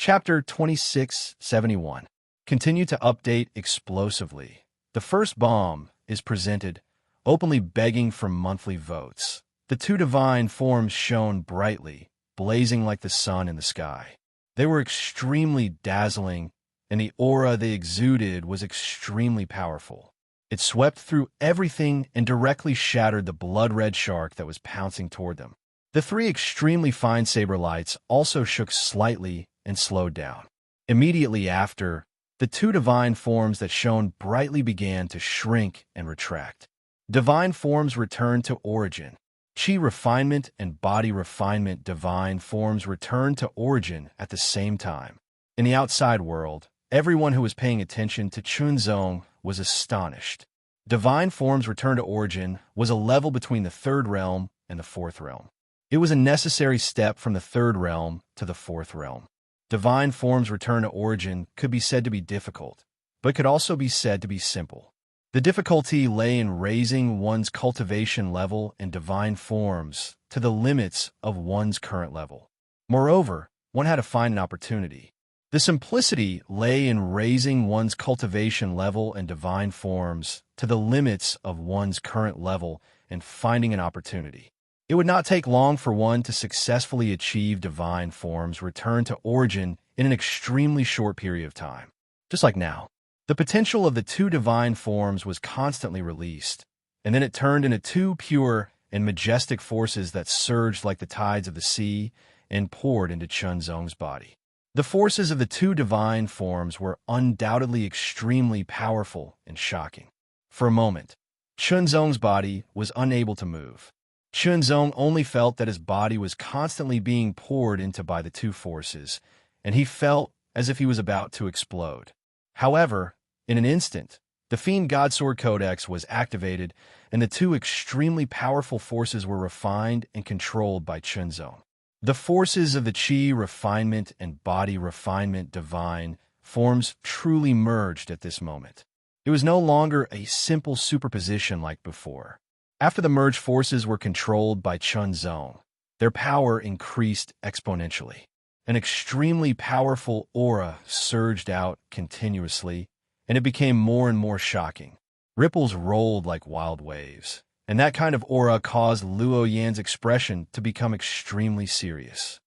Chapter 2671. Continue to update explosively. The first bomb is presented, openly begging for monthly votes. The two divine forms shone brightly, blazing like the sun in the sky. They were extremely dazzling, and the aura they exuded was extremely powerful. It swept through everything and directly shattered the blood-red shark that was pouncing toward them. The three extremely fine saber lights also shook slightly and slowed down. Immediately after, the two divine forms that shone brightly began to shrink and retract. Divine forms returned to origin. Chi refinement and body refinement divine forms returned to origin at the same time. In the outside world, everyone who was paying attention to Chunzong was astonished. Divine forms returned to origin was a level between the third realm and the fourth realm. It was a necessary step from the third realm to the fourth realm. Divine forms return to origin could be said to be difficult, but could also be said to be simple. The difficulty lay in raising one's cultivation level in divine forms to the limits of one's current level. Moreover, one had to find an opportunity. The simplicity lay in raising one's cultivation level in divine forms to the limits of one's current level and finding an opportunity. It would not take long for one to successfully achieve divine forms return to origin in an extremely short period of time. Just like now. The potential of the two divine forms was constantly released, and then it turned into two pure and majestic forces that surged like the tides of the sea and poured into Chunzong's body. The forces of the two divine forms were undoubtedly extremely powerful and shocking. For a moment, Chunzong's body was unable to move. Chunzong only felt that his body was constantly being poured into by the two forces, and he felt as if he was about to explode. However, in an instant, the Fiend Godsword Codex was activated, and the two extremely powerful forces were refined and controlled by Chunzong. The forces of the Chi refinement and body refinement divine forms truly merged at this moment. It was no longer a simple superposition like before. After the merged forces were controlled by Chunzong, their power increased exponentially. An extremely powerful aura surged out continuously, and it became more and more shocking. Ripples rolled like wild waves, and that kind of aura caused Luo Yan's expression to become extremely serious.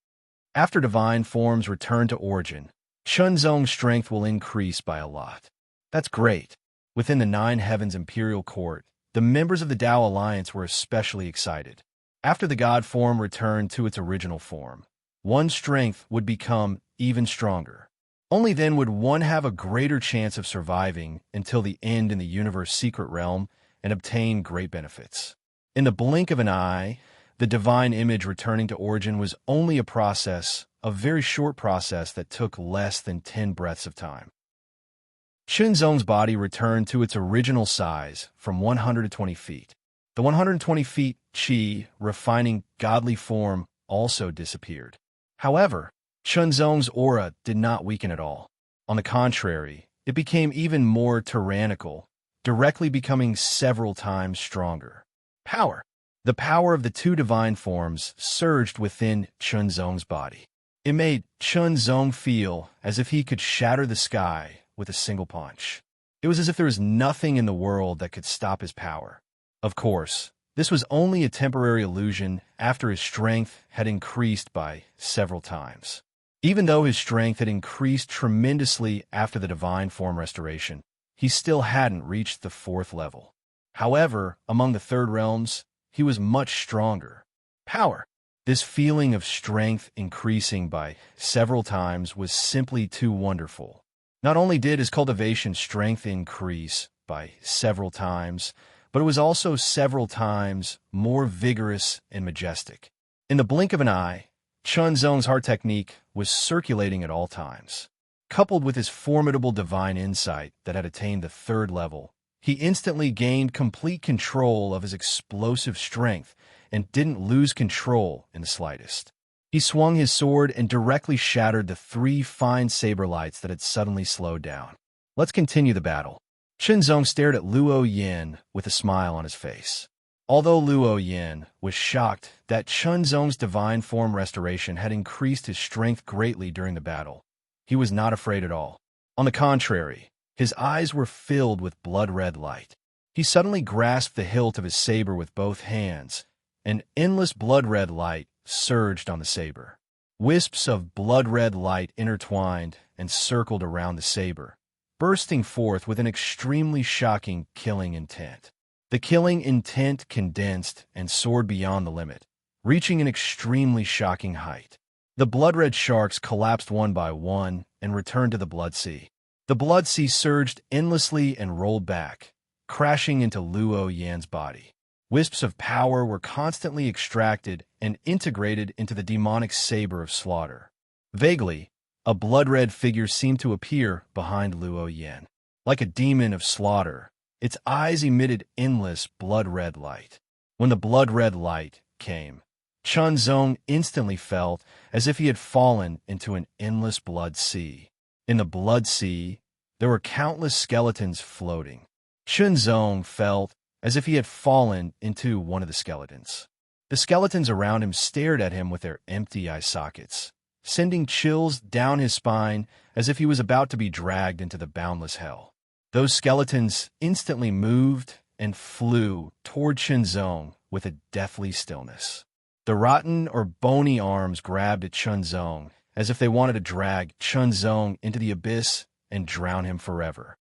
After divine forms return to origin, Chunzong's strength will increase by a lot. That's great. Within the Nine Heavens Imperial Court, the members of the Tao Alliance were especially excited. After the god form returned to its original form, one's strength would become even stronger. Only then would one have a greater chance of surviving until the end in the universe secret realm and obtain great benefits. In the blink of an eye, the divine image returning to origin was only a very short process that took less than 10 breaths of time. Chunzong's body returned to its original size from 120 feet. The 120 feet Chi refining godly form also disappeared. However, Chunzong's aura did not weaken at all. On the contrary, it became even more tyrannical, directly becoming several times stronger. Power. The power of the two divine forms surged within Chunzong's body. It made Chunzong feel as if he could shatter the sky with a single punch. It was as if there was nothing in the world that could stop his power. Of course, this was only a temporary illusion after his strength had increased by several times. Even though his strength had increased tremendously after the divine form restoration, he still hadn't reached the fourth level. However, among the third realms, he was much stronger. Power. This feeling of strength increasing by several times was simply too wonderful. Not only did his cultivation strength increase by several times, but it was also several times more vigorous and majestic. In the blink of an eye, Chunzong's heart technique was circulating at all times. Coupled with his formidable divine insight that had attained the third level, he instantly gained complete control of his explosive strength and didn't lose control in the slightest. He swung his sword and directly shattered the three fine saber lights that had suddenly slowed down. Let's continue the battle. Chunzong stared at Luo Yan with a smile on his face. Although Luo Yan was shocked that Chunzong's divine form restoration had increased his strength greatly during the battle, he was not afraid at all. On the contrary, his eyes were filled with blood-red light. He suddenly grasped the hilt of his saber with both hands, and endless blood-red light surged on the saber. Wisps of blood-red light intertwined and circled around the saber, bursting forth with an extremely shocking killing intent. The killing intent condensed and soared beyond the limit, reaching an extremely shocking height. The blood-red sharks collapsed one by one and returned to the blood sea. The blood sea surged endlessly and rolled back, crashing into Luo Yan's body. Wisps of power were constantly extracted and integrated into the demonic saber of slaughter. Vaguely, a blood-red figure seemed to appear behind Luo Yan. Like a demon of slaughter, its eyes emitted endless blood-red light. When the blood-red light came, Chun Zong instantly felt as if he had fallen into an endless blood sea. In the blood sea, there were countless skeletons floating. Chun Zong felt as if he had fallen into one of the skeletons. The skeletons around him stared at him with their empty eye sockets, sending chills down his spine as if he was about to be dragged into the boundless hell. Those skeletons instantly moved and flew toward Chun Zong with a deathly stillness. The rotten or bony arms grabbed at Chun Zong as if they wanted to drag Chun Zong into the abyss and drown him forever.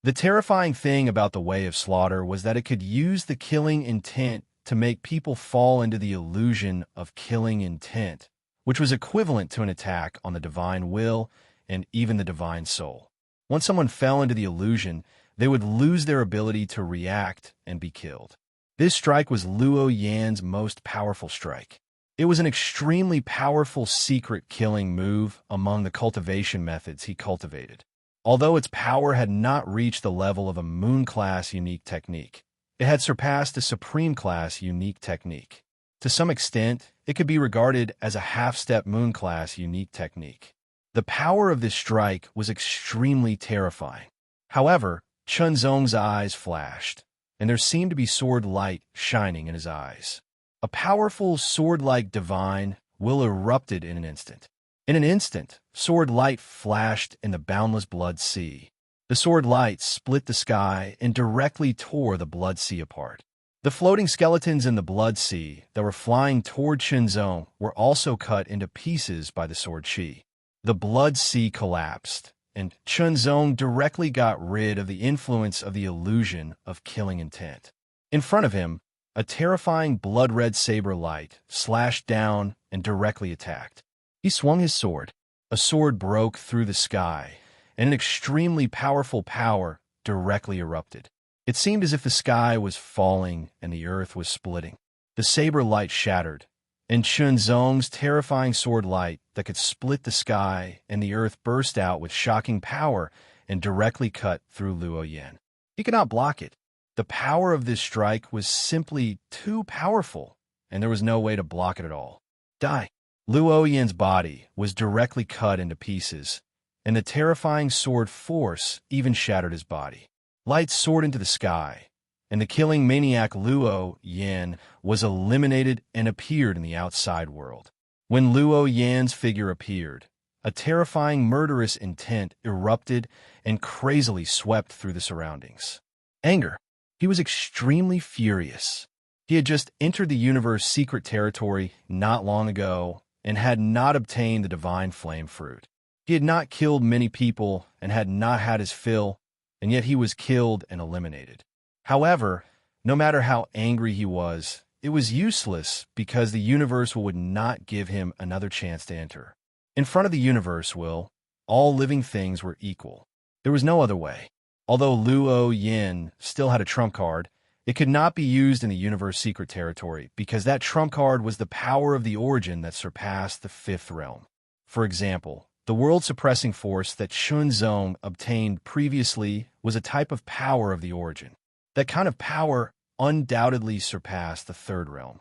The terrifying thing about the Way of Slaughter was that it could use the killing intent to make people fall into the illusion of killing intent, which was equivalent to an attack on the divine will and even the divine soul. Once someone fell into the illusion, they would lose their ability to react and be killed. This strike was Luo Yan's most powerful strike. It was an extremely powerful secret killing move among the cultivation methods he cultivated. Although its power had not reached the level of a Moon-class unique technique, it had surpassed a Supreme-class unique technique. To some extent, it could be regarded as a half-step Moon-class unique technique. The power of this strike was extremely terrifying. However, Chun Zong's eyes flashed, and there seemed to be sword light shining in his eyes. A powerful sword-like divine will erupted in an instant. In an instant, sword light flashed in the boundless blood sea. The sword light split the sky and directly tore the blood sea apart. The floating skeletons in the blood sea that were flying toward Chun Zong were also cut into pieces by the sword chi. The blood sea collapsed, and Chun Zong directly got rid of the influence of the illusion of killing intent. In front of him, a terrifying blood-red saber light slashed down and directly attacked. He swung his sword. A sword broke through the sky, and an extremely powerful power directly erupted. It seemed as if the sky was falling and the earth was splitting. The saber light shattered, and Chun Zong's terrifying sword light that could split the sky and the earth burst out with shocking power and directly cut through Luo Yan. He could not block it. The power of this strike was simply too powerful, and there was no way to block it at all. Die! Luo Yan's body was directly cut into pieces, and the terrifying sword force even shattered his body. Light soared into the sky, and the killing maniac Luo Yan was eliminated and appeared in the outside world. When Luo Yan's figure appeared, a terrifying murderous intent erupted and crazily swept through the surroundings. Anger. He was extremely furious. He had just entered the universe secret territory not long ago and had not obtained the divine flame fruit. He had not killed many people and had not had his fill, and yet he was killed and eliminated. However, no matter how angry he was, it was useless because the universe would not give him another chance to enter. In front of the universe will, all living things were equal. There was no other way. Although Luo Yan still had a trump card, it could not be used in the universe secret territory because that trump card was the power of the origin that surpassed the fifth realm. For example, the world-suppressing force that Chun Zong obtained previously was a type of power of the origin. That kind of power undoubtedly surpassed the third realm.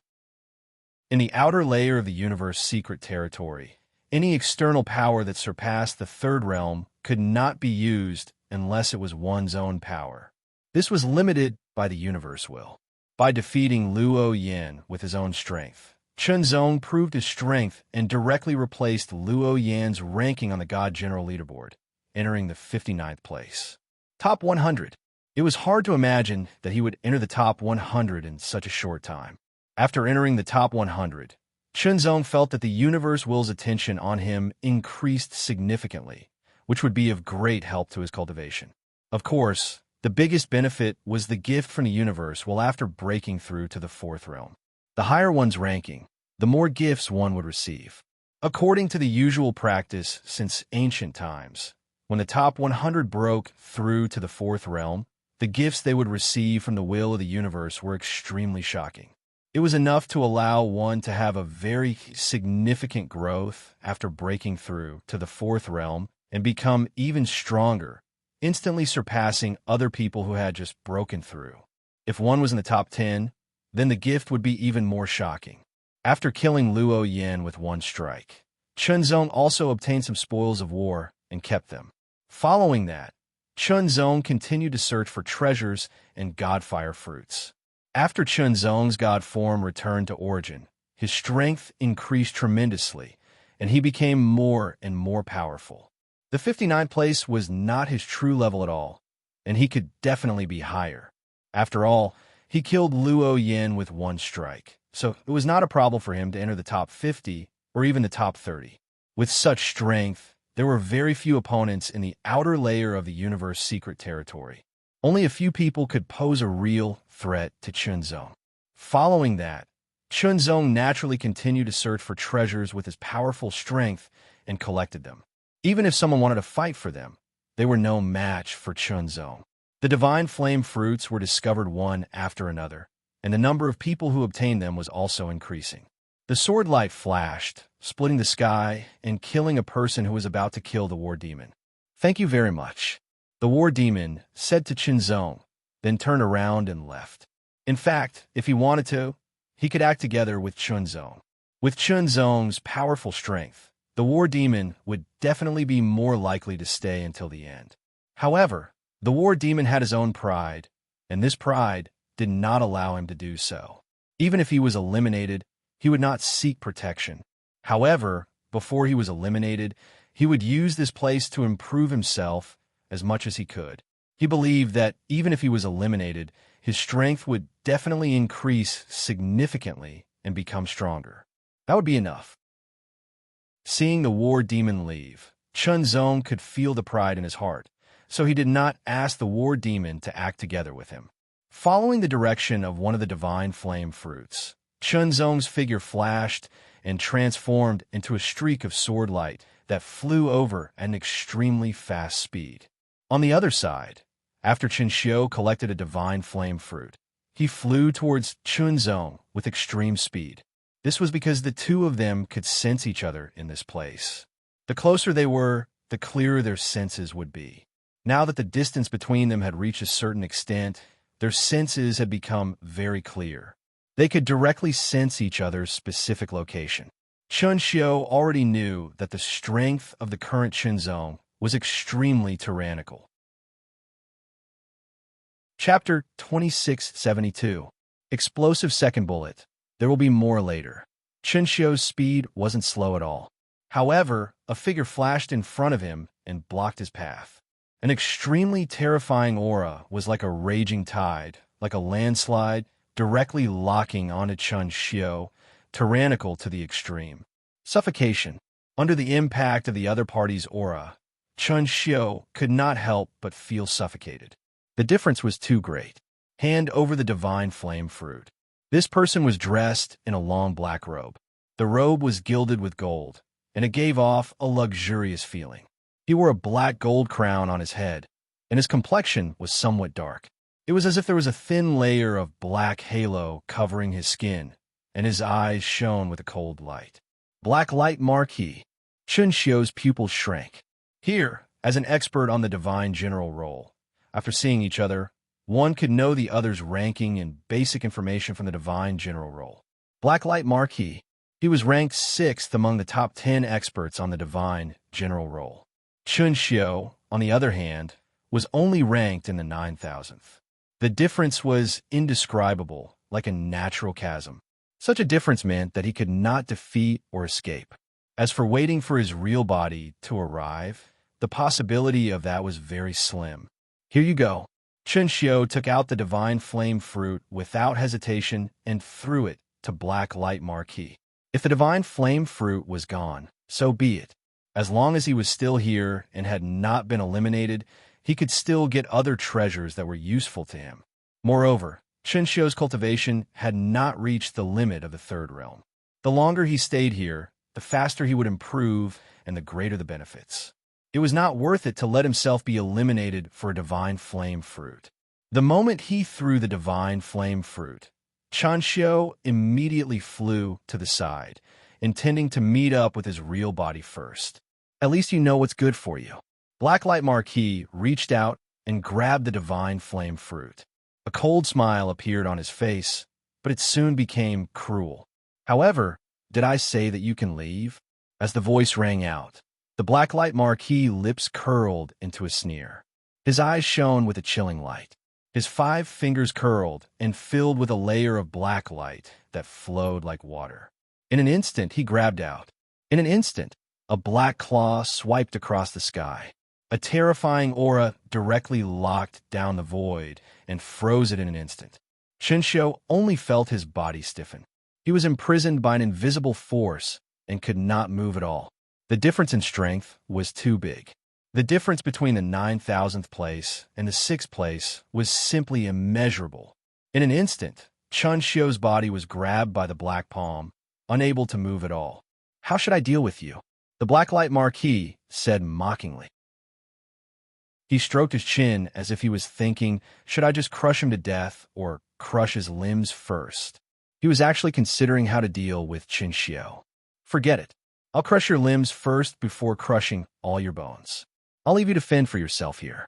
In the outer layer of the universe secret territory, any external power that surpassed the third realm could not be used unless it was one's own power. This was limited by the universe will. By defeating Luo Yan with his own strength, Chunzong proved his strength and directly replaced Luo Yan's ranking on the God General leaderboard, entering the 59th place. Top 100. It was hard to imagine that he would enter the top 100 in such a short time. After entering the top 100, Chunzong felt that the universe will's attention on him increased significantly, which would be of great help to his cultivation. Of course, the biggest benefit was the gift from the universe while after breaking through to the 4th realm. The higher one's ranking, the more gifts one would receive. According to the usual practice since ancient times, when the top 100 broke through to the 4th realm, the gifts they would receive from the will of the universe were extremely shocking. It was enough to allow one to have a very significant growth after breaking through to the 4th realm and become even stronger, instantly surpassing other people who had just broken through. If one was in the top 10, then the gift would be even more shocking. After killing Luo Yan with one strike, Chunzong also obtained some spoils of war and kept them. Following that, Chunzong continued to search for treasures and godfire fruits. After Chunzong's god form returned to origin, his strength increased tremendously, and he became more and more powerful. The 59th place was not his true level at all, and he could definitely be higher. After all, he killed Luo Yan with one strike, so it was not a problem for him to enter the top 50 or even the top 30. With such strength, there were very few opponents in the outer layer of the universe's secret territory. Only a few people could pose a real threat to Chunzong. Following that, Chunzong naturally continued to search for treasures with his powerful strength and collected them. Even if someone wanted to fight for them, they were no match for Chunzong. The divine flame fruits were discovered one after another, and the number of people who obtained them was also increasing. The sword light flashed, splitting the sky and killing a person who was about to kill the war demon. "Thank you very much," the war demon said to Chunzong, then turned around and left. In fact, if he wanted to, he could act together with Chunzong. With Chunzong's powerful strength, the war demon would definitely be more likely to stay until the end. However, the war demon had his own pride, and this pride did not allow him to do so. Even if he was eliminated, he would not seek protection. However, before he was eliminated, he would use this place to improve himself as much as he could. He believed that even if he was eliminated, his strength would definitely increase significantly and become stronger. That would be enough. Seeing the war demon leave, Chunzong could feel the pride in his heart, so he did not ask the war demon to act together with him. Following the direction of one of the divine flame fruits, Chunzong's figure flashed and transformed into a streak of sword light that flew over at an extremely fast speed. On the other side, after Chunxiu collected a divine flame fruit, he flew towards Chunzong with extreme speed. This was because the two of them could sense each other in this place. The closer they were, the clearer their senses would be. Now that the distance between them had reached a certain extent, their senses had become very clear. They could directly sense each other's specific location. Chunxiu already knew that the strength of the current Chunzong was extremely tyrannical. Chapter 2672. Explosive Second Bullet. There will be more later. Chunxiu's speed wasn't slow at all. However, a figure flashed in front of him and blocked his path. An extremely terrifying aura was like a raging tide, like a landslide, directly locking onto Chunxiu, tyrannical to the extreme. Suffocation. Under the impact of the other party's aura, Chunxiu could not help but feel suffocated. The difference was too great. Hand over the divine flame fruit. This person was dressed in a long black robe. The robe was gilded with gold, and it gave off a luxurious feeling. He wore a black gold crown on his head, and his complexion was somewhat dark. It was as if there was a thin layer of black halo covering his skin, and his eyes shone with a cold light. Black light marquee. Chunxiu's pupils shrank. Here, as an expert on the divine general role, after seeing each other, one could know the other's ranking and basic information from the divine general role. Black light marquee. He was ranked 6th among the top 10 experts on the divine general role. Chunxiu, on the other hand, was only ranked in the 9,000th. The difference was indescribable, like a natural chasm. Such a difference meant that he could not defeat or escape. As for waiting for his real body to arrive, the possibility of that was very slim. Here you go. Chen Xiu took out the divine flame fruit without hesitation and threw it to Black Light Marquis. If the divine flame fruit was gone, so be it. As long as he was still here and had not been eliminated, he could still get other treasures that were useful to him. Moreover, Chen Xiu's cultivation had not reached the limit of the third realm. The longer he stayed here, the faster he would improve and the greater the benefits. It was not worth it to let himself be eliminated for a divine flame fruit. The moment he threw the divine flame fruit, Chen Xiu immediately flew to the side, intending to meet up with his real body first. At least you know what's good for you. Blacklight Marquis reached out and grabbed the divine flame fruit. A cold smile appeared on his face, but it soon became cruel. However, did I say that you can leave? As the voice rang out, the Blacklight Marquis lips curled into a sneer. His eyes shone with a chilling light. His 5 fingers curled and filled with a layer of black light that flowed like water. In an instant, he grabbed out. In an instant, a black claw swiped across the sky. A terrifying aura directly locked down the void and froze it in an instant. Chen Xiu only felt his body stiffen. He was imprisoned by an invisible force and could not move at all. The difference in strength was too big. The difference between the 9,000th place and the 6th place was simply immeasurable. In an instant, Chen Xiu's body was grabbed by the black palm, unable to move at all. "How should I deal with you?" the Blacklight Marquis said mockingly. He stroked his chin as if he was thinking, should I just crush him to death or crush his limbs first? He was actually considering how to deal with Chen Xiu. "Forget it. I'll crush your limbs first before crushing all your bones. I'll leave you to fend for yourself here."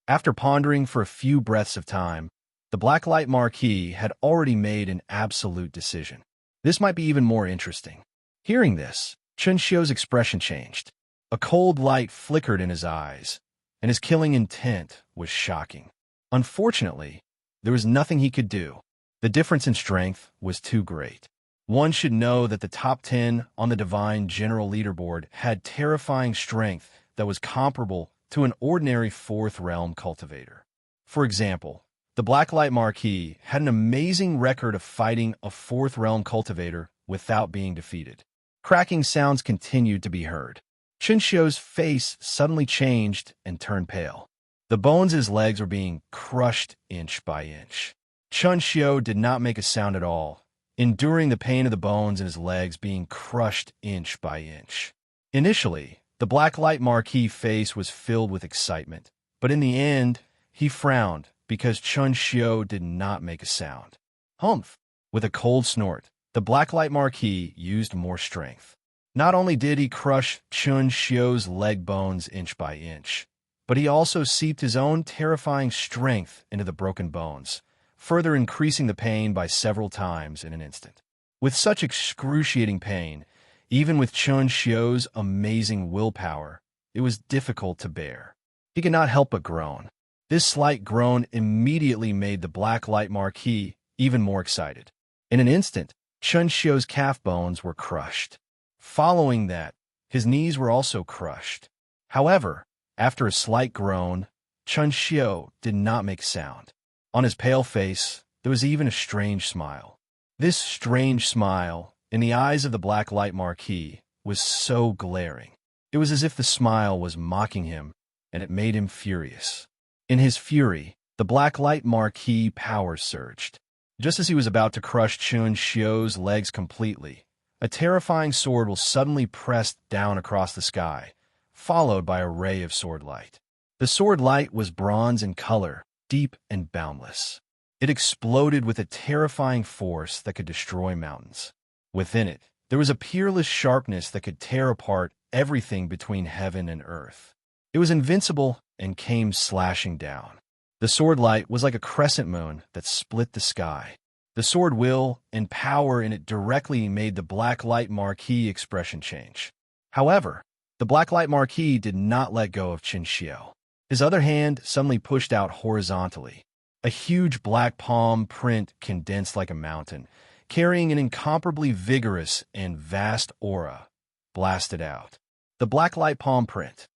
After pondering for a few breaths of time, the Blacklight Marquis had already made an absolute decision. This might be even more interesting. Hearing this, Chen Xiu's expression changed. A cold light flickered in his eyes, and his killing intent was shocking. Unfortunately, there was nothing he could do. The difference in strength was too great. One should know that the top 10 on the Divine General Leaderboard had terrifying strength that was comparable to an ordinary 4th realm cultivator. For example, the Blacklight Marquis had an amazing record of fighting a 4th realm cultivator without being defeated. Cracking sounds continued to be heard. Chen Xiu's face suddenly changed and turned pale. The bones in his legs were being crushed inch by inch. Chen Xiu did not make a sound at all, enduring the pain of the bones in his legs being crushed inch by inch. Initially, the Blacklight Marquis' face was filled with excitement, but in the end, he frowned because Chen Xiu did not make a sound. Humph! With a cold snort, the Blacklight Marquis used more strength. Not only did he crush Chen Xiu's leg bones inch by inch, but he also seeped his own terrifying strength into the broken bones, further increasing the pain by several times in an instant. With such excruciating pain, even with Chen Xiu's amazing willpower, it was difficult to bear. He could not help but groan. This slight groan immediately made the Blacklight Marquis even more excited. In an instant, Chen Xiu's calf bones were crushed. Following that, his knees were also crushed. However, after a slight groan, Chen Xiu did not make sound. On his pale face, there was even a strange smile. This strange smile, in the eyes of the Blacklight Marquis, was so glaring. It was as if the smile was mocking him, and it made him furious. In his fury, the Blacklight Marquis' power surged. Just as he was about to crush Chen Xiu's legs completely, a terrifying sword will suddenly press down across the sky, followed by a ray of sword light. The sword light was bronze in color, deep and boundless. It exploded with a terrifying force that could destroy mountains. Within it, there was a peerless sharpness that could tear apart everything between heaven and earth. It was invincible and came slashing down. The sword light was like a crescent moon that split the sky. The sword will and power in it directly made the Blacklight Marquis expression change. However, the Blacklight Marquis did not let go of Chen Xiu. His other hand suddenly pushed out horizontally. A huge black palm print condensed like a mountain, carrying an incomparably vigorous and vast aura, blasted out. The blacklight palm print.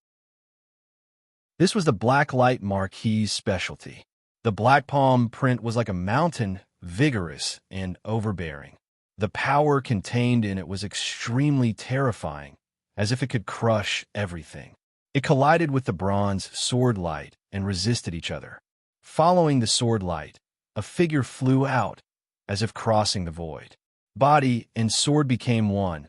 This was the blacklight Marquis's specialty. The black palm print was like a mountain, vigorous and overbearing. The power contained in it was extremely terrifying, as if it could crush everything. It collided with the bronze sword light and resisted each other. Following the sword light, a figure flew out, as if crossing the void. Body and sword became one,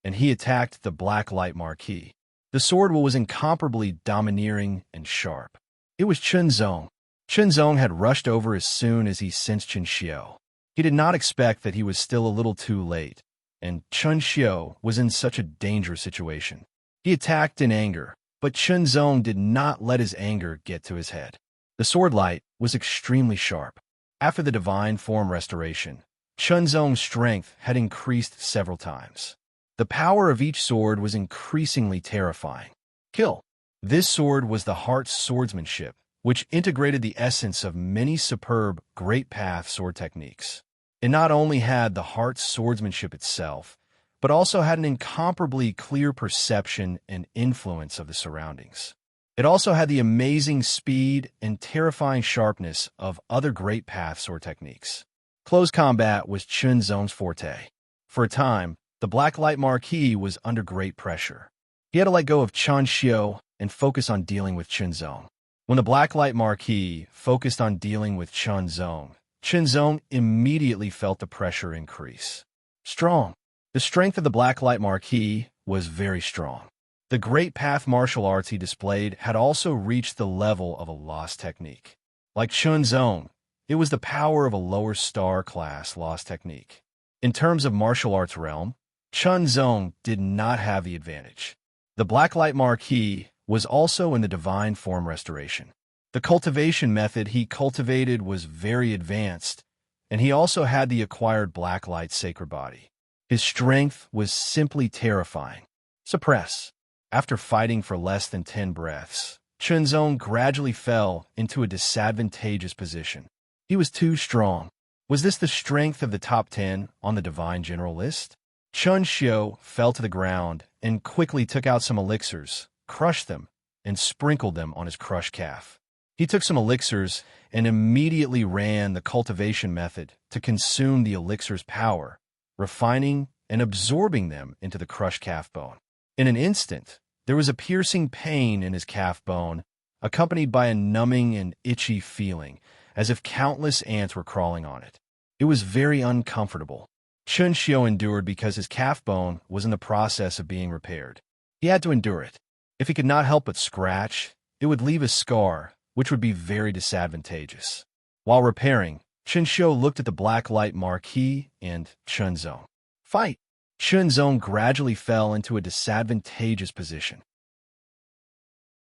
and he attacked the blacklight Marquis. The sword was incomparably domineering and sharp. It was Chunzong. Chunzong had rushed over as soon as he sensed Chunxiu. He did not expect that he was still a little too late, and Chunxiu was in such a dangerous situation. He attacked in anger, but Chunzong did not let his anger get to his head. The sword light was extremely sharp. After the divine form restoration, Chunzong's strength had increased several times. The power of each sword was increasingly terrifying. Kill. This sword was the heart's swordsmanship, which integrated the essence of many superb great path sword techniques. It not only had the heart's swordsmanship itself, but also had an incomparably clear perception and influence of the surroundings. It also had the amazing speed and terrifying sharpness of other great path sword techniques. Close combat was Chunzong's forte. For a time, the Blacklight Marquis was under great pressure. He had to let go of Chunxiu and focus on dealing with Chunzong. When the Blacklight Marquis focused on dealing with Chunzong, Chunzong immediately felt the pressure increase. Strong. The strength of the Blacklight Marquis was very strong. The great path martial arts he displayed had also reached the level of a lost technique. Like Chunzong, it was the power of a lower star class lost technique. In terms of martial arts realm, Chunzong did not have the advantage. The Blacklight Marquis was also in the divine form restoration. The cultivation method he cultivated was very advanced, and he also had the acquired Blacklight sacred body. His strength was simply terrifying. Suppress. After fighting for less than 10 breaths, Chunzong gradually fell into a disadvantageous position. He was too strong. Was this the strength of the top 10 on the divine general list? Chunxiu fell to the ground and quickly took out some elixirs, crushed them, and sprinkled them on his crushed calf. He took some elixirs and immediately ran the cultivation method to consume the elixir's power, refining and absorbing them into the crushed calf bone. In an instant, there was a piercing pain in his calf bone, accompanied by a numbing and itchy feeling, as if countless ants were crawling on it. It was very uncomfortable. Chunxiu endured because his calf bone was in the process of being repaired. He had to endure it. If he could not help but scratch, it would leave a scar, which would be very disadvantageous. While repairing, Chunxiu looked at the Blacklight Marquis and Chunzong. Fight! Chunzong gradually fell into a disadvantageous position.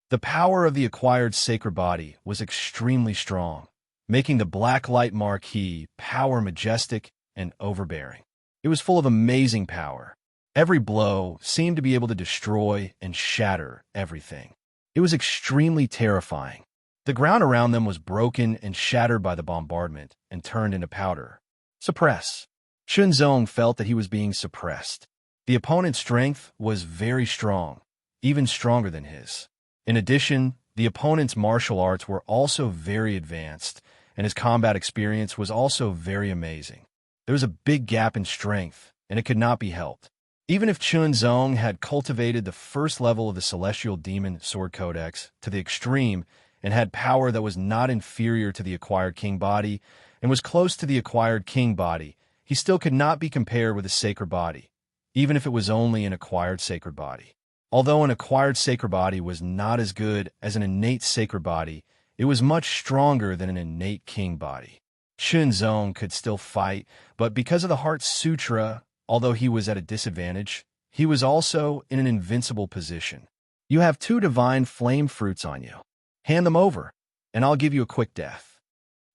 The power of the acquired sacred body was extremely strong, making the Blacklight Marquis power majestic and overbearing. It was full of amazing power. Every blow seemed to be able to destroy and shatter everything. It was extremely terrifying. The ground around them was broken and shattered by the bombardment and turned into powder. Suppress. Chunzong felt that he was being suppressed. The opponent's strength was very strong, even stronger than his. In addition, the opponent's martial arts were also very advanced, and his combat experience was also very amazing. There was a big gap in strength, and it could not be helped. Even if Chunzong had cultivated the first level of the Celestial Demon Sword Codex to the extreme and had power that was not inferior to the acquired King Body and was close to the acquired King Body, he still could not be compared with a Sacred Body, even if it was only an acquired Sacred Body. Although an acquired Sacred Body was not as good as an innate Sacred Body, it was much stronger than an innate King Body. Chunzong could still fight, but because of the Heart Sutra, although he was at a disadvantage, he was also in an invincible position. You have 2 divine flame fruits on you. Hand them over, and I'll give you a quick death.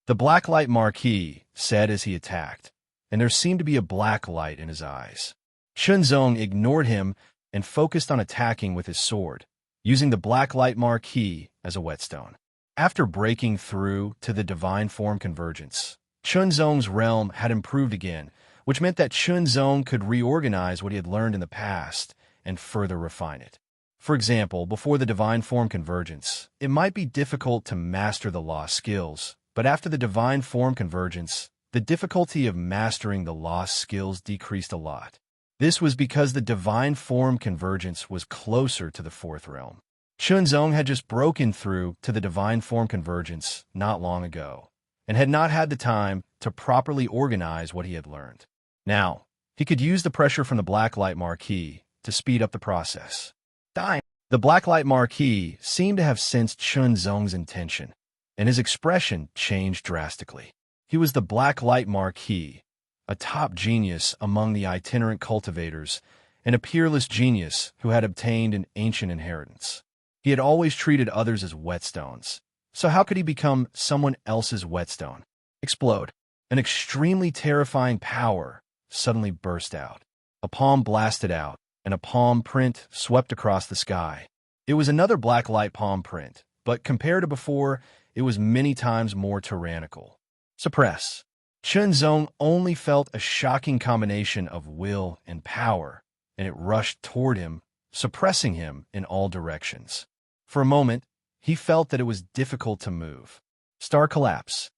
The Blacklight Marquis said as he attacked, and there seemed to be a black light in his eyes. Chunzong ignored him and focused on attacking with his sword, using the Blacklight Marquis as a whetstone. After breaking through to the divine form convergence, Chunzong's realm had improved again, which meant that Chunzong could reorganize what he had learned in the past and further refine it. For example, before the divine form convergence, it might be difficult to master the lost skills, but after the divine form convergence, the difficulty of mastering the lost skills decreased a lot. This was because the divine form convergence was closer to the fourth realm. Chunzong had just broken through to the divine form convergence not long ago, and had not had the time to properly organize what he had learned. Now, he could use the pressure from the Blacklight Marquis to speed up the process. The Blacklight Marquis seemed to have sensed Chunzong's intention, and his expression changed drastically. He was the Blacklight Marquis, a top genius among the itinerant cultivators, and a peerless genius who had obtained an ancient inheritance. He had always treated others as whetstones, so how could he become someone else's whetstone? Explode. An extremely terrifying power suddenly burst out. A palm blasted out, and a palm print swept across the sky. It was another blacklight palm print, but compared to before, it was many times more tyrannical. Suppress. Chunzong only felt a shocking combination of will and power, and it rushed toward him, suppressing him in all directions. For a moment, he felt that it was difficult to move. Star collapse.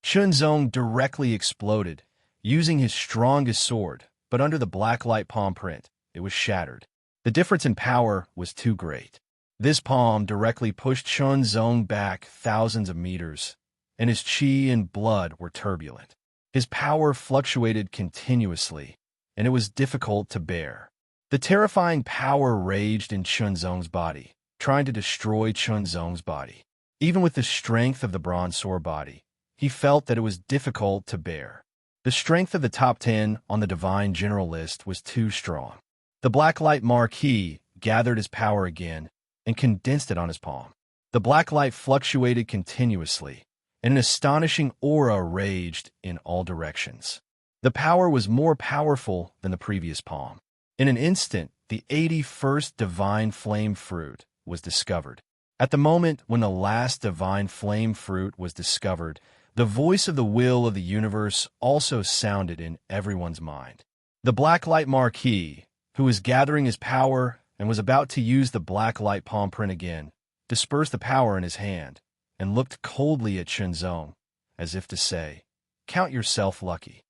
Chunzong directly exploded, using his strongest sword, but under the blacklight palm print, it was shattered. The difference in power was too great. This palm directly pushed Chunzong back thousands of meters, and his chi and blood were turbulent. His power fluctuated continuously, and it was difficult to bear. The terrifying power raged in Chunzong's body, trying to destroy Chunzong's body. Even with the strength of the bronze sword body, he felt that it was difficult to bear. The strength of the top 10 on the divine general list was too strong. The Blacklight Marquis gathered his power again and condensed it on his palm. The blacklight fluctuated continuously, and an astonishing aura raged in all directions. The power was more powerful than the previous palm. In an instant, the 81st divine flame fruit was discovered. At the moment when the last divine flame fruit was discovered, the voice of the will of the universe also sounded in everyone's mind. The Blacklight Marquis, who was gathering his power and was about to use the blacklight palm print again, dispersed the power in his hand and looked coldly at Chunzong, as if to say, "Count yourself lucky."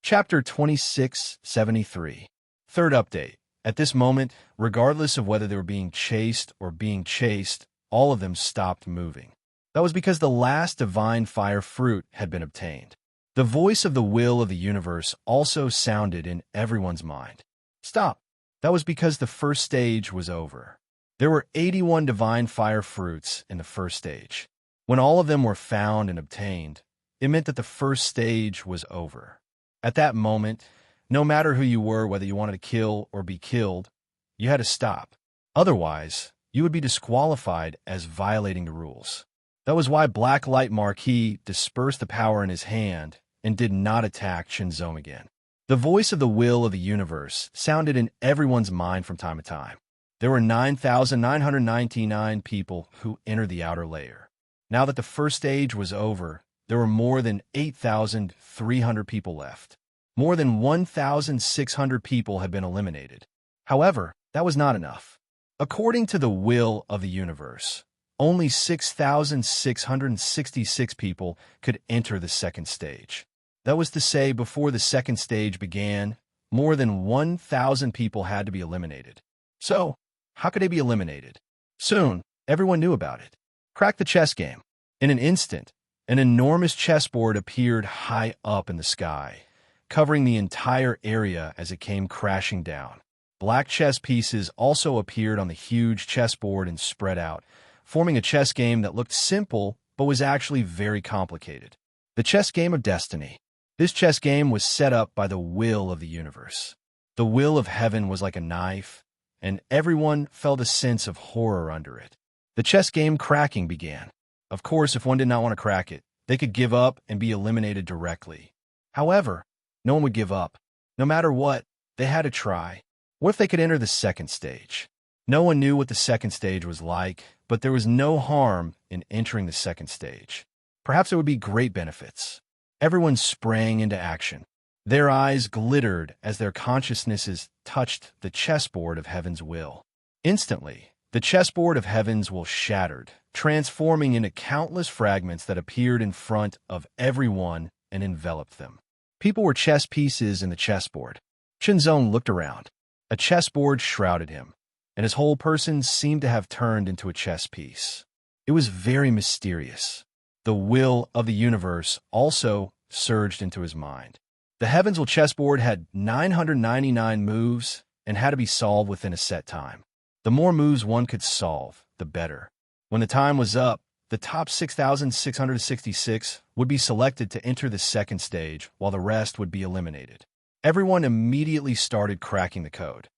Chapter 2673. Third update. At this moment, regardless of whether they were being chased or being chased, all of them stopped moving. That was because the last divine fire fruit had been obtained. The voice of the will of the universe also sounded in everyone's mind. Stop. That was because the first stage was over. There were 81 divine fire fruits in the first stage. When all of them were found and obtained, it meant that the first stage was over. At that moment, no matter who you were, whether you wanted to kill or be killed, you had to stop. Otherwise, you would be disqualified as violating the rules. That was why Blacklight Marquis dispersed the power in his hand and did not attack Chunzong again. The voice of the will of the universe sounded in everyone's mind from time to time. There were 9,999 people who entered the outer layer. Now that the first stage was over, there were more than 8,300 people left. More than 1,600 people had been eliminated. However, that was not enough. According to the will of the universe, only 6,666 people could enter the second stage. That was to say, before the second stage began, more than 1,000 people had to be eliminated. So, how could they be eliminated? Soon, everyone knew about it. Crack the chess game. In an instant, an enormous chessboard appeared high up in the sky, covering the entire area as it came crashing down. Black chess pieces also appeared on the huge chessboard and spread out, forming a chess game that looked simple but was actually very complicated. The chess game of destiny. This chess game was set up by the will of the universe. The will of heaven was like a knife, and everyone felt a sense of horror under it. The chess game cracking began. Of course, if one did not want to crack it, they could give up and be eliminated directly. However, no one would give up. No matter what, they had to try. What if they could enter the second stage? No one knew what the second stage was like, but there was no harm in entering the second stage. Perhaps there would be great benefits. Everyone sprang into action. Their eyes glittered as their consciousnesses touched the chessboard of heaven's will. Instantly, the chessboard of heaven's will shattered, transforming into countless fragments that appeared in front of everyone and enveloped them. People were chess pieces in the chessboard. Chunzong looked around. A chessboard shrouded him, and his whole person seemed to have turned into a chess piece. It was very mysterious. The will of the universe also surged into his mind. The heavens will chessboard had 999 moves and had to be solved within a set time. The more moves one could solve, the better. When the time was up, the top 6,666 would be selected to enter the second stage, while the rest would be eliminated. Everyone immediately started cracking the code.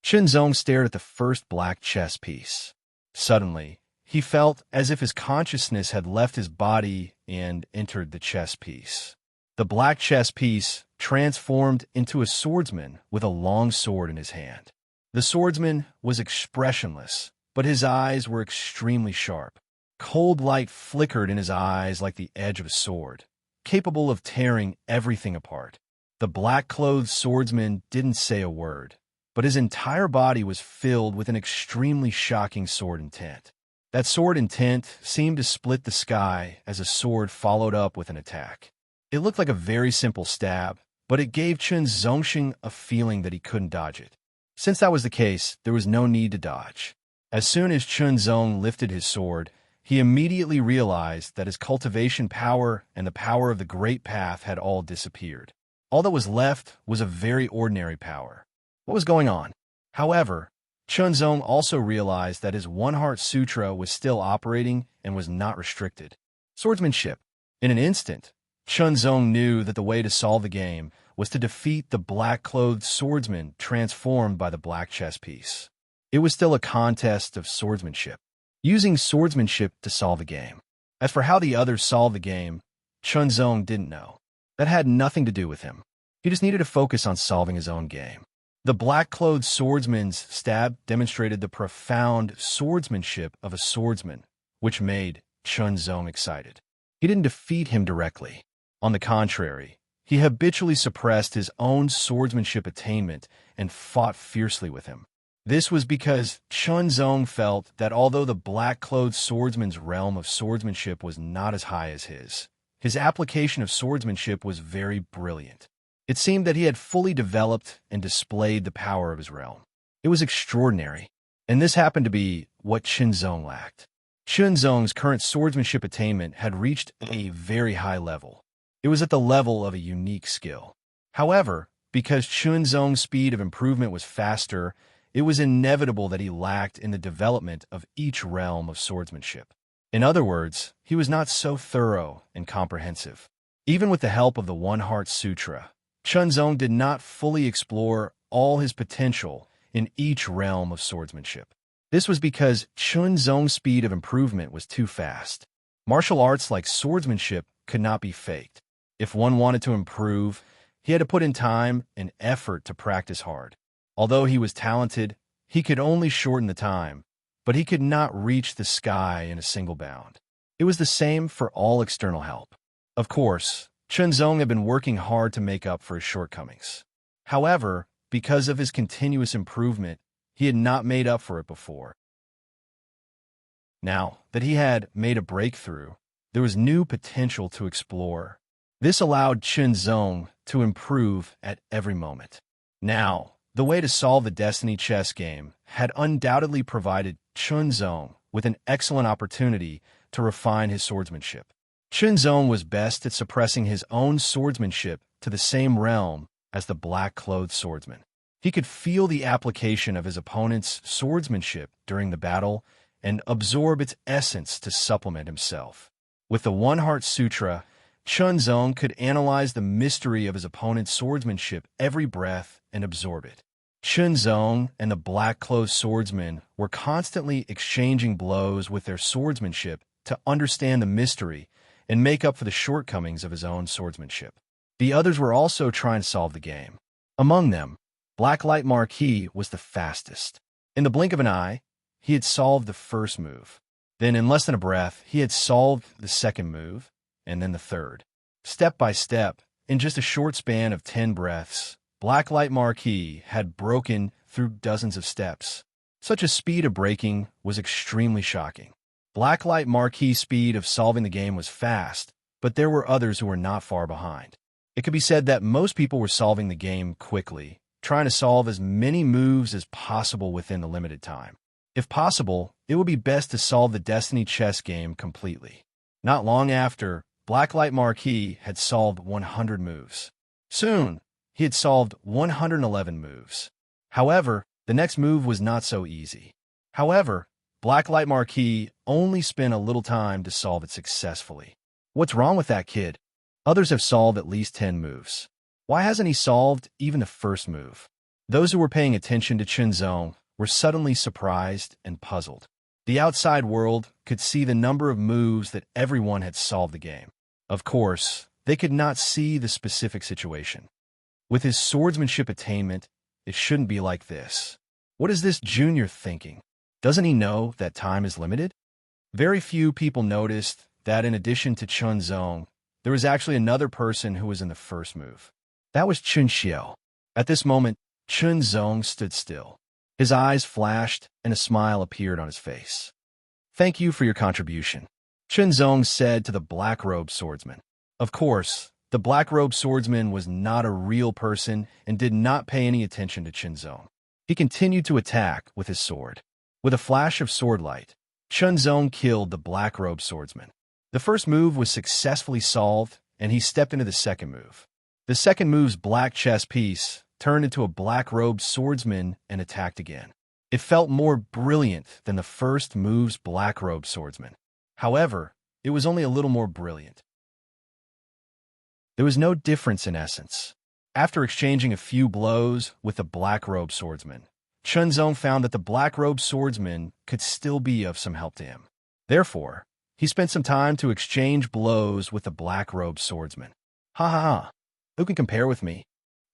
Chunzong stared at the first black chess piece. Suddenly, he felt as if his consciousness had left his body and entered the chess piece. The black chess piece transformed into a swordsman with a long sword in his hand. The swordsman was expressionless, but his eyes were extremely sharp. Cold light flickered in his eyes like the edge of a sword, capable of tearing everything apart. The black-clothed swordsman didn't say a word, but his entire body was filled with an extremely shocking sword intent. That sword intent seemed to split the sky as a sword followed up with an attack. It looked like a very simple stab, but it gave Chun Zongxing a feeling that he couldn't dodge it. Since that was the case, there was no need to dodge. As soon as Chun Zong lifted his sword, he immediately realized that his cultivation power and the power of the Great Path had all disappeared. All that was left was a very ordinary power. What was going on? However, Chun Zong also realized that his One Heart Sutra was still operating and was not restricted. Swordsmanship. In an instant, Chun Zong knew that the way to solve the game was to defeat the black-clothed swordsman transformed by the black chess piece. It was still a contest of swordsmanship, using swordsmanship to solve the game. As for how the others solved the game, Chun Zong didn't know. That had nothing to do with him. He just needed to focus on solving his own game. The black-clothed swordsman's stab demonstrated the profound swordsmanship of a swordsman, which made Chun Zong excited. He didn't defeat him directly. On the contrary, he habitually suppressed his own swordsmanship attainment and fought fiercely with him. This was because Chun Zong felt that although the black-clothed swordsman's realm of swordsmanship was not as high as his application of swordsmanship was very brilliant. It seemed that he had fully developed and displayed the power of his realm. It was extraordinary, and this happened to be what Chun Zong lacked. Chun Zong's current swordsmanship attainment had reached a very high level. It was at the level of a unique skill. However, because Chun Zong's speed of improvement was faster, it was inevitable that he lacked in the development of each realm of swordsmanship. In other words, he was not so thorough and comprehensive. Even with the help of the One Heart Sutra, Chun Zong did not fully explore all his potential in each realm of swordsmanship. This was because Chun Zong's speed of improvement was too fast. Martial arts like swordsmanship could not be faked. If one wanted to improve, he had to put in time and effort to practice hard. Although he was talented, he could only shorten the time, but he could not reach the sky in a single bound. It was the same for all external help. Of course, Chun Zong had been working hard to make up for his shortcomings. However, because of his continuous improvement, he had not made up for it before. Now that he had made a breakthrough, there was new potential to explore. This allowed Chun Zong to improve at every moment. Now, the way to solve the Destiny chess game had undoubtedly provided Chun Zong with an excellent opportunity to refine his swordsmanship. Chun Zong was best at suppressing his own swordsmanship to the same realm as the black-clothed swordsman. He could feel the application of his opponent's swordsmanship during the battle and absorb its essence to supplement himself. With the One Heart Sutra, Chun Zong could analyze the mystery of his opponent's swordsmanship every breath and absorb it. Chun Zong and the black-clothed swordsman were constantly exchanging blows with their swordsmanship to understand the mystery and make up for the shortcomings of his own swordsmanship. The others were also trying to solve the game. Among them, Blacklight Marquis was the fastest. In the blink of an eye, he had solved the first move. Then, in less than a breath, he had solved the second move, and then the third. Step by step, in just a short span of 10 breaths, Blacklight Marquis had broken through dozens of steps. Such a speed of breaking was extremely shocking. Blacklight Marquis' speed of solving the game was fast, but there were others who were not far behind. It could be said that most people were solving the game quickly, trying to solve as many moves as possible within the limited time. If possible, it would be best to solve the Destiny chess game completely. Not long after, Blacklight Marquis had solved 100 moves. Soon, he had solved 111 moves. However, the next move was not so easy. However, Blacklight Marquis only spent a little time to solve it successfully. What's wrong with that kid? Others have solved at least 10 moves. Why hasn't he solved even the first move? Those who were paying attention to Chunzong were suddenly surprised and puzzled. The outside world could see the number of moves that everyone had solved the game. Of course, they could not see the specific situation. With his swordsmanship attainment, it shouldn't be like this. What is this junior thinking? Doesn't he know that time is limited? Very few people noticed that in addition to Chunzong, there was actually another person who was in the first move. That was Chun Xiao. At this moment, Chunzong stood still. His eyes flashed and a smile appeared on his face. "Thank you for your contribution," Chunzong said to the black-robed swordsman. Of course, the black-robed swordsman was not a real person and did not pay any attention to Chunzong. He continued to attack with his sword. With a flash of sword light, Chunzong killed the black-robed swordsman. The first move was successfully solved, and he stepped into the second move. The second move's black chess piece turned into a black-robed swordsman and attacked again. It felt more brilliant than the first move's black-robed swordsman. However, it was only a little more brilliant. There was no difference in essence. After exchanging a few blows with the black-robed swordsman, Chunzong found that the black-robed swordsman could still be of some help to him. Therefore, he spent some time to exchange blows with the black-robed swordsman. Ha ha ha! Who can compare with me?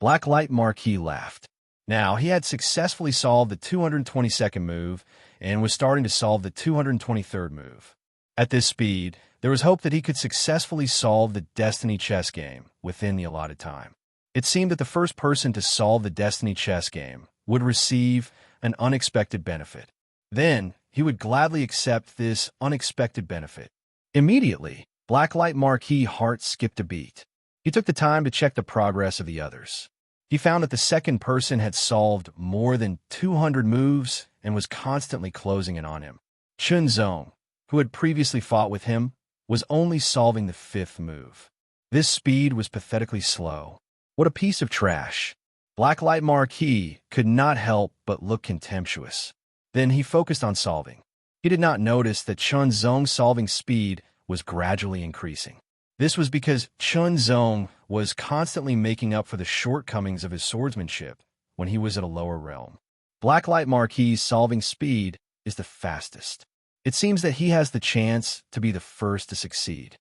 Blacklight Marquis laughed. Now, he had successfully solved the 222nd move and was starting to solve the 223rd move. At this speed, there was hope that he could successfully solve the Destiny chess game within the allotted time. It seemed that the first person to solve the Destiny chess game would receive an unexpected benefit. Then, he would gladly accept this unexpected benefit. Immediately, Blacklight Marquis' heart skipped a beat. He took the time to check the progress of the others. He found that the second person had solved more than 200 moves and was constantly closing in on him. Chunzong, who had previously fought with him, was only solving the fifth move. This speed was pathetically slow. What a piece of trash. Blacklight Marquis could not help but look contemptuous. Then he focused on solving. He did not notice that Chunzong's solving speed was gradually increasing. This was because Chunzong was constantly making up for the shortcomings of his swordsmanship when he was at a lower realm. Blacklight Marquis' solving speed is the fastest. It seems that he has the chance to be the first to succeed.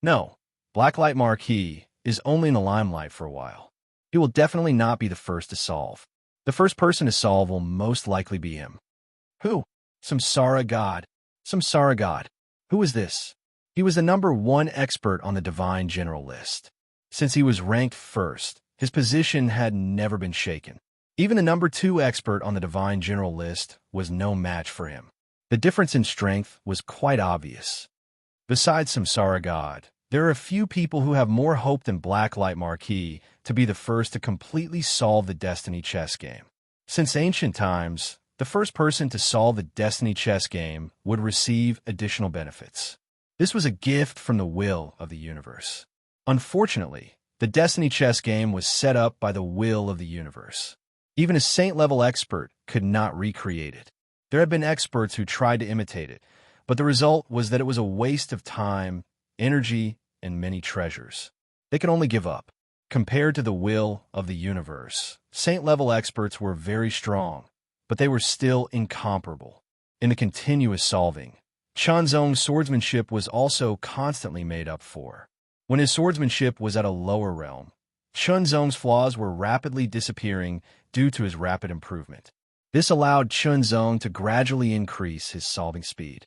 No, Blacklight Marquis is only in the limelight for a while. He will definitely not be the first to solve. The first person to solve will most likely be him. Who? Samsara God. Samsara God. Who is this? He was the #1 expert on the Divine General list. Since he was ranked first, his position had never been shaken. Even the #2 expert on the Divine General list was no match for him. The difference in strength was quite obvious. Besides Samsara God, there are a few people who have more hope than Blacklight Marquis to be the first to completely solve the Destiny chess game. Since ancient times, the first person to solve the Destiny chess game would receive additional benefits. This was a gift from the will of the universe. Unfortunately, the Destiny chess game was set up by the will of the universe. Even a saint-level expert could not recreate it. There have been experts who tried to imitate it, but the result was that it was a waste of time, energy, and many treasures. They could only give up. Compared to the will of the universe, saint-level experts were very strong, but they were still incomparable. In the continuous solving, Chunzong's swordsmanship was also constantly made up for. When his swordsmanship was at a lower realm, Chunzong's flaws were rapidly disappearing due to his rapid improvement. This allowed Chunzong to gradually increase his solving speed.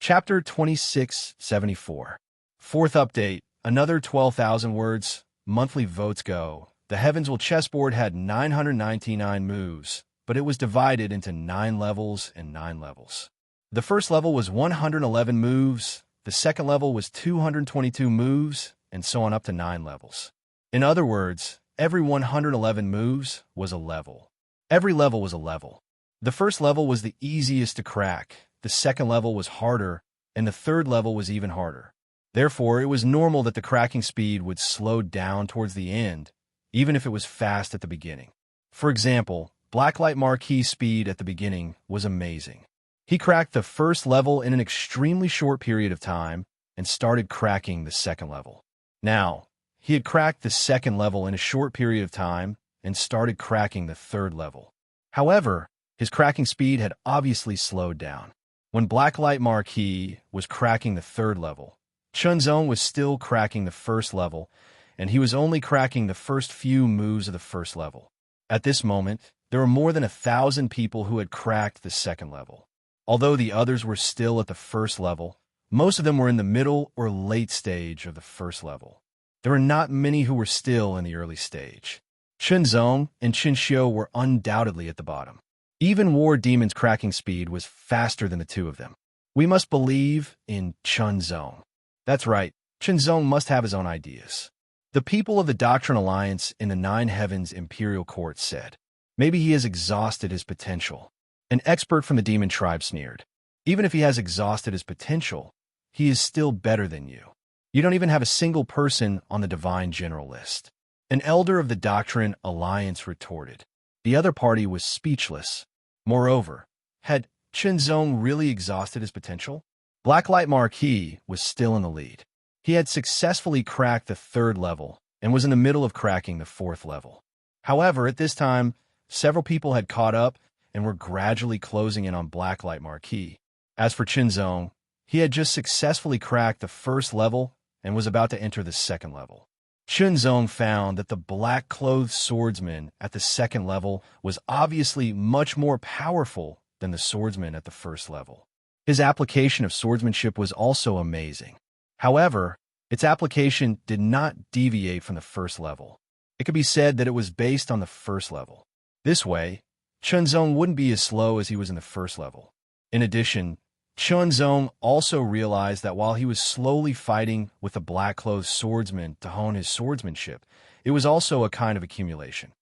Chapter 2674. Fourth update. Another 12,000 words. Monthly votes go. The Heavenswell chessboard had 999 moves, but it was divided into 9 levels and 9 levels. The first level was 111 moves, the second level was 222 moves, and so on up to 9 levels. In other words, every 111 moves was a level. Every level was a level. The first level was the easiest to crack, the second level was harder, and the third level was even harder. Therefore, it was normal that the cracking speed would slow down towards the end, even if it was fast at the beginning. For example, Blacklight Marquis' speed at the beginning was amazing. He cracked the first level in an extremely short period of time and started cracking the second level. Now, he had cracked the second level in a short period of time and started cracking the third level. However, his cracking speed had obviously slowed down. When Blacklight Marquis was cracking the third level, Chunzong was still cracking the first level, and he was only cracking the first few moves of the first level. At this moment, there were more than 1,000 people who had cracked the second level. Although the others were still at the first level, most of them were in the middle or late stage of the first level. There were not many who were still in the early stage. Chunzong and Qinxiu were undoubtedly at the bottom. Even War Demon's cracking speed was faster than the two of them. We must believe in Chunzong. That's right, Chunzong must have his own ideas. The people of the Doctrine Alliance in the Nine Heavens Imperial Court said, maybe he has exhausted his potential. An expert from the Demon Tribe sneered. Even if he has exhausted his potential, he is still better than you. You don't even have a single person on the Divine General list. An elder of the Doctrine Alliance retorted. The other party was speechless. Moreover, had Chunzong really exhausted his potential? Blacklight Marquis was still in the lead. He had successfully cracked the third level and was in the middle of cracking the fourth level. However, at this time, several people had caught up and were gradually closing in on Blacklight Marquis. As for Chunzong, he had just successfully cracked the first level and was about to enter the second level. Chunzong found that the black-clothed swordsman at the second level was obviously much more powerful than the swordsman at the first level. His application of swordsmanship was also amazing. However, its application did not deviate from the first level. It could be said that it was based on the first level. This way, Chunzong wouldn't be as slow as he was in the first level. In addition, Chunzong also realized that while he was slowly fighting with the black-clothed swordsman to hone his swordsmanship, it was also a kind of accumulation.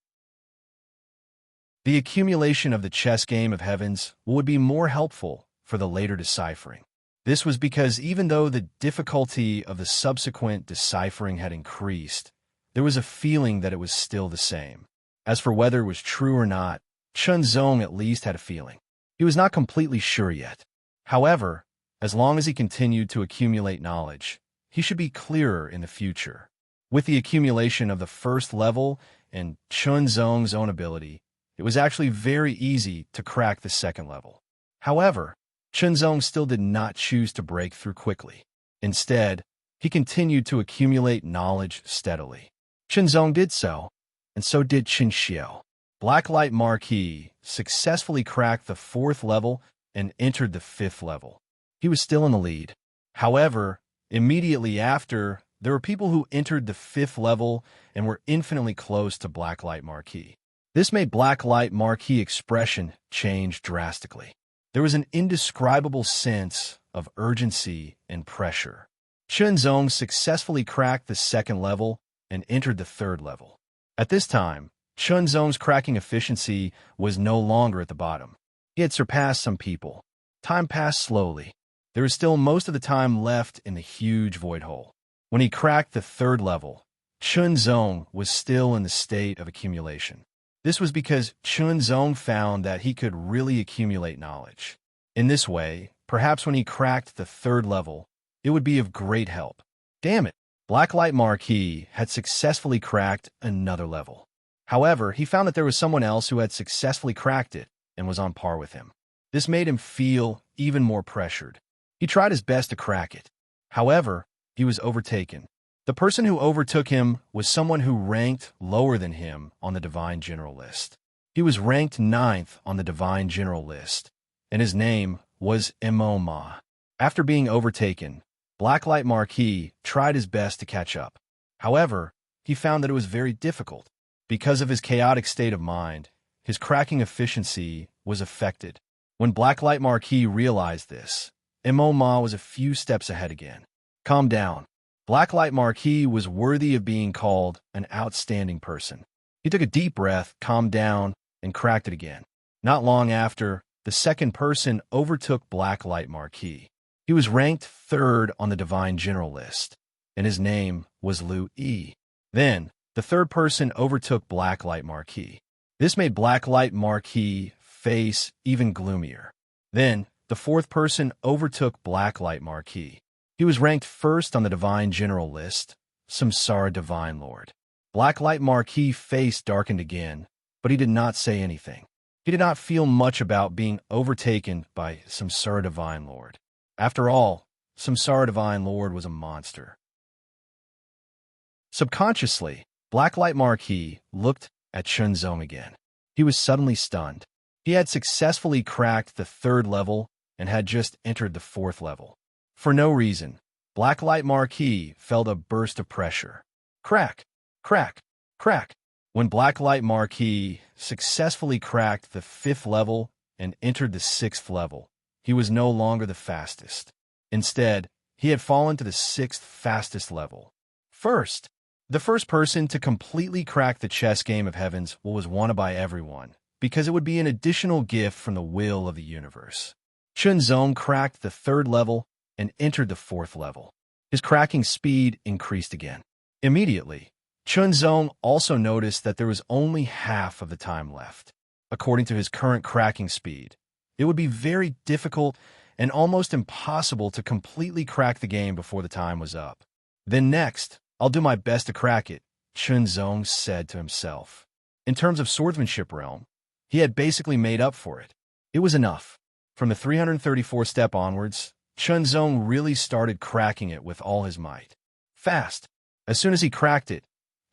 The accumulation of the chess game of heavens would be more helpful for the later deciphering. This was because even though the difficulty of the subsequent deciphering had increased, there was a feeling that it was still the same. As for whether it was true or not, Chunzong at least had a feeling. He was not completely sure yet. However, as long as he continued to accumulate knowledge, he should be clearer in the future. With the accumulation of the first level and Chunzong's own ability, it was actually very easy to crack the second level. However, Chunzong still did not choose to break through quickly. Instead, he continued to accumulate knowledge steadily. Chunzong did so, and so did Qinxiu. Blacklight Marquis successfully cracked the fourth level and entered the fifth level. He was still in the lead. However, immediately after, there were people who entered the fifth level and were infinitely close to Blacklight Marquis. This made Blacklight Marquis' expression change drastically. There was an indescribable sense of urgency and pressure. Chunzong successfully cracked the second level and entered the third level. At this time, Chunzong's cracking efficiency was no longer at the bottom. He had surpassed some people. Time passed slowly. There was still most of the time left in the huge void hole. When he cracked the third level, Chunzong was still in the state of accumulation. This was because Chunzong found that he could really accumulate knowledge. In this way, perhaps when he cracked the third level, it would be of great help. Damn it! Blacklight Marquis had successfully cracked another level. However, he found that there was someone else who had successfully cracked it and was on par with him. This made him feel even more pressured. He tried his best to crack it. However, he was overtaken. The person who overtook him was someone who ranked lower than him on the Divine General list. He was ranked 9th on the Divine General list, and his name was Emoma. After being overtaken, Blacklight Marquis tried his best to catch up. However, he found that it was very difficult. Because of his chaotic state of mind, his cracking efficiency was affected. When Blacklight Marquis realized this, Emma was a few steps ahead again. Calm down. Blacklight Marquis was worthy of being called an outstanding person. He took a deep breath, calmed down, and cracked it again. Not long after, the second person overtook Blacklight Marquis. He was ranked third on the Divine General list, and his name was Lu E. Then, the third person overtook Blacklight Marquis. This made Blacklight Marquis' face even gloomier. Then, the fourth person overtook Blacklight Marquis. He was ranked first on the Divine General list, Samsara Divine Lord. Blacklight Marquis' face darkened again, but he did not say anything. He did not feel much about being overtaken by Samsara Divine Lord. After all, Samsara Divine Lord was a monster. Subconsciously, Blacklight Marquis looked at Chunzong again. He was suddenly stunned. He had successfully cracked the third level and had just entered the fourth level. For no reason, Blacklight Marquis felt a burst of pressure. Crack, crack, crack. When Blacklight Marquis successfully cracked the fifth level and entered the sixth level, he was no longer the fastest. Instead, he had fallen to the sixth fastest level. The first person to completely crack the chess game of heavens was wanted by everyone, because it would be an additional gift from the will of the universe. Chunzong cracked the third level and entered the fourth level. His cracking speed increased again. Immediately, Chunzong also noticed that there was only half of the time left. According to his current cracking speed, it would be very difficult and almost impossible to completely crack the game before the time was up. Then next, I'll do my best to crack it, Chunzong said to himself. In terms of swordsmanship realm, he had basically made up for it. It was enough. From the 334 step onwards, Chunzong really started cracking it with all his might. Fast. As soon as he cracked it,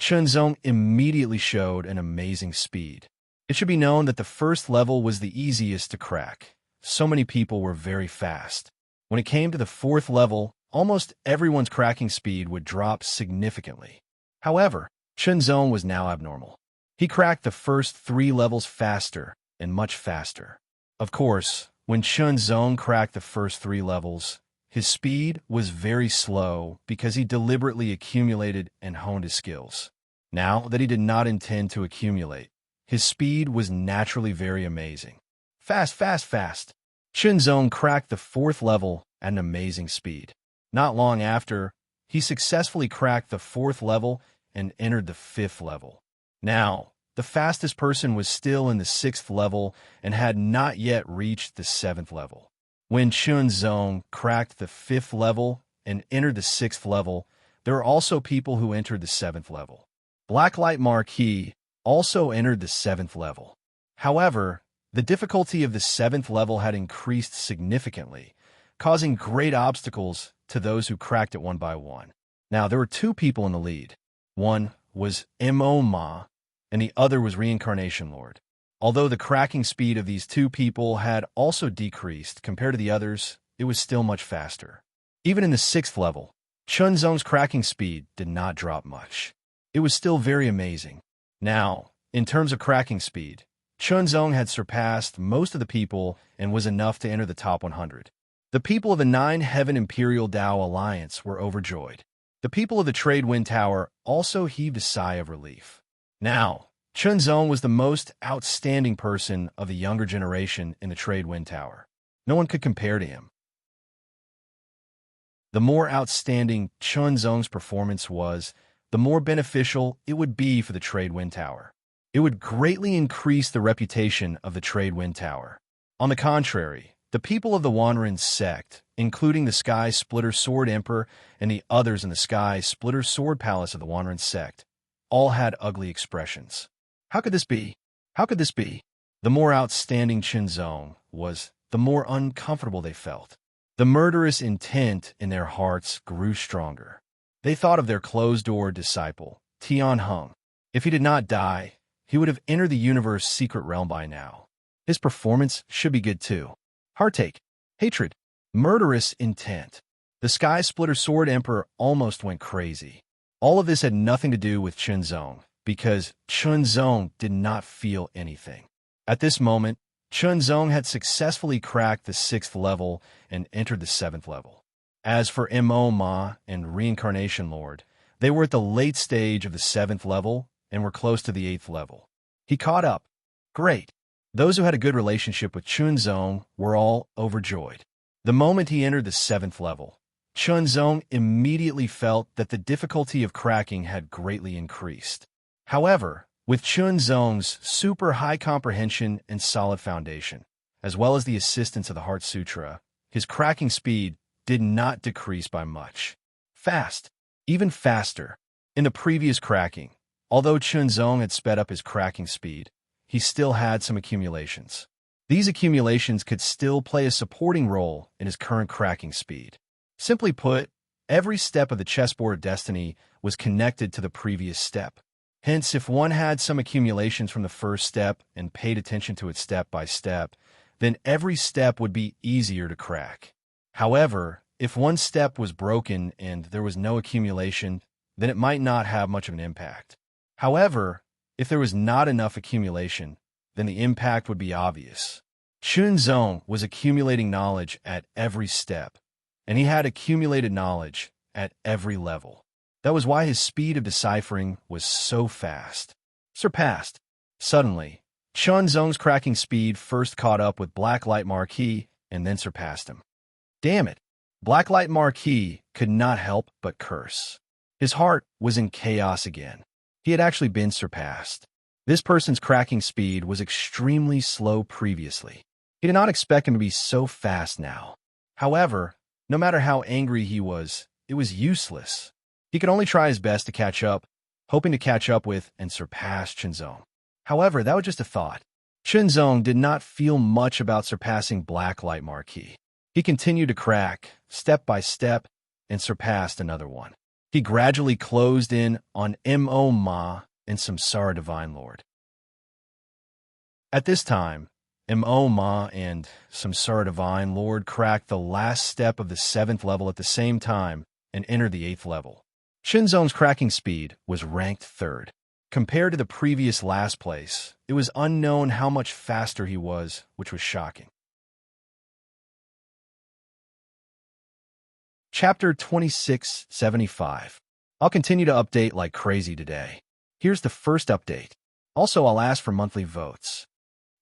Chunzong immediately showed an amazing speed. It should be known that the first level was the easiest to crack. So many people were very fast. When it came to the fourth level, almost everyone's cracking speed would drop significantly. However, Chunzong was now abnormal. He cracked the first 3 levels faster and much faster. Of course, when Chunzong cracked the first 3 levels, his speed was very slow because he deliberately accumulated and honed his skills. Now that he did not intend to accumulate, his speed was naturally very amazing. Fast, fast, fast. Chunzong cracked the 4th level at an amazing speed. Not long after, he successfully cracked the 4th level and entered the 5th level. Now, the fastest person was still in the 6th level and had not yet reached the 7th level. When Chunzong cracked the 5th level and entered the 6th level, there were also people who entered the 7th level. Blacklight Marquis also entered the 7th level. However, the difficulty of the 7th level had increased significantly, causing great obstacles to those who cracked it one by one. Now, there were 2 people in the lead. One was Emma, and the other was Reincarnation Lord. Although the cracking speed of these 2 people had also decreased compared to the others, it was still much faster. Even in the 6th level, Chunzong's cracking speed did not drop much. It was still very amazing. Now, in terms of cracking speed, Chunzong had surpassed most of the people and was enough to enter the top 100. The people of the 9 Heaven Imperial Dao Alliance were overjoyed. The people of the Trade Wind Tower also heaved a sigh of relief. Now, Chunzong was the most outstanding person of the younger generation in the Trade Wind Tower. No one could compare to him. The more outstanding Chunzong's performance was, the more beneficial it would be for the Trade Wind Tower. It would greatly increase the reputation of the Trade Wind Tower. On the contrary, the people of the Wanren sect, including the Sky Splitter Sword Emperor and the others in the Sky Splitter Sword Palace of the Wanren sect, all had ugly expressions. How could this be? How could this be? The more outstanding Chunzong was, the more uncomfortable they felt. The murderous intent in their hearts grew stronger. They thought of their closed-door disciple, Tian Heng. If he did not die, he would have entered the universe's secret realm by now. His performance should be good too. Heartache, hatred, Murderous intent. The Sky Splitter Sword Emperor almost went crazy. All of this had nothing to do with Chunzong, because Chunzong did not feel anything. At this moment, Chunzong had successfully cracked the 6th level and entered the 7th level. As for Mo Ma and Reincarnation Lord, they were at the late stage of the 7th level and were close to the 8th level. He caught up. Great. Those who had a good relationship with Chunzong were all overjoyed. The moment he entered the 7th level, Chunzong immediately felt that the difficulty of cracking had greatly increased. However, with Chunzong's super high comprehension and solid foundation, as well as the assistance of the Heart Sutra, his cracking speed did not decrease by much. Fast. Even faster. In the previous cracking, although Chunzong had sped up his cracking speed, he still had some accumulations. These accumulations could still play a supporting role in his current cracking speed. Simply put, every step of the chessboard of destiny was connected to the previous step. Hence, if one had some accumulations from the first step and paid attention to it step by step, then every step would be easier to crack. However, if one step was broken and there was no accumulation, then it might not have much of an impact. However, if there was not enough accumulation, then the impact would be obvious. Chunzong was accumulating knowledge at every step, and he had accumulated knowledge at every level. That was why his speed of deciphering was so fast. Surpassed. Suddenly, Chunzong's cracking speed first caught up with Blacklight Marquis and then surpassed him. Damn it! Blacklight Marquis could not help but curse. His heart was in chaos again. He had actually been surpassed. This person's cracking speed was extremely slow previously. He did not expect him to be so fast now. However, no matter how angry he was, it was useless. He could only try his best to catch up, hoping to catch up with and surpass Chunzong. However, that was just a thought. Chunzong did not feel much about surpassing Blacklight Marquis. He continued to crack, step by step, and surpassed another one. He gradually closed in on Mo Ma and Samsara Divine Lord. At this time, Mo Ma and Samsara Divine Lord cracked the last step of the 7th level at the same time and entered the 8th level. Chunzong's cracking speed was ranked 3rd. Compared to the previous last place, it was unknown how much faster he was, which was shocking. Chapter 2675. I'll continue to update like crazy today. Here's the first update. Also, I'll ask for monthly votes.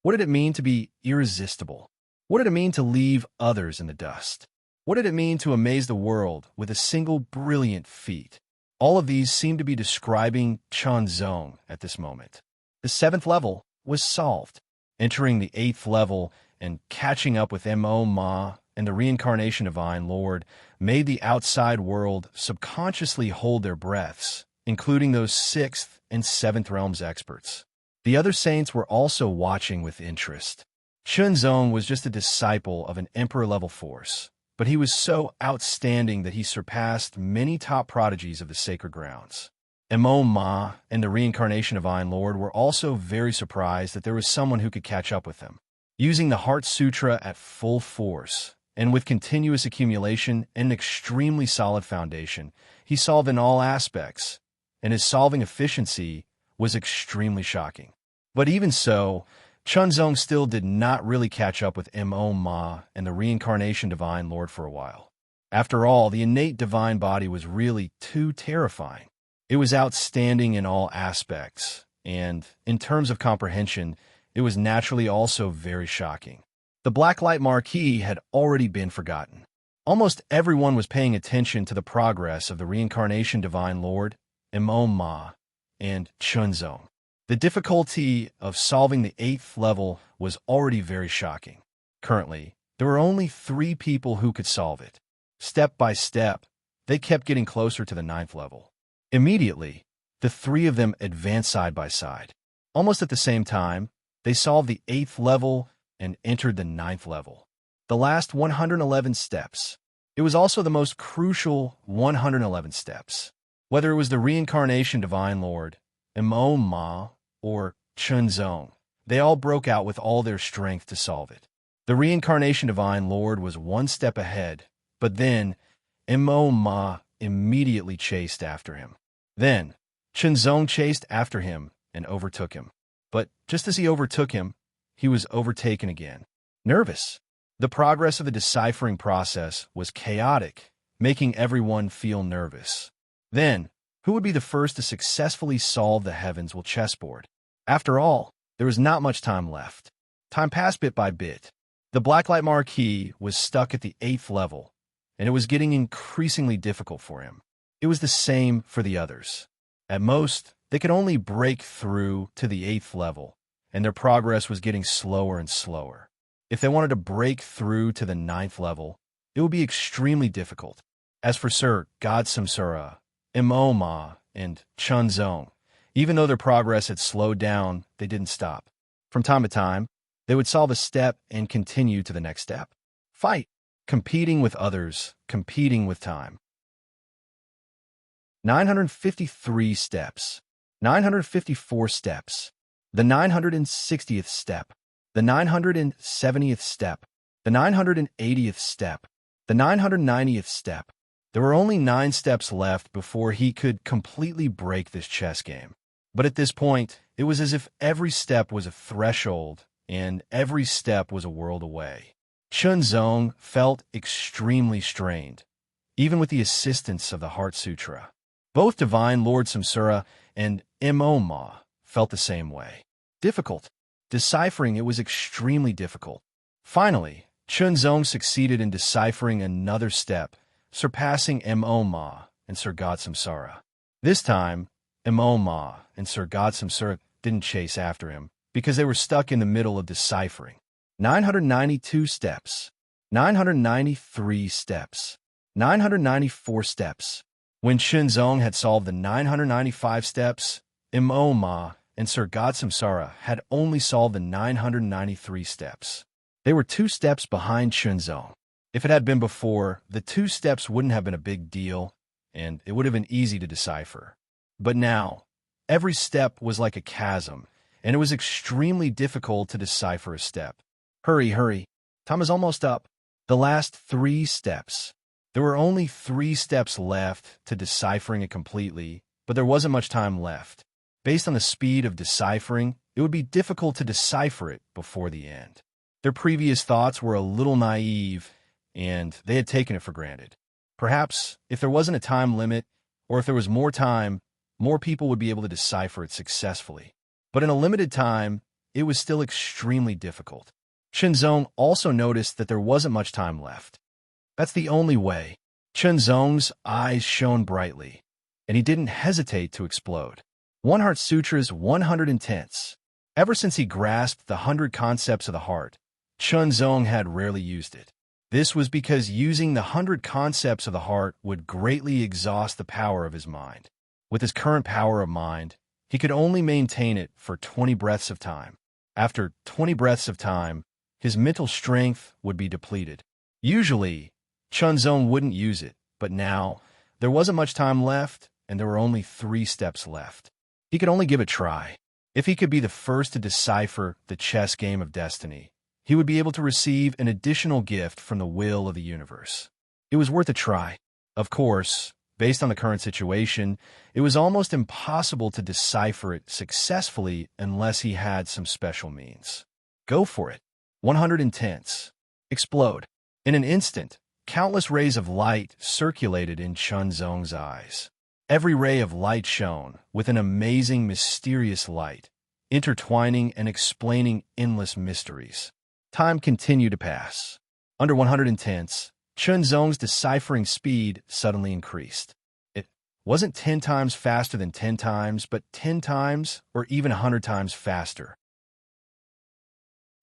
What did it mean to be irresistible? What did it mean to leave others in the dust? What did it mean to amaze the world with a single brilliant feat? All of these seem to be describing Chunzong at this moment. The 7th level was solved. Entering the 8th level and catching up with Mo Ma and the Reincarnation Divine Lord made the outside world subconsciously hold their breaths, including those 6th and 7th realms experts. The other saints were also watching with interest. Chunzong was just a disciple of an emperor-level force, but he was so outstanding that he surpassed many top prodigies of the sacred grounds. Mo Ma and the Reincarnation Divine Lord were also very surprised that there was someone who could catch up with them. Using the Heart Sutra at full force, and with continuous accumulation and an extremely solid foundation, he solved in all aspects, and his solving efficiency was extremely shocking. But even so, Chunzong still did not really catch up with Mo Ma and the Reincarnation Divine Lord for a while. After all, the innate divine body was really too terrifying. It was outstanding in all aspects, and, in terms of comprehension, it was naturally also very shocking. The Blacklight Marquis had already been forgotten. Almost everyone was paying attention to the progress of the Reincarnation Divine Lord, Mo Ma, and Chunzong. The difficulty of solving the 8th level was already very shocking. Currently, there were only 3 people who could solve it. Step by step, they kept getting closer to the 9th level. Immediately, the 3 of them advanced side by side. Almost at the same time, they solved the 8th level and entered the 9th level. The last 111 steps. It was also the most crucial 111 steps. Whether it was the Reincarnation Divine Lord, Mo Ma, or Chunzong, they all broke out with all their strength to solve it. The reincarnation Divine Lord was one step ahead, but then Ma immediately chased after him. Then Chunzong chased after him and overtook him. But just as he overtook him, he was overtaken again. Nervous. The progress of the deciphering process was chaotic, making everyone feel nervous. Then, who would be the first to successfully solve the Heavens' chessboard? After all, there was not much time left. Time passed bit by bit. The Blacklight Marquis was stuck at the 8th level, and it was getting increasingly difficult for him. It was the same for the others. At most, they could only break through to the 8th level, and their progress was getting slower and slower. If they wanted to break through to the 9th level, it would be extremely difficult. As for Sir God Samsara, Imoma, and Chunzong, even though their progress had slowed down, they didn't stop. From time to time, they would solve a step and continue to the next step. Fight, competing with others, competing with time. 953 steps, 954 steps, the 960th step, the 970th step, the 980th step, the 990th step. There were only 9 steps left before he could completely break this chess game. But at this point, it was as if every step was a threshold and every step was a world away. Chunzong felt extremely strained, even with the assistance of the Heart Sutra. Both Divine Lord Samsara and Imoma felt the same way. Difficult. Deciphering it was extremely difficult. Finally, Chunzong succeeded in deciphering another step, surpassing Imoma and Sir God Samsara. This time, Imoma and Sir God Samsara didn't chase after him because they were stuck in the middle of deciphering. 992 steps, 993 steps, 994 steps. When Chunzong had solved the 995 steps, Imoma and Sir God Samsara had only solved the 993 steps. They were 2 steps behind Chunzong. If it had been before, the 2 steps wouldn't have been a big deal, and it would have been easy to decipher. But now, every step was like a chasm, and it was extremely difficult to decipher a step. Hurry, hurry. Time is almost up. The last 3 steps. There were only 3 steps left to deciphering it completely, but there wasn't much time left. Based on the speed of deciphering, it would be difficult to decipher it before the end. Their previous thoughts were a little naive, and they had taken it for granted. Perhaps, if there wasn't a time limit, or if there was more time, more people would be able to decipher it successfully. But in a limited time, it was still extremely difficult. Chunzong also noticed that there wasn't much time left. That's the only way. Chunzong's eyes shone brightly, and he didn't hesitate to explode. One Heart Sutra's 100 intents. Ever since he grasped the 100 concepts of the heart, Chunzong had rarely used it. This was because using the 100 concepts of the heart would greatly exhaust the power of his mind. With his current power of mind, he could only maintain it for 20 breaths of time. After 20 breaths of time, his mental strength would be depleted. Usually, Chunzong wouldn't use it, but now, there wasn't much time left, and there were only 3 steps left. He could only give it a try. If he could be the first to decipher the chess game of destiny, he would be able to receive an additional gift from the will of the universe. It was worth a try. Of course, based on the current situation, it was almost impossible to decipher it successfully unless he had some special means. Go for it. 100 intents. Explode. In an instant, countless rays of light circulated in Chunzong's eyes. Every ray of light shone with an amazing, mysterious light, intertwining and explaining endless mysteries. Time continued to pass. Under 100 intents, Chunzong's deciphering speed suddenly increased. It wasn't 10 times faster than 10 times, but 10 times or even 100 times faster.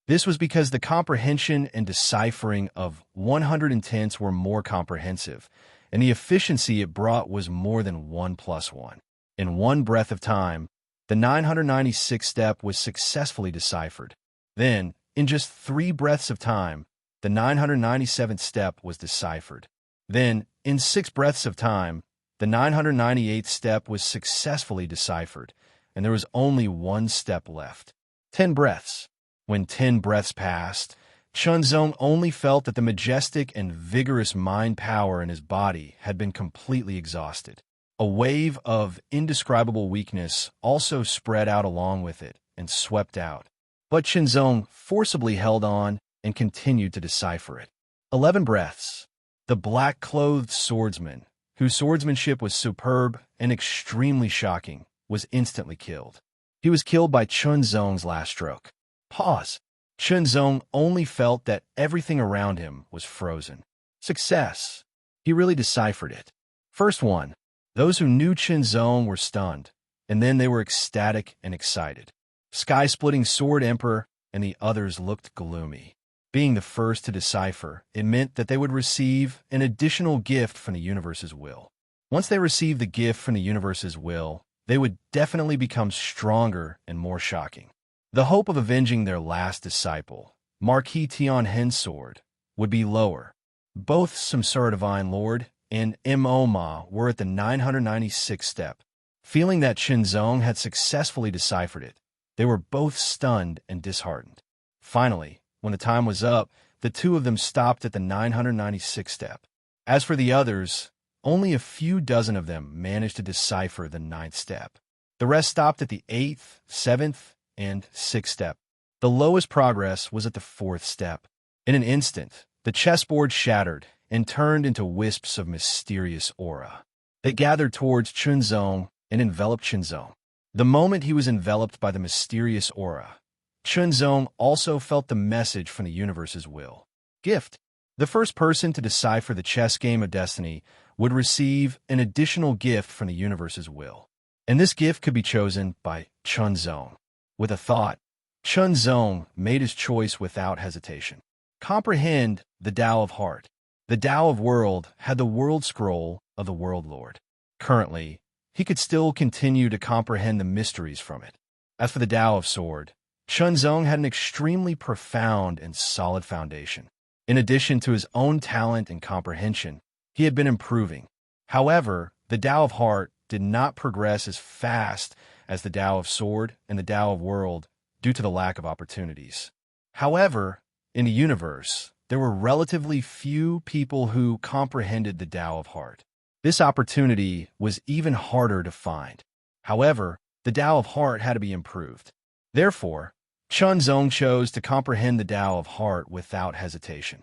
This was because the comprehension and deciphering of 100 intents were more comprehensive, and the efficiency it brought was more than 1 + 1. In one breath of time, the 996th step was successfully deciphered. Then, in just 3 breaths of time, the 997th step was deciphered. Then, in 6 breaths of time, the 998th step was successfully deciphered, and there was only 1 step left. 10 breaths. When 10 breaths passed, Chunzong only felt that the majestic and vigorous mind power in his body had been completely exhausted. A wave of indescribable weakness also spread out along with it and swept out. But Chunzong forcibly held on and continued to decipher it. 11 breaths. The black-clothed swordsman, whose swordsmanship was superb and extremely shocking, was instantly killed. He was killed by Chunzong's last stroke. Pause. Chunzong only felt that everything around him was frozen. Success. He really deciphered it. First one. Those who knew Chunzong were stunned, and then they were ecstatic and excited. Sky-splitting Sword Emperor and the others looked gloomy. Being the first to decipher, it meant that they would receive an additional gift from the universe's will. Once they received the gift from the universe's will, they would definitely become stronger and more shocking. The hope of avenging their last disciple, Marquis Tianhen's sword, would be lower. Both Samsara Divine Lord and Moma were at the 996th step. Feeling that Chunzong had successfully deciphered it, they were both stunned and disheartened. Finally, when the time was up, the two of them stopped at the 996th step. As for the others, only a few dozen of them managed to decipher the 9th step. The rest stopped at the 8th, 7th, and 6th step. The lowest progress was at the 4th step. In an instant, the chessboard shattered and turned into wisps of mysterious aura. They gathered towards Chunzong and enveloped Chunzong. The moment he was enveloped by the mysterious aura, Chunzong also felt the message from the universe's will. Gift. The first person to decipher the chess game of destiny would receive an additional gift from the universe's will. And this gift could be chosen by Chunzong. With a thought, Chunzong made his choice without hesitation. Comprehend the Tao of Heart. The Tao of World had the World Scroll of the World Lord. Currently, he could still continue to comprehend the mysteries from it. As for the Tao of Sword, Chunzong had an extremely profound and solid foundation. In addition to his own talent and comprehension, he had been improving. However, the Tao of Heart did not progress as fast as the Tao of Sword and the Tao of World due to the lack of opportunities. However, in the universe, there were relatively few people who comprehended the Tao of Heart. This opportunity was even harder to find. However, the Tao of Heart had to be improved. Therefore, Chunzong chose to comprehend the Tao of Heart without hesitation.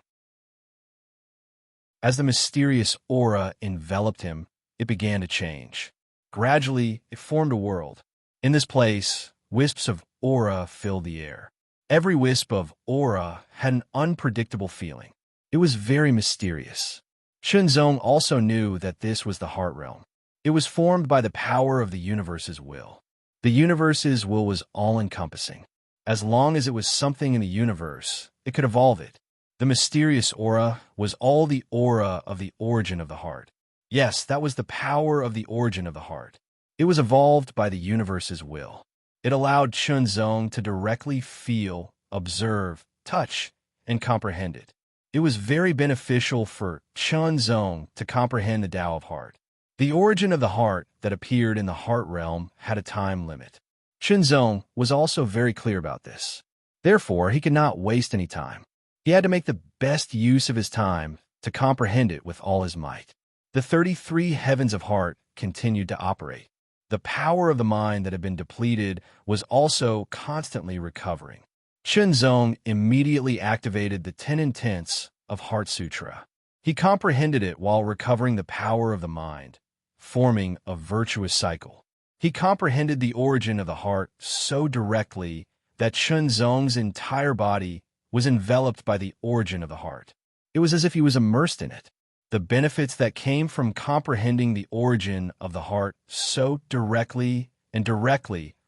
As the mysterious aura enveloped him, it began to change. Gradually, it formed a world. In this place, wisps of aura filled the air. Every wisp of aura had an unpredictable feeling. It was very mysterious. Chunzong also knew that this was the Heart Realm. It was formed by the power of the universe's will. The universe's will was all-encompassing. As long as it was something in the universe, it could evolve it. The mysterious aura was all the aura of the origin of the heart. Yes, that was the power of the origin of the heart. It was evolved by the universe's will. It allowed Chunzong to directly feel, observe, touch, and comprehend it. It was very beneficial for Chunzong to comprehend the Tao of Heart. The origin of the heart that appeared in the Heart Realm had a time limit. Chunzong was also very clear about this. Therefore, he could not waste any time. He had to make the best use of his time to comprehend it with all his might. The 33 heavens of heart continued to operate. The power of the mind that had been depleted was also constantly recovering. Chunzong immediately activated the 10 intents of Heart Sutra. He comprehended it while recovering the power of the mind, forming a virtuous cycle. He comprehended the origin of the heart so directly that Chunzong's entire body was enveloped by the origin of the heart. It was as if he was immersed in it. The benefits that came from comprehending the origin of the heart so directly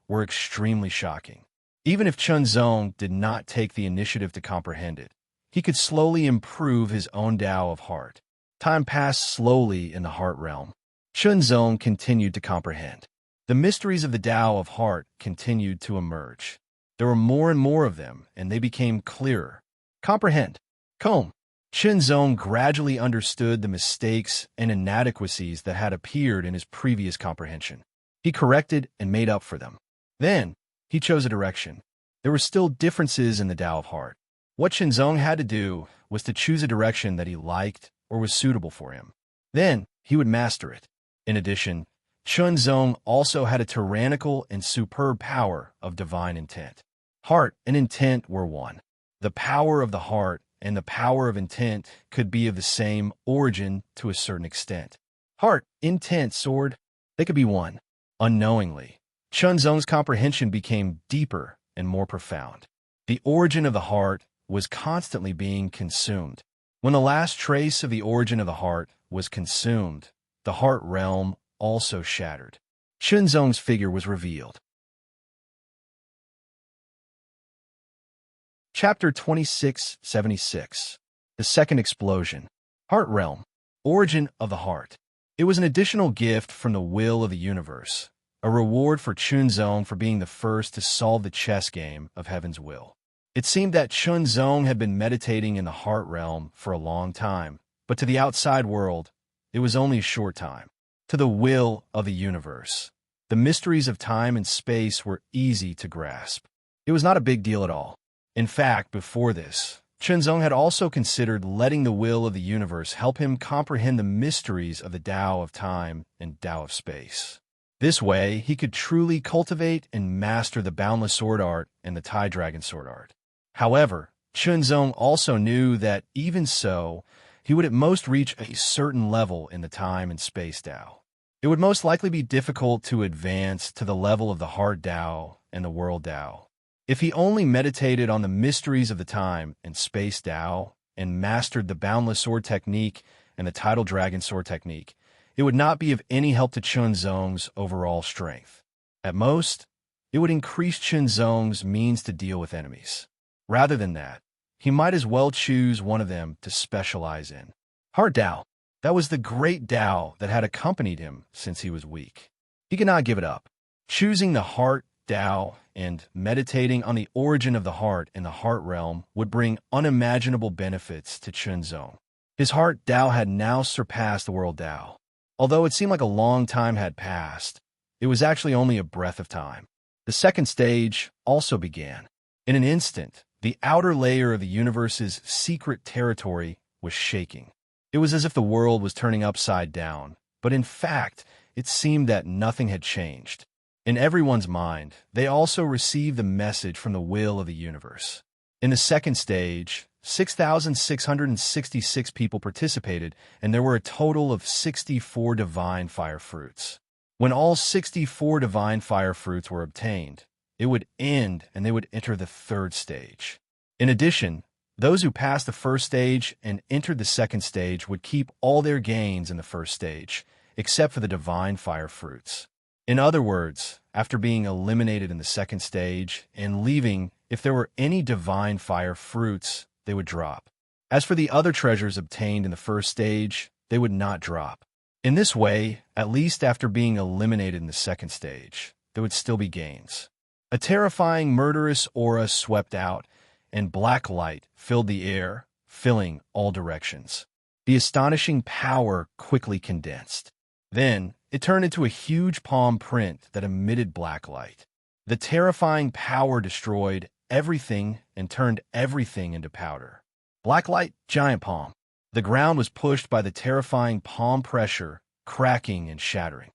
were extremely shocking. Even if Chunzong did not take the initiative to comprehend it, he could slowly improve his own Tao of Heart. Time passed slowly in the Heart Realm. Chunzong continued to comprehend. The mysteries of the Tao of Heart continued to emerge. There were more and more of them, and they became clearer. Comprehend. Comb. Chunzong gradually understood the mistakes and inadequacies that had appeared in his previous comprehension. He corrected and made up for them. Then, he chose a direction. There were still differences in the Tao of Heart. What Shenzong had to do was to choose a direction that he liked or was suitable for him. Then he would master it. In addition, Shenzong also had a tyrannical and superb power of divine intent. Heart and intent were one. The power of the heart and the power of intent could be of the same origin to a certain extent. Heart, intent, sword, they could be one. Unknowingly, Shenzong's comprehension became deeper and more profound. The origin of the heart was constantly being consumed. When the last trace of the origin of the heart was consumed, the heart realm also shattered. Shenzong's figure was revealed. Chapter 2676. The Second Explosion. Heart Realm. Origin of the Heart. It was an additional gift from the will of the universe, a reward for Shenzong for being the first to solve the chess game of heaven's will. It seemed that Shenzong had been meditating in the heart realm for a long time, but to the outside world, it was only a short time. To the will of the universe, the mysteries of time and space were easy to grasp. It was not a big deal at all. In fact, before this, Shenzong had also considered letting the will of the universe help him comprehend the mysteries of the Tao of time and Tao of space. This way, he could truly cultivate and master the boundless sword art and the Tai Dragon sword art. However, Shenzong also knew that even so, he would at most reach a certain level in the time and space Tao. It would most likely be difficult to advance to the level of the heart Tao and the world Tao. If he only meditated on the mysteries of the time and space Tao and mastered the boundless sword technique and the tidal dragon sword technique, it would not be of any help to Shenzong's overall strength. At most, it would increase Shenzong's means to deal with enemies. Rather than that, he might as well choose one of them to specialize in. Heart Tao. That was the great Tao that had accompanied him since he was weak. He could not give it up. Choosing the heart Tao and meditating on the origin of the heart in the heart realm would bring unimaginable benefits to Shenzong. His heart Tao had now surpassed the world Tao. Although it seemed like a long time had passed, it was actually only a breath of time. The second stage also began. In an instant, the outer layer of the universe's secret territory was shaking. It was as if the world was turning upside down, but in fact, it seemed that nothing had changed. In everyone's mind, they also received the message from the will of the universe. In the second stage, 6,666 people participated, and there were a total of 64 divine fire fruits. When all 64 divine fire fruits were obtained, it would end and they would enter the third stage. In addition, those who passed the first stage and entered the second stage would keep all their gains in the first stage, except for the divine fire fruits. In other words, after being eliminated in the second stage and leaving, if there were any divine fire fruits, they would drop. As for the other treasures obtained in the first stage, they would not drop. In this way, at least after being eliminated in the second stage, there would still be gains. A terrifying, murderous aura swept out, and black light filled the air, filling all directions. The astonishing power quickly condensed. Then, it turned into a huge palm print that emitted black light. The terrifying power destroyed everything and turned everything into powder. Black light, giant palm. The ground was pushed by the terrifying palm pressure, cracking and shattering.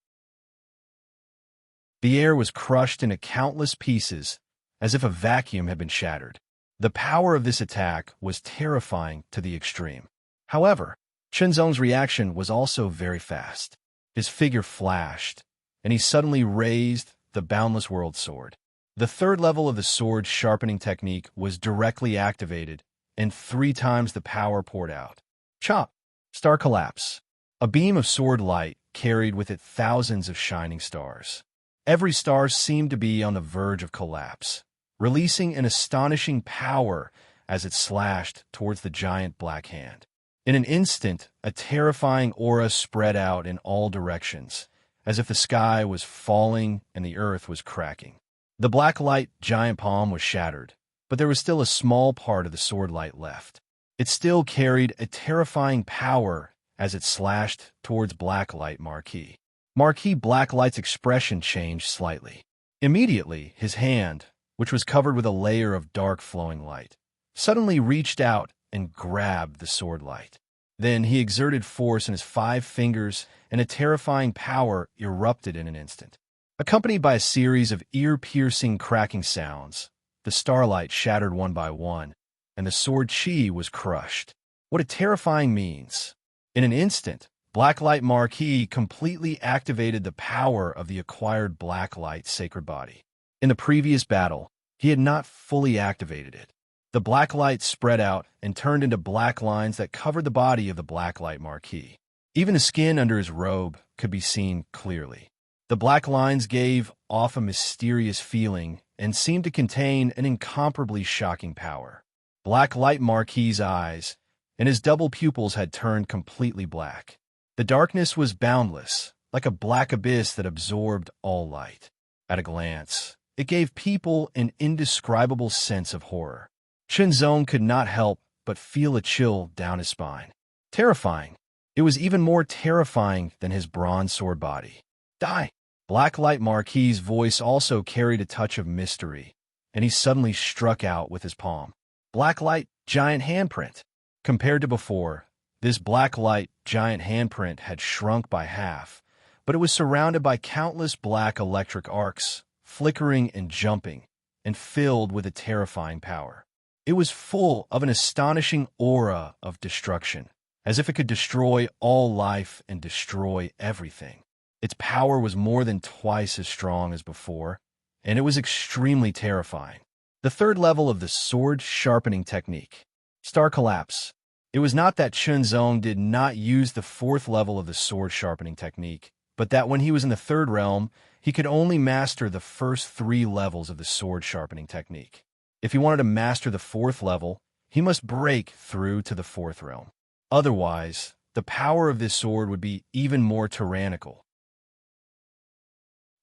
The air was crushed into countless pieces, as if a vacuum had been shattered. The power of this attack was terrifying to the extreme. However, Shenzong's reaction was also very fast. His figure flashed, and he suddenly raised the Boundless World Sword. The third level of the sword sharpening technique was directly activated, and 3 times the power poured out. Chop! Star collapse. A beam of sword light carried with it thousands of shining stars. Every star seemed to be on the verge of collapse, releasing an astonishing power as it slashed towards the giant black hand. In an instant, a terrifying aura spread out in all directions, as if the sky was falling and the earth was cracking. The black light giant palm was shattered, but there was still a small part of the sword light left. It still carried a terrifying power as it slashed towards Blacklight Marquis. Marquis Blacklight's expression changed slightly. Immediately, his hand, which was covered with a layer of dark flowing light, suddenly reached out and grabbed the sword light. Then he exerted force in his 5 fingers, and a terrifying power erupted in an instant. Accompanied by a series of ear-piercing cracking sounds, the starlight shattered one by one, and the sword chi was crushed. What a terrifying means! In an instant, Blacklight Marquis completely activated the power of the acquired Blacklight sacred body. In the previous battle, he had not fully activated it. The black light spread out and turned into black lines that covered the body of the Blacklight Marquis. Even the skin under his robe could be seen clearly. The black lines gave off a mysterious feeling and seemed to contain an incomparably shocking power. Blacklight Marquis's eyes and his double pupils had turned completely black. The darkness was boundless, like a black abyss that absorbed all light. At a glance, it gave people an indescribable sense of horror. Shenzong could not help but feel a chill down his spine. Terrifying. It was even more terrifying than his bronze sword body. Die! Blacklight Marquis's voice also carried a touch of mystery, and he suddenly struck out with his palm. Blacklight giant handprint. Compared to before, this blacklight giant handprint had shrunk by half, but it was surrounded by countless black electric arcs, flickering and jumping, and filled with a terrifying power. It was full of an astonishing aura of destruction, as if it could destroy all life and destroy everything. Its power was more than twice as strong as before, and it was extremely terrifying. The third level of the sword sharpening technique. Star Collapse. It was not that Shenzong did not use the fourth level of the sword sharpening technique, but that when he was in the third realm, he could only master the first 3 levels of the sword sharpening technique. If he wanted to master the 4th level, he must break through to the 4th realm. Otherwise, the power of this sword would be even more tyrannical.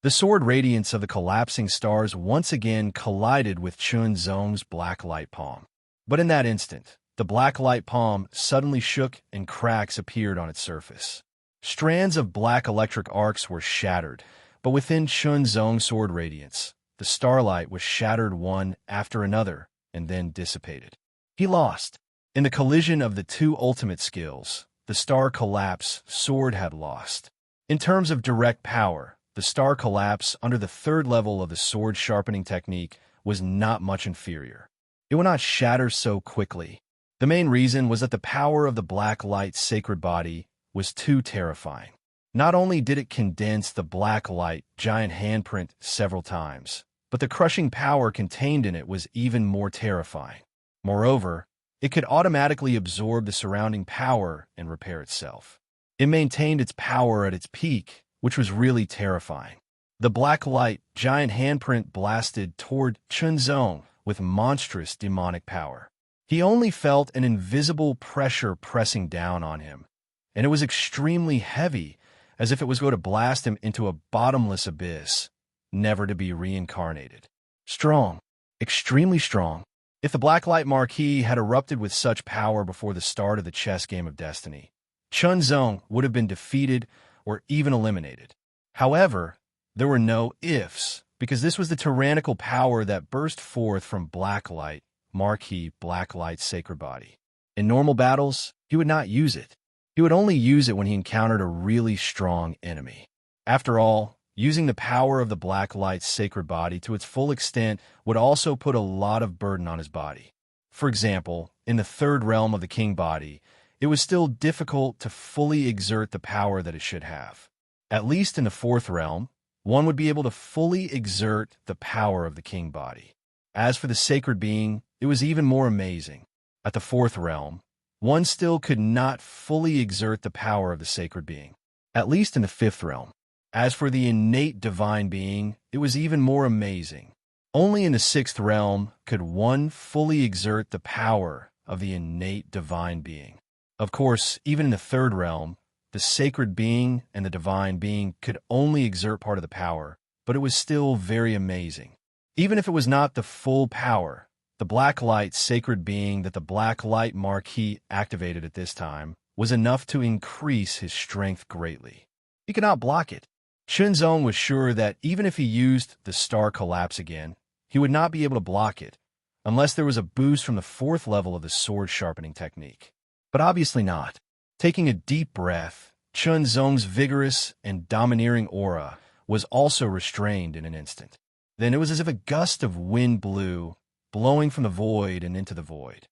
The sword radiance of the collapsing stars once again collided with Shenzong's black light palm. But in that instant, the black light palm suddenly shook and cracks appeared on its surface. Strands of black electric arcs were shattered, but within Shenzong's sword radiance, the starlight was shattered one after another and then dissipated. He lost. In the collision of the 2 ultimate skills, the Star Collapse sword had lost. In terms of direct power, the Star Collapse under the 3rd level of the sword sharpening technique was not much inferior. It would not shatter so quickly. The main reason was that the power of the black light sacred body was too terrifying. Not only did it condense the black light giant handprint several times, but the crushing power contained in it was even more terrifying. Moreover, it could automatically absorb the surrounding power and repair itself. It maintained its power at its peak, which was really terrifying. The black light giant handprint blasted toward Shenzong with monstrous demonic power. He only felt an invisible pressure pressing down on him, and it was extremely heavy, as if it was going to blast him into a bottomless abyss, never to be reincarnated. Strong, extremely strong. If the Blacklight Marquis had erupted with such power before the start of the chess game of destiny, Shenzong would have been defeated or even eliminated. However, there were no ifs, because this was the tyrannical power that burst forth from Blacklight Marquis Blacklight's sacred body. In normal battles, he would not use it. He would only use it when he encountered a really strong enemy. After all, using the power of the Blacklight's sacred body to its full extent would also put a lot of burden on his body. For example, in the 3rd realm of the king body, it was still difficult to fully exert the power that it should have. At least in the 4th realm, one would be able to fully exert the power of the king body. As for the sacred being, it was even more amazing. At the 4th realm, one still could not fully exert the power of the sacred being, at least in the 5th realm. As for the innate divine being, it was even more amazing. Only in the 6th realm could one fully exert the power of the innate divine being. Of course, even in the 3rd realm, the sacred being and the divine being could only exert part of the power, but it was still very amazing. Even if it was not the full power, the black light sacred being that the black light Marquis activated at this time was enough to increase his strength greatly. He could not block it. Shenzong was sure that even if he used the Star Collapse again, he would not be able to block it, unless there was a boost from the fourth level of the sword sharpening technique. But obviously not. Taking a deep breath, Chun Zong's vigorous and domineering aura was also restrained in an instant. Then it was as if a gust of wind blew, blowing from the void and into the void.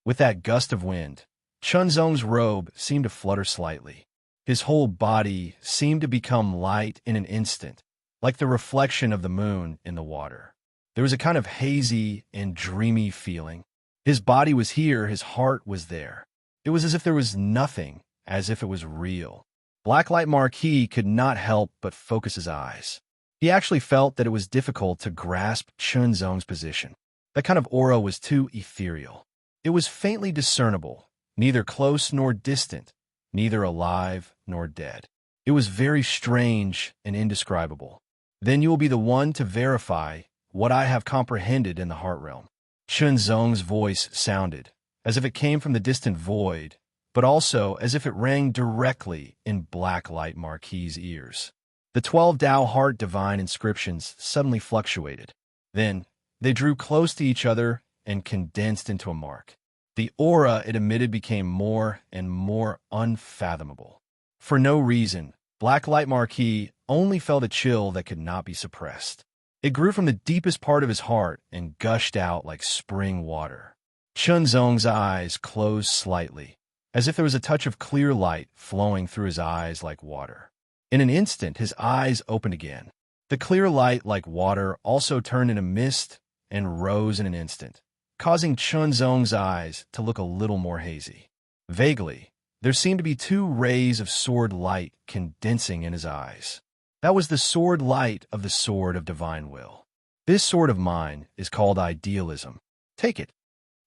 With that gust of wind, Chun Zong's robe seemed to flutter slightly. His whole body seemed to become light in an instant, like the reflection of the moon in the water. There was a kind of hazy and dreamy feeling. His body was here, his heart was there. It was as if there was nothing, as if it was real. Blacklight Marquis could not help but focus his eyes. He actually felt that it was difficult to grasp Chun Zong's position. That kind of aura was too ethereal. It was faintly discernible, neither close nor distant, neither alive nor dead. It was very strange and indescribable. Then you will be the one to verify what I have comprehended in the heart realm. Chun Zong's voice sounded, as if it came from the distant void, but also as if it rang directly in Blacklight Marquis' ears. The 12 Tao Heart Divine inscriptions suddenly fluctuated. Then, they drew close to each other and condensed into a mark. The aura it emitted became more and more unfathomable. For no reason, Blacklight Marquis only felt a chill that could not be suppressed. It grew from the deepest part of his heart and gushed out like spring water. Chun Zong's eyes closed slightly, as if there was a touch of clear light flowing through his eyes like water. In an instant, his eyes opened again. The clear light, like water, also turned into mist and rose in an instant, causing Chun Zong's eyes to look a little more hazy. Vaguely, there seemed to be 2 rays of sword light condensing in his eyes. That was the sword light of the Sword of Divine Will. This sword of mine is called idealism. Take it.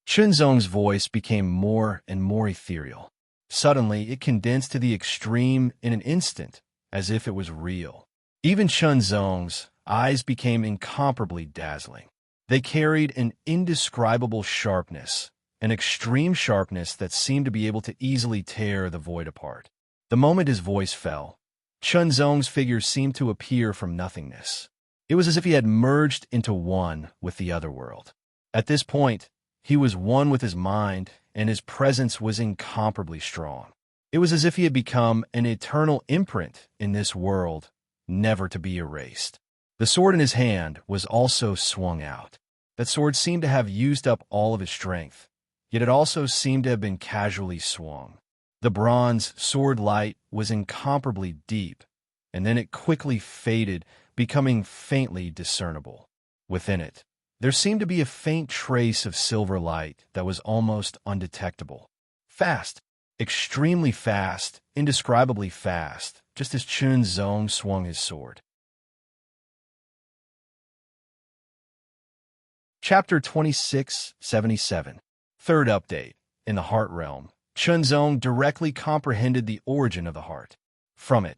Chun Zong's voice became more and more ethereal. Suddenly, it condensed to the extreme in an instant, as if it was real. Even Chun Zong's eyes became incomparably dazzling. They carried an indescribable sharpness, an extreme sharpness that seemed to be able to easily tear the void apart. The moment his voice fell, Chun Zong's figure seemed to appear from nothingness. It was as if he had merged into one with the other world. At this point, he was one with his mind, and his presence was incomparably strong. It was as if he had become an eternal imprint in this world, never to be erased. The sword in his hand was also swung out. That sword seemed to have used up all of his strength, yet it also seemed to have been casually swung. The bronze sword light was incomparably deep, and then it quickly faded, becoming faintly discernible. Within it, there seemed to be a faint trace of silver light that was almost undetectable. Fast, extremely fast, indescribably fast, just as Chun Zong swung his sword. Chapter 2677. Third update. In the Heart Realm, Chun Zong directly comprehended the origin of the heart. From it,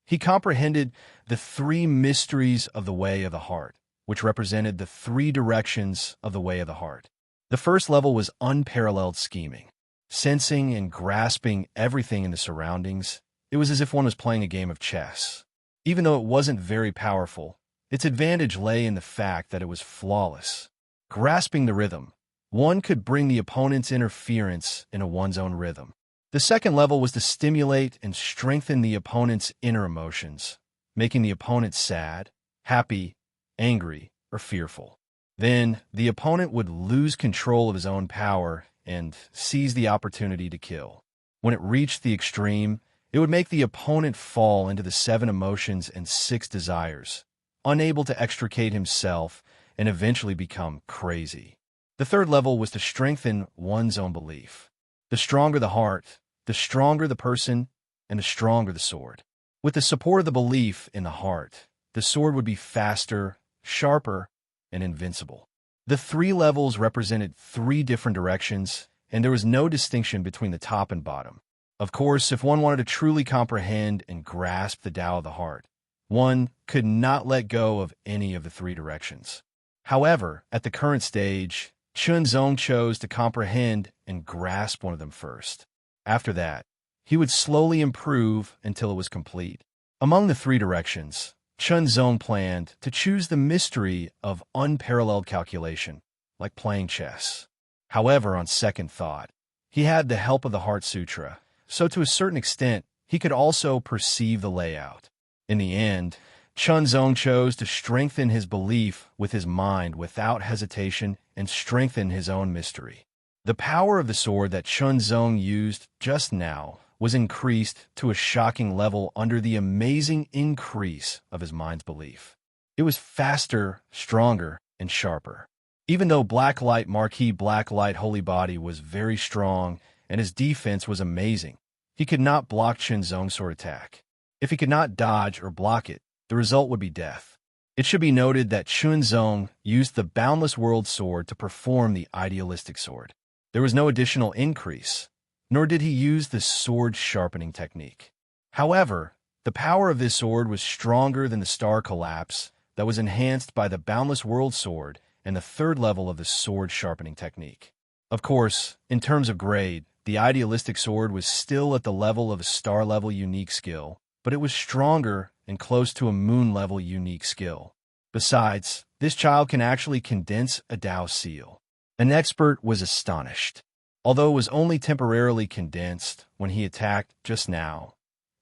he comprehended the 3 mysteries of the way of the heart, which represented the 3 directions of the way of the heart. The first level was unparalleled scheming. Sensing and grasping everything in the surroundings, it was as if one was playing a game of chess. Even though it wasn't very powerful, its advantage lay in the fact that it was flawless. Grasping the rhythm, one could bring the opponent's interference into one's own rhythm. The second level was to stimulate and strengthen the opponent's inner emotions, making the opponent sad, happy, angry, or fearful. Then, the opponent would lose control of his own power and seize the opportunity to kill. When it reached the extreme, it would make the opponent fall into the 7 emotions and 6 desires, unable to extricate himself and eventually become crazy. The third level was to strengthen one's own belief. The stronger the heart, the stronger the person, and the stronger the sword. With the support of the belief in the heart, the sword would be faster, sharper, and invincible. The 3 levels represented 3 different directions, and there was no distinction between the top and bottom. Of course, if one wanted to truly comprehend and grasp the Tao of the heart, one could not let go of any of the 3 directions. However, at the current stage, Chun Zong chose to comprehend and grasp one of them first. After that, he would slowly improve until it was complete. Among the 3 directions, Chunzong planned to choose the mystery of unparalleled calculation, like playing chess. However, on second thought, he had the help of the Heart Sutra, so to a certain extent, he could also perceive the layout. In the end, Chunzong chose to strengthen his belief with his mind without hesitation and strengthen his own mystery. The power of the sword that Chunzong used just now was increased to a shocking level under the amazing increase of his mind's belief. It was faster, stronger, and sharper. Even though Blacklight Marquis Blacklight Holy Body was very strong and his defense was amazing, he could not block Chunzong's sword attack. If he could not dodge or block it, the result would be death. It should be noted that Chunzong used the Boundless World Sword to perform the Idealistic Sword. There was no additional increase, nor did he use the sword sharpening technique. However, the power of this sword was stronger than the Star Collapse that was enhanced by the Boundless World Sword and the third level of the sword sharpening technique. Of course, in terms of grade, the Idealistic Sword was still at the level of a star-level unique skill, but it was stronger and close to a moon-level unique skill. Besides, this child can actually condense a Dao seal. An expert was astonished. Although it was only temporarily condensed when he attacked just now,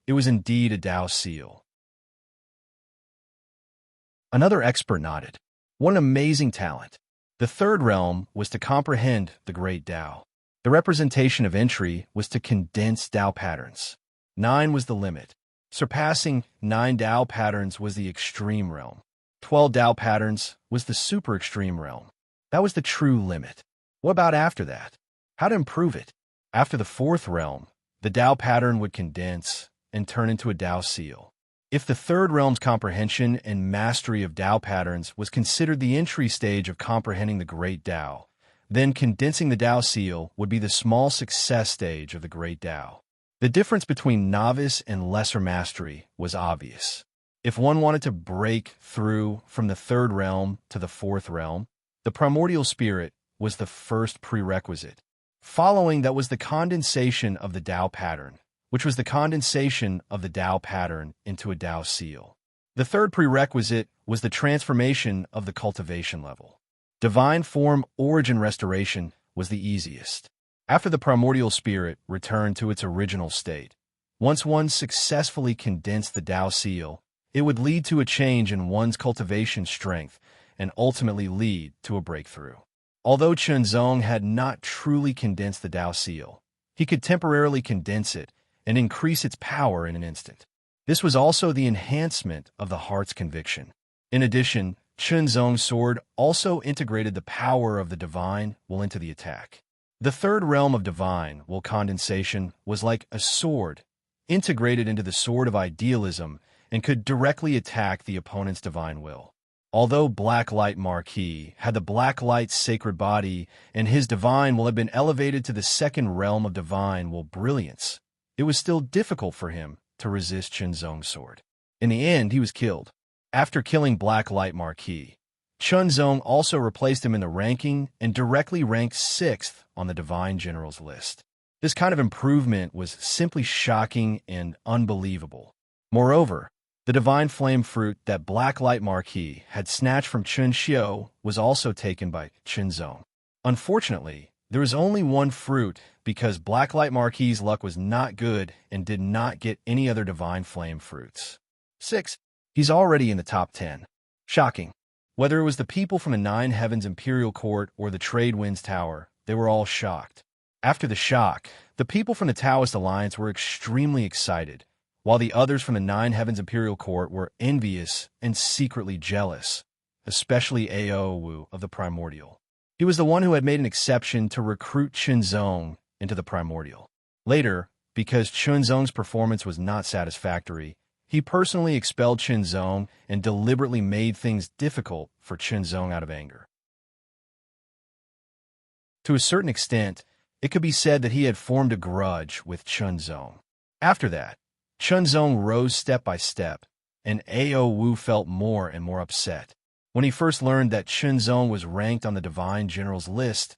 it was indeed a Dao seal. Another expert nodded. What an amazing talent. The third realm was to comprehend the great Dao. The representation of entry was to condense Dao patterns. 9 was the limit. Surpassing 9 Dao patterns was the extreme realm. 12 Dao patterns was the super extreme realm. That was the true limit. What about after that? How to improve it? After the fourth realm, the Dao pattern would condense and turn into a Dao seal. If the third realm's comprehension and mastery of Dao patterns was considered the entry stage of comprehending the great Dao, then condensing the Dao seal would be the small success stage of the great Dao. The difference between novice and lesser mastery was obvious. If one wanted to break through from the third realm to the fourth realm, the primordial spirit was the first prerequisite. Following that was the condensation of the Dao pattern, which was the condensation of the Dao pattern into a Dao seal. The third prerequisite was the transformation of the cultivation level. Divine form origin restoration was the easiest. After the primordial spirit returned to its original state, once one successfully condensed the Dao seal, it would lead to a change in one's cultivation strength and ultimately lead to a breakthrough. Although Chunzong had not truly condensed the Dao seal, he could temporarily condense it and increase its power in an instant. This was also the enhancement of the heart's conviction. In addition, Chunzong's sword also integrated the power of the divine will into the attack. The third realm of divine will condensation was like a sword, integrated into the sword of idealism and could directly attack the opponent's divine will. Although Blacklight Marquis had the Blacklight sacred body and his divine will have been elevated to the second realm of divine will brilliance, it was still difficult for him to resist Chunzong's sword. In the end, he was killed. After killing Blacklight Marquis, Chunzong also replaced him in the ranking and directly ranked 6th on the Divine General's list. This kind of improvement was simply shocking and unbelievable. Moreover, the divine flame fruit that Blacklight Marquis had snatched from Chun Xiu was also taken by Chunzong. Unfortunately, there was only one fruit because Blacklight Marquis' luck was not good and did not get any other divine flame fruits. 6. He's already in the top 10. Shocking. Whether it was the people from the Nine Heavens Imperial Court or the Trade Winds Tower, they were all shocked. After the shock, the people from the Taoist Alliance were extremely excited, while the others from the Nine Heavens Imperial Court were envious and secretly jealous, especially Aowu of the Primordial. He was the one who had made an exception to recruit Chunzong into the Primordial. Later, because Chunzong's performance was not satisfactory, he personally expelled Chunzong and deliberately made things difficult for Chunzong out of anger. To a certain extent, it could be said that he had formed a grudge with Chunzong. After that, Chunzong rose step by step, and Aowu felt more and more upset. When he first learned that Chunzong was ranked on the Divine General's list,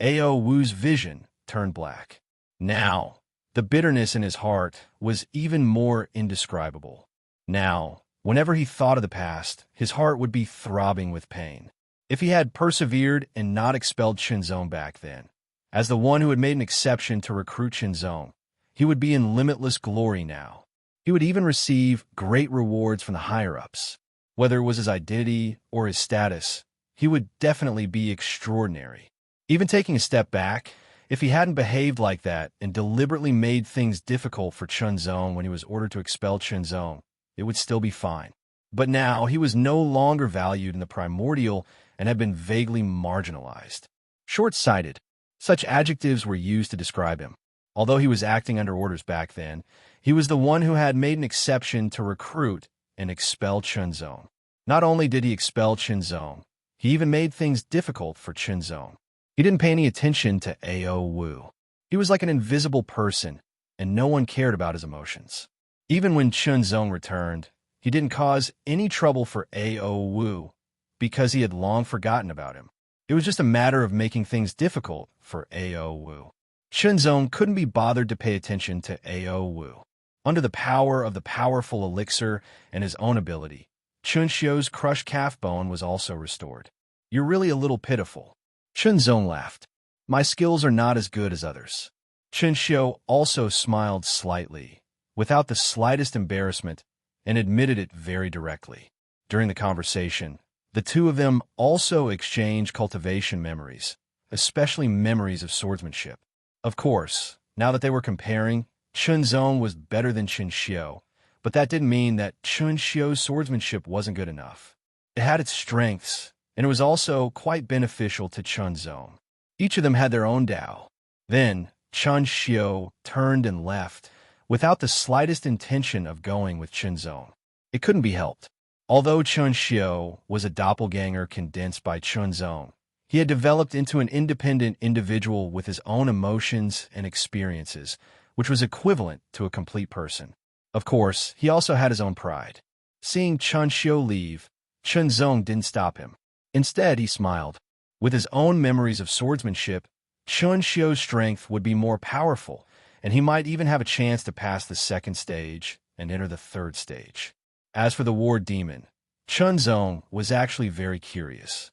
Aowu's vision turned black. Now, the bitterness in his heart was even more indescribable. Now, Whenever he thought of the past, his heart would be throbbing with pain. If he had persevered and not expelled Qinzong back then, as the one who had made an exception to recruit Qinzong, he would be in limitless glory now. He would even receive great rewards from the higher-ups. Whether it was his identity or his status, he would definitely be extraordinary. Even taking a step back, if he hadn't behaved like that and deliberately made things difficult for Qinzong when he was ordered to expel Qinzong, it would still be fine. But now he was no longer valued in the primordial and had been vaguely marginalized. Short-sighted. Such adjectives were used to describe him. Although he was acting under orders back then, he was the one who had made an exception to recruit and expel Qinzong. Not only did he expel Qinzong, he even made things difficult for Qinzong. He didn't pay any attention to A.O. Wu. He was like an invisible person, and no one cared about his emotions. Even when Qinzong returned, he didn't cause any trouble for A.O. Wu because he had long forgotten about him. It was just a matter of making things difficult for A.O. Wu. Qinzong couldn't be bothered to pay attention to A.O. Wu. Under the power of the powerful elixir and his own ability, Chunxiu's crushed calf bone was also restored. "You're really a little pitiful." Qinzong laughed. "My skills are not as good as others." Chunxiu also smiled slightly, without the slightest embarrassment, and admitted it very directly. During the conversation, the two of them also exchanged cultivation memories, especially memories of swordsmanship. Of course, now that they were comparing, Qinzong was better than Qinxiu, but that didn't mean that Qinxiu's swordsmanship wasn't good enough. It had its strengths, and it was also quite beneficial to Qinzong. Each of them had their own Dao. Then, Qinxiu turned and left, without the slightest intention of going with Qinzong. It couldn't be helped. Although Qinxiu was a doppelganger condensed by Qinzong, he had developed into an independent individual with his own emotions and experiences, which was equivalent to a complete person. Of course, he also had his own pride. Seeing Qinxiu leave, Qinzong didn't stop him. Instead, he smiled. With his own memories of swordsmanship, Qinxiu's strength would be more powerful, and he might even have a chance to pass the second stage and enter the third stage. As for the war demon, Qinzong was actually very curious.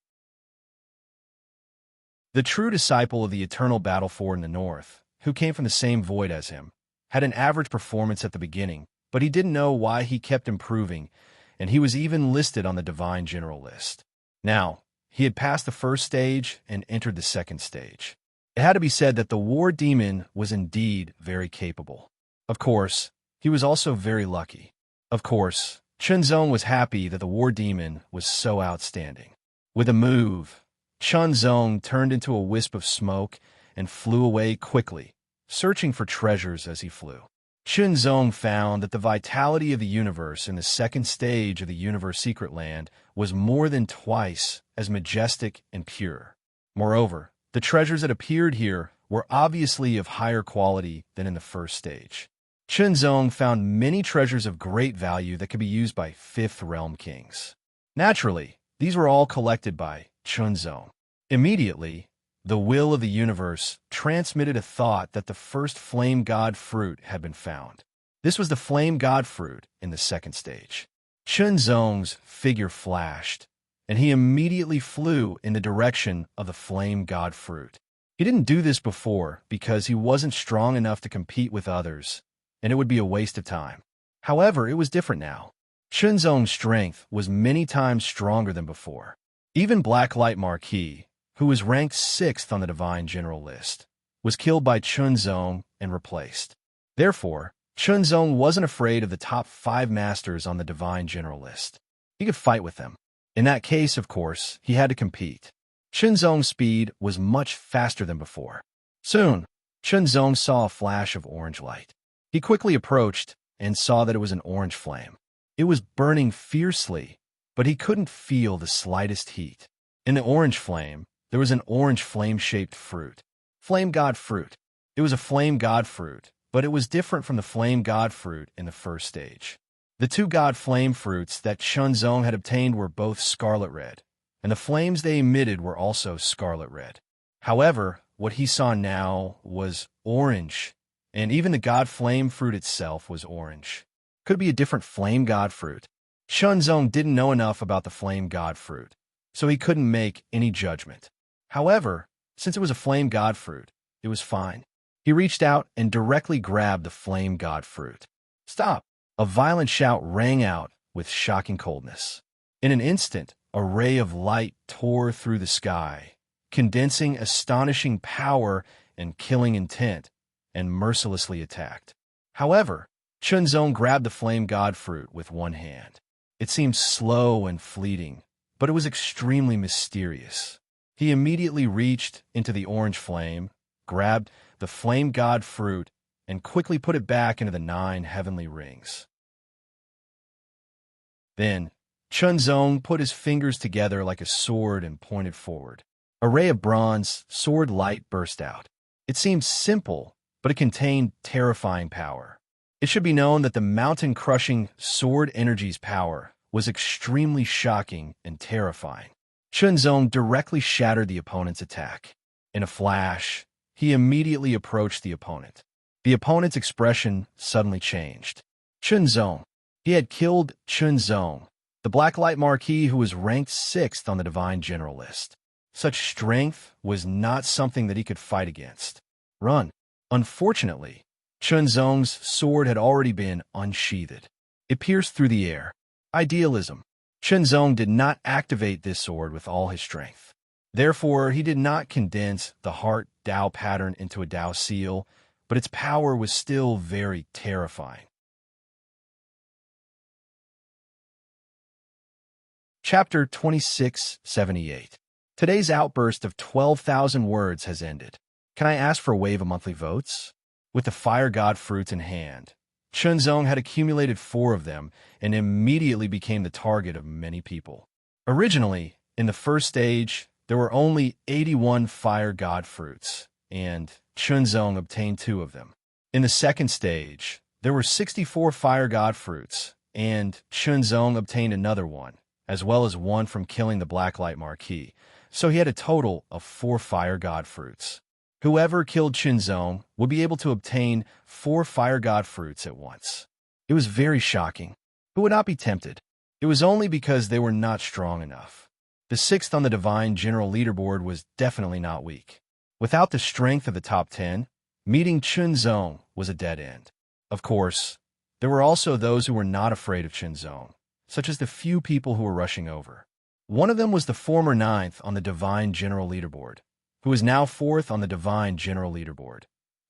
The true disciple of the eternal battle-for in the north, who came from the same void as him, had an average performance at the beginning, but he didn't know why he kept improving, and he was even listed on the Divine General list. Now, he had passed the first stage and entered the second stage. It had to be said that the war demon was indeed very capable. Of course, he was also very lucky. Of course, Qinzong was happy that the war demon was so outstanding. With a move, Qinzong turned into a wisp of smoke and flew away quickly, searching for treasures as he flew. Qinzong found that the vitality of the universe in the second stage of the Universe Secret Land was more than twice as majestic and pure. Moreover, the treasures that appeared here were obviously of higher quality than in the first stage. Qinzong found many treasures of great value that could be used by Fifth Realm kings. Naturally, these were all collected by Qinzong. Immediately, the will of the universe transmitted a thought that the first flame god fruit had been found. This was the flame god fruit in the second stage. Qinzong's figure flashed, and he immediately flew in the direction of the flame god fruit. He didn't do this before because he wasn't strong enough to compete with others, and it would be a waste of time. However, it was different now. Qinzong's strength was many times stronger than before. Even Blacklight Marquis, who was ranked 6th on the Divine General list, was killed by Qinzong and replaced. Therefore, Qinzong wasn't afraid of the top 5 masters on the Divine General list. He could fight with them. In that case, of course, he had to compete. Qinzong's speed was much faster than before. Soon, Qinzong saw a flash of orange light. He quickly approached and saw that it was an orange flame. It was burning fiercely, but he couldn't feel the slightest heat. In the orange flame, there was an orange flame-shaped fruit. Flame god fruit. It was a flame god fruit, but it was different from the flame god fruit in the first stage. The 2 god flame fruits that Qinzong had obtained were both scarlet red, and the flames they emitted were also scarlet red. However, what he saw now was orange, and even the god flame fruit itself was orange. Could it be a different flame god fruit? Chunzong didn't know enough about the flame god fruit, so he couldn't make any judgment. However, since it was a flame god fruit, it was fine. He reached out and directly grabbed the flame god fruit. Stop! A violent shout rang out with shocking coldness. In an instant, a ray of light tore through the sky, condensing astonishing power and killing intent, and mercilessly attacked. However, Chunzong grabbed the flame god fruit with one hand. It seemed slow and fleeting, but it was extremely mysterious. He immediately reached into the orange flame, grabbed the flame god fruit, and quickly put it back into the 9 heavenly rings. Then, Chunzong put his fingers together like a sword and pointed forward. A ray of bronze sword light burst out. It seemed simple, but it contained terrifying power. It should be known that the mountain-crushing sword energy's power was extremely shocking and terrifying. Chunzong directly shattered the opponent's attack. In a flash, he immediately approached the opponent. The opponent's expression suddenly changed. Chunzong. He had killed Chunzong, the Blacklight Marquis who was ranked 6th on the Divine General list. Such strength was not something that he could fight against. Run. Unfortunately, Chunzong's sword had already been unsheathed. It pierced through the air. Idealism. Chunzong did not activate this sword with all his strength. Therefore, he did not condense the Heart Dao pattern into a Dao seal, but its power was still very terrifying. Chapter 2678. Today's outburst of 12,000 words has ended. Can I ask for a wave of monthly votes? With the fire god fruits in hand, Chunzong had accumulated 4 of them and immediately became the target of many people. Originally, in the first stage, there were only 81 fire god fruits, and Chunzong obtained 2 of them. In the second stage, there were 64 fire god fruits, and Chunzong obtained another one, as well as one from killing the Blacklight Marquis, so he had a total of 4 fire god fruits. Whoever killed Chunzong would be able to obtain 4 fire god fruits at once. It was very shocking. Who would not be tempted? It was only because they were not strong enough. The 6th on the Divine General leaderboard was definitely not weak. Without the strength of the top 10, meeting Chunzong was a dead end. Of course, there were also those who were not afraid of Chunzong, such as the few people who were rushing over. One of them was the former 9th on the Divine General leaderboard, who is now 4th on the Divine General leaderboard.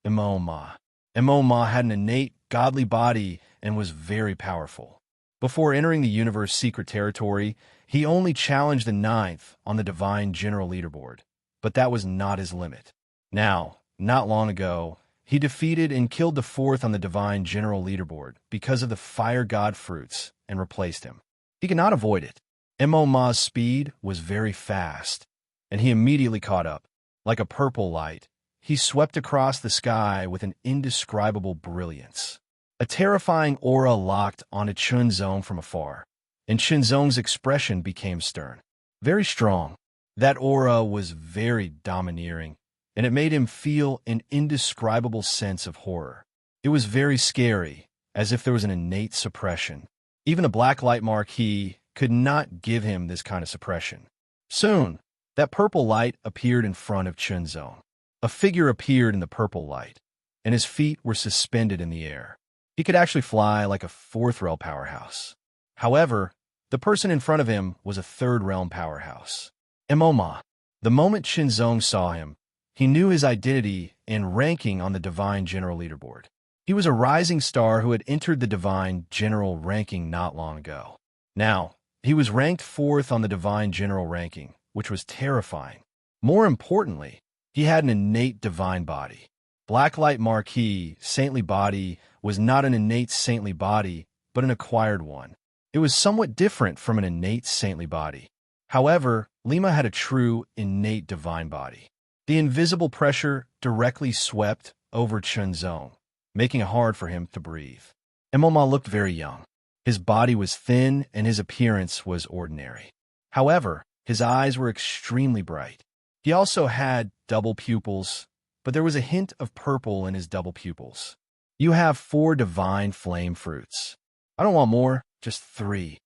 Immortal. Immortal had an innate godly body and was very powerful. Before entering the universe secret territory, he only challenged the 9th on the Divine General leaderboard, but that was not his limit. Now, not long ago, he defeated and killed the 4th on the Divine General leaderboard because of the fire god fruits and replaced him. He could not avoid it. Immortal's speed was very fast, and he immediately caught up. Like a purple light, he swept across the sky with an indescribable brilliance. A terrifying aura locked onto Chunzong from afar, and Chunzong's expression became stern. Very strong. That aura was very domineering, and it made him feel an indescribable sense of horror. It was very scary, as if there was an innate suppression. Even a Blacklight Marquis could not give him this kind of suppression. Soon, that purple light appeared in front of Chunzong. A figure appeared in the purple light, and his feet were suspended in the air. He could actually fly like a 4th realm powerhouse. However, the person in front of him was a 3rd realm powerhouse. Immortal. The moment Chunzong saw him, he knew his identity and ranking on the Divine General leaderboard. He was a rising star who had entered the Divine General ranking not long ago. Now, he was ranked 4th on the Divine General ranking, which was terrifying. More importantly, he had an innate divine body. Blacklight Marquis' saintly body was not an innate saintly body, but an acquired one. It was somewhat different from an innate saintly body. However, Lima had a true innate divine body. The invisible pressure directly swept over Chunzong, making it hard for him to breathe. Immortal looked very young. His body was thin and his appearance was ordinary. However, his eyes were extremely bright. He also had double pupils, but there was a hint of purple in his double pupils. You have 4 divine flame fruits. I don't want more, just 3.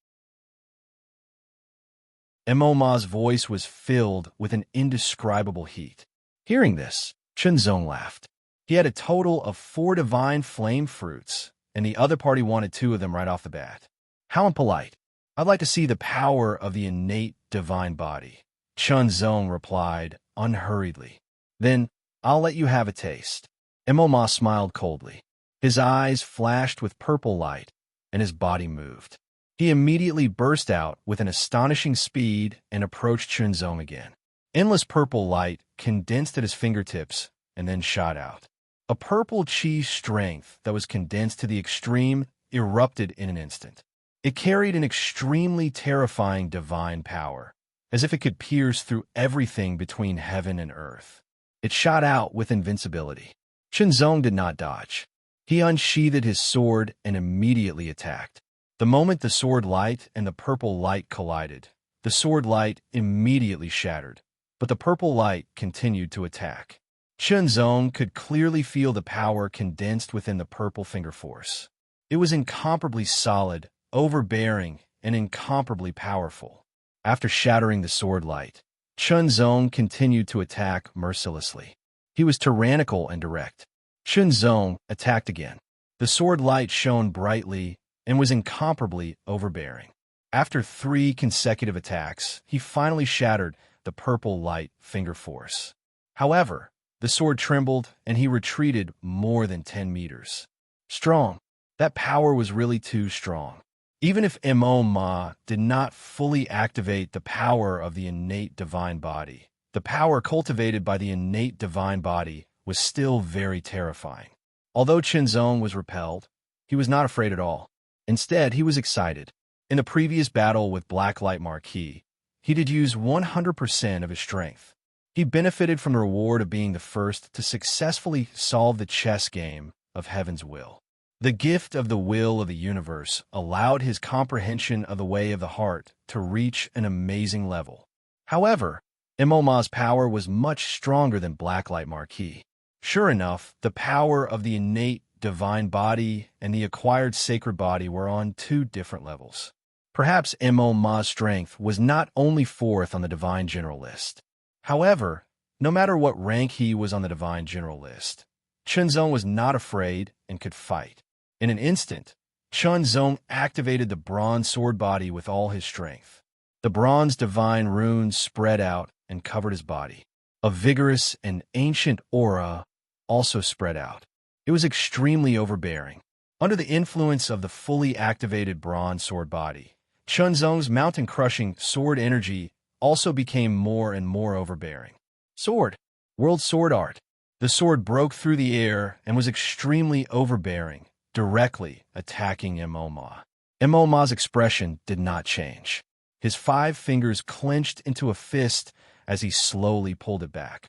Moma's voice was filled with an indescribable heat. Hearing this, Chunzong laughed. He had a total of 4 divine flame fruits, and the other party wanted 2 of them right off the bat. How impolite. I'd like to see the power of the innate divine body. Chunzong replied unhurriedly. Then, I'll let you have a taste. Moma smiled coldly. His eyes flashed with purple light, and his body moved. He immediately burst out with an astonishing speed and approached Chunzong again. Endless purple light condensed at his fingertips and then shot out. A purple chi strength that was condensed to the extreme erupted in an instant. It carried an extremely terrifying divine power, as if it could pierce through everything between heaven and earth. It shot out with invincibility. Chunzong did not dodge. He unsheathed his sword and immediately attacked. The moment the sword light and the purple light collided, the sword light immediately shattered, but the purple light continued to attack. Chunzong could clearly feel the power condensed within the purple finger force. It was incomparably solid, overbearing, and incomparably powerful. After shattering the sword light, Chunzong continued to attack mercilessly. He was tyrannical and direct. Chunzong attacked again. The sword light shone brightly and was incomparably overbearing. After 3 consecutive attacks, he finally shattered the purple light finger force. However, the sword trembled and he retreated more than 10 meters. Strong. That power was really too strong. Even if Ma did not fully activate the power of the innate divine body, the power cultivated by the innate divine body was still very terrifying. Although Chunzong was repelled, he was not afraid at all. Instead, he was excited. In the previous battle with Blacklight Marquis, he did use 100% of his strength. He benefited from the reward of being the first to successfully solve the chess game of Heaven's will. The gift of the will of the universe allowed his comprehension of the way of the heart to reach an amazing level. However, Moma's power was much stronger than Blacklight Marquis. Sure enough, the power of the innate divine body and the acquired sacred body were on 2 different levels. Perhaps Moma's strength was not only 4th on the divine general list. However, no matter what rank he was on the divine general list, Chunzong was not afraid and could fight. In an instant, Chunzong activated the bronze sword body with all his strength. The bronze divine runes spread out and covered his body. A vigorous and ancient aura also spread out. It was extremely overbearing. Under the influence of the fully activated bronze sword body, Chunzong's mountain-crushing sword energy also became more and more overbearing. Sword. World Sword Art. The sword broke through the air and was extremely overbearing, directly attacking Moma. Moma's expression did not change. His 5 fingers clenched into a fist as he slowly pulled it back.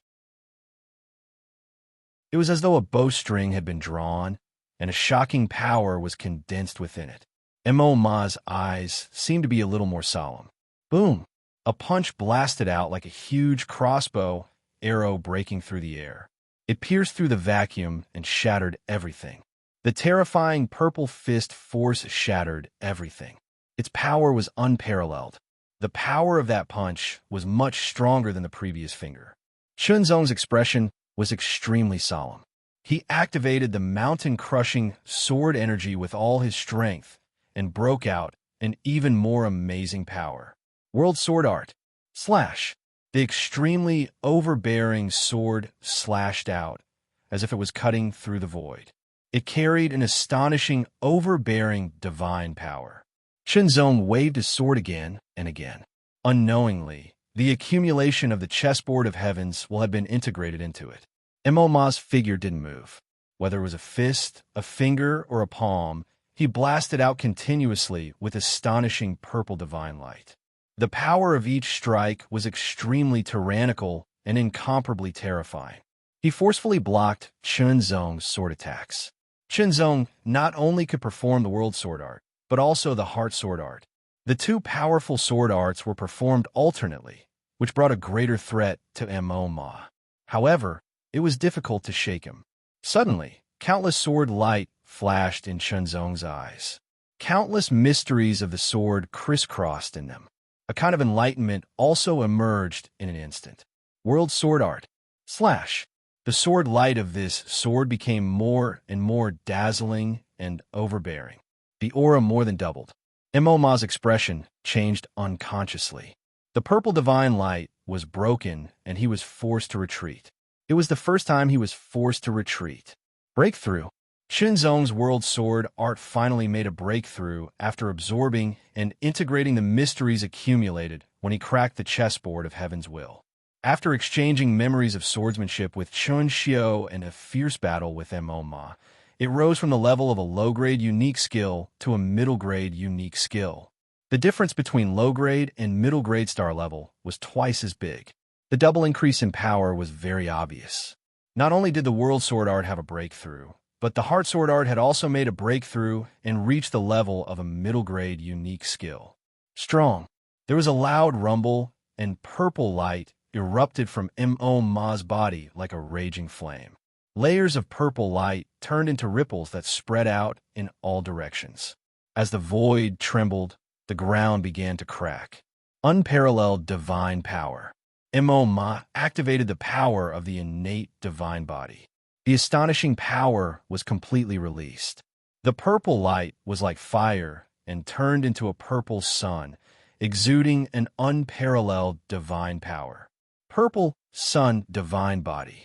It was as though a bowstring had been drawn, and a shocking power was condensed within it. Moma's eyes seemed to be a little more solemn. Boom! A punch blasted out like a huge crossbow arrow breaking through the air. It pierced through the vacuum and shattered everything. The terrifying purple fist force shattered everything. Its power was unparalleled. The power of that punch was much stronger than the previous finger. Chunzong's expression was extremely solemn. He activated the mountain-crushing sword energy with all his strength and broke out an even more amazing power. World Sword Art. Slash. The extremely overbearing sword slashed out as if it was cutting through the void. It carried an astonishing, overbearing divine power. Chunzong waved his sword again and again. Unknowingly, the accumulation of the chessboard of heavens will have been integrated into it. Moma's figure didn't move. Whether it was a fist, a finger, or a palm, he blasted out continuously with astonishing purple divine light. The power of each strike was extremely tyrannical and incomparably terrifying. He forcefully blocked Chunzong's sword attacks. Chunzong not only could perform the World Sword Art, but also the Heart Sword Art. The 2 powerful sword arts were performed alternately, which brought a greater threat to Moma. However, it was difficult to shake him. Suddenly, countless sword light flashed in Chunzong's eyes. Countless mysteries of the sword crisscrossed in them. A kind of enlightenment also emerged in an instant. World Sword Art. Slash. The sword light of this sword became more and more dazzling and overbearing. The aura more than doubled. Moma's expression changed unconsciously. The purple divine light was broken, and he was forced to retreat. It was the first time he was forced to retreat. Breakthrough. Qinzong's world sword art finally made a breakthrough after absorbing and integrating the mysteries accumulated when he cracked the chessboard of Heaven's Will. After exchanging memories of swordsmanship with Chun Xiao and a fierce battle with Moma, it rose from the level of a low-grade unique skill to a middle-grade unique skill. The difference between low-grade and middle-grade star level was twice as big. The double increase in power was very obvious. Not only did the World Sword Art have a breakthrough, but the Heart Sword Art had also made a breakthrough and reached the level of a middle-grade unique skill. Strong. There was a loud rumble, and purple light erupted from Moma's body like a raging flame. Layers of purple light turned into ripples that spread out in all directions. As the void trembled, the ground began to crack. Unparalleled divine power. Moma activated the power of the innate divine body. The astonishing power was completely released. The purple light was like fire and turned into a purple sun, exuding an unparalleled divine power. Purple sun divine body.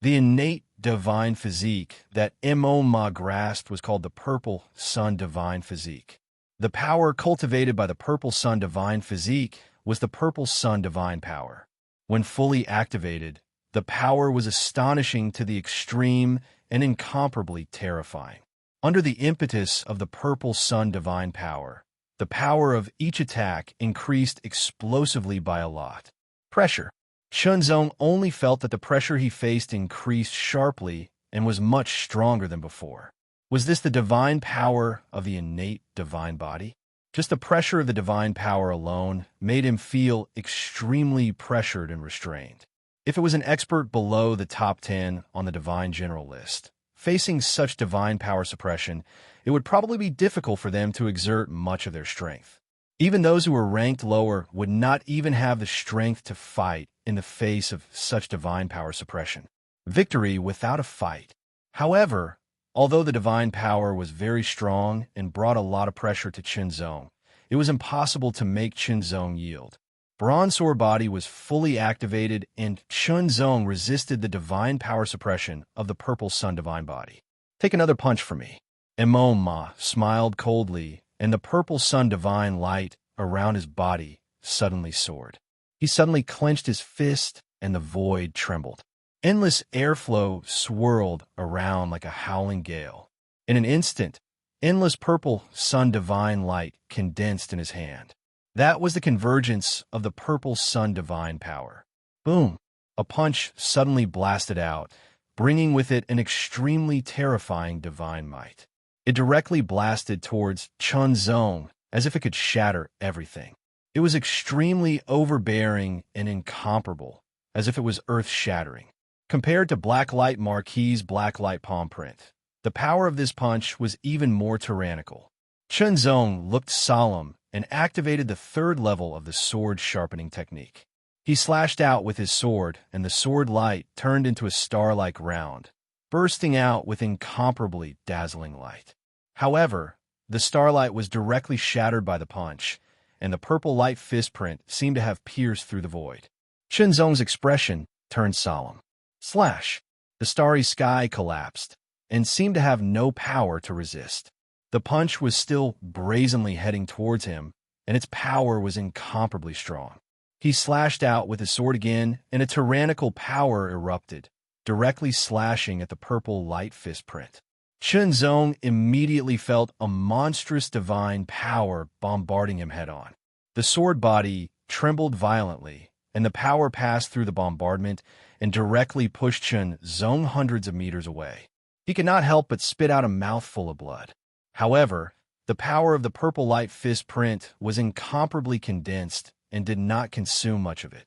The innate divine physique that Moma grasped was called the purple sun divine physique. The power cultivated by the purple sun divine physique was the purple sun divine power. When fully activated, the power was astonishing to the extreme and incomparably terrifying. Under the impetus of the purple sun divine power, the power of each attack increased explosively by a lot. Pressure. Chunzong only felt that the pressure he faced increased sharply and was much stronger than before. Was this the divine power of the innate divine body? Just the pressure of the divine power alone made him feel extremely pressured and restrained. If it was an expert below the top 10 on the divine general list, facing such divine power suppression, it would probably be difficult for them to exert much of their strength. Even those who were ranked lower would not even have the strength to fight in the face of such divine power suppression. Victory without a fight. However, although the divine power was very strong and brought a lot of pressure to Qinzong, it was impossible to make Qinzong yield. Bronze Sword Body was fully activated, and Qinzong resisted the divine power suppression of the Purple Sun Divine Body. Take another punch for me. Moma smiled coldly, and the Purple Sun Divine light around his body suddenly soared. He suddenly clenched his fist, and the void trembled. Endless airflow swirled around like a howling gale. In an instant, endless Purple Sun Divine light condensed in his hand. That was the convergence of the Purple Sun Divine power. Boom! A punch suddenly blasted out, bringing with it an extremely terrifying divine might. It directly blasted towards Chunzong as if it could shatter everything. It was extremely overbearing and incomparable, as if it was earth-shattering. Compared to Blacklight Marquis's Blacklight palm print, the power of this punch was even more tyrannical. Chunzong looked solemn and activated the third level of the sword sharpening technique. He slashed out with his sword, and the sword light turned into a star-like round, bursting out with incomparably dazzling light. However, the starlight was directly shattered by the punch, and the purple light fist print seemed to have pierced through the void. Chunzong's expression turned solemn. Slash! The starry sky collapsed, and seemed to have no power to resist. The punch was still brazenly heading towards him, and its power was incomparably strong. He slashed out with his sword again, and a tyrannical power erupted, directly slashing at the purple light fist print. Chunzong immediately felt a monstrous divine power bombarding him head-on. The sword body trembled violently, and the power passed through the bombardment and directly pushed Chunzong hundreds of meters away. He could not help but spit out a mouthful of blood. However, the power of the purple light fist print was incomparably condensed and did not consume much of it.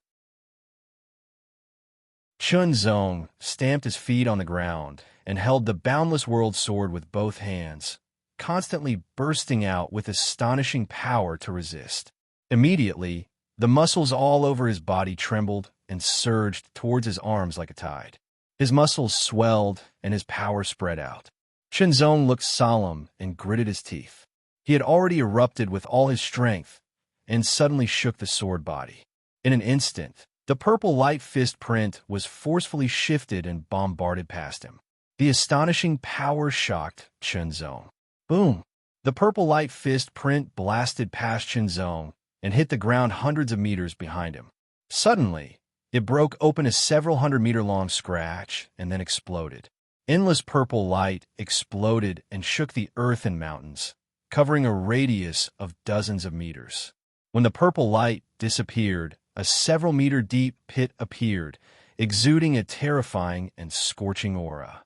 Chunzong stamped his feet on the ground and held the boundless world sword with both hands, constantly bursting out with astonishing power to resist. Immediately, the muscles all over his body trembled and surged towards his arms like a tide. His muscles swelled and his power spread out. Shenzong looked solemn and gritted his teeth. He had already erupted with all his strength and suddenly shook the sword body. In an instant, the purple light fist print was forcefully shifted and bombarded past him. The astonishing power shocked Shenzong. Boom! The purple light fist print blasted past Shenzong and hit the ground hundreds of meters behind him. Suddenly, it broke open a several hundred-meter-long scratch and then exploded. Endless purple light exploded and shook the earth and mountains, covering a radius of dozens of meters. When the purple light disappeared, a several-meter-deep pit appeared, exuding a terrifying and scorching aura.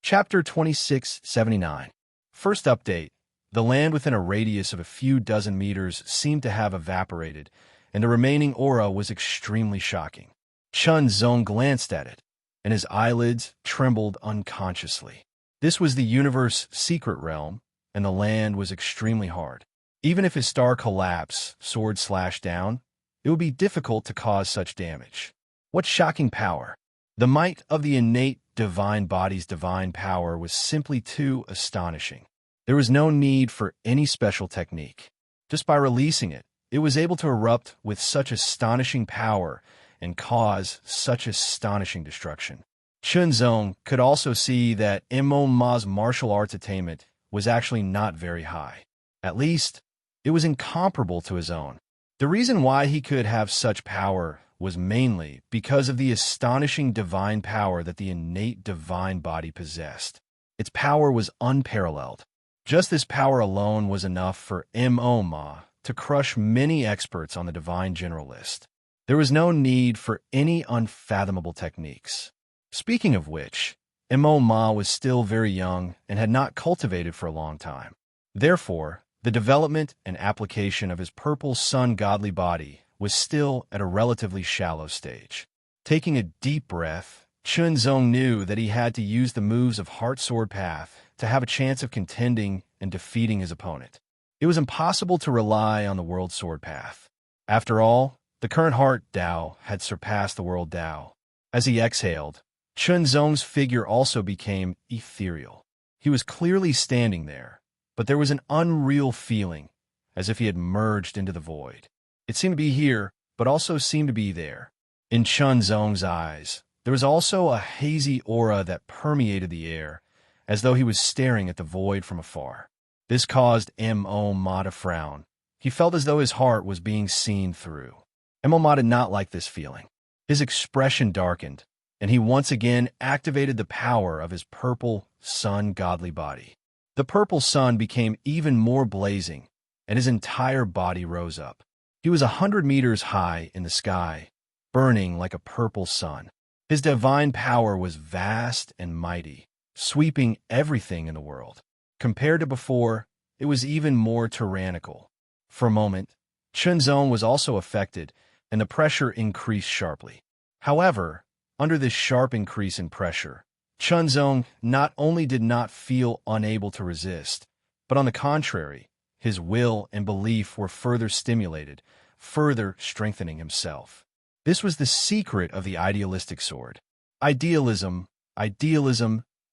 Chapter 2679. First update. The land within a radius of a few dozen meters seemed to have evaporated, and the remaining aura was extremely shocking. Shenzong glanced at it, and his eyelids trembled unconsciously. This was the universe's secret realm, and the land was extremely hard. Even if his star collapsed, sword slashed down, it would be difficult to cause such damage. What shocking power! The might of the innate divine body's divine power was simply too astonishing. There was no need for any special technique. Just by releasing it, it was able to erupt with such astonishing power and cause such astonishing destruction. Shenzong could also see that Emma's martial arts attainment was actually not very high. At least, it was incomparable to his own. The reason why he could have such power was mainly because of the astonishing divine power that the innate divine body possessed. Its power was unparalleled. Just this power alone was enough for Emma to crush many experts on the divine general list. There was no need for any unfathomable techniques. Speaking of which, Emma was still very young and had not cultivated for a long time. Therefore, the development and application of his purple sun godly body was still at a relatively shallow stage. Taking a deep breath, Shenzong knew that he had to use the moves of Heart Sword Path to have a chance of contending and defeating his opponent. It was impossible to rely on the World Sword Path. After all, the current Heart Dao had surpassed the World Dao. As he exhaled, Shenzong's figure also became ethereal. He was clearly standing there, but there was an unreal feeling, as if he had merged into the void. It seemed to be here, but also seemed to be there. In Shenzong's eyes, there was also a hazy aura that permeated the air, as though he was staring at the void from afar. This caused Ma to frown. He felt as though his heart was being seen through. Ma did not like this feeling. His expression darkened, and he once again activated the power of his purple sun godly body. The purple sun became even more blazing, and his entire body rose up. He was 100 meters high in the sky, burning like a purple sun. His divine power was vast and mighty, sweeping everything in the world. Compared to before, it was even more tyrannical. For a moment, Shenzong was also affected, and the pressure increased sharply. However, under this sharp increase in pressure, Shenzong not only did not feel unable to resist, but on the contrary, his will and belief were further stimulated, further strengthening himself. This was the secret of the idealistic sword. Idealism,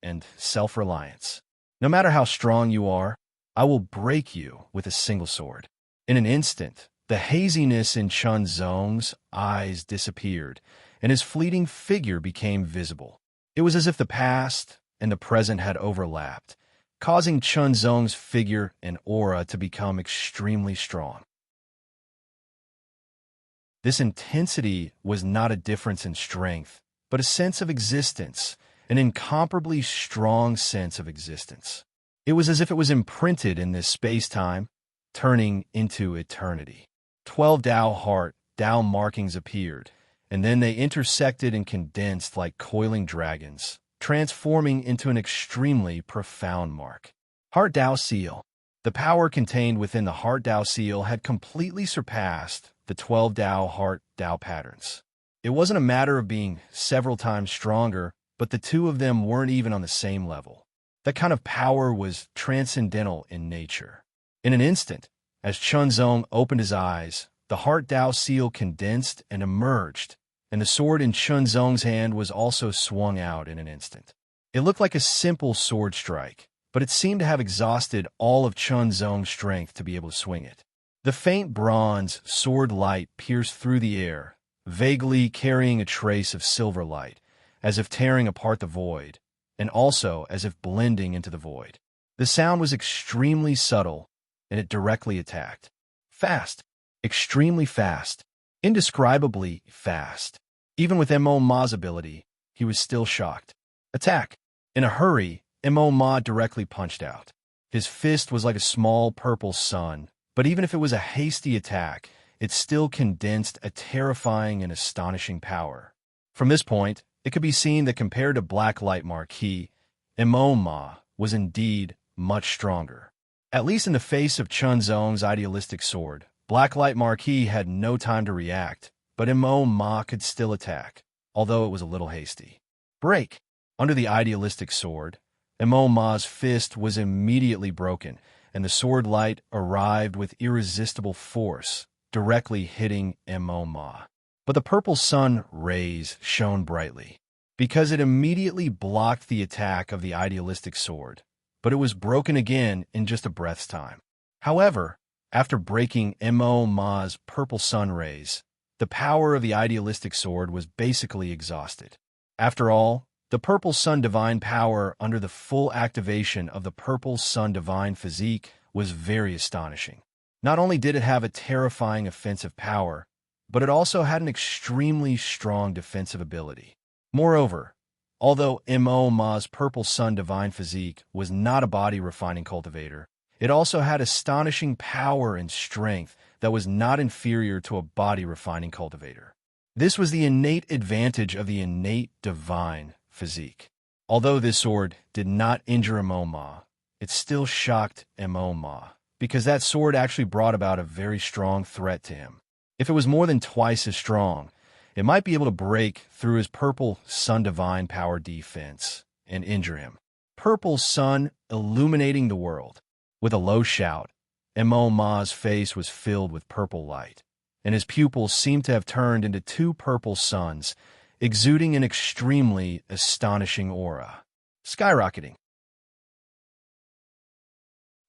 and self-reliance. No matter how strong you are, I will break you with a single sword. In an instant, the haziness in Shenzong's eyes disappeared, and his fleeting figure became visible. It was as if the past and the present had overlapped, causing Shenzong's figure and aura to become extremely strong. This intensity was not a difference in strength, but a sense of existence, an incomparably strong sense of existence. It was as if it was imprinted in this space-time, turning into eternity. 12 Dao markings appeared, and then they intersected and condensed like coiling dragons, transforming into an extremely profound mark. Heart Dao Seal. The power contained within the Heart Dao Seal had completely surpassed the 12 Heart Dao patterns. It wasn't a matter of being several times stronger, but the two of them weren't even on the same level. That kind of power was transcendental in nature. In an instant, as Chunzong opened his eyes, the Heart Dao seal condensed and emerged, and the sword in Chunzong's hand was also swung out in an instant. It looked like a simple sword strike, but it seemed to have exhausted all of Chunzong's strength to be able to swing it. The faint bronze sword light pierced through the air, vaguely carrying a trace of silver light, as if tearing apart the void, and also as if blending into the void. The sound was extremely subtle, and it directly attacked. Fast. Extremely fast. Indescribably fast. Even with Mo Ma's ability, he was still shocked. Attack. In a hurry, Mo Ma directly punched out. His fist was like a small purple sun, but even if it was a hasty attack, it still condensed a terrifying and astonishing power. From this point, it could be seen that compared to Black Light Marquis, Mo Ma was indeed much stronger. At least in the face of Chunzong's idealistic sword, Black Light Marquis had no time to react, but Mo Ma could still attack, although it was a little hasty. Break! Under the idealistic sword, Mo Ma's fist was immediately broken, and the sword light arrived with irresistible force, directly hitting Mo Ma. But the purple sun rays shone brightly, because it immediately blocked the attack of the idealistic sword, but it was broken again in just a breath's time. However, after breaking Mo Ma's purple sun rays, the power of the idealistic sword was basically exhausted. After all, the Purple Sun Divine power under the full activation of the Purple Sun Divine physique was very astonishing. Not only did it have a terrifying offensive power, but it also had an extremely strong defensive ability. Moreover, although Mo Ma's Purple Sun Divine physique was not a body refining cultivator, it also had astonishing power and strength that was not inferior to a body refining cultivator. This was the innate advantage of the innate divine physique. Although this sword did not injure Mo Ma, it still shocked Mo Ma, because that sword actually brought about a very strong threat to him. If it was more than twice as strong, it might be able to break through his Purple Sun Divine power defense and injure him. Purple Sun illuminating the world. With a low shout, Mo Ma's face was filled with purple light, and his pupils seemed to have turned into two purple suns, exuding an extremely astonishing aura. Skyrocketing.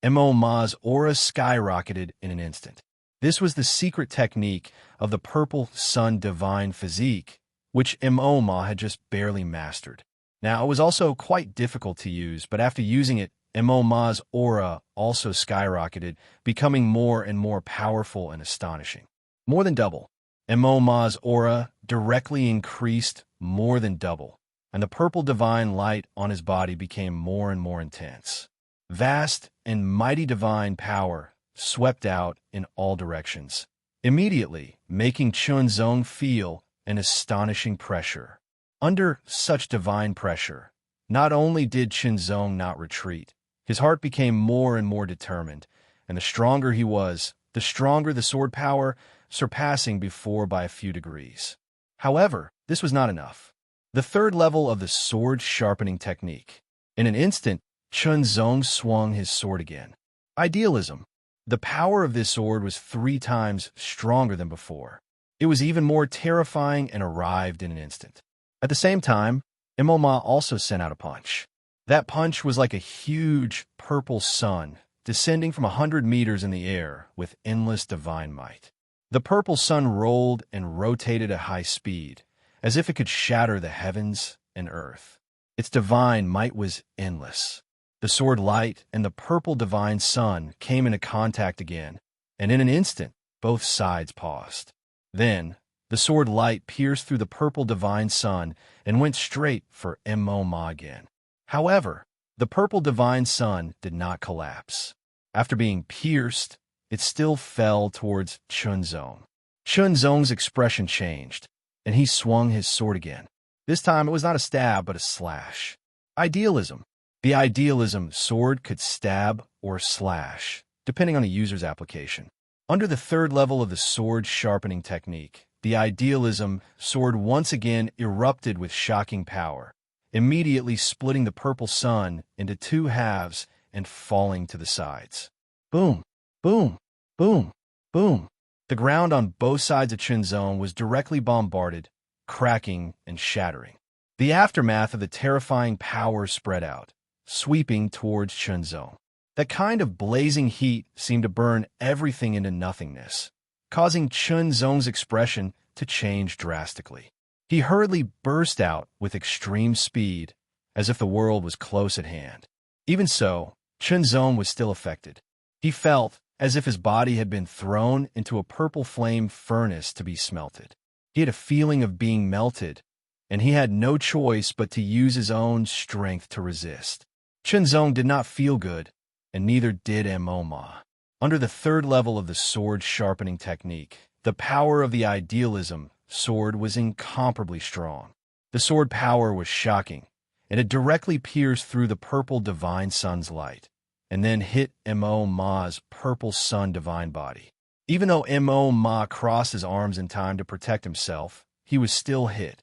Mo Ma's aura skyrocketed in an instant. This was the secret technique of the Purple Sun Divine physique, which Mo Ma had just barely mastered. Now, it was also quite difficult to use, but after using it, Mo Ma's aura also skyrocketed, becoming more and more powerful and astonishing. More than double. Mo Ma's aura directly increased more than double, and the purple divine light on his body became more and more intense. Vast and mighty divine power swept out in all directions, immediately making Chunzong feel an astonishing pressure. Under such divine pressure, not only did Chunzong not retreat, his heart became more and more determined, and the stronger he was, the stronger the sword power, surpassing before by a few degrees. However, this was not enough. The third level of the sword sharpening technique. In an instant, Chunzong swung his sword again. Idealism. The power of this sword was 3 times stronger than before. It was even more terrifying and arrived in an instant. At the same time, Mo Ma also sent out a punch. That punch was like a huge purple sun descending from 100 meters in the air with endless divine might. The purple sun rolled and rotated at high speed, as if it could shatter the heavens and earth. Its divine might was endless. The sword light and the purple divine sun came into contact again, and in an instant, both sides paused. Then, the sword light pierced through the purple divine sun and went straight for Mo Ma again. However, the purple divine sun did not collapse. After being pierced, it still fell towards Chunzong. Chunzong's expression changed, and he swung his sword again. This time it was not a stab, but a slash. Idealism. The idealism sword could stab or slash, depending on the user's application. Under the third level of the sword sharpening technique, the idealism sword once again erupted with shocking power, immediately splitting the purple sun into two halves and falling to the sides. Boom, boom, boom, boom. The ground on both sides of Chunzong was directly bombarded, cracking and shattering. The aftermath of the terrifying power spread out, sweeping towards Chunzong. That kind of blazing heat seemed to burn everything into nothingness, causing Chunzong's expression to change drastically. He hurriedly burst out with extreme speed, as if the world was close at hand. Even so, Chunzong was still affected. He felt as if his body had been thrown into a purple flame furnace to be smelted. He had a feeling of being melted, and he had no choice but to use his own strength to resist. Chunzong did not feel good, and neither did Ma. Under the third level of the sword sharpening technique, the power of the idealism sword was incomparably strong. The sword power was shocking, and it directly pierced through the purple divine sun's light, and then hit Ma's purple sun divine body. Even though Ma crossed his arms in time to protect himself, he was still hit.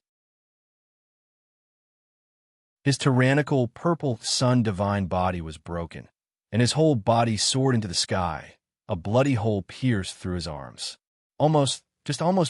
His tyrannical purple sun divine body was broken, and his whole body soared into the sky. A bloody hole pierced through his arms. Almost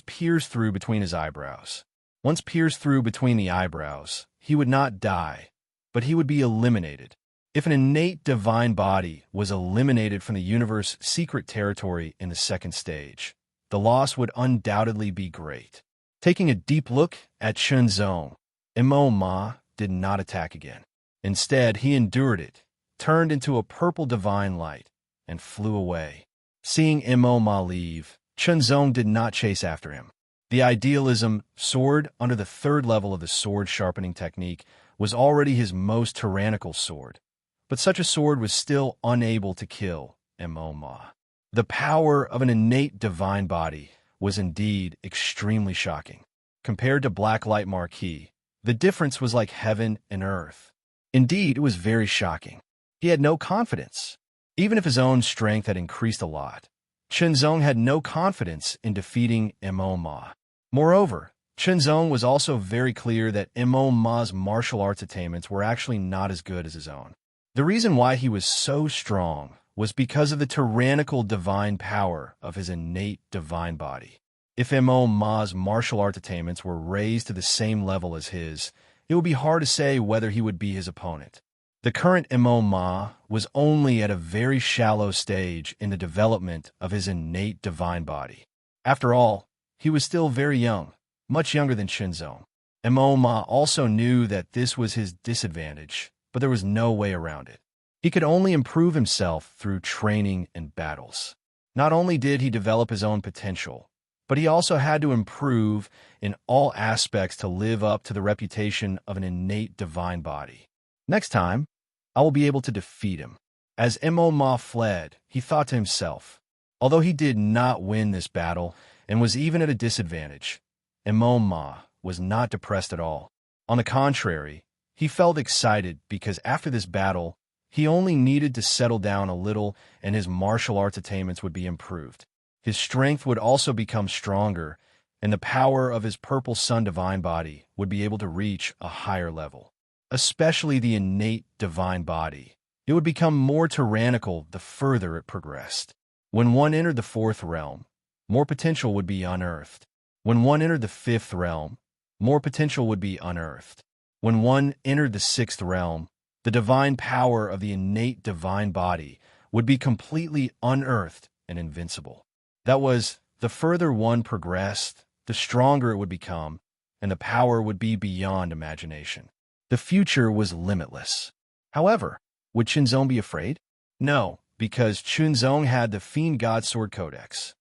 pierced through between his eyebrows. Once pierced through between the eyebrows, he would not die, but he would be eliminated. If an innate divine body was eliminated from the universe's secret territory in the second stage, the loss would undoubtedly be great. Taking a deep look at Chunzong, Ma did not attack again. Instead, he endured it, turned into a purple divine light, and flew away. Seeing Ma leave, Chunzong did not chase after him. The idealism sword under the third level of the sword sharpening technique was already his most tyrannical sword, but such a sword was still unable to kill Ma. The power of an innate divine body was indeed extremely shocking. Compared to Black Light Marquis, the difference was like heaven and earth. Indeed, it was very shocking. He had no confidence. Even if his own strength had increased a lot, Chunzong had no confidence in defeating Ma. Moreover, Chunzong was also very clear that Ma's martial arts attainments were actually not as good as his own. The reason why he was so strong was because of the tyrannical divine power of his innate divine body. If Ma's martial arts attainments were raised to the same level as his, it would be hard to say whether he would be his opponent. The current Ma was only at a very shallow stage in the development of his innate divine body. After all, he was still very young, much younger than Chunzong. Ma also knew that this was his disadvantage, but there was no way around it. He could only improve himself through training and battles. Not only did he develop his own potential, but he also had to improve in all aspects to live up to the reputation of an innate divine body. Next time, I will be able to defeat him. As Ma fled, he thought to himself, although he did not win this battle and was even at a disadvantage, Ma was not depressed at all. On the contrary, he felt excited because after this battle, he only needed to settle down a little and his martial arts attainments would be improved. His strength would also become stronger, and the power of his purple sun divine body would be able to reach a higher level. Especially the innate divine body. It would become more tyrannical the further it progressed. When one entered the fourth realm, more potential would be unearthed. When one entered the fifth realm, more potential would be unearthed. When one entered the sixth realm, the divine power of the innate divine body would be completely unearthed and invincible. That was, the further one progressed, the stronger it would become, and the power would be beyond imagination. The future was limitless. However, would Chunzong be afraid? No, because Chunzong had the Fiend God Sword Codex.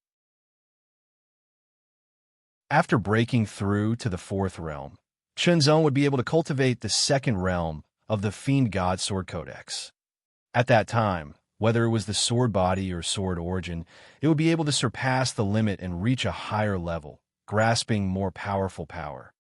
After breaking through to the fourth realm, Chunzong would be able to cultivate the second realm of the Fiend God Sword Codex. At that time, whether it was the sword body or sword origin, it would be able to surpass the limit and reach a higher level, grasping more powerful power.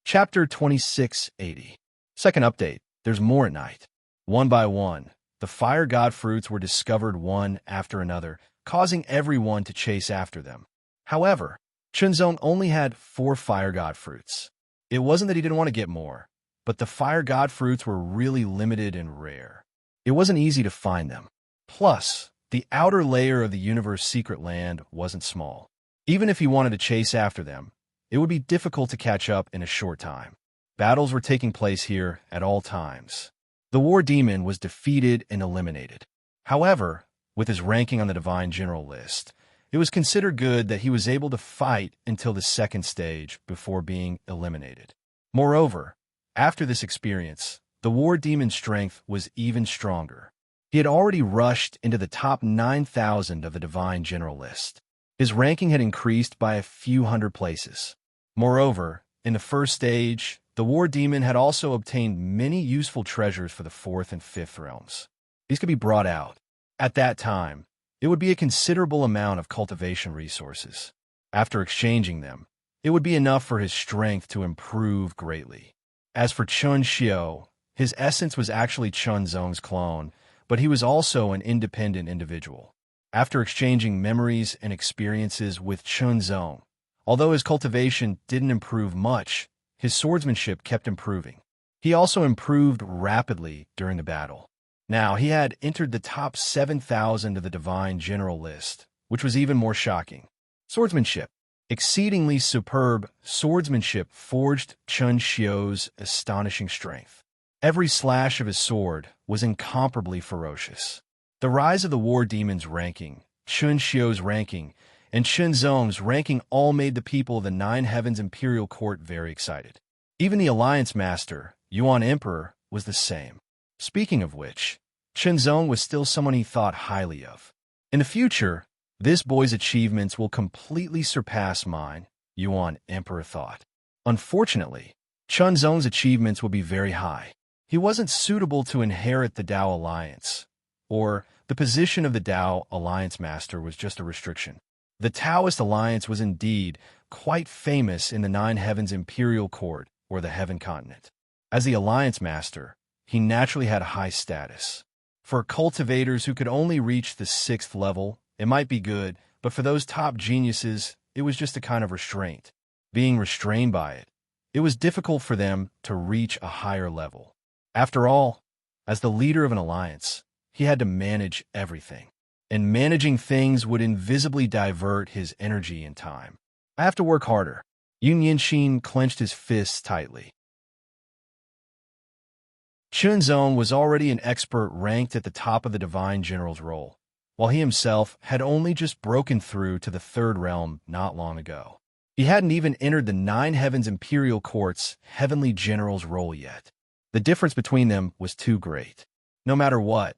Chapter 2680. Second update. There's more at night. One by one, the fire god fruits were discovered one after another, causing everyone to chase after them. However, Chunzong only had 4 fire god fruits. It wasn't that he didn't want to get more, but the fire god fruits were really limited and rare. It wasn't easy to find them. Plus, the outer layer of the universe's secret land wasn't small. Even if he wanted to chase after them, it would be difficult to catch up in a short time. Battles were taking place here at all times. The war demon was defeated and eliminated. However, with his ranking on the Divine General list, it was considered good that he was able to fight until the second stage before being eliminated. Moreover, after this experience, the war demon's strength was even stronger. He had already rushed into the top 9,000 of the Divine General list. His ranking had increased by a few hundred places. Moreover, in the first stage, the war demon had also obtained many useful treasures for the 4th and 5th realms. These could be brought out. At that time, it would be a considerable amount of cultivation resources. After exchanging them, it would be enough for his strength to improve greatly. As for Chun Xiao, his essence was actually Chunzong's clone, but he was also an independent individual. After exchanging memories and experiences with Chunzong, although his cultivation didn't improve much, his swordsmanship kept improving. He also improved rapidly during the battle. Now, he had entered the top 7,000 of the Divine General list, which was even more shocking. Swordsmanship. Exceedingly superb swordsmanship forged Chun Xiao's astonishing strength. Every slash of his sword was incomparably ferocious. The rise of the war demon's ranking, Chun Xiao's ranking, and Chunzong's ranking all made the people of the Nine Heavens Imperial Court very excited. Even the Alliance Master, Yuan Emperor, was the same. Speaking of which, Chunzong was still someone he thought highly of. In the future, this boy's achievements will completely surpass mine, Yuan Emperor thought. Unfortunately, Chunzong's achievements will be very high. He wasn't suitable to inherit the Dao Alliance, or the position of the Dao Alliance Master was just a restriction. The Taoist Alliance was indeed quite famous in the Nine Heavens Imperial Court, or the Heaven Continent. As the Alliance Master, he naturally had a high status. For cultivators who could only reach the 6th level, it might be good, but for those top geniuses, it was just a kind of restraint. Being restrained by it, it was difficult for them to reach a higher level. After all, as the leader of an alliance, he had to manage everything. And managing things would invisibly divert his energy and time. I have to work harder. Yun Yinshin clenched his fists tightly. Chunzong was already an expert ranked at the top of the Divine General's role, while he himself had only just broken through to the 3rd realm not long ago. He hadn't even entered the Nine Heavens Imperial Court's Heavenly General's role yet. The difference between them was too great. No matter what,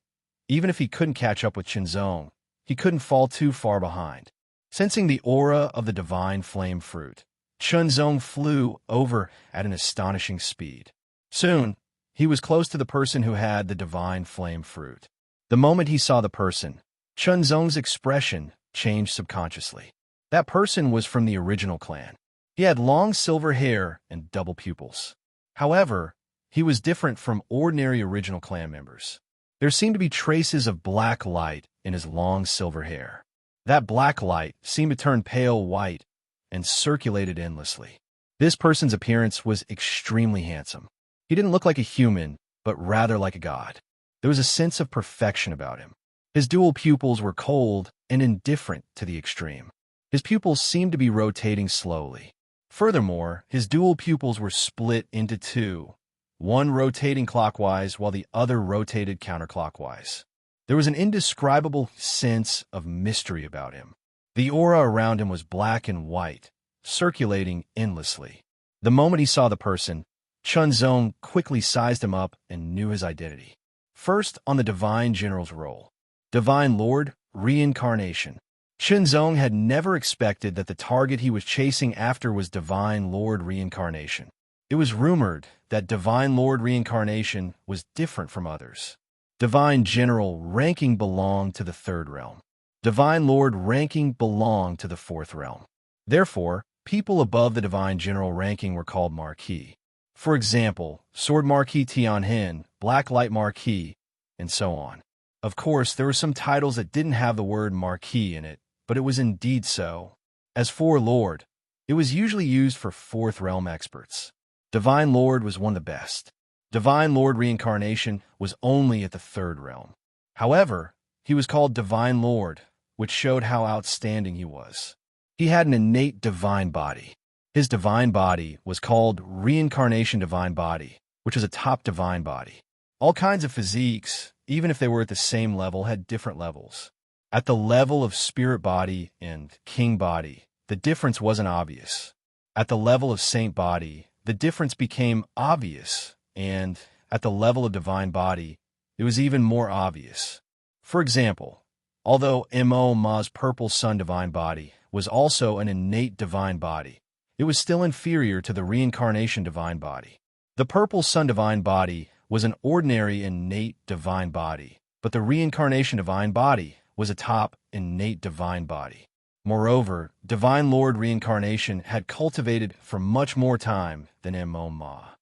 even if he couldn't catch up with Chunzong, he couldn't fall too far behind. Sensing the aura of the Divine Flame Fruit, Chunzong flew over at an astonishing speed. Soon, he was close to the person who had the Divine Flame Fruit. The moment he saw the person, Chunzong's expression changed subconsciously. That person was from the original clan. He had long silver hair and double pupils. However, he was different from ordinary original clan members. There seemed to be traces of black light in his long silver hair. That black light seemed to turn pale white and circulated endlessly. This person's appearance was extremely handsome. He didn't look like a human, but rather like a god. There was a sense of perfection about him. His dual pupils were cold and indifferent to the extreme. His pupils seemed to be rotating slowly. Furthermore, his dual pupils were split into 2, one rotating clockwise while the other rotated counterclockwise. There was an indescribable sense of mystery about him. The aura around him was black and white, circulating endlessly. The moment he saw the person, Chunzong quickly sized him up and knew his identity. First, on the Divine General's role. Divine Lord, Reincarnation. Chunzong had never expected that the target he was chasing after was Divine Lord Reincarnation. It was rumored that Divine Lord Reincarnation was different from others. Divine General ranking belonged to the 3rd realm. Divine Lord ranking belonged to the 4th realm. Therefore, people above the Divine General ranking were called Marquis. For example, Sword Marquis Tianhen, Black Light Marquis, and so on. Of course, there were some titles that didn't have the word Marquis in it, but it was indeed so. As for Lord, It was usually used for Fourth Realm experts. Divine Lord was one of the best. Divine Lord reincarnation was only at the Third Realm. However, he was called Divine Lord, which showed how outstanding he was. He had an innate divine body. His divine body was called Reincarnation Divine Body, which is a top divine body. All kinds of physiques, even if they were at the same level, had different levels. At the level of Spirit Body and King Body, the difference wasn't obvious. At the level of Saint Body, the difference became obvious, and at the level of Divine Body, it was even more obvious. For example, although Ma's Purple Sun Divine Body was also an innate divine body, it was still inferior to the Reincarnation Divine Body. The Purple Sun Divine Body was an ordinary innate divine body, but the Reincarnation Divine Body was a top innate divine body. Moreover, Divine Lord Reincarnation had cultivated for much more time than Ma.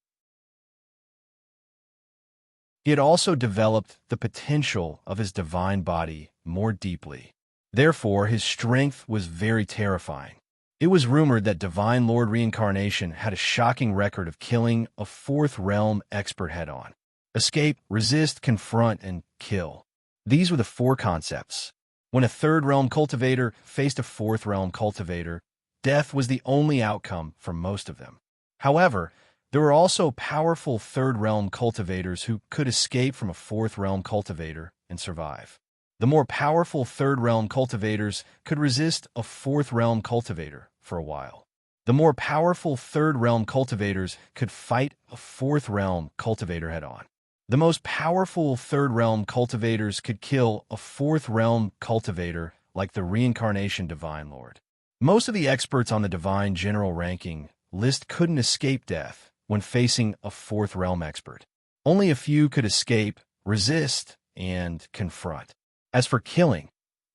He had also developed the potential of his divine body more deeply. Therefore, his strength was very terrifying. It was rumored that Divine Lord Reincarnation had a shocking record of killing a Fourth Realm expert head-on. Escape, resist, confront, and kill. These were the four concepts. When a Third Realm cultivator faced a Fourth Realm cultivator, death was the only outcome for most of them. However, there were also powerful Third Realm cultivators who could escape from a Fourth Realm cultivator and survive. The more powerful Third Realm cultivators could resist a Fourth Realm cultivator for a while. The more powerful Third Realm cultivators could fight a Fourth Realm cultivator head-on. The most powerful Third Realm cultivators could kill a Fourth Realm cultivator like the Reincarnation Divine Lord. Most of the experts on the Divine General Ranking list couldn't escape death when facing a Fourth Realm expert. Only a few could escape, resist, and confront. As for killing,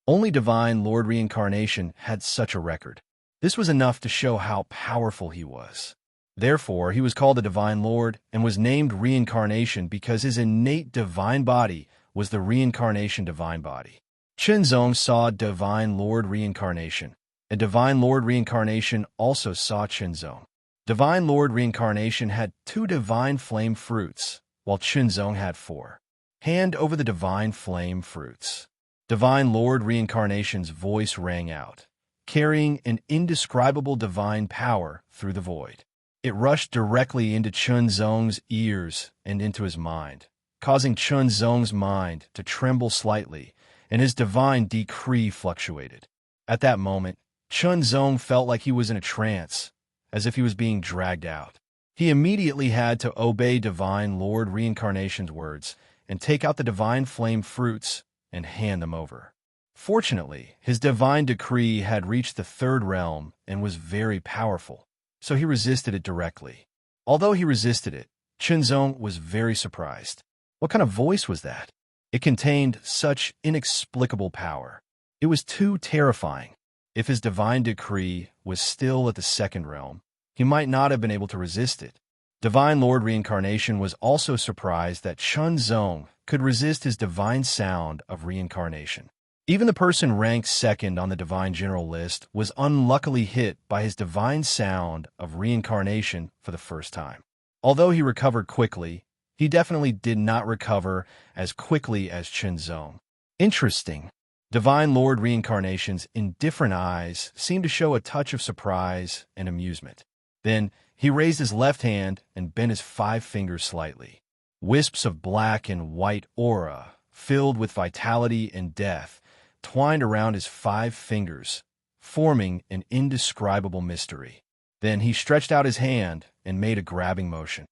only Divine Lord Reincarnation had such a record. This was enough to show how powerful he was. Therefore, he was called the Divine Lord and was named Reincarnation because his innate divine body was the Reincarnation Divine Body. Chenzong saw Divine Lord Reincarnation, and Divine Lord Reincarnation also saw Chenzong. Divine Lord Reincarnation had 2 divine flame fruits, while Chenzong had 4. Hand over the divine flame fruits. Divine Lord Reincarnation's voice rang out, carrying an indescribable divine power through the void. It rushed directly into Chenzong's ears and into his mind, causing Chenzong's mind to tremble slightly, and his divine decree fluctuated. At that moment, Chenzong felt like he was in a trance, as if he was being dragged out. He immediately had to obey Divine Lord Reincarnation's words and take out the divine flame fruits and hand them over. Fortunately, his divine decree had reached the Third Realm and was very powerful, so he resisted it directly. Although he resisted it, Chenzong was very surprised. What kind of voice was that? It contained such inexplicable power. It was too terrifying. If his divine decree was still at the Second Realm, he might not have been able to resist it. Divine Lord Reincarnation was also surprised that Chenzong could resist his divine sound of reincarnation. Even the person ranked second on the Divine General list was unluckily hit by his divine sound of reincarnation for the first time. Although he recovered quickly, he definitely did not recover as quickly as Chenzong. Interesting. Divine Lord Reincarnation's indifferent eyes seemed to show a touch of surprise and amusement. Then he raised his left hand and bent his 5 fingers slightly. Wisps of black and white aura, filled with vitality and death, twined around his 5 fingers, forming an indescribable mystery. Then he stretched out his hand and made a grabbing motion.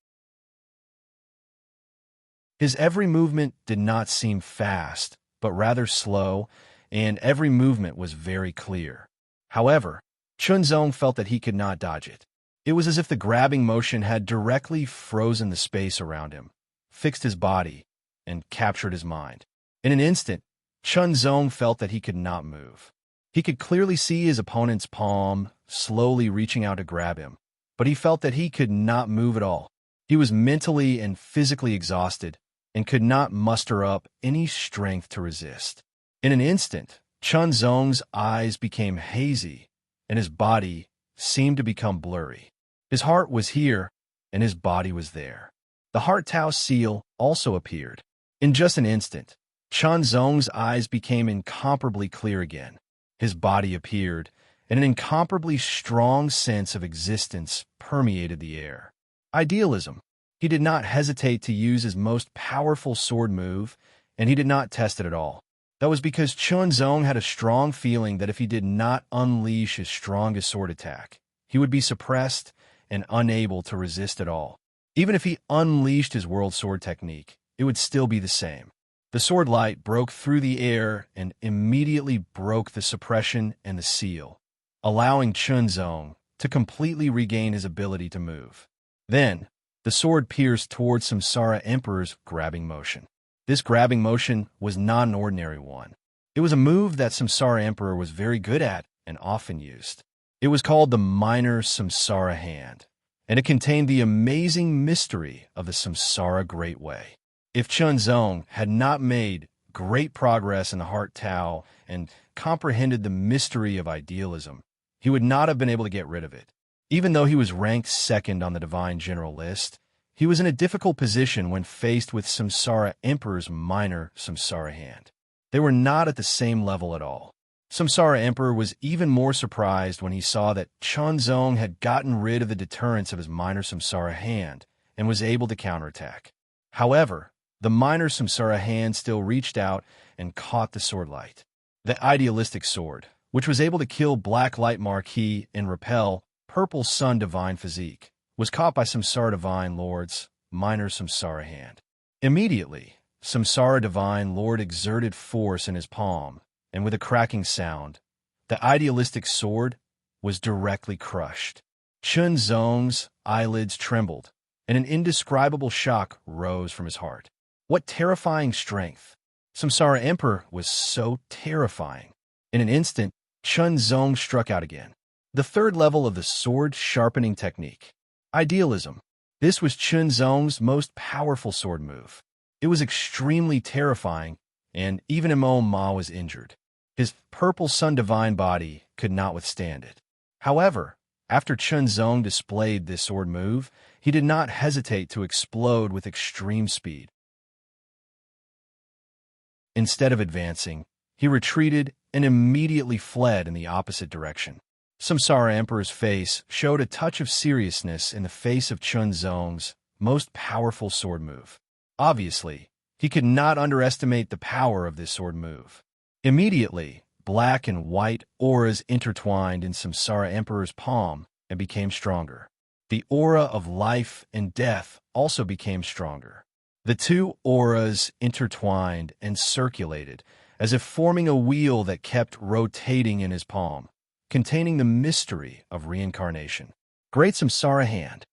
His every movement did not seem fast, but rather slow, and every movement was very clear. However, Chenzong felt that he could not dodge it. It was as if the grabbing motion had directly frozen the space around him, fixed his body, and captured his mind. In an instant, Chenzong felt that he could not move. He could clearly see his opponent's palm slowly reaching out to grab him, but he felt that he could not move at all. He was mentally and physically exhausted and could not muster up any strength to resist. In an instant, Chenzong's eyes became hazy, and his body seemed to become blurry. His heart was here, and his body was there. The Heart Tao seal also appeared. In just an instant, Chunzong's eyes became incomparably clear again. His body appeared, and an incomparably strong sense of existence permeated the air. Idealism. He did not hesitate to use his most powerful sword move, and he did not test it at all. That was because Chunzong had a strong feeling that if he did not unleash his strongest sword attack, he would be suppressed and unable to resist at all. Even if he unleashed his world sword technique, it would still be the same. The sword light broke through the air and immediately broke the suppression and the seal, allowing Chunzong to completely regain his ability to move. Then, the sword pierced towards Samsara Emperor's grabbing motion. This grabbing motion was not an ordinary one. It was a move that Samsara Emperor was very good at and often used. It was called the Minor Samsara Hand, and it contained the amazing mystery of the Samsara Great Way. If Chunzong had not made great progress in the Heart Tao and comprehended the mystery of idealism, he would not have been able to get rid of it. Even though he was ranked second on the Divine General list, he was in a difficult position when faced with Samsara Emperor's Minor Samsara Hand. They were not at the same level at all. Samsara Emperor was even more surprised when he saw that Chunzong had gotten rid of the deterrence of his Minor Samsara Hand and was able to counterattack. However, the Minor Samsara Hand still reached out and caught the sword light. The idealistic sword, which was able to kill Black Light Marquis and repel Purple Sun Divine Physique, was caught by Samsara Divine Lord's Minor Samsara Hand. Immediately, Samsara Divine Lord exerted force in his palm, and with a cracking sound, the idealistic sword was directly crushed. Chunzong's eyelids trembled, and an indescribable shock rose from his heart. What terrifying strength! Samsara Emperor was so terrifying. In an instant, Chunzong struck out again. The third level of the sword sharpening technique. Idealism. This was Chunzong's most powerful sword move. It was extremely terrifying, and even Ma was injured. His Purple Sun Divine body could not withstand it. However, after Chunzong displayed this sword move, he did not hesitate to explode with extreme speed. Instead of advancing, he retreated and immediately fled in the opposite direction. Samsara Emperor's face showed a touch of seriousness in the face of Chunzong's most powerful sword move. Obviously, he could not underestimate the power of this sword move. Immediately, black and white auras intertwined in Samsara Emperor's palm and became stronger. The aura of life and death also became stronger. The two auras intertwined and circulated, as if forming a wheel that kept rotating in his palm, containing the mystery of reincarnation. Great Samsara Hand.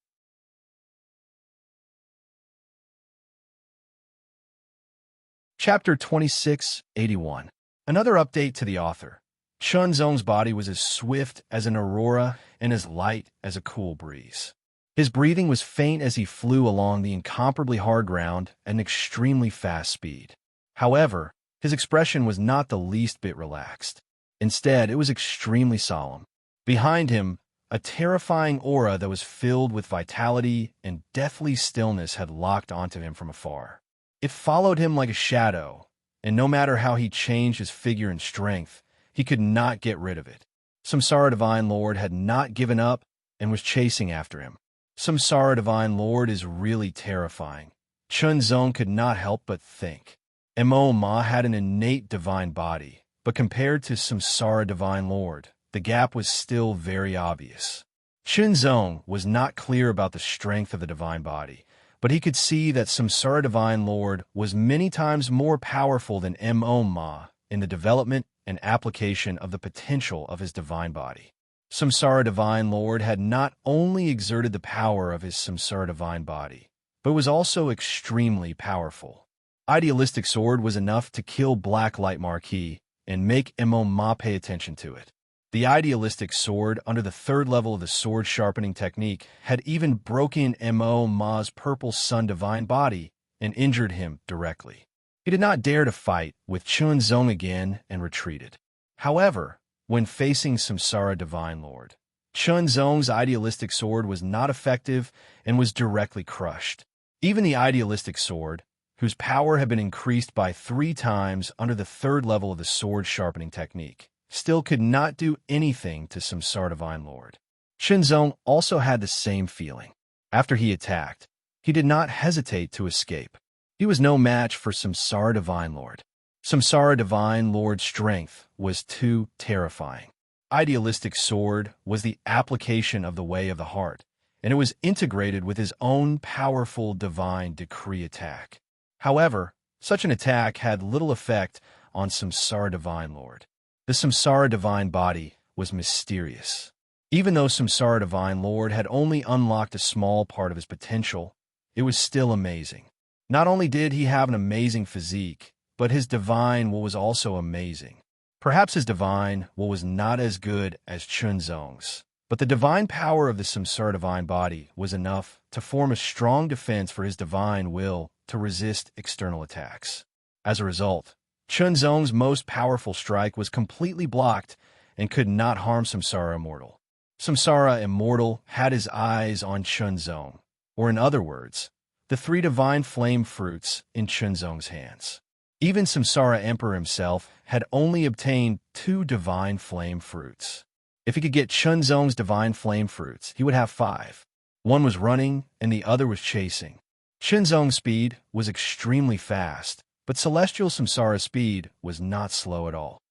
Chapter 2681. Another update to the author. Chunzong's body was as swift as an aurora and as light as a cool breeze. His breathing was faint as he flew along the incomparably hard ground at an extremely fast speed. However, his expression was not the least bit relaxed. Instead, it was extremely solemn. Behind him, a terrifying aura that was filled with vitality and deathly stillness had locked onto him from afar. It followed him like a shadow, and no matter how he changed his figure and strength, he could not get rid of it. Samsara Divine Lord had not given up and was chasing after him. Samsara Divine Lord is really terrifying. Chunzong could not help but think. Ma had an innate divine body, but compared to Samsara Divine Lord, the gap was still very obvious. Chunzong was not clear about the strength of the divine body, but he could see that Samsara Divine Lord was many times more powerful than Ma in the development and application of the potential of his divine body. Samsara Divine Lord had not only exerted the power of his Samsara Divine body, but was also extremely powerful. Idealistic sword was enough to kill Black Light Marquis and make Ma pay attention to it. The idealistic sword under the third level of the sword sharpening technique had even broken Ma's Purple Sun Divine body and injured him directly. He did not dare to fight with Chunzong again and retreated. However, when facing Samsara Divine Lord, Chun Zong's idealistic sword was not effective and was directly crushed. Even the idealistic sword, whose power had been increased by 3 times under the 3rd level of the sword sharpening technique, still could not do anything to Samsara Divine Lord. Chun Zong also had the same feeling. After he attacked, he did not hesitate to escape. He was no match for Samsara Divine Lord. Samsara Divine Lord's strength was too terrifying. Idealistic sword was the application of the way of the heart, and it was integrated with his own powerful divine decree attack. However, such an attack had little effect on Samsara Divine Lord. The Samsara Divine Body was mysterious. Even though Samsara Divine Lord had only unlocked a small part of his potential, it was still amazing. Not only did he have an amazing physique, but his divine will was also amazing. Perhaps his divine will was not as good as Chun Zong's, but the divine power of the Samsara Divine Body was enough to form a strong defense for his divine will to resist external attacks. As a result, Chun Zong's most powerful strike was completely blocked and could not harm Samsara Immortal. Samsara Immortal had his eyes on Chun Zong, or in other words, the 3 divine flame fruits in Chun Zong's hands. Even Samsara Emperor himself had only obtained 2 divine flame fruits. If he could get Chun Zong's divine flame fruits, he would have 5. One was running and the other was chasing. Chun Zong's speed was extremely fast, but Celestial Samsara's speed was not slow at all.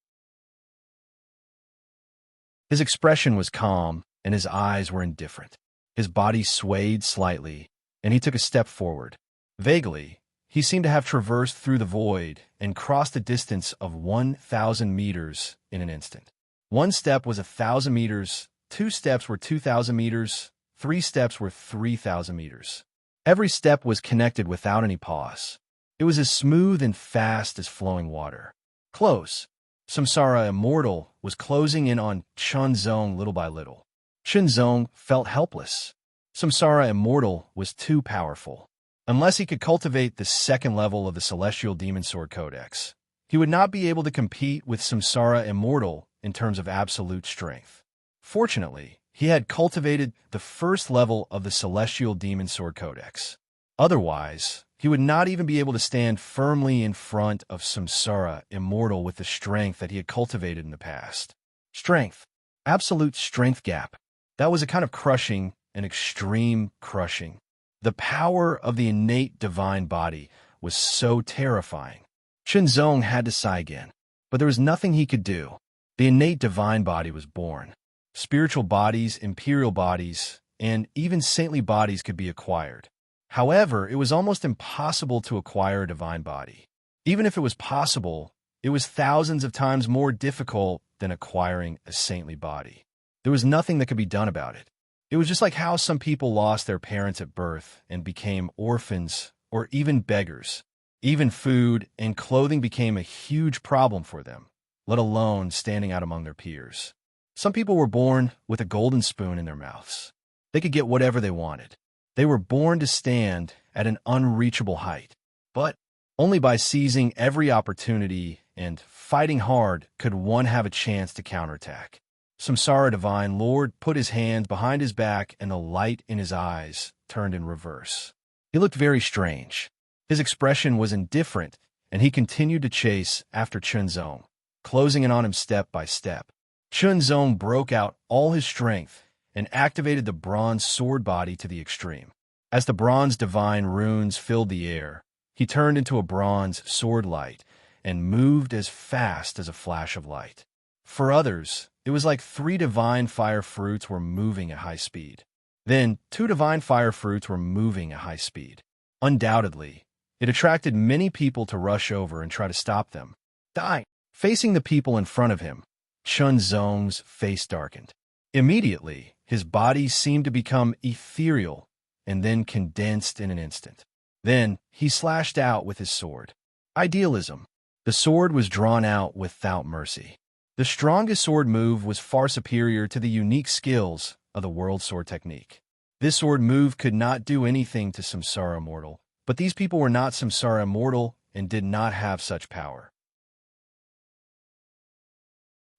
His expression was calm and his eyes were indifferent. His body swayed slightly, and he took a step forward. Vaguely, he seemed to have traversed through the void and crossed a distance of 1,000 meters in an instant. 1 step was 1,000 meters, 2 steps were 2,000 meters, 3 steps were 3,000 meters. Every step was connected without any pause. It was as smooth and fast as flowing water. Close. Samsara Immortal was closing in on Chun Zong little by little. Chun Zong felt helpless. Samsara Immortal was too powerful. Unless he could cultivate the 2nd level of the Celestial Demon Sword Codex, he would not be able to compete with Samsara Immortal in terms of absolute strength. Fortunately, he had cultivated the 1st level of the Celestial Demon Sword Codex. Otherwise, he would not even be able to stand firmly in front of Samsara Immortal with the strength that he had cultivated in the past. Strength. Absolute strength gap. That was a kind of crushing, an extreme crushing. The power of the innate divine body was so terrifying. Chun Zong had to sigh again, but there was nothing he could do. The innate divine body was born. Spiritual bodies, imperial bodies, and even saintly bodies could be acquired. However, it was almost impossible to acquire a divine body. Even if it was possible, it was thousands of times more difficult than acquiring a saintly body. There was nothing that could be done about it. It was just like how some people lost their parents at birth and became orphans or even beggars. Even food and clothing became a huge problem for them, let alone standing out among their peers. Some people were born with a golden spoon in their mouths. They could get whatever they wanted. They were born to stand at an unreachable height. But only by seizing every opportunity and fighting hard could one have a chance to counterattack. Samsara Divine Lord put his hands behind his back and the light in his eyes turned in reverse. He looked very strange. His expression was indifferent, and he continued to chase after Chun Zong, closing in on him step by step. Chun Zong broke out all his strength and activated the bronze sword body to the extreme. As the bronze divine runes filled the air, he turned into a bronze sword light and moved as fast as a flash of light. For others, it was like 3 divine fire fruits were moving at high speed. Then 2 divine fire fruits were moving at high speed. Undoubtedly, it attracted many people to rush over and try to stop them. Die! Facing the people in front of him, Chun Zong's face darkened. Immediately, his body seemed to become ethereal and then condensed in an instant. Then he slashed out with his sword. Idealism. The sword was drawn out without mercy. The strongest sword move was far superior to the unique skills of the world sword technique. This sword move could not do anything to Samsara Immortal, but these people were not Samsara Immortal and did not have such power.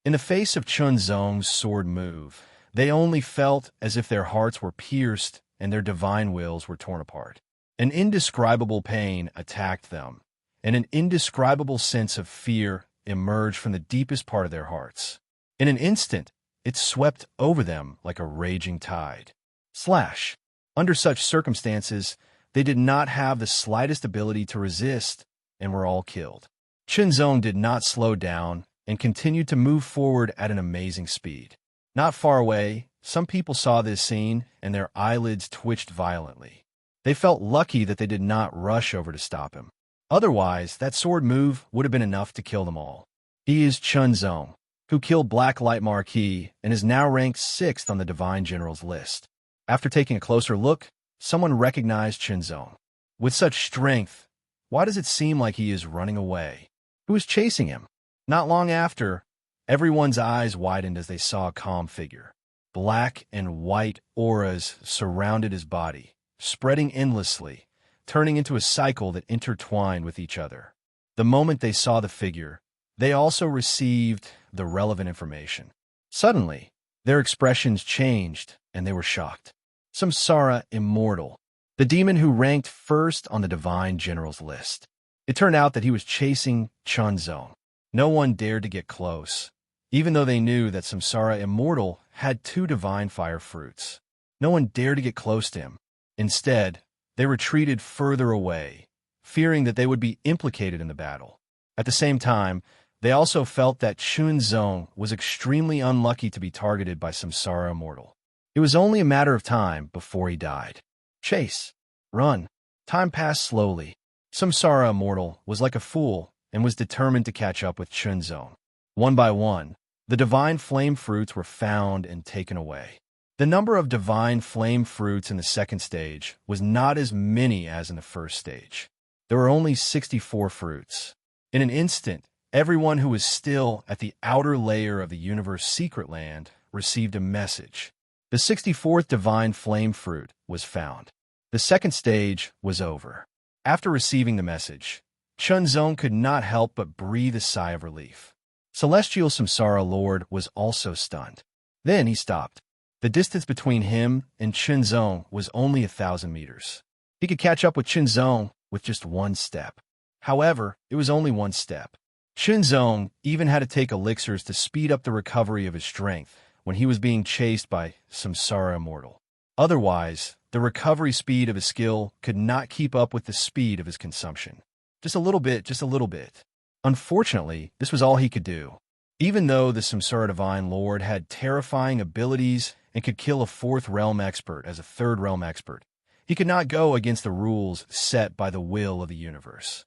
In the face of Chun Zong's sword move, They only felt as if their hearts were pierced and their divine wills were torn apart. An indescribable pain attacked them, and an indescribable sense of fear emerged from the deepest part of their hearts. In an instant, it swept over them like a raging tide. Slash. Under such circumstances, they did not have the slightest ability to resist and were all killed. Chunzong did not slow down and continued to move forward at an amazing speed. Not far away, some people saw this scene and their eyelids twitched violently. They felt lucky that they did not rush over to stop him. Otherwise, that sword move would have been enough to kill them all. He is Chunzong, who killed Black Light Marquis and is now ranked 6th on the Divine General's list. After taking a closer look, someone recognized Chunzong. With such strength, why does it seem like he is running away? Who is chasing him? Not long after, everyone's eyes widened as they saw a calm figure. Black and white auras surrounded his body, spreading endlessly, turning into a cycle that intertwined with each other. The moment they saw the figure, they also received the relevant information. Suddenly, their expressions changed, and they were shocked. Samsara Immortal, the demon who ranked first on the Divine General's list. It turned out that he was chasing Chunzong. No one dared to get close, even though they knew that Samsara Immortal had 2 divine fire fruits. No one dared to get close to him. Instead, they retreated further away, fearing that they would be implicated in the battle. At the same time, they also felt that Chunzong was extremely unlucky to be targeted by Samsara Immortal. It was only a matter of time before he died. Chase. Run. Time passed slowly. Samsara Immortal was like a fool and was determined to catch up with Chunzong. One by one, the divine flame fruits were found and taken away. The number of divine flame fruits in the second stage was not as many as in the first stage. There were only 64 fruits. In an instant, everyone who was still at the outer layer of the universe secret land received a message. The 64th divine flame fruit was found. The second stage was over. After receiving the message, Chunzong could not help but breathe a sigh of relief. Celestial Samsara Lord was also stunned. Then he stopped. The distance between him and Chunzong was only 1,000 meters. He could catch up with Chunzong with just one step. However, it was only one step. Chunzong even had to take elixirs to speed up the recovery of his strength when he was being chased by Samsara Immortal. Otherwise, the recovery speed of his skill could not keep up with the speed of his consumption. Just a little bit, just a little bit. Unfortunately, this was all he could do. Even though the Samsara Divine Lord had terrifying abilities and could kill a 4th realm expert as a 3rd realm expert, he could not go against the rules set by the will of the universe.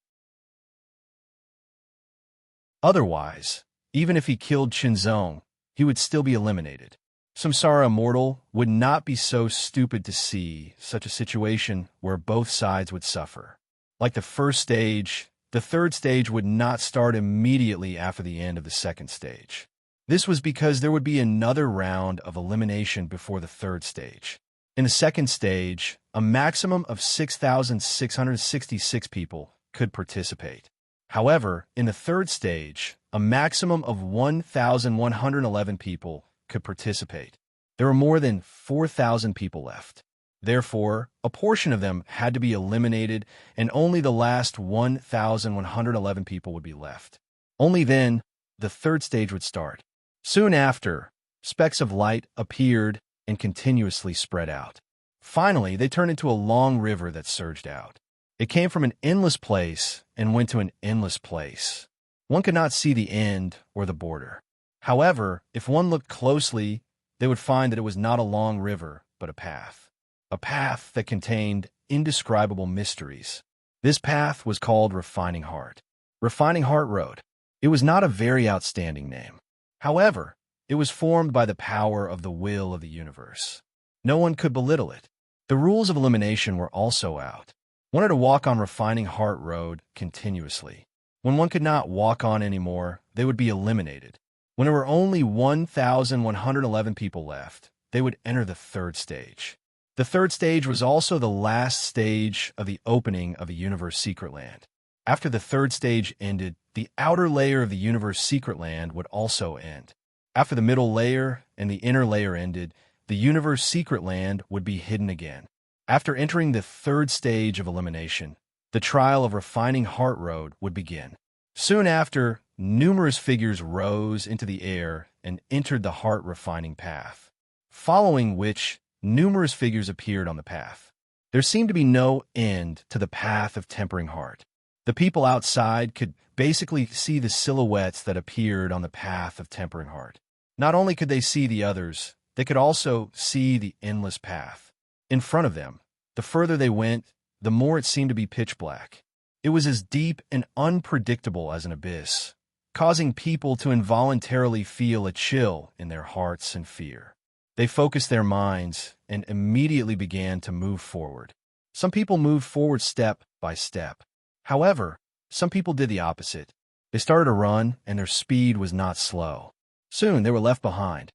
Otherwise, even if he killed Chunzong, he would still be eliminated. Samsara Immortal would not be so stupid to see such a situation where both sides would suffer. Like the first stage, the third stage would not start immediately after the end of the second stage. This was because there would be another round of elimination before the third stage. In the second stage, a maximum of 6,666 people could participate. However, in the third stage, a maximum of 1,111 people could participate. There were more than 4,000 people left. Therefore, a portion of them had to be eliminated, and only the last 1,111 people would be left. Only then, the third stage would start. Soon after, specks of light appeared and continuously spread out. Finally, they turned into a long river that surged out. It came from an endless place and went to an endless place. One could not see the end or the border. However, if one looked closely, they would find that it was not a long river, but a path. A path that contained indescribable mysteries. This path was called Refining Heart. Refining Heart Road. It was not a very outstanding name. However, it was formed by the power of the will of the universe. No one could belittle it. The rules of elimination were also out. One had to walk on Refining Heart Road continuously. When one could not walk on anymore, they would be eliminated. When there were only 1,111 people left, they would enter the third stage. The third stage was also the last stage of the opening of the Universe Secret Land. After the third stage ended, the outer layer of the Universe Secret Land would also end. After the middle layer and the inner layer ended, the universe secret land would be hidden again. After entering the third stage of elimination, the trial of refining heart road would begin. Soon after, numerous figures rose into the air and entered the heart refining path, following which numerous figures appeared on the path. There seemed to be no end to the path of tempering heart. The people outside could basically see the silhouettes that appeared on the path of tempering heart. Not only could they see the others, they could also see the endless path. In front of them, the further they went, the more it seemed to be pitch black. It was as deep and unpredictable as an abyss, causing people to involuntarily feel a chill in their hearts and fear. They focused their minds and immediately began to move forward. Some people moved forward step by step. However, some people did the opposite. They started to run, and their speed was not slow. Soon, they were left behind.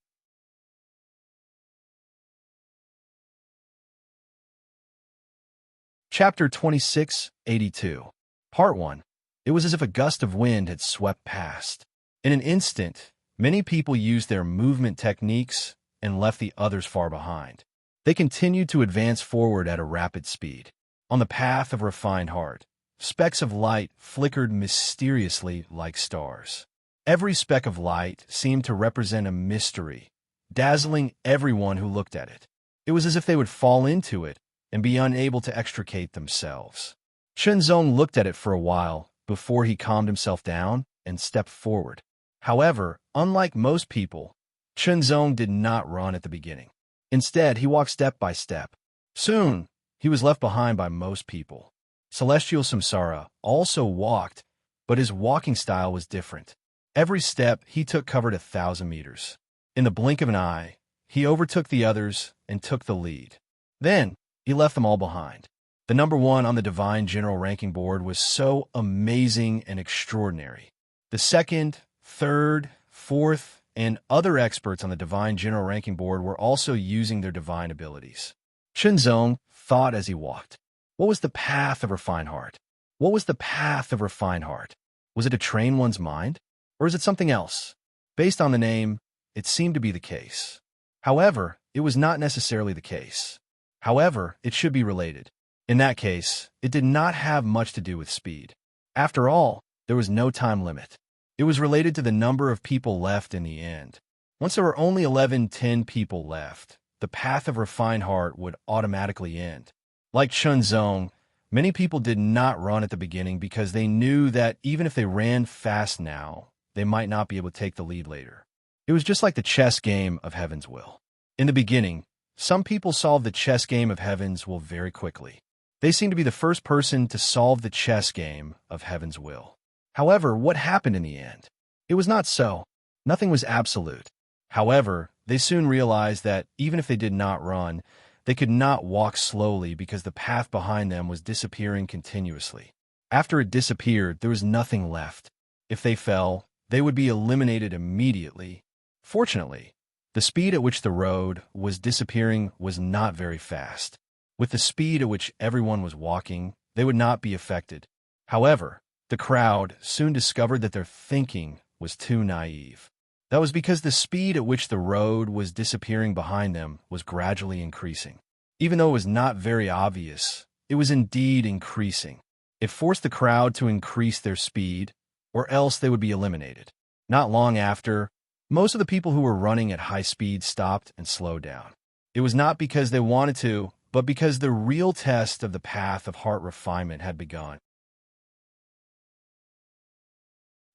Chapter 2682. Part 1. It was as if a gust of wind had swept past. In an instant, many people used their movement techniques and left the others far behind. They continued to advance forward at a rapid speed. On the path of refined heart, specks of light flickered mysteriously like stars. Every speck of light seemed to represent a mystery, dazzling everyone who looked at it. It was as if they would fall into it and be unable to extricate themselves. Shenzong looked at it for a while before he calmed himself down and stepped forward. However, unlike most people, Shenzong did not run at the beginning. Instead, he walked step by step. Soon, he was left behind by most people. Celestial Samsara also walked, but his walking style was different. Every step he took covered 1,000 meters. In the blink of an eye, he overtook the others and took the lead. Then, he left them all behind. The number one on the Divine General Ranking Board was so amazing and extraordinary. The second, third, fourth, and other experts on the Divine General Ranking Board were also using their divine abilities. Shenzong thought as he walked. What was the path of refined heart? What was the path of refined heart? Was it to train one's mind? Or is it something else? Based on the name, it seemed to be the case. However, it was not necessarily the case. However, it should be related. In that case, it did not have much to do with speed. After all, there was no time limit. It was related to the number of people left in the end. Once there were only 10 people left, the path of refined heart would automatically end. Like Shenzong, many people did not run at the beginning because they knew that even if they ran fast now, they might not be able to take the lead later. It was just like the chess game of Heaven's Will. In the beginning, some people solved the chess game of Heaven's Will very quickly. They seemed to be the first person to solve the chess game of Heaven's Will. However, what happened in the end? It was not so. Nothing was absolute. However, they soon realized that even if they did not run, they could not walk slowly because the path behind them was disappearing continuously. After it disappeared, there was nothing left. If they fell, they would be eliminated immediately. Fortunately, the speed at which the road was disappearing was not very fast. With the speed at which everyone was walking, they would not be affected. However, the crowd soon discovered that their thinking was too naive. That was because the speed at which the road was disappearing behind them was gradually increasing. Even though it was not very obvious, it was indeed increasing. It forced the crowd to increase their speed, or else they would be eliminated. Not long after, most of the people who were running at high speed stopped and slowed down. It was not because they wanted to, but because the real test of the path of heart refinement had begun.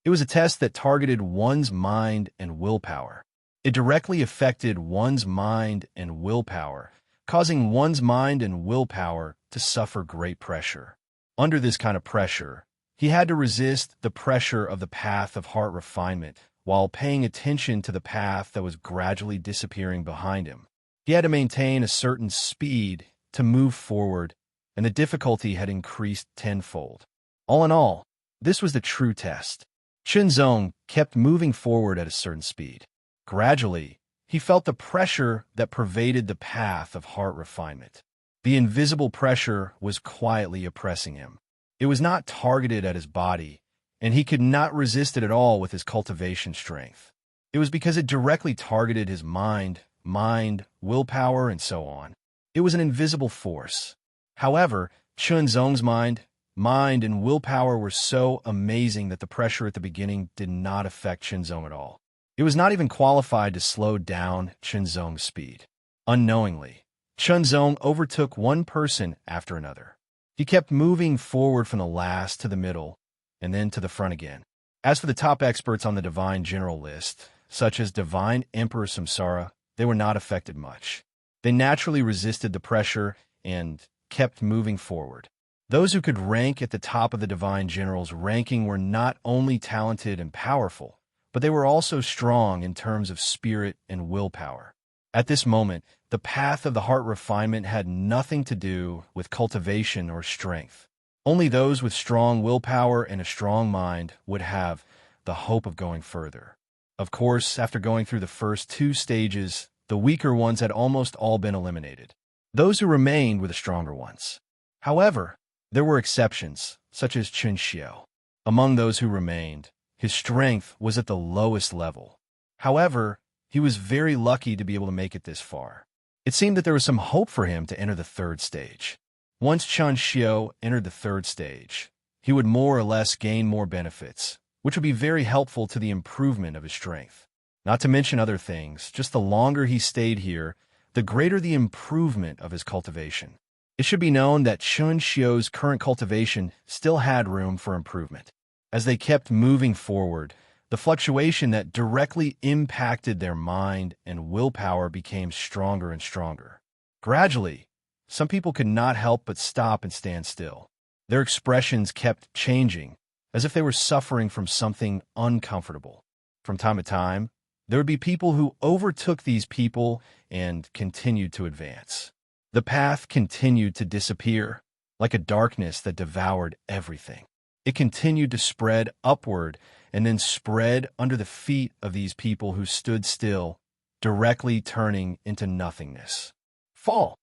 It was a test that targeted one's mind and willpower. It directly affected one's mind and willpower, causing one's mind and willpower to suffer great pressure. Under this kind of pressure, he had to resist the pressure of the path of heart refinement while paying attention to the path that was gradually disappearing behind him. He had to maintain a certain speed to move forward, and the difficulty had increased tenfold. All in all, this was the true test. Shenzong kept moving forward at a certain speed. Gradually, he felt the pressure that pervaded the path of heart refinement. The invisible pressure was quietly oppressing him. It was not targeted at his body, and he could not resist it at all with his cultivation strength. It was because it directly targeted his mind, willpower, and so on. It was an invisible force. However, Chunzong's mind, and willpower were so amazing that the pressure at the beginning did not affect Chunzong at all. It was not even qualified to slow down Chunzong's speed. Unknowingly, Chunzong overtook one person after another. He kept moving forward from the last to the middle, and then to the front again. As for the top experts on the Divine General list, such as Divine Emperor Samsara, they were not affected much. They naturally resisted the pressure and kept moving forward. Those who could rank at the top of the Divine General's ranking were not only talented and powerful, but they were also strong in terms of spirit and willpower. At this moment, the path of the heart refinement had nothing to do with cultivation or strength. Only those with strong willpower and a strong mind would have the hope of going further. Of course, after going through the first two stages, the weaker ones had almost all been eliminated. Those who remained were the stronger ones. However, there were exceptions, such as Chun Xiao. Among those who remained, his strength was at the lowest level. However, he was very lucky to be able to make it this far. It seemed that there was some hope for him to enter the third stage. Once Chun Xiao entered the third stage, he would more or less gain more benefits, which would be very helpful to the improvement of his strength. Not to mention other things, just the longer he stayed here, the greater the improvement of his cultivation. It should be known that Chun Xiao's current cultivation still had room for improvement. As they kept moving forward, the fluctuation that directly impacted their mind and willpower became stronger and stronger. Gradually, some people could not help but stop and stand still. Their expressions kept changing, as if they were suffering from something uncomfortable. From time to time, there would be people who overtook these people and continued to advance. The path continued to disappear, like a darkness that devoured everything. It continued to spread upward and then spread under the feet of these people who stood still, directly turning into nothingness. Fall.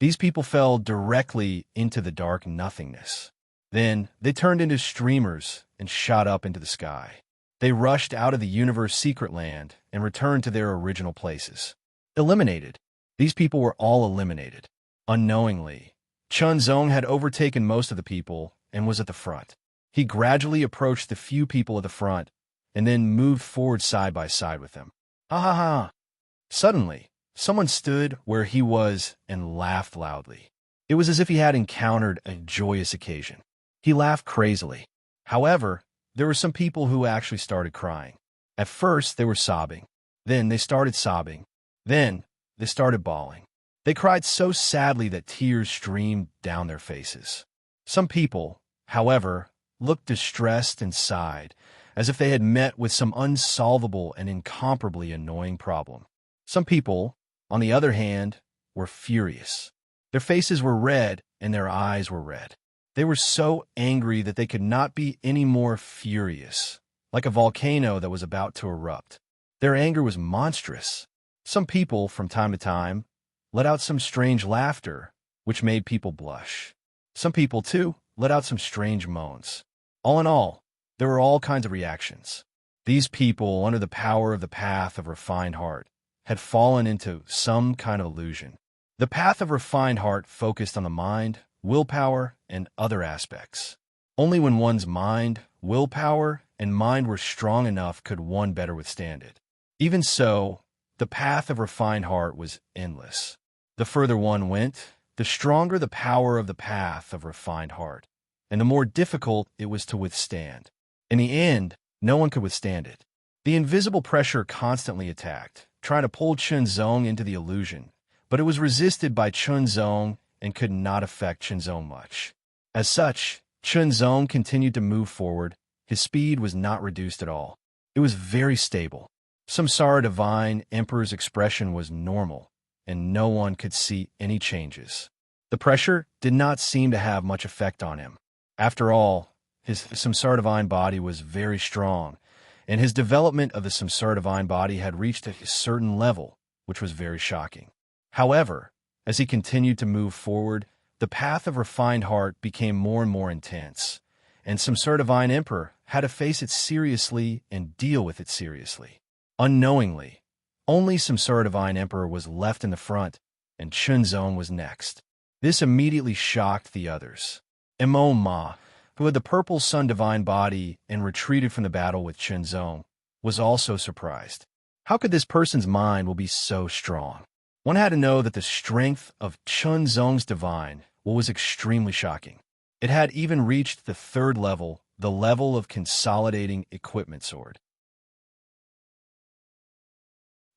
These people fell directly into the dark nothingness. Then they turned into streamers and shot up into the sky. They rushed out of the universe secret land and returned to their original places. Eliminated. These people were all eliminated. Unknowingly, Chunzong had overtaken most of the people and was at the front. He gradually approached the few people at the front and then moved forward side by side with them. Ha ha ha! Suddenly, someone stood where he was and laughed loudly. It was as if he had encountered a joyous occasion. He laughed crazily. However, there were some people who actually started crying. At first, they were sobbing. Then they started sobbing. Then they started bawling. They cried so sadly that tears streamed down their faces. Some people, however, looked distressed and sighed, as if they had met with some unsolvable and incomparably annoying problem. Some people, on the other hand, were furious. Their faces were red and their eyes were red. They were so angry that they could not be any more furious, like a volcano that was about to erupt. Their anger was monstrous. Some people, from time to time, let out some strange laughter, which made people blush. Some people, too, let out some strange moans. All in all, there were all kinds of reactions. These people, under the power of the path of refined heart, had fallen into some kind of illusion. The path of refined heart focused on the mind, willpower, and other aspects. Only when one's mind, willpower, and mind were strong enough could one better withstand it. Even so, the path of refined heart was endless. The further one went, the stronger the power of the path of refined heart, and the more difficult it was to withstand. In the end, no one could withstand it. The invisible pressure constantly attacked, trying to pull Chunzong into the illusion, but it was resisted by Chunzong and could not affect Chunzong much. As such, Chunzong continued to move forward. His speed was not reduced at all. It was very stable. Samsara Divine Emperor's expression was normal, and no one could see any changes. The pressure did not seem to have much effect on him. After all, his Samsara Divine body was very strong, and his development of the Samsara Divine body had reached a certain level, which was very shocking. However, as he continued to move forward, the path of refined heart became more and more intense, and Samsara Divine Emperor had to face it seriously and deal with it seriously. Unknowingly, only Samsara Divine Emperor was left in the front, and Chunzong was next. This immediately shocked the others. Mo Ma, who had the purple sun divine body and retreated from the battle with Chunzong, was also surprised. How could this person's mind will be so strong? One had to know that the strength of Chunzong's divine was extremely shocking. It had even reached the third level, the level of consolidating equipment sword.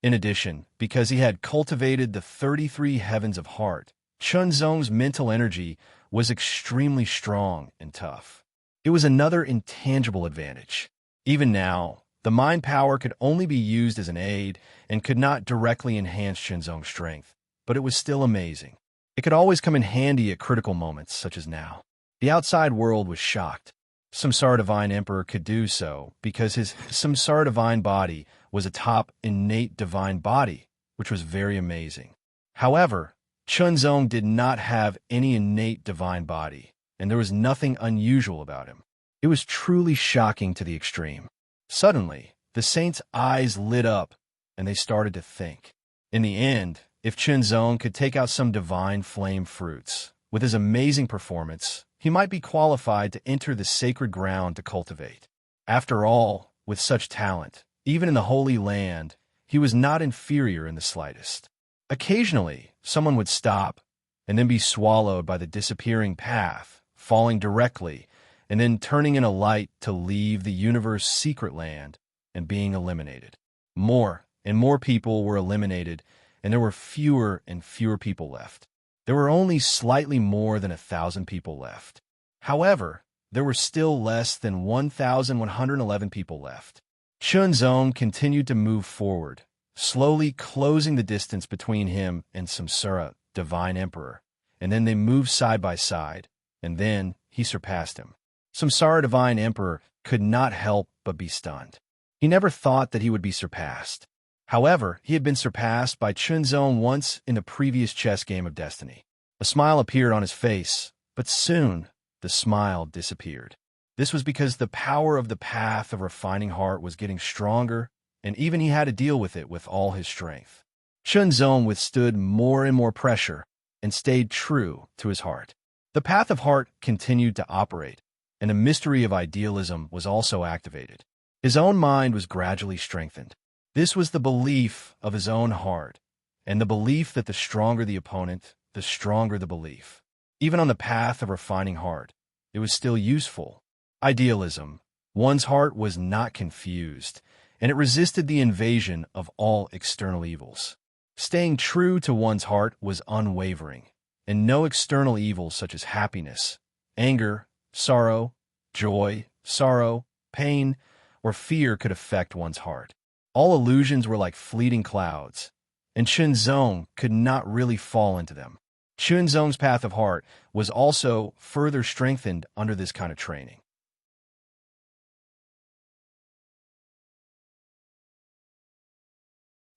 In addition, because he had cultivated the 33 heavens of heart, Chunzong's mental energy was extremely strong and tough. It was another intangible advantage. Even now, the mind power could only be used as an aid and could not directly enhance Chunzong's strength, but it was still amazing. It could always come in handy at critical moments, such as now. The outside world was shocked. Samsara Divine Emperor could do so because his Samsara Divine body was a top innate divine body, which was very amazing. However, Chunzong did not have any innate divine body, and there was nothing unusual about him. It was truly shocking to the extreme. Suddenly, the saints' eyes lit up, and they started to think. In the end, if Chunzong could take out some divine flame fruits, with his amazing performance, he might be qualified to enter the sacred ground to cultivate. After all, with such talent, even in the Holy Land, he was not inferior in the slightest. Occasionally, someone would stop and then be swallowed by the disappearing path, falling directly, and then turning in a light to leave the universe's secret land and being eliminated. More and more people were eliminated, and there were fewer and fewer people left. There were only slightly more than 1,000 people left. However, there were still less than 1,111 people left. Chunzong continued to move forward, slowly closing the distance between him and Samsara Divine Emperor, and then they moved side by side, and then he surpassed him. Samsara Divine Emperor could not help but be stunned. He never thought that he would be surpassed. However, he had been surpassed by Chunzong once in the previous chess game of destiny. A smile appeared on his face, but soon the smile disappeared. This was because the power of the path of refining heart was getting stronger, and even he had to deal with it with all his strength. Chunzong withstood more and more pressure and stayed true to his heart. The path of heart continued to operate, and the mystery of idealism was also activated. His own mind was gradually strengthened. This was the belief of his own heart, and the belief that the stronger the opponent, the stronger the belief. Even on the path of refining heart, it was still useful. Idealism, one's heart was not confused, and it resisted the invasion of all external evils. Staying true to one's heart was unwavering, and no external evils such as happiness, anger, sorrow, joy, sorrow, pain, or fear could affect one's heart. All illusions were like fleeting clouds, and Chunzong could not really fall into them. Chunzong's path of heart was also further strengthened under this kind of training.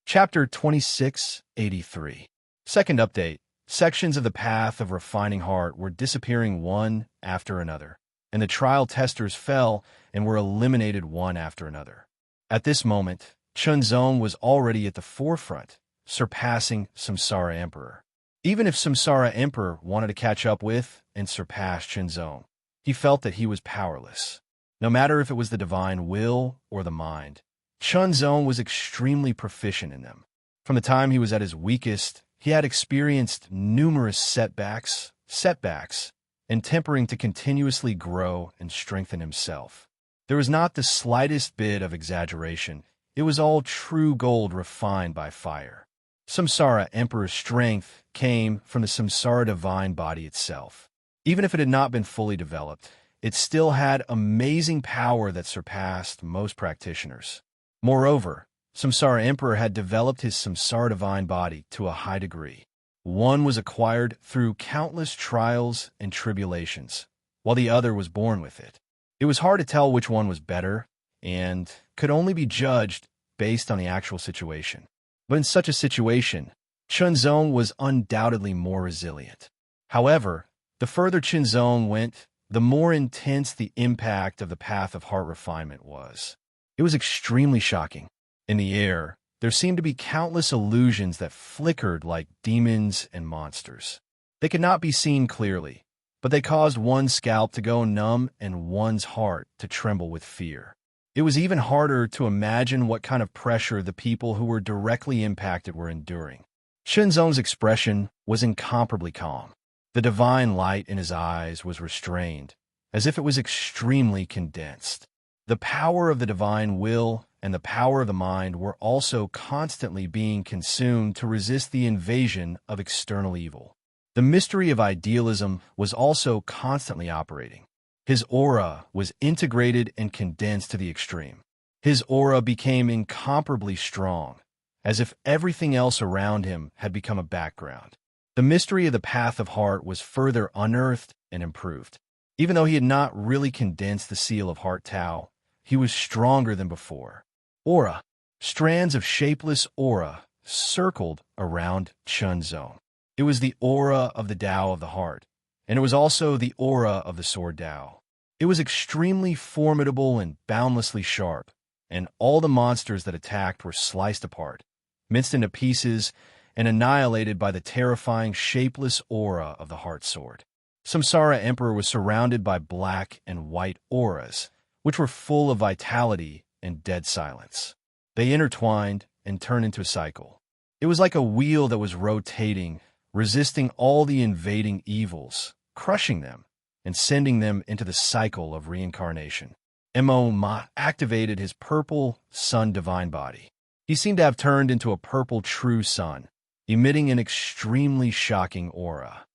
Chapter 2683. Second update. Sections of the path of refining heart were disappearing one after another, and the trial testers fell and were eliminated one after another. At this moment, Chunzong was already at the forefront, surpassing Samsara Emperor. Even if Samsara Emperor wanted to catch up with and surpass Chunzong, he felt that he was powerless. No matter if it was the divine will or the mind, Chunzong was extremely proficient in them. From the time he was at his weakest, he had experienced numerous setbacks, and tempering to continuously grow and strengthen himself. There was not the slightest bit of exaggeration. It was all true gold refined by fire. Samsara Emperor's strength came from the Samsara Divine Body itself. Even if it had not been fully developed, it still had amazing power that surpassed most practitioners. Moreover, Samsara Emperor had developed his Samsara Divine Body to a high degree. One was acquired through countless trials and tribulations, while the other was born with it. It was hard to tell which one was better, and could only be judged based on the actual situation. But in such a situation, Chunzong was undoubtedly more resilient. However, the further Chunzong went, the more intense the impact of the path of heart refinement was. It was extremely shocking. In the air, there seemed to be countless illusions that flickered like demons and monsters. They could not be seen clearly, but they caused one's scalp to go numb and one's heart to tremble with fear. It was even harder to imagine what kind of pressure the people who were directly impacted were enduring. Shenzong's expression was incomparably calm. The divine light in his eyes was restrained, as if it was extremely condensed. The power of the divine will and the power of the mind were also constantly being consumed to resist the invasion of external evil. The mystery of idealism was also constantly operating. His aura was integrated and condensed to the extreme. His aura became incomparably strong, as if everything else around him had become a background. The mystery of the path of heart was further unearthed and improved. Even though he had not really condensed the seal of Heart Tao, he was stronger than before. Aura. Strands of shapeless aura circled around Shenzong. It was the aura of the Tao of the heart, and it was also the aura of the Sword Tao. It was extremely formidable and boundlessly sharp, and all the monsters that attacked were sliced apart, minced into pieces, and annihilated by the terrifying shapeless aura of the Heart Sword. Samsara Emperor was surrounded by black and white auras, which were full of vitality and dead silence. They intertwined and turned into a cycle. It was like a wheel that was rotating, resisting all the invading evils, crushing them, and sending them into the cycle of reincarnation. Ma activated his purple sun divine body. He seemed to have turned into a purple true sun, emitting an extremely shocking aura.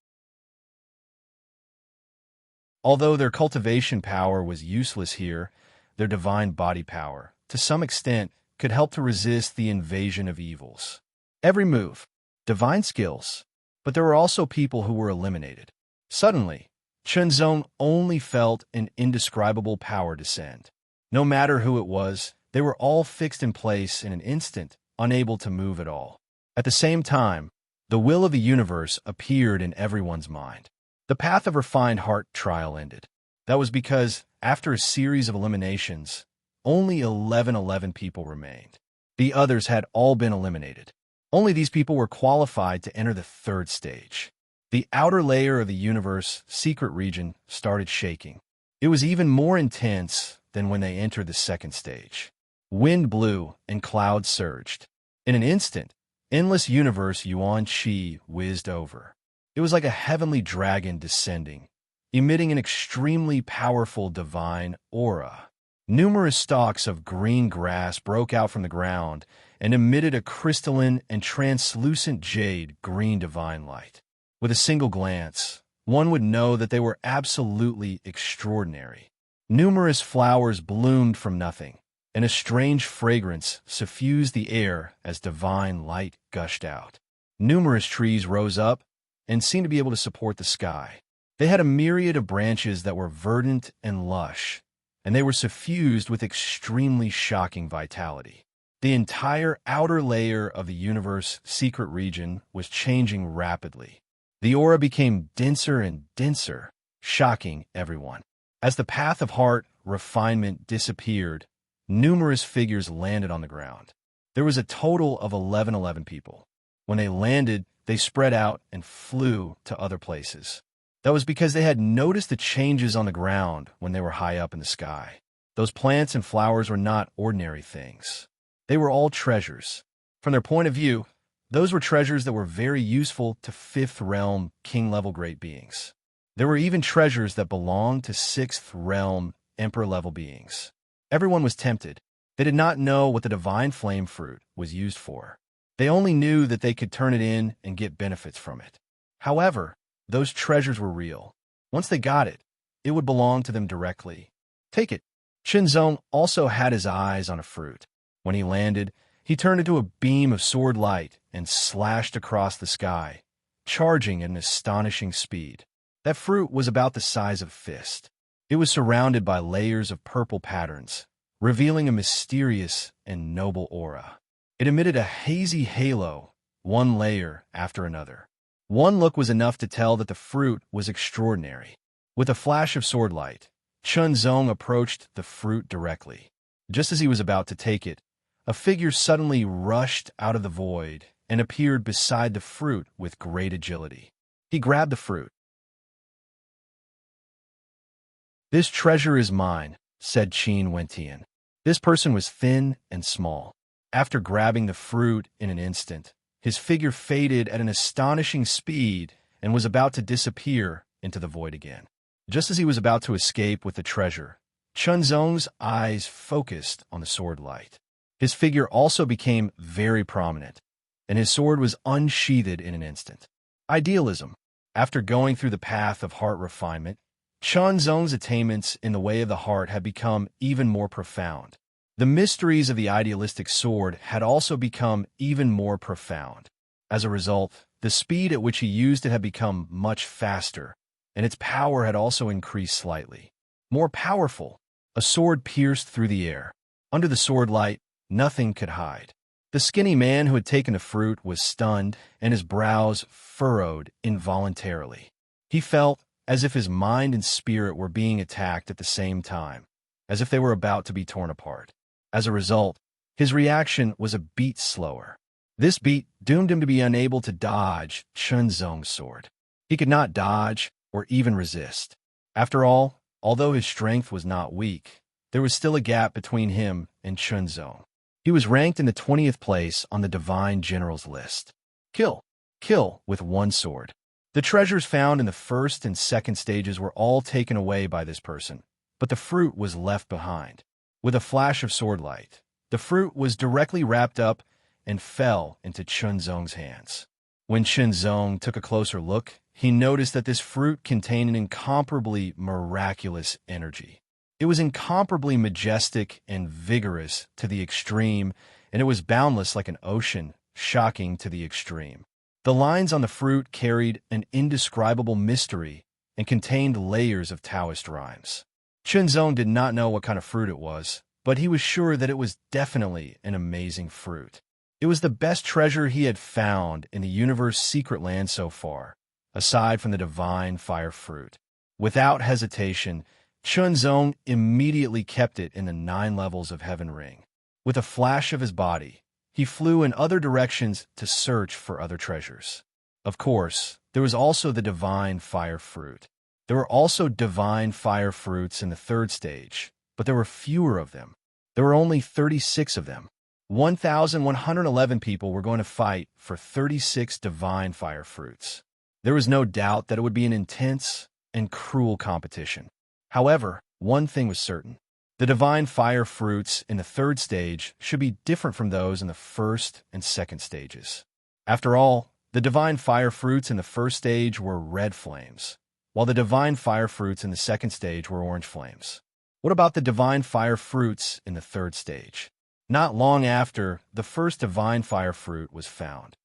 Although their cultivation power was useless here, their divine body power, to some extent, could help to resist the invasion of evils. Every move, divine skills, but there were also people who were eliminated. Suddenly, Shenzong only felt an indescribable power descend. No matter who it was, they were all fixed in place in an instant, unable to move at all. At the same time, the will of the universe appeared in everyone's mind. The path of refined heart trial ended. That was because, after a series of eliminations, only 11 people remained. The others had all been eliminated. Only these people were qualified to enter the third stage. The outer layer of the universe, secret region, started shaking. It was even more intense than when they entered the second stage. Wind blew and clouds surged. In an instant, endless universe Yuan Qi whizzed over. It was like a heavenly dragon descending, emitting an extremely powerful divine aura. Numerous stalks of green grass broke out from the ground and emitted a crystalline and translucent jade green divine light. With a single glance, one would know that they were absolutely extraordinary. Numerous flowers bloomed from nothing, and a strange fragrance suffused the air as divine light gushed out. Numerous trees rose up and seemed to be able to support the sky. They had a myriad of branches that were verdant and lush, and they were suffused with extremely shocking vitality. The entire outer layer of the universe secret region was changing rapidly. The aura became denser and denser, shocking everyone. As the path of heart refinement disappeared, numerous figures landed on the ground. There was a total of 11 people. When they landed, they spread out and flew to other places. That was because they had noticed the changes on the ground when they were high up in the sky. Those plants and flowers were not ordinary things. They were all treasures. From their point of view, those were treasures that were very useful to fifth realm king-level great beings. There were even treasures that belonged to sixth realm emperor-level beings. Everyone was tempted. They did not know what the divine flame fruit was used for. They only knew that they could turn it in and get benefits from it. However, those treasures were real. Once they got it, it would belong to them directly. Take it. Shenzong also had his eyes on a fruit. When he landed, he turned into a beam of sword light and slashed across the sky, charging at an astonishing speed. That fruit was about the size of a fist. It was surrounded by layers of purple patterns, revealing a mysterious and noble aura. It emitted a hazy halo, one layer after another. One look was enough to tell that the fruit was extraordinary. With a flash of sword light, Chunzong approached the fruit directly. Just as he was about to take it, a figure suddenly rushed out of the void and appeared beside the fruit with great agility. He grabbed the fruit. "This treasure is mine," said Qin Wentian. This person was thin and small. After grabbing the fruit in an instant, his figure faded at an astonishing speed and was about to disappear into the void again. Just as he was about to escape with the treasure, Chunzong's eyes focused on the sword light. His figure also became very prominent, and his sword was unsheathed in an instant. Idealism. After going through the path of heart refinement, Chunzong's attainments in the way of the heart had become even more profound. The mysteries of the idealistic sword had also become even more profound. As a result, the speed at which he used it had become much faster, and its power had also increased slightly. More powerful, a sword pierced through the air. Under the sword light, nothing could hide. The skinny man who had taken the fruit was stunned, and his brows furrowed involuntarily. He felt as if his mind and spirit were being attacked at the same time, as if they were about to be torn apart. As a result, his reaction was a beat slower. This beat doomed him to be unable to dodge Chunzong's sword. He could not dodge or even resist. After all, although his strength was not weak, there was still a gap between him and Chunzong. He was ranked in the 20th place on the Divine General's list. Kill with one sword. The treasures found in the first and second stages were all taken away by this person, but the fruit was left behind. With a flash of sword light, the fruit was directly wrapped up and fell into Chunzong's hands. When Chunzong took a closer look, he noticed that this fruit contained an incomparably miraculous energy. It was incomparably majestic and vigorous to the extreme, and it was boundless like an ocean, shocking to the extreme. The lines on the fruit carried an indescribable mystery and contained layers of Taoist rhymes. Chunzong did not know what kind of fruit it was, but he was sure that it was definitely an amazing fruit. It was the best treasure he had found in the universe's secret land so far, aside from the divine fire fruit. Without hesitation, Chunzong immediately kept it in the 9 levels of Heaven Ring. With a flash of his body, he flew in other directions to search for other treasures. Of course, there was also the divine fire fruit. There were also divine fire fruits in the 3rd stage, but there were fewer of them. There were only 36 of them. 1,111 people were going to fight for 36 divine fire fruits. There was no doubt that it would be an intense and cruel competition. However, one thing was certain. The divine fire fruits in the 3rd stage should be different from those in the 1st and 2nd stages. After all, the divine fire fruits in the 1st stage were red flames, while the divine fire fruits in the 2nd stage were orange flames. What about the divine fire fruits in the 3rd stage? Not long after, the first divine fire fruit was found.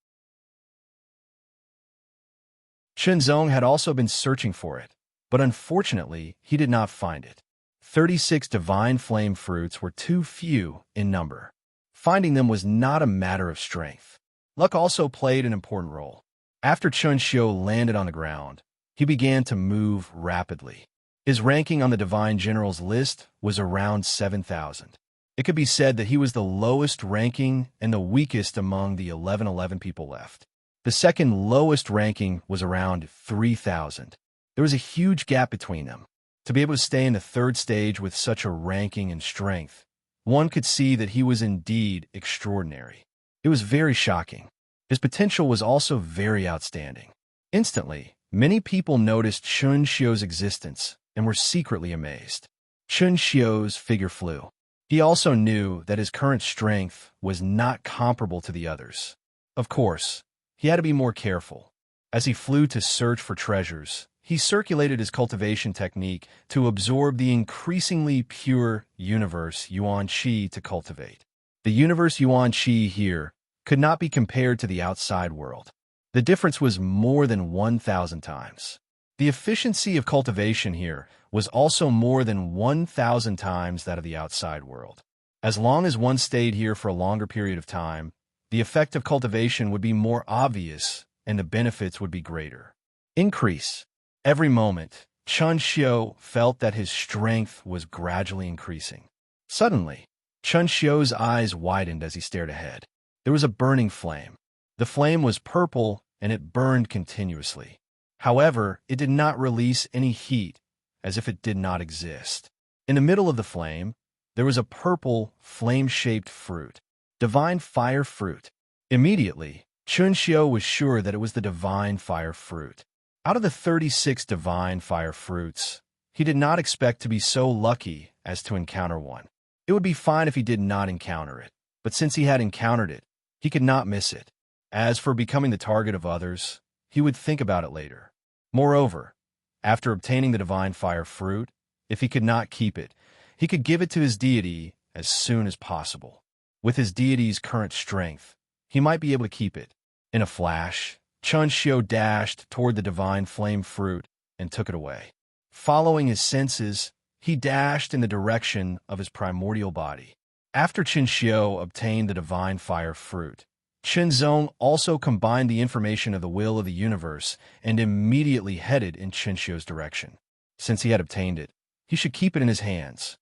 Chunzong had also been searching for it, but unfortunately, he did not find it. 36 divine flame fruits were too few in number. Finding them was not a matter of strength. Luck also played an important role. After Chunxiu landed on the ground, he began to move rapidly. His ranking on the Divine General's list was around 7,000. It could be said that he was the lowest ranking and the weakest among the 1111 people left. The second lowest ranking was around 3,000. There was a huge gap between them. To be able to stay in the 3rd stage with such a ranking and strength, one could see that he was indeed extraordinary. It was very shocking. His potential was also very outstanding. Instantly, many people noticed Chunxiu's existence and were secretly amazed. Chunxiu's figure flew. He also knew that his current strength was not comparable to the others. Of course, he had to be more careful. As he flew to search for treasures, he circulated his cultivation technique to absorb the increasingly pure universe Yuan Qi to cultivate. The universe Yuan Qi here could not be compared to the outside world. The difference was more than 1,000 times. The efficiency of cultivation here was also more than 1,000 times that of the outside world. As long as one stayed here for a longer period of time, the effect of cultivation would be more obvious and the benefits would be greater. Increase. Every moment, Chun Xiu felt that his strength was gradually increasing. Suddenly, Chun Xiu's eyes widened as he stared ahead. There was a burning flame. The flame was purple and it burned continuously. However, it did not release any heat, as if it did not exist. In the middle of the flame, there was a purple, flame-shaped fruit. Divine fire fruit. Immediately, Chun Xiu was sure that it was the divine fire fruit. Out of the 36 divine fire fruits, he did not expect to be so lucky as to encounter one. It would be fine if he did not encounter it, but since he had encountered it, he could not miss it. As for becoming the target of others, he would think about it later. Moreover, after obtaining the divine fire fruit, if he could not keep it, he could give it to his deity as soon as possible. With his deity's current strength, he might be able to keep it. In a flash, Chun Xiu dashed toward the divine flame fruit and took it away. Following his senses, he dashed in the direction of his primordial body. After Chun Xiu obtained the divine fire fruit, Chen Zong also combined the information of the will of the universe and immediately headed in Chen Xiu's direction. Since he had obtained it, he should keep it in his hands.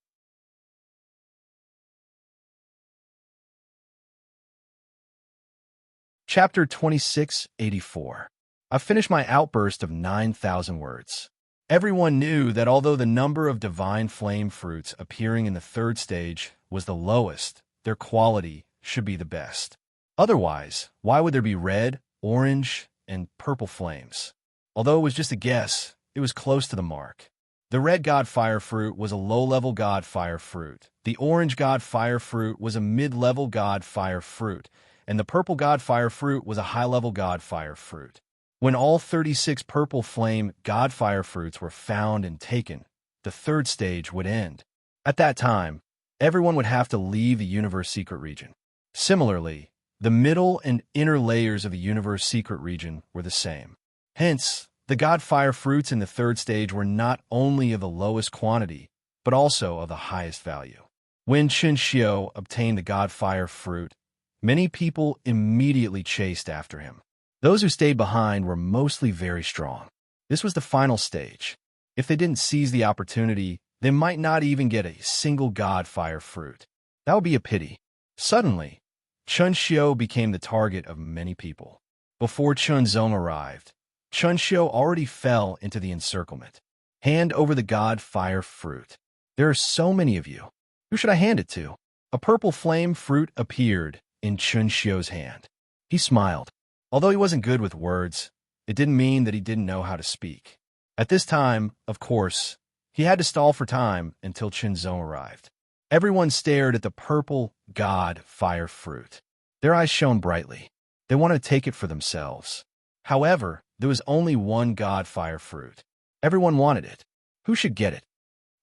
Chapter 2684. I finished my outburst of 9,000 words. Everyone knew that although the number of divine flame fruits appearing in the third stage was the lowest, their quality should be the best. Otherwise, why would there be red, orange, and purple flames? Although it was just a guess, it was close to the mark. The red god fire fruit was a low-level god fire fruit. The orange god fire fruit was a mid-level god fire fruit, and the purple god fire fruit was a high-level god fire fruit. When all 36 purple flame god fire fruits were found and taken, the third stage would end. At that time, everyone would have to leave the universe secret region. Similarly, the middle and inner layers of the universe secret region were the same. Hence, the god fire fruits in the third stage were not only of the lowest quantity, but also of the highest value. When Chen Xiu obtained the god fire fruit, many people immediately chased after him. Those who stayed behind were mostly very strong. This was the final stage. If they didn't seize the opportunity, they might not even get a single god fire fruit. That would be a pity. Suddenly, Chun Xiu became the target of many people. Before Chun Zong arrived, Chun Xiu already fell into the encirclement. Hand over the god fire fruit. There are so many of you. Who should I hand it to? A purple flame fruit appeared in Chun Xiu's hand. He smiled. Although he wasn't good with words, it didn't mean that he didn't know how to speak. At this time, of course, he had to stall for time until Chen Zong arrived. Everyone stared at the purple god fire fruit. Their eyes shone brightly. They wanted to take it for themselves. However, there was only one god fire fruit. Everyone wanted it. Who should get it?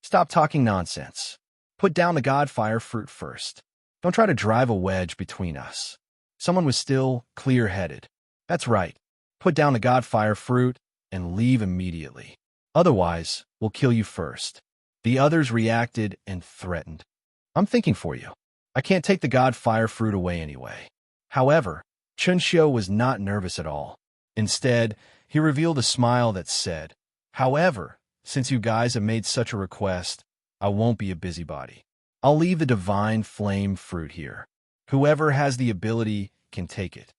Stop talking nonsense. Put down the god fire fruit first. Don't try to drive a wedge between us. Someone was still clear-headed. That's right. Put down the god fire fruit and leave immediately. Otherwise, we'll kill you first. The others reacted and threatened. I'm thinking for you. I can't take the god fire fruit away anyway. However, Chun Xiu was not nervous at all. Instead, he revealed a smile that said, "However, since you guys have made such a request, I won't be a busybody. I'll leave the divine flame fruit here. Whoever has the ability can take it."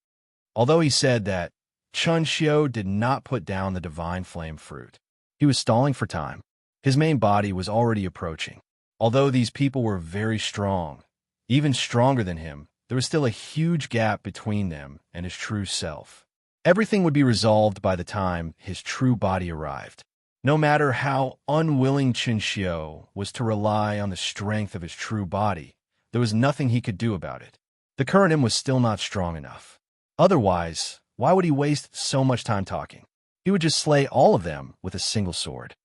Although he said that, Chun Xiu did not put down the divine flame fruit. He was stalling for time. His main body was already approaching. Although these people were very strong, even stronger than him, there was still a huge gap between them and his true self. Everything would be resolved by the time his true body arrived. No matter how unwilling Chun Xiu was to rely on the strength of his true body, there was nothing he could do about it. The current him was still not strong enough. Otherwise, why would he waste so much time talking? He would just slay all of them with a single sword.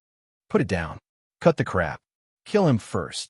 Put it down. Cut the crap. Kill him first.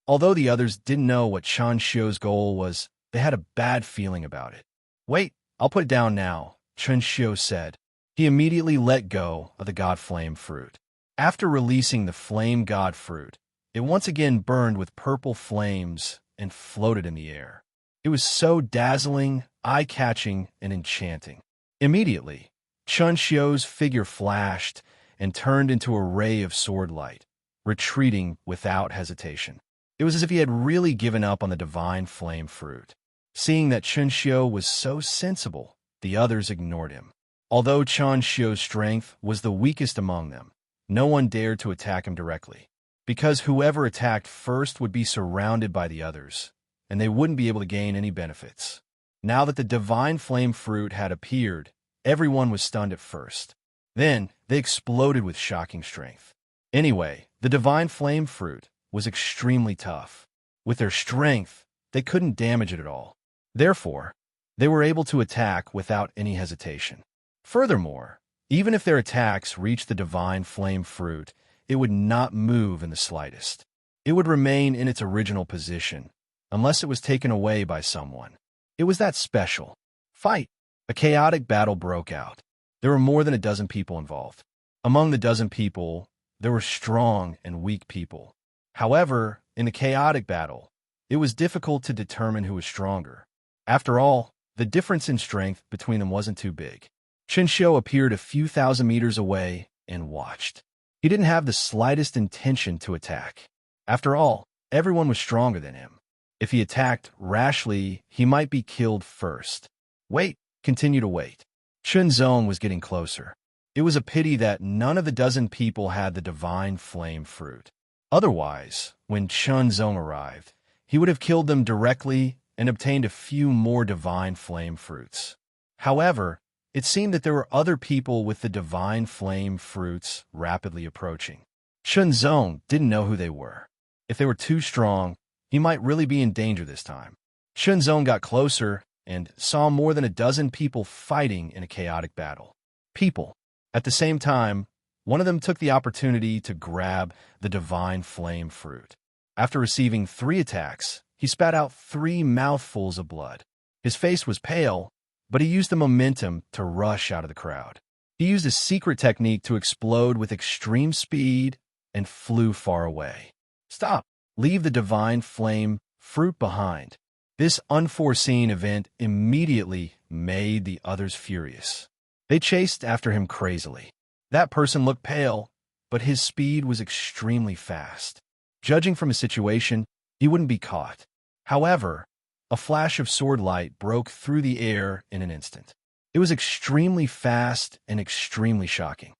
Although the others didn't know what Chun Xiu's goal was, they had a bad feeling about it. Wait, I'll put it down now, Chun Xiu said. He immediately let go of the god flame fruit. After releasing the flame god fruit, it once again burned with purple flames and floated in the air. It was so dazzling, eye-catching, and enchanting. Immediately, Chun Xiu's figure flashed and turned into a ray of sword light, retreating without hesitation. It was as if he had really given up on the divine flame fruit. Seeing that Chun Xiu was so sensible, the others ignored him. Although Chun Xiu's strength was the weakest among them, no one dared to attack him directly, because whoever attacked first would be surrounded by the others, and they wouldn't be able to gain any benefits. Now that the divine flame fruit had appeared, everyone was stunned at first. Then, they exploded with shocking strength. Anyway, the divine flame fruit was extremely tough. With their strength, they couldn't damage it at all. Therefore, they were able to attack without any hesitation. Furthermore, even if their attacks reached the divine flame fruit, it would not move in the slightest. It would remain in its original position, unless it was taken away by someone. It was that special. Fight! A chaotic battle broke out. There were more than a dozen people involved. Among the dozen people, there were strong and weak people. However, in the chaotic battle, it was difficult to determine who was stronger. After all, the difference in strength between them wasn't too big. Chun Xiu appeared a few thousand meters away and watched. He didn't have the slightest intention to attack. After all, everyone was stronger than him. If he attacked rashly, he might be killed first. Wait, continue to wait. Chun Zong was getting closer. It was a pity that none of the dozen people had the divine flame fruit. Otherwise, when Chun Zong arrived, he would have killed them directly and obtained a few more divine flame fruits. However, it seemed that there were other people with the divine flame fruits rapidly approaching. Chun Zong didn't know who they were. If they were too strong, he might really be in danger this time. Chun Zong got closer and saw more than a dozen people fighting in a chaotic battle. People. At the same time, one of them took the opportunity to grab the divine flame fruit. After receiving 3 attacks, he spat out 3 mouthfuls of blood. His face was pale, but he used the momentum to rush out of the crowd. He used a secret technique to explode with extreme speed and flew far away. Stop! Leave the divine flame fruit behind. This unforeseen event immediately made the others furious. They chased after him crazily. That person looked pale, but his speed was extremely fast. Judging from his situation, he wouldn't be caught. However, a flash of sword light broke through the air in an instant. It was extremely fast and extremely shocking.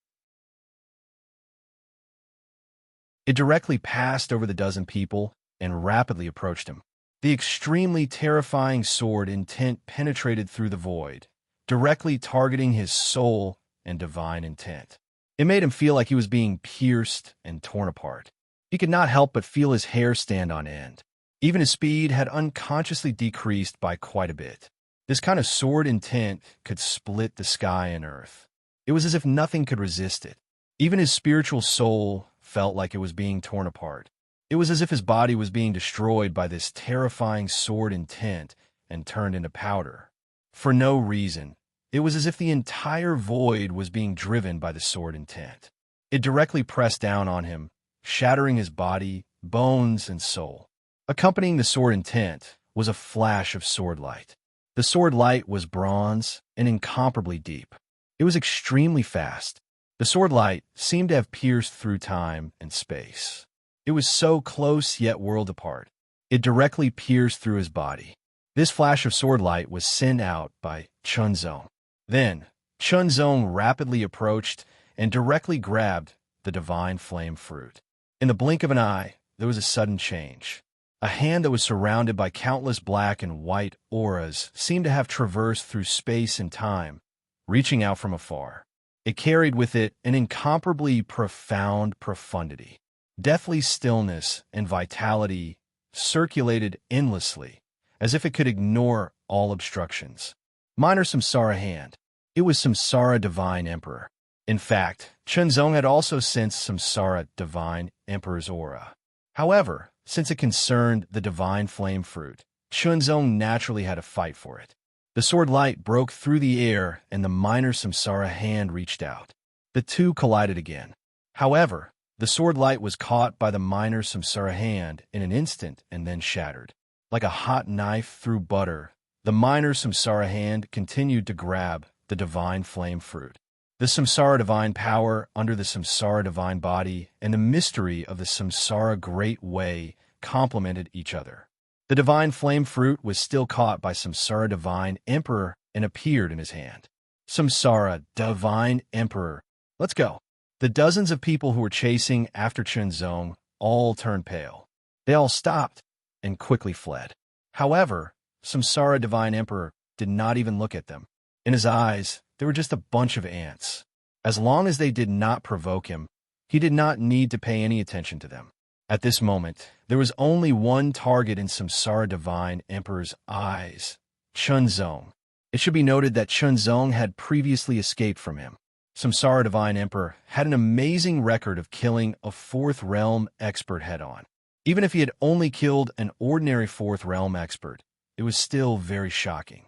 It directly passed over the dozen people and rapidly approached him. The extremely terrifying sword intent penetrated through the void, directly targeting his soul and divine intent. It made him feel like he was being pierced and torn apart. He could not help but feel his hair stand on end. Even his speed had unconsciously decreased by quite a bit. This kind of sword intent could split the sky and earth. It was as if nothing could resist it. Even his spiritual soul felt like it was being torn apart. It was as if his body was being destroyed by this terrifying sword intent and turned into powder. For no reason, it was as if the entire void was being driven by the sword intent. It directly pressed down on him, shattering his body, bones, and soul. Accompanying the sword intent was a flash of sword light. The sword light was bronze and incomparably deep. It was extremely fast. The sword light seemed to have pierced through time and space. It was so close yet worlds apart. It directly pierced through his body. This flash of sword light was sent out by Chun Zong. Then, Chun Zong rapidly approached and directly grabbed the divine flame fruit. In the blink of an eye, there was a sudden change. A hand that was surrounded by countless black and white auras seemed to have traversed through space and time, reaching out from afar. It carried with it an incomparably profound profundity. Deathly stillness and vitality circulated endlessly, as if it could ignore all obstructions. Minor Samsara hand. It was Samsara Divine Emperor. In fact, Chun Zong had also sensed Samsara Divine Emperor's aura. However, since it concerned the divine flame fruit, Chun Zong naturally had to fight for it. The sword light broke through the air and the minor Samsara hand reached out. The two collided again. However, the sword light was caught by the minor Samsara hand in an instant and then shattered. Like a hot knife through butter, the minor Samsara hand continued to grab the divine flame fruit. The samsara divine power under the samsara divine body and the mystery of the samsara great way complemented each other. The divine flame fruit was still caught by samsara divine emperor and appeared in his hand. Samsara divine emperor. Let's go. The dozens of people who were chasing after Chunzong all turned pale. They all stopped and quickly fled. However, Samsara Divine Emperor did not even look at them. In his eyes, they were just a bunch of ants. As long as they did not provoke him, he did not need to pay any attention to them. At this moment, there was only one target in Samsara Divine Emperor's eyes, Chunzong. It should be noted that Chunzong had previously escaped from him. Samsara Divine Emperor had an amazing record of killing a Fourth Realm expert head-on. Even if he had only killed an ordinary Fourth Realm expert, it was still very shocking.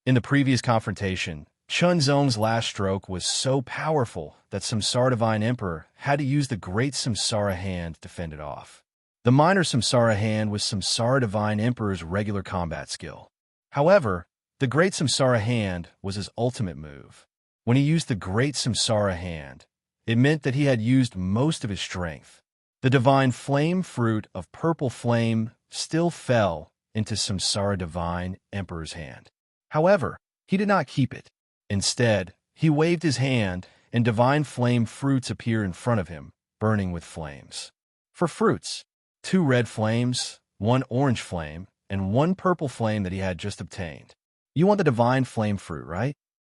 In the previous confrontation, Chunzong's last stroke was so powerful that Samsara Divine Emperor had to use the Great Samsara Hand to fend it off. The Minor Samsara Hand was Samsara Divine Emperor's regular combat skill. However, the Great Samsara Hand was his ultimate move. When he used the Great Samsara Hand, it meant that he had used most of his strength. The divine flame fruit of purple flame still fell into Samsara Divine Emperor's hand. However, he did not keep it. Instead, he waved his hand, and divine flame fruits appear in front of him, burning with flames. For fruits, 2 red flames, 1 orange flame, and 1 purple flame that he had just obtained. You want the divine flame fruit, right?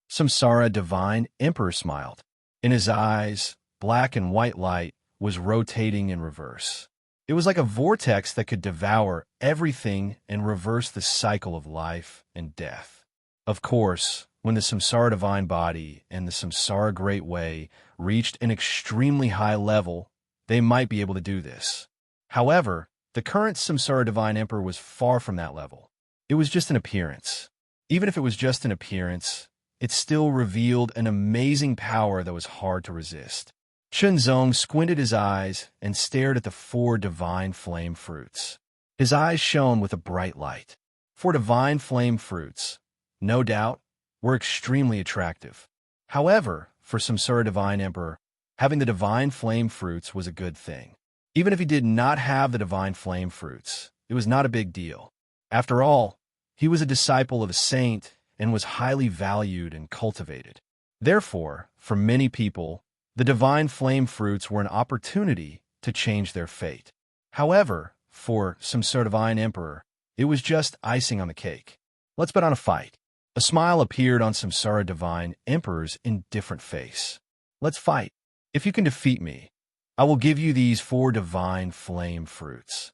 Samsara Divine Emperor smiled. In his eyes, black and white light was rotating in reverse. It was like a vortex that could devour everything and reverse the cycle of life and death. Of course, when the Samsara Divine Body and the Samsara Great Way reached an extremely high level, they might be able to do this. However, the current Samsara Divine Emperor was far from that level. It was just an appearance. Even if it was just an appearance, it still revealed an amazing power that was hard to resist. Chunzong squinted his eyes and stared at the 4 divine flame fruits. His eyes shone with a bright light. 4 divine flame fruits, no doubt, were extremely attractive. However, for Samsara Divine Emperor, having the divine flame fruits was a good thing. Even if he did not have the divine flame fruits, it was not a big deal. After all, he was a disciple of a saint and was highly valued and cultivated. Therefore, for many people, the divine flame fruits were an opportunity to change their fate. However, for Samsara Divine Emperor, it was just icing on the cake. Let's bet on a fight. A smile appeared on Samsara Divine Emperor's indifferent face. Let's fight. If you can defeat me, I will give you these 4 divine flame fruits.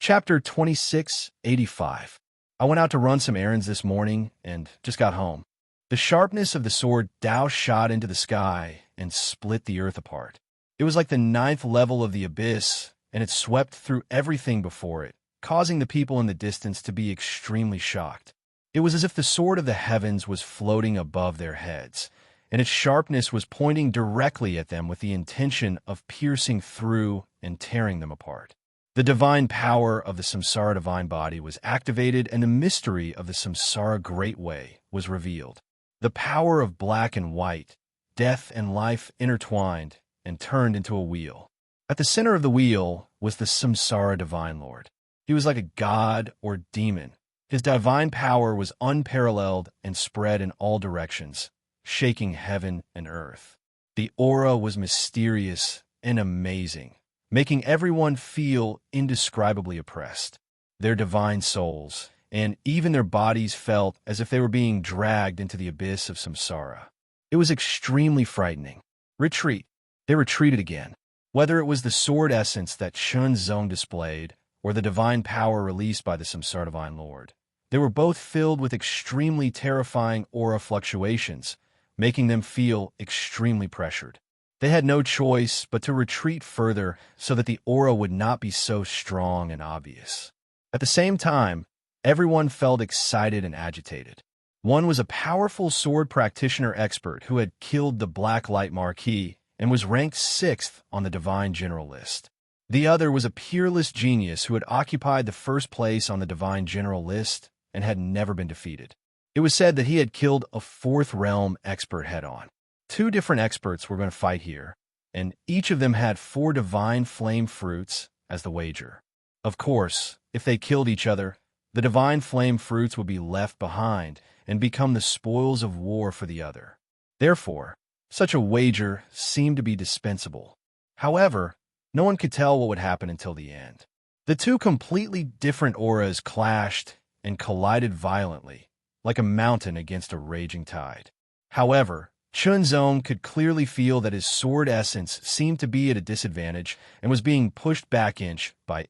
Chapter 2685. I went out to run some errands this morning and just got home. The sharpness of the sword Dao shot into the sky and split the earth apart. It was like the 9th level of the abyss, and it swept through everything before it, causing the people in the distance to be extremely shocked. It was as if the sword of the heavens was floating above their heads, and its sharpness was pointing directly at them with the intention of piercing through and tearing them apart. The divine power of the Samsara Divine Body was activated, and the mystery of the Samsara Great Way was revealed. The power of black and white, death and life intertwined and turned into a wheel. At the center of the wheel was the Samsara Divine Lord. He was like a god or demon. His divine power was unparalleled and spread in all directions, shaking heaven and earth. The aura was mysterious and amazing, making everyone feel indescribably oppressed. Their divine souls, and even their bodies, felt as if they were being dragged into the abyss of samsara. It was extremely frightening. Retreat. They retreated again. Whether it was the sword essence that Chunzong displayed, or the divine power released by the Samsara Divine Lord, they were both filled with extremely terrifying aura fluctuations, making them feel extremely pressured. They had no choice but to retreat further so that the aura would not be so strong and obvious. At the same time, everyone felt excited and agitated. One was a powerful sword practitioner expert who had killed the Black Light Marquis and was ranked 6th on the Divine General list. The other was a peerless genius who had occupied the first place on the Divine General list and had never been defeated. It was said that he had killed a fourth realm expert head-on. Two different experts were going to fight here, and each of them had 4 divine flame fruits as the wager. Of course, if they killed each other, the divine flame fruits would be left behind and become the spoils of war for the other. Therefore, such a wager seemed to be dispensable. However, no one could tell what would happen until the end. The two completely different auras clashed and collided violently, like a mountain against a raging tide. However, Chunzong could clearly feel that his sword essence seemed to be at a disadvantage and was being pushed back inch by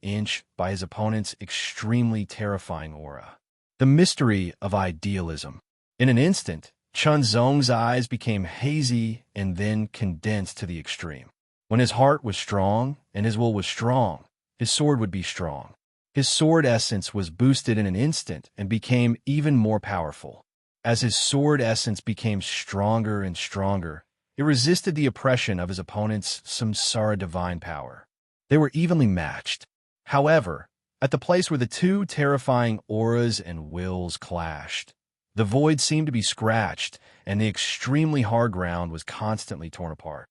his opponent's extremely terrifying aura. The mystery of idealism. In an instant, Chunzong's eyes became hazy and then condensed to the extreme. When his heart was strong and his will was strong, his sword would be strong. His sword essence was boosted in an instant and became even more powerful. As his sword essence became stronger and stronger, it resisted the oppression of his opponent's samsara divine power. They were evenly matched. However, at the place where the two terrifying auras and wills clashed, the void seemed to be scratched, and the extremely hard ground was constantly torn apart.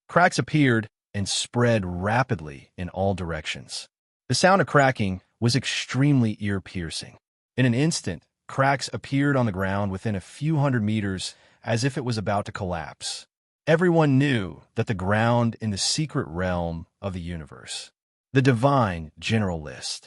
Cracks appeared and spread rapidly in all directions. The sound of cracking was extremely ear-piercing. In an instant, cracks appeared on the ground within a few hundred meters as if it was about to collapse. Everyone knew that the ground in the secret realm of the universe, the Divine General List.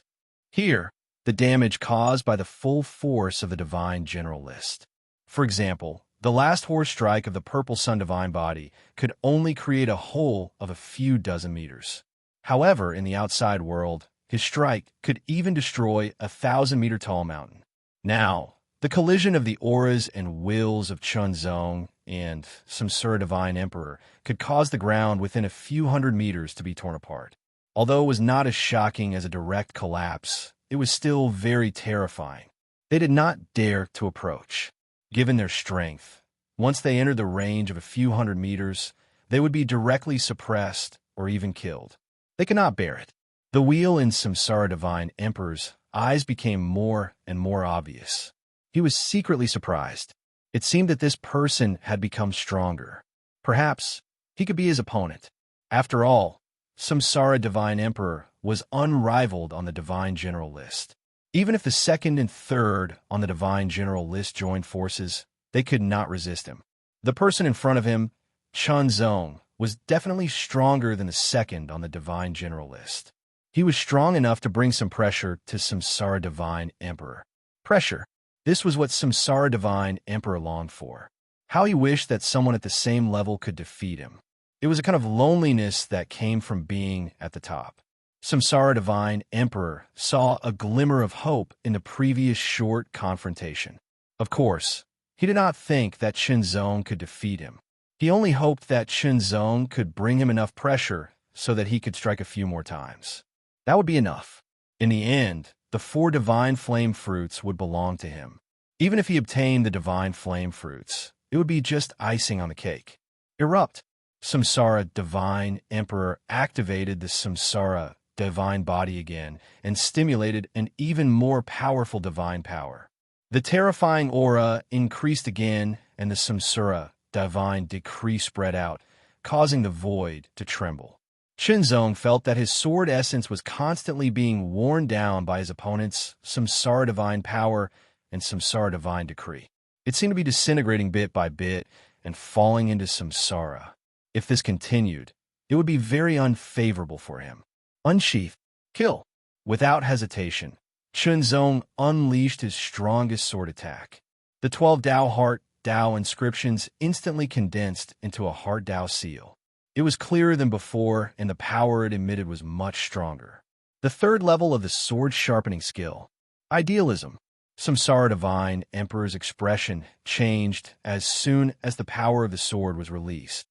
Here, the damage caused by the full force of the Divine General List. For example, the last horse strike of the Purple Sun Divine Body could only create a hole of a few dozen meters. However, in the outside world, his strike could even destroy a 1,000-meter-tall mountain. Now, the collision of the auras and wills of Chunzong and Samsara Divine Emperor could cause the ground within a few hundred meters to be torn apart. Although it was not as shocking as a direct collapse, it was still very terrifying. They did not dare to approach. Given their strength, once they entered the range of a few hundred meters, they would be directly suppressed or even killed. They could not bear it. The wheel in Samsara Divine Emperor's eyes became more and more obvious. He was secretly surprised. It seemed that this person had become stronger. Perhaps he could be his opponent. After all, Samsara Divine Emperor was unrivaled on the Divine General List. Even if the second and third on the Divine General List joined forces, they could not resist him. The person in front of him, Chunzong, was definitely stronger than the second on the Divine General List. He was strong enough to bring some pressure to Samsara Divine Emperor. Pressure. This was what Samsara Divine Emperor longed for. How he wished that someone at the same level could defeat him. It was a kind of loneliness that came from being at the top. Samsara Divine Emperor saw a glimmer of hope in the previous short confrontation. Of course, he did not think that Chunzong could defeat him. He only hoped that Chunzong could bring him enough pressure so that he could strike a few more times. That would be enough. In the end, the 4 divine flame fruits would belong to him. Even if he obtained the divine flame fruits, it would be just icing on the cake. Erupt. Samsara Divine Emperor activated the Samsara Divine Body again and stimulated an even more powerful divine power. The terrifying aura increased again, and the Samsara Divine decree spread out, causing the void to tremble. Chunzong felt that his sword essence was constantly being worn down by his opponent's Samsara Divine Power and Samsara Divine Decree. It seemed to be disintegrating bit by bit and falling into Samsara. If this continued, it would be very unfavorable for him. Unsheath. Kill. Without hesitation, Chunzong unleashed his strongest sword attack. The 12 Dao Heart Dao inscriptions instantly condensed into a Heart Dao seal. It was clearer than before, and the power it emitted was much stronger. The third level of the sword sharpening skill. Idealism. Samsara Divine Emperor's expression changed as soon as the power of the sword was released.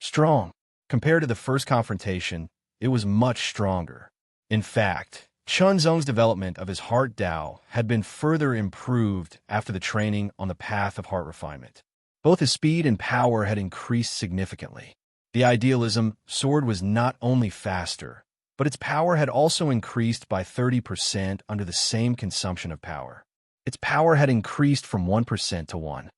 Strong. Compared to the first confrontation, it was much stronger. In fact, Chunzong's development of his Heart Dao had been further improved after the training on the path of heart refinement. Both his speed and power had increased significantly. The idealism sword was not only faster, but its power had also increased by 30% under the same consumption of power. Its power had increased from 1% to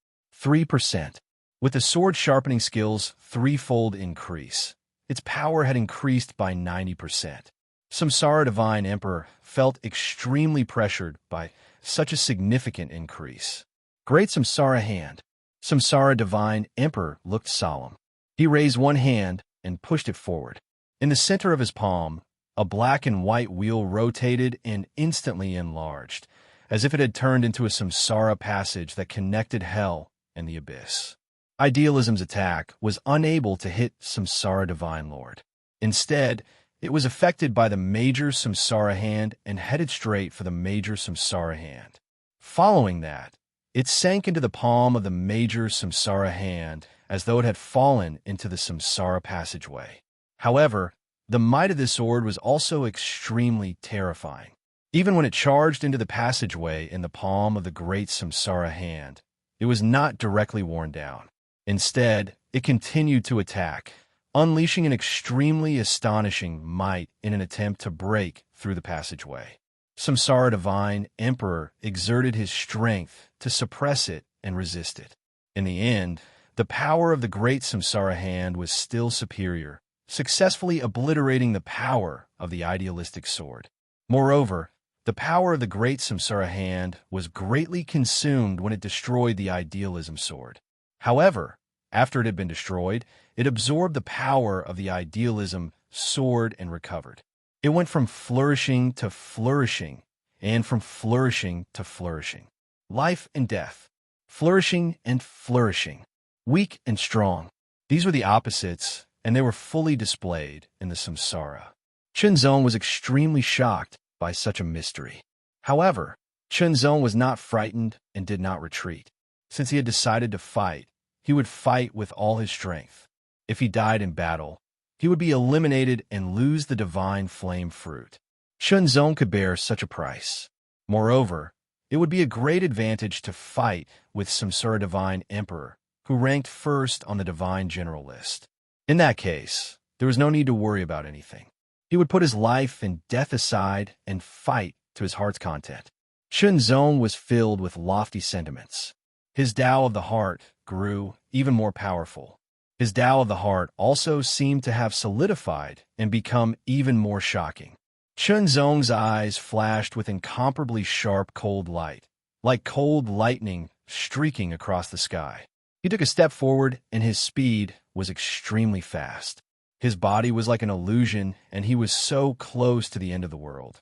3%. With the sword sharpening skills threefold increase, its power had increased by 90%. Samsara Divine Emperor felt extremely pressured by such a significant increase. Great Samsara Hand. Samsara Divine Emperor looked solemn. He raised one hand and pushed it forward. In the center of his palm, a black and white wheel rotated and instantly enlarged, as if it had turned into a samsara passage that connected hell and the abyss. Idealism's attack was unable to hit Samsara Divine Lord. Instead, it was affected by the major samsara hand and headed straight for the major samsara hand. Following that, it sank into the palm of the major samsara hand as though it had fallen into the samsara passageway. However, the might of this sword was also extremely terrifying. Even when it charged into the passageway in the palm of the great samsara hand, it was not directly worn down. Instead, it continued to attack, unleashing an extremely astonishing might in an attempt to break through the passageway. Samsara Divine Emperor exerted his strength to suppress it and resist it. In the end, the power of the great samsara hand was still superior, successfully obliterating the power of the idealistic sword. Moreover, the power of the great samsara hand was greatly consumed when it destroyed the idealism sword. However, after it had been destroyed, it absorbed the power of the idealism sword and recovered. It went from flourishing to flourishing, and from flourishing to flourishing. Life and death. Flourishing and flourishing. Weak and strong. These were the opposites, and they were fully displayed in the samsara. Chunzong was extremely shocked by such a mystery. However, Chunzong was not frightened and did not retreat. Since he had decided to fight, he would fight with all his strength. If he died in battle, he would be eliminated and lose the divine flame fruit. Chunzong could bear such a price. Moreover, it would be a great advantage to fight with Samsara Divine Emperor, who ranked first on the divine general list. In that case, there was no need to worry about anything. He would put his life and death aside and fight to his heart's content. Chunzong was filled with lofty sentiments. His Tao of the heart grew even more powerful. His Tao of the heart also seemed to have solidified and become even more shocking. Chunzong's eyes flashed with incomparably sharp cold light, like cold lightning streaking across the sky. He took a step forward, and his speed was extremely fast. His body was like an illusion, and he was so close to the end of the world.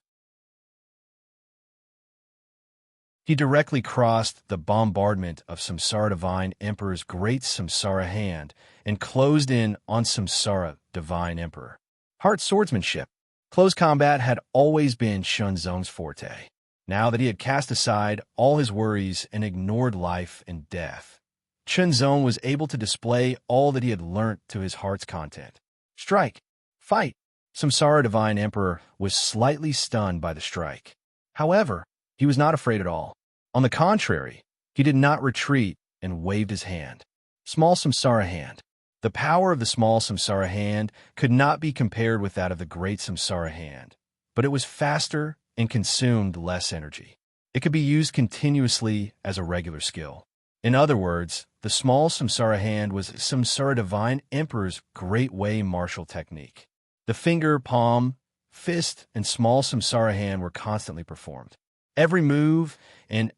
He directly crossed the bombardment of Samsara Divine Emperor's great Samsara hand and closed in on Samsara Divine Emperor. Heart swordsmanship. Close combat had always been Chunzong's forte. Now that he had cast aside all his worries and ignored life and death, Chunzong was able to display all that he had learnt to his heart's content. Strike. Fight. Samsara Divine Emperor was slightly stunned by the strike. However, he was not afraid at all. On the contrary, he did not retreat and waved his hand. Small Samsara Hand. The power of the small Samsara Hand could not be compared with that of the great Samsara Hand, but it was faster and consumed less energy. It could be used continuously as a regular skill. In other words, the small Samsara Hand was Samsara Divine Emperor's great way martial technique. The finger, palm, fist, and small Samsara Hand were constantly performed. Every move had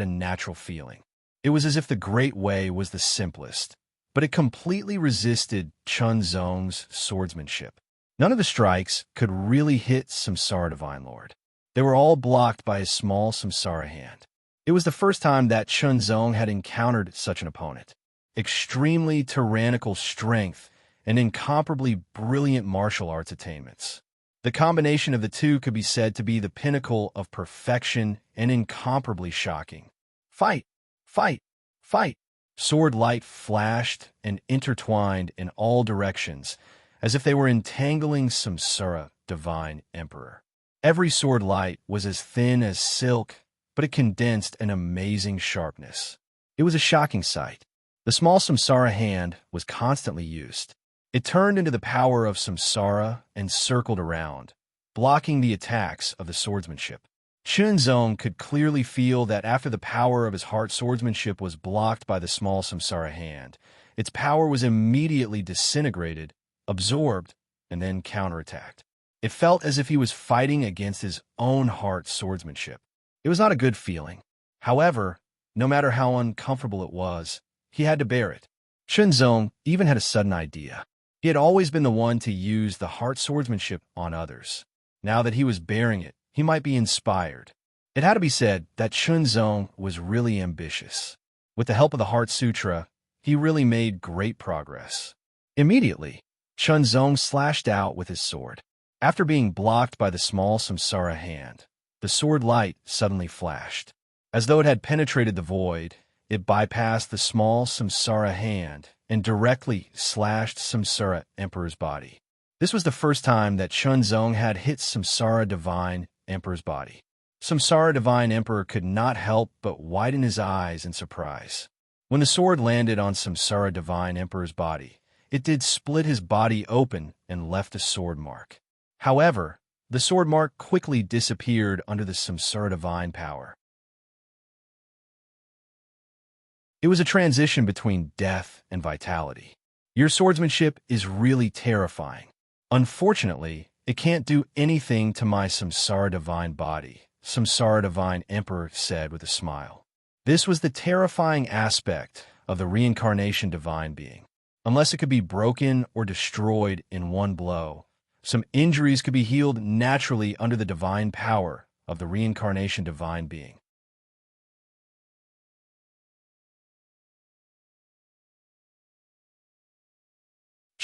a natural feeling. It was as if the great way was the simplest, but it completely resisted Chunzong's swordsmanship. None of the strikes could really hit Samsara Divine Lord. They were all blocked by his small Samsara Hand. It was the first time that Chunzong had encountered such an opponent. Extremely tyrannical strength and incomparably brilliant martial arts attainments. The combination of the two could be said to be the pinnacle of perfection and incomparably shocking. Fight! Fight! Fight! Sword light flashed and intertwined in all directions, as if they were entangling Samsara Divine Emperor. Every sword light was as thin as silk, but it condensed an amazing sharpness. It was a shocking sight. The small samsara hand was constantly used. It turned into the power of samsara and circled around, blocking the attacks of the swordsmanship. Chunzong could clearly feel that after the power of his heart swordsmanship was blocked by the small samsara hand, its power was immediately disintegrated, absorbed, and then counterattacked. It felt as if he was fighting against his own heart swordsmanship. It was not a good feeling. However, no matter how uncomfortable it was, he had to bear it. Chunzong even had a sudden idea. He had always been the one to use the heart swordsmanship on others. Now that he was bearing it, he might be inspired. It had to be said that Chunzong was really ambitious. With the help of the Heart Sutra, he really made great progress. Immediately, Chunzong slashed out with his sword. After being blocked by the small samsara hand, the sword light suddenly flashed. As though it had penetrated the void, it bypassed the small samsara hand and directly slashed Samsara Emperor's body. This was the first time that Chunzong had hit Samsara Divine Emperor's body. Samsara Divine Emperor could not help but widen his eyes in surprise. When the sword landed on Samsara Divine Emperor's body, it did split his body open and left a sword mark. However, the sword mark quickly disappeared under the Samsara Divine power. It was a transition between death and vitality. Your swordsmanship is really terrifying. Unfortunately, it can't do anything to my Samsara Divine body, Samsara Divine Emperor said with a smile. This was the terrifying aspect of the reincarnation divine being. Unless it could be broken or destroyed in one blow, some injuries could be healed naturally under the divine power of the reincarnation divine being.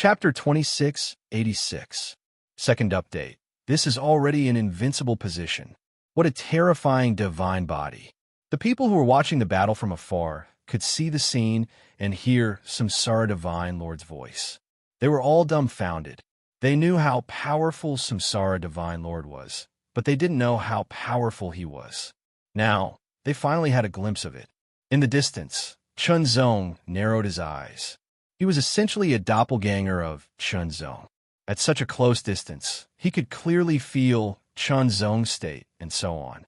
Chapter 2686. Second update. This is already an invincible position. What a terrifying divine body. The people who were watching the battle from afar could see the scene and hear Samsara Divine Lord's voice. They were all dumbfounded. They knew how powerful Samsara Divine Lord was, but they didn't know how powerful he was. Now, they finally had a glimpse of it. In the distance, Chunzong narrowed his eyes. He was essentially a doppelganger of Chunzong. At such a close distance, he could clearly feel Chunzong's state and so on.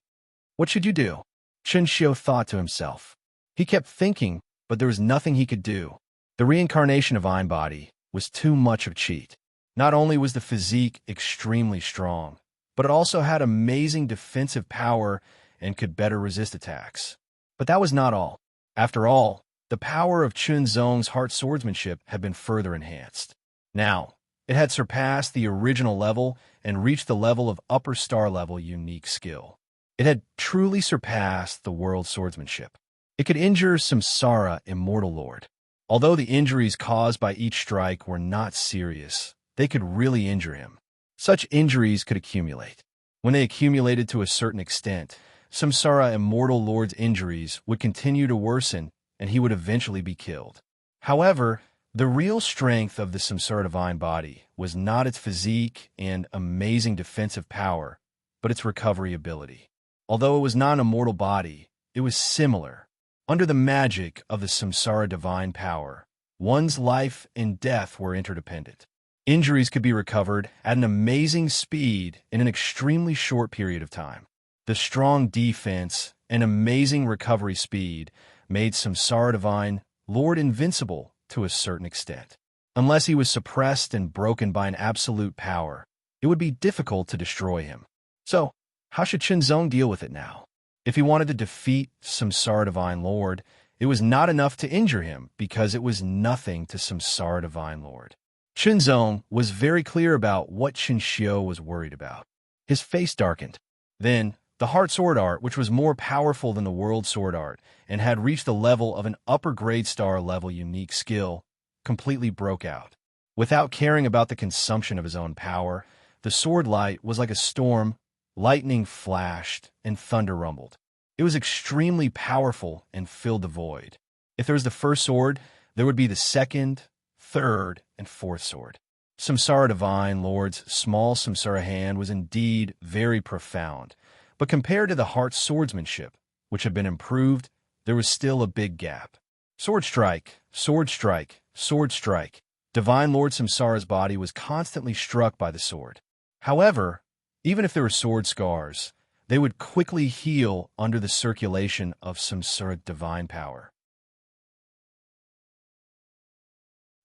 What should you do? Chunxiu thought to himself. He kept thinking, but there was nothing he could do. The reincarnation of Ein Body was too much of a cheat. Not only was the physique extremely strong, but it also had amazing defensive power and could better resist attacks. But that was not all. After all, the power of Chunzong's heart swordsmanship had been further enhanced. Now, it had surpassed the original level and reached the level of upper star level unique skill. It had truly surpassed the world swordsmanship. It could injure Samsara Immortal Lord. Although the injuries caused by each strike were not serious, they could really injure him. Such injuries could accumulate. When they accumulated to a certain extent, Samsara Immortal Lord's injuries would continue to worsen and he would eventually be killed. However, the real strength of the Samsara Divine Body was not its physique and amazing defensive power, but its recovery ability. Although it was not an immortal body, it was similar. Under the magic of the Samsara Divine power, one's life and death were interdependent. Injuries could be recovered at an amazing speed in an extremely short period of time. The strong defense and amazing recovery speed made Samsara Divine Lord invincible to a certain extent. Unless he was suppressed and broken by an absolute power, it would be difficult to destroy him. So, how should Chunzong deal with it now? If he wanted to defeat Samsara Divine Lord, it was not enough to injure him because it was nothing to Samsara Divine Lord. Chunzong was very clear about what Chunxiu was worried about. His face darkened. Then, the Heart Sword Art, which was more powerful than the World Sword Art and had reached the level of an upper grade star level unique skill, completely broke out. Without caring about the consumption of his own power, the sword light was like a storm. Lightning flashed and thunder rumbled. It was extremely powerful and filled the void. If there was the first sword, there would be the second, third, and fourth sword. Samsara Divine Lord's small Samsara hand was indeed very profound, but compared to the heart swordsmanship, which had been improved, there was still a big gap. Sword strike, sword strike, sword strike. Divine Lord Samsara's body was constantly struck by the sword. However, even if there were sword scars, they would quickly heal under the circulation of Samsara divine power.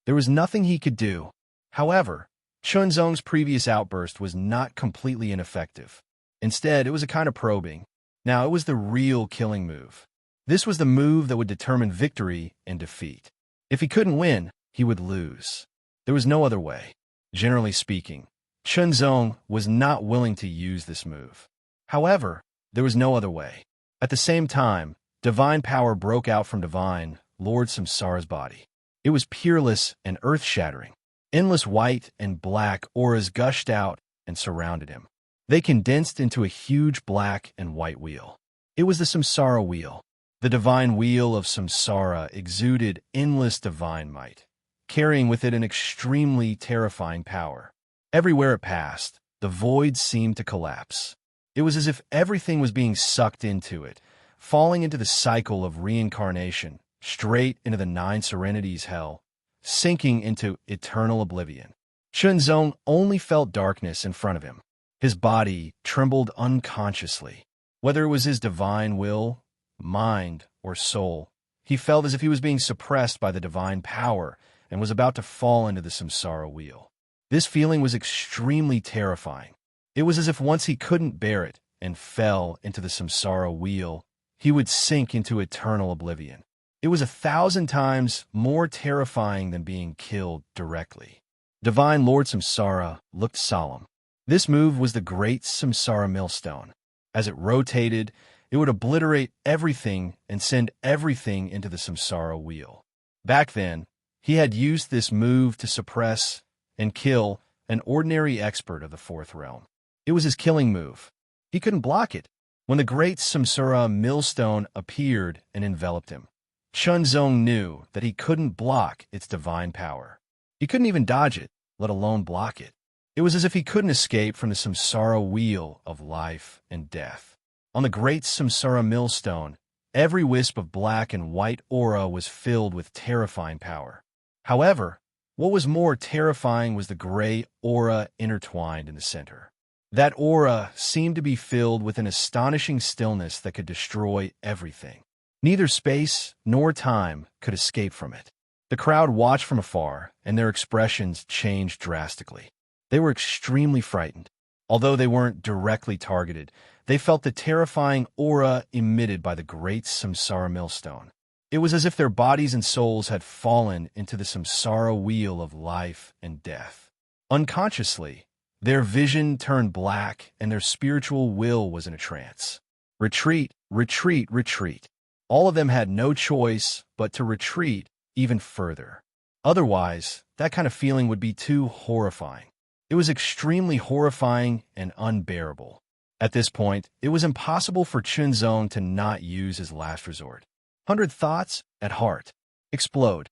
There was nothing he could do. However, Chunzong's previous outburst was not completely ineffective. Instead, it was a kind of probing. Now, it was the real killing move. This was the move that would determine victory and defeat. If he couldn't win, he would lose. There was no other way. Generally speaking, Chunzong was not willing to use this move. However, there was no other way. At the same time, divine power broke out from Divine Lord Samsara's body. It was peerless and earth-shattering. Endless white and black auras gushed out and surrounded him. They condensed into a huge black and white wheel. It was the Samsara wheel. The divine wheel of Samsara exuded endless divine might, carrying with it an extremely terrifying power. Everywhere it passed, the void seemed to collapse. It was as if everything was being sucked into it, falling into the cycle of reincarnation, straight into the Nine Serenities hell, sinking into eternal oblivion. Chunzong only felt darkness in front of him. His body trembled unconsciously. Whether it was his divine will, mind, or soul, he felt as if he was being suppressed by the divine power and was about to fall into the Samsara wheel. This feeling was extremely terrifying. It was as if once he couldn't bear it and fell into the Samsara wheel, he would sink into eternal oblivion. It was 1,000 times more terrifying than being killed directly. Divine Lord Samsara looked solemn. This move was the great Samsara millstone. As it rotated, it would obliterate everything and send everything into the Samsara wheel. Back then, he had used this move to suppress and kill an ordinary expert of the fourth realm. It was his killing move. He couldn't block it. When the great Samsara millstone appeared and enveloped him, Chunzong knew that he couldn't block its divine power. He couldn't even dodge it, let alone block it. It was as if he couldn't escape from the Samsara wheel of life and death. On the great Samsara millstone, every wisp of black and white aura was filled with terrifying power. However, what was more terrifying was the gray aura intertwined in the center. That aura seemed to be filled with an astonishing stillness that could destroy everything. Neither space nor time could escape from it. The crowd watched from afar, and their expressions changed drastically. They were extremely frightened. Although they weren't directly targeted, they felt the terrifying aura emitted by the great Samsara millstone. It was as if their bodies and souls had fallen into the Samsara wheel of life and death. Unconsciously, their vision turned black and their spiritual will was in a trance. Retreat, retreat, retreat. All of them had no choice but to retreat even further. Otherwise, that kind of feeling would be too horrifying. It was extremely horrifying and unbearable. At this point, it was impossible for Chunzong to not use his last resort. 100 thoughts at heart. Explode.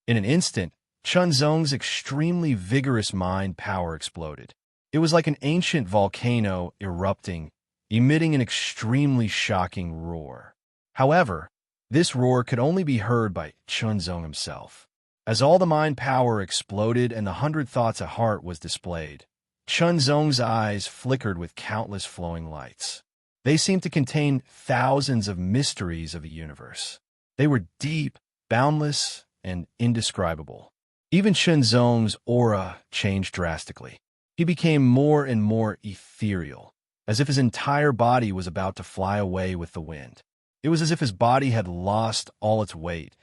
In an instant, Chunzong's extremely vigorous mind power exploded. It was like an ancient volcano erupting, emitting an extremely shocking roar. However, this roar could only be heard by Chunzong himself. As all the mind power exploded and the 100 thoughts at heart was displayed, Chunzong's eyes flickered with countless flowing lights. They seemed to contain thousands of mysteries of the universe. They were deep, boundless, and indescribable. Even Chunzong's aura changed drastically. He became more and more ethereal, as if his entire body was about to fly away with the wind. It was as if his body had lost all its weight,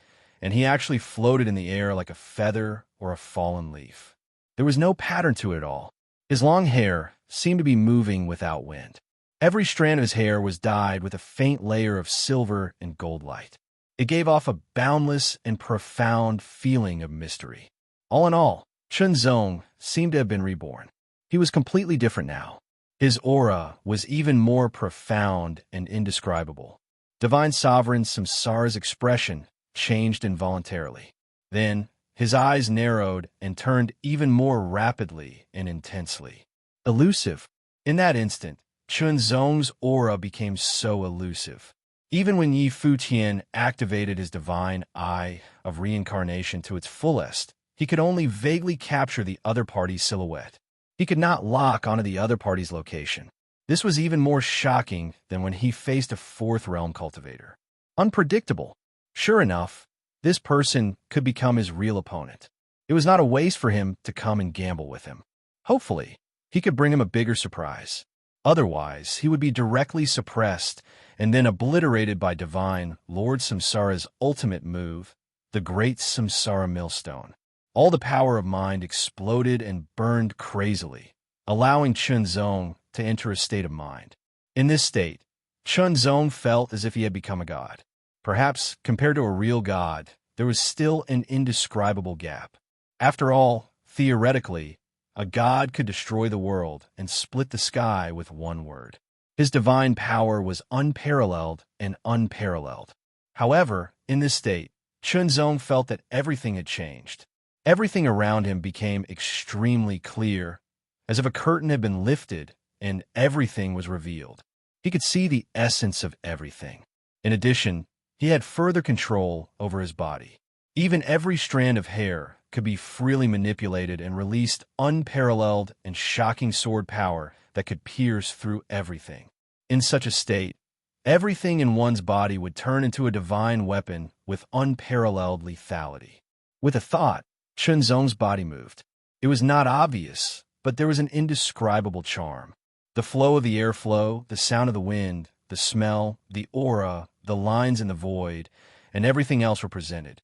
and he actually floated in the air like a feather or a fallen leaf. There was no pattern to it all. His long hair seemed to be moving without wind. Every strand of his hair was dyed with a faint layer of silver and gold light. It gave off a boundless and profound feeling of mystery. All in all, Chunzong seemed to have been reborn. He was completely different now. His aura was even more profound and indescribable. Divine Sovereign Samsara's expression changed involuntarily. Then, his eyes narrowed and turned even more rapidly and intensely. Elusive. In that instant, Chunzong's aura became so elusive. Even when Yi Fuqian activated his divine eye of reincarnation to its fullest, he could only vaguely capture the other party's silhouette. He could not lock onto the other party's location. This was even more shocking than when he faced a fourth realm cultivator. Unpredictable. Sure enough, this person could become his real opponent. It was not a waste for him to come and gamble with him. Hopefully, he could bring him a bigger surprise. Otherwise, he would be directly suppressed and then obliterated by Divine Lord Samsara's ultimate move, the Great Samsara Millstone. All the power of mind exploded and burned crazily, allowing Chunzong to enter a state of mind. In this state, Chunzong felt as if he had become a god. Perhaps, compared to a real god, there was still an indescribable gap. After all, theoretically, a god could destroy the world and split the sky with one word. His divine power was unparalleled and unparalleled. However, in this state, Chunzong felt that everything had changed. Everything around him became extremely clear, as if a curtain had been lifted and everything was revealed. He could see the essence of everything. In addition, he had further control over his body. Even every strand of hair could be freely manipulated and released unparalleled and shocking sword power that could pierce through everything. In such a state, everything in one's body would turn into a divine weapon with unparalleled lethality. With a thought, Chunzong's body moved. It was not obvious, but there was an indescribable charm. The flow of the airflow, the sound of the wind, the smell, the aura, the lines in the void, and everything else were presented.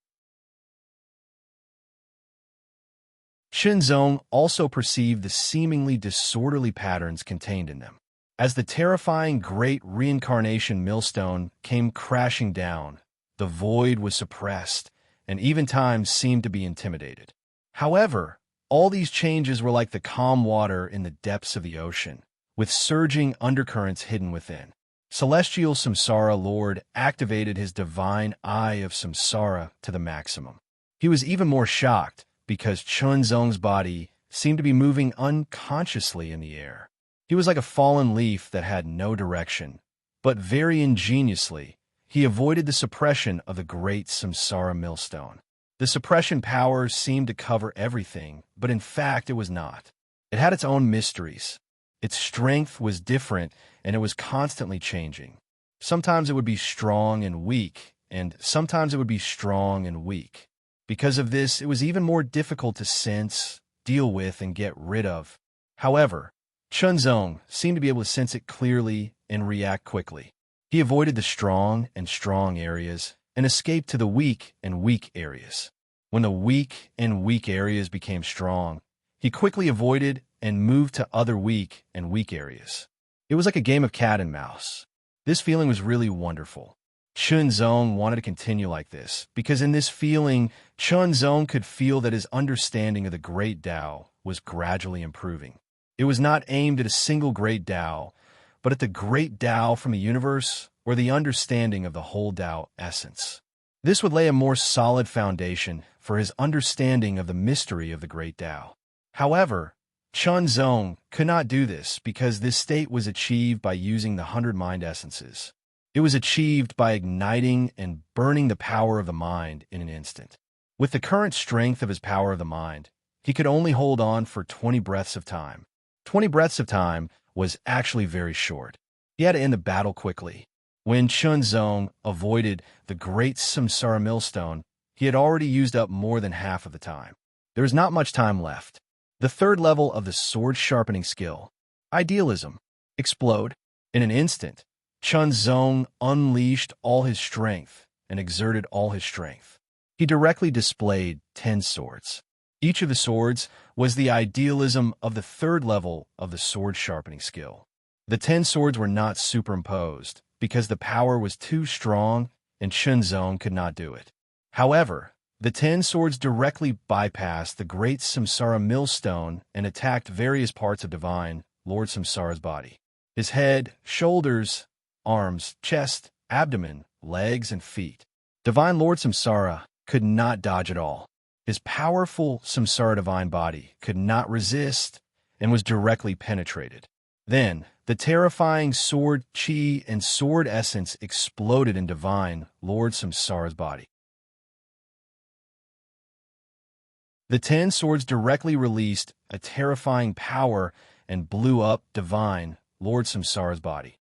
Chunzong also perceived the seemingly disorderly patterns contained in them. As the terrifying great reincarnation millstone came crashing down, the void was suppressed, and even time seemed to be intimidated. However, all these changes were like the calm water in the depths of the ocean, with surging undercurrents hidden within. Celestial Samsara Lord activated his divine eye of Samsara to the maximum. He was even more shocked because Chunzong's body seemed to be moving unconsciously in the air. He was like a fallen leaf that had no direction, but very ingeniously, he avoided the suppression of the great Samsara millstone. The suppression powers seemed to cover everything, but in fact it was not. It had its own mysteries. Its strength was different, and it was constantly changing. Sometimes it would be strong and weak, and sometimes it would be strong and weak. Because of this, it was even more difficult to sense, deal with, and get rid of. However, Chunzong seemed to be able to sense it clearly and react quickly. He avoided the strong and strong areas and escaped to the weak and weak areas. When the weak and weak areas became strong, he quickly avoided and moved to other weak and weak areas. It was like a game of cat and mouse. This feeling was really wonderful. Chunzong wanted to continue like this, because in this feeling, Chunzong could feel that his understanding of the Great Tao was gradually improving. It was not aimed at a single Great Tao, but at the Great Tao from the universe, or the understanding of the whole Tao essence. This would lay a more solid foundation for his understanding of the mystery of the Great Tao. However, Chunzong could not do this because this state was achieved by using the 100 mind essences. It was achieved by igniting and burning the power of the mind in an instant. With the current strength of his power of the mind, he could only hold on for 20 breaths of time. 20 breaths of time was actually very short. He had to end the battle quickly. When Chunzong avoided the great Samsara millstone, he had already used up more than half of the time. There was not much time left. The third level of the sword sharpening skill, idealism, explode. In an instant, Chunzong unleashed all his strength and exerted all his strength. He directly displayed 10 swords. Each of the swords was the idealism of the third level of the sword sharpening skill. The 10 swords were not superimposed because the power was too strong and Chunzong could not do it. However, the 10 swords directly bypassed the great Samsara millstone and attacked various parts of Divine Lord Samsara's body. His head, shoulders, arms, chest, abdomen, legs, and feet. Divine Lord Samsara could not dodge at all. His powerful Samsara divine body could not resist and was directly penetrated. Then, the terrifying sword chi and sword essence exploded in Divine Lord Samsara's body. The 10 swords directly released a terrifying power and blew up Divine Lord Samsara's body.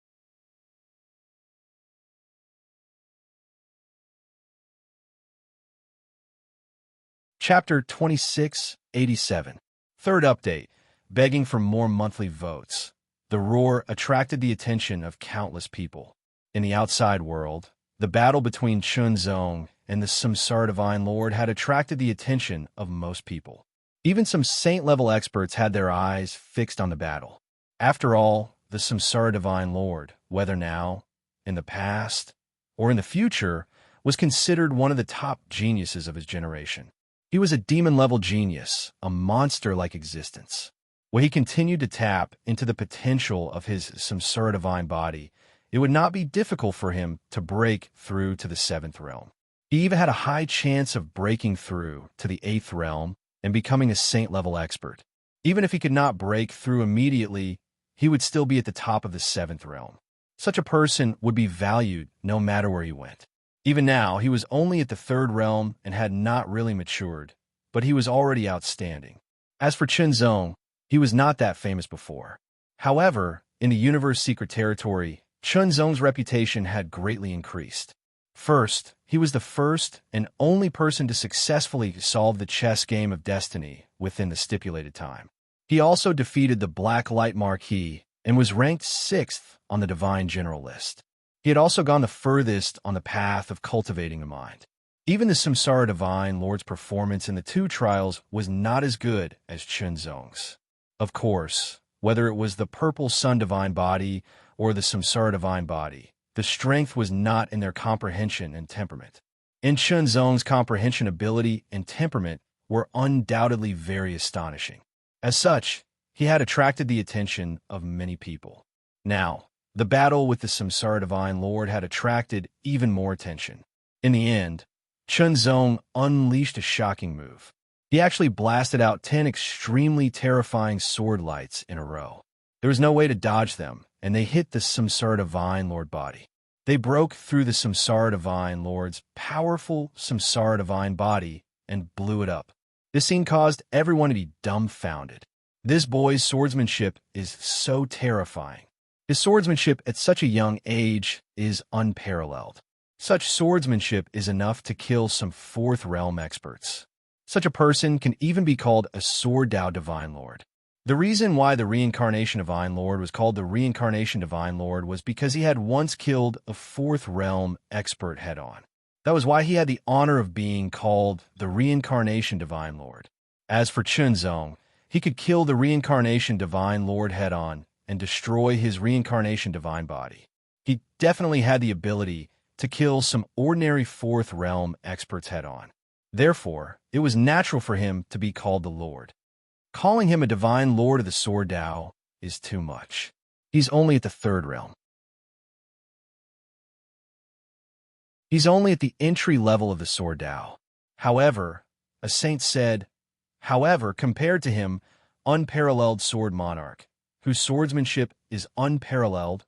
Chapter 2687. Third update. Begging for more monthly votes. The roar attracted the attention of countless people. In the outside world, the battle between Chunzong and the Samsara Divine Lord had attracted the attention of most people. Even some saint-level experts had their eyes fixed on the battle. After all, the Samsara Divine Lord, whether now, in the past, or in the future, was considered one of the top geniuses of his generation. He was a demon-level genius, a monster-like existence. While he continued to tap into the potential of his Samsara Divine body, it would not be difficult for him to break through to the 7th realm. He even had a high chance of breaking through to the 8th realm and becoming a saint-level expert. Even if he could not break through immediately, he would still be at the top of the 7th realm. Such a person would be valued no matter where he went. Even now, he was only at the 3rd realm and had not really matured, but he was already outstanding. As for Chunzong, he was not that famous before. However, in the universe secret territory, Chunzong's reputation had greatly increased. First, he was the first and only person to successfully solve the chess game of destiny within the stipulated time. He also defeated the Black Light Marquis and was ranked 6th on the Divine General list. He had also gone the furthest on the path of cultivating the mind. Even the Samsara Divine Lord's performance in the 2 trials was not as good as Chunzong's. Of course, whether it was the Purple Sun Divine Body or the Samsara Divine Body, the strength was not in their comprehension and temperament. In Chunzong's comprehension ability and temperament were undoubtedly very astonishing. As such, he had attracted the attention of many people. Now, the battle with the Samsara Divine Lord had attracted even more attention. In the end, Chunzong unleashed a shocking move. He actually blasted out 10 extremely terrifying sword lights in a row. There was no way to dodge them, and they hit the Samsara Divine Lord body. They broke through the Samsara Divine Lord's powerful Samsara Divine body and blew it up. This scene caused everyone to be dumbfounded. This boy's swordsmanship is so terrifying. His swordsmanship at such a young age is unparalleled. Such swordsmanship is enough to kill some 4th realm experts. Such a person can even be called a Sword Dao Divine Lord. The reason why the Reincarnation Divine Lord was called the Reincarnation Divine Lord was because he had once killed a 4th realm expert head-on. That was why he had the honor of being called the Reincarnation Divine Lord. As for Chunzong, he could kill the Reincarnation Divine Lord head-on and destroy his Reincarnation Divine body. He definitely had the ability to kill some ordinary 4th realm experts head-on. Therefore, it was natural for him to be called the Lord. Calling him a Divine Lord of the Sword Dao is too much. He's only at the 3rd realm. He's only at the entry level of the Sword Dao. However, a saint said, compared to him, unparalleled Sword Monarch, whose swordsmanship is unparalleled,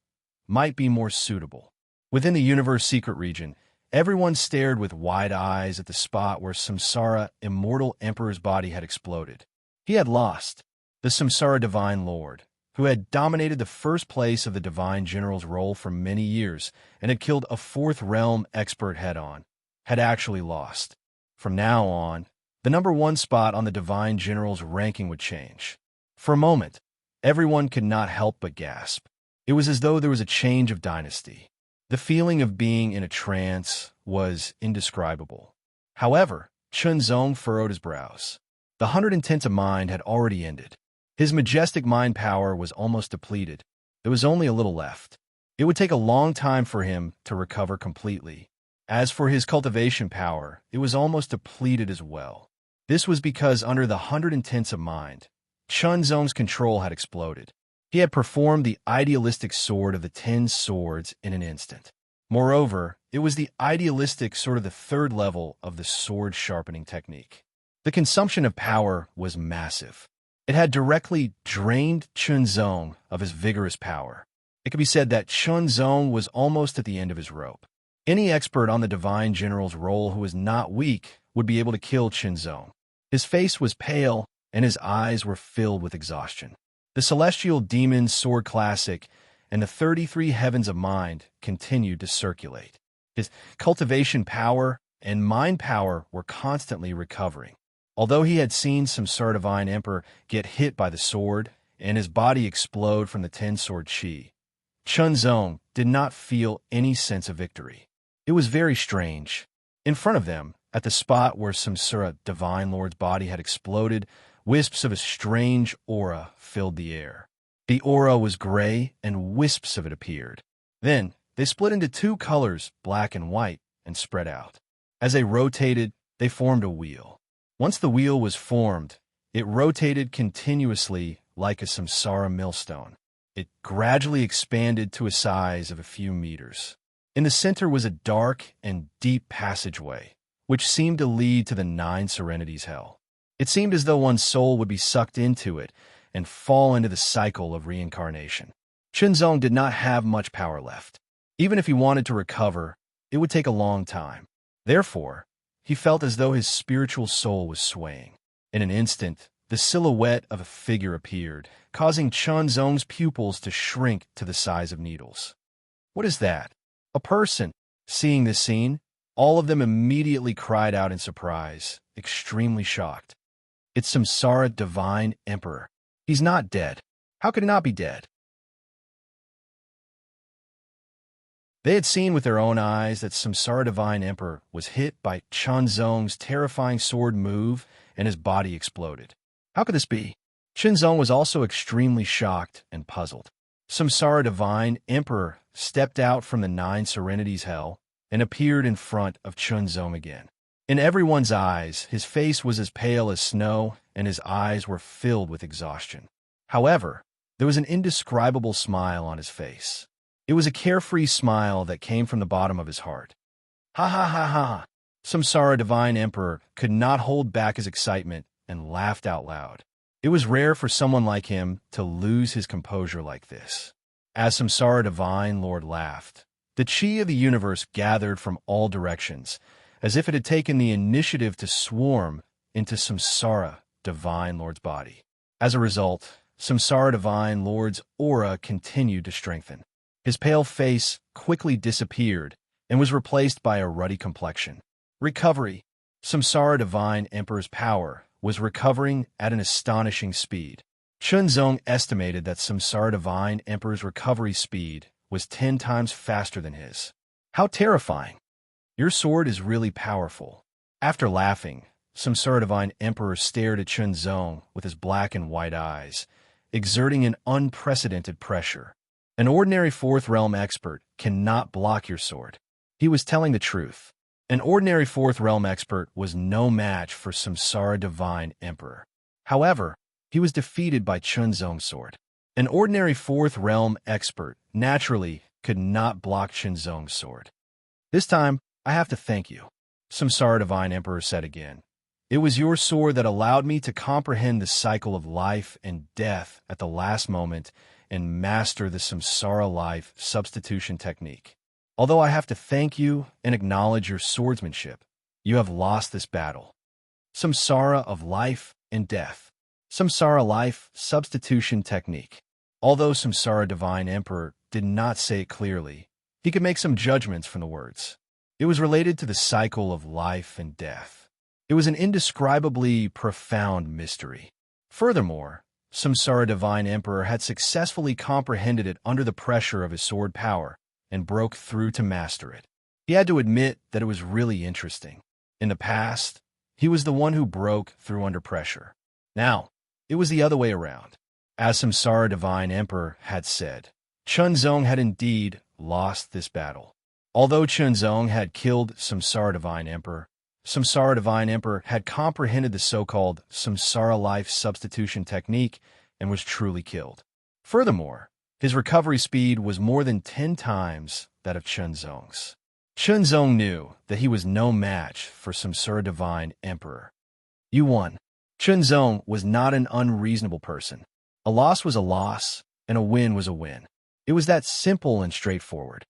might be more suitable. Within the universe secret region, everyone stared with wide eyes at the spot where Samsara Immortal Emperor's body had exploded. He had lost. The Samsara Divine Lord, who had dominated the first place of the Divine General's role for many years and had killed a 4th realm expert head-on, had actually lost. From now on, the number 1 spot on the Divine General's ranking would change. For a moment, everyone could not help but gasp. It was as though there was a change of dynasty. The feeling of being in a trance was indescribable. However, Chunzong furrowed his brows. The 110th of mind had already ended. His majestic mind power was almost depleted. There was only a little left. It would take a long time for him to recover completely. As for his cultivation power, it was almost depleted as well. This was because under the 110th of mind, Chunzong's control had exploded. He had performed the idealistic sword of the 10 swords in an instant. Moreover, it was the idealistic sword of the 3rd level of the sword sharpening technique. The consumption of power was massive. It had directly drained Chunzong of his vigorous power. It could be said that Chunzong was almost at the end of his rope. Any expert on the Divine General's role who was not weak would be able to kill Chunzong. His face was pale, and his eyes were filled with exhaustion. The Celestial Demon's Sword Classic and the 33 Heavens of Mind continued to circulate. His cultivation power and mind power were constantly recovering. Although he had seen Samsara Divine Emperor get hit by the sword and his body explode from the Ten-Sword Chi, Chunzong did not feel any sense of victory. It was very strange. In front of them, at the spot where Samsara Divine Lord's body had exploded, wisps of a strange aura filled the air. The aura was gray, and wisps of it appeared. Then, they split into two colors, black and white, and spread out. As they rotated, they formed a wheel. Once the wheel was formed, it rotated continuously like a samsara millstone. It gradually expanded to a size of a few meters. In the center was a dark and deep passageway, which seemed to lead to the 9 Serenities hell. It seemed as though one's soul would be sucked into it and fall into the cycle of reincarnation. Chunzong did not have much power left. Even if he wanted to recover, it would take a long time. Therefore, he felt as though his spiritual soul was swaying. In an instant, the silhouette of a figure appeared, causing Chunzong's pupils to shrink to the size of needles. What is that? A person. Seeing this scene, all of them immediately cried out in surprise, extremely shocked. It's Samsara Divine Emperor. He's not dead. How could he not be dead? They had seen with their own eyes that Samsara Divine Emperor was hit by Chunzong's terrifying sword move and his body exploded. How could this be? Chunzong was also extremely shocked and puzzled. Samsara Divine Emperor stepped out from the 9 Serenities hell and appeared in front of Chunzong again. In everyone's eyes, his face was as pale as snow and his eyes were filled with exhaustion. However, there was an indescribable smile on his face. It was a carefree smile that came from the bottom of his heart. Ha ha ha ha! Samsara Divine Emperor could not hold back his excitement and laughed out loud. It was rare for someone like him to lose his composure like this. As Samsara Divine Lord laughed, the chi of the universe gathered from all directions, as if it had taken the initiative to swarm into Samsara Divine Lord's body. As a result, Samsara Divine Lord's aura continued to strengthen. His pale face quickly disappeared and was replaced by a ruddy complexion. Recovery. Samsara Divine Emperor's power was recovering at an astonishing speed. Chunzong estimated that Samsara Divine Emperor's recovery speed was 10 times faster than his. How terrifying! Your sword is really powerful. After laughing, Samsara Divine Emperor stared at Chunzong with his black and white eyes, exerting an unprecedented pressure. An ordinary 4th Realm expert cannot block your sword. He was telling the truth. An ordinary 4th Realm expert was no match for Samsara Divine Emperor. However, he was defeated by Chunzong's sword. An ordinary 4th Realm expert naturally could not block Chunzong's sword. This time, I have to thank you, Samsara Divine Emperor said again. It was your sword that allowed me to comprehend the cycle of life and death at the last moment and master the samsara life substitution technique. Although I have to thank you and acknowledge your swordsmanship, you have lost this battle. Samsara of life and death. Samsara life substitution technique. Although Samsara Divine Emperor did not say it clearly, he could make some judgments from the words. It was related to the cycle of life and death. It was an indescribably profound mystery. Furthermore, Samsara Divine Emperor had successfully comprehended it under the pressure of his sword power and broke through to master it. He had to admit that it was really interesting. In the past, he was the one who broke through under pressure. Now, it was the other way around. As Samsara Divine Emperor had said, Chunzong had indeed lost this battle. Although Chunzong had killed Samsara Divine Emperor had comprehended the so-called samsara life substitution technique and was truly killed. Furthermore, his recovery speed was more than 10 times that of Chunzong's. Chunzong knew that he was no match for Samsara Divine Emperor. You won. Chunzong was not an unreasonable person. A loss was a loss, and a win was a win. It was that simple and straightforward.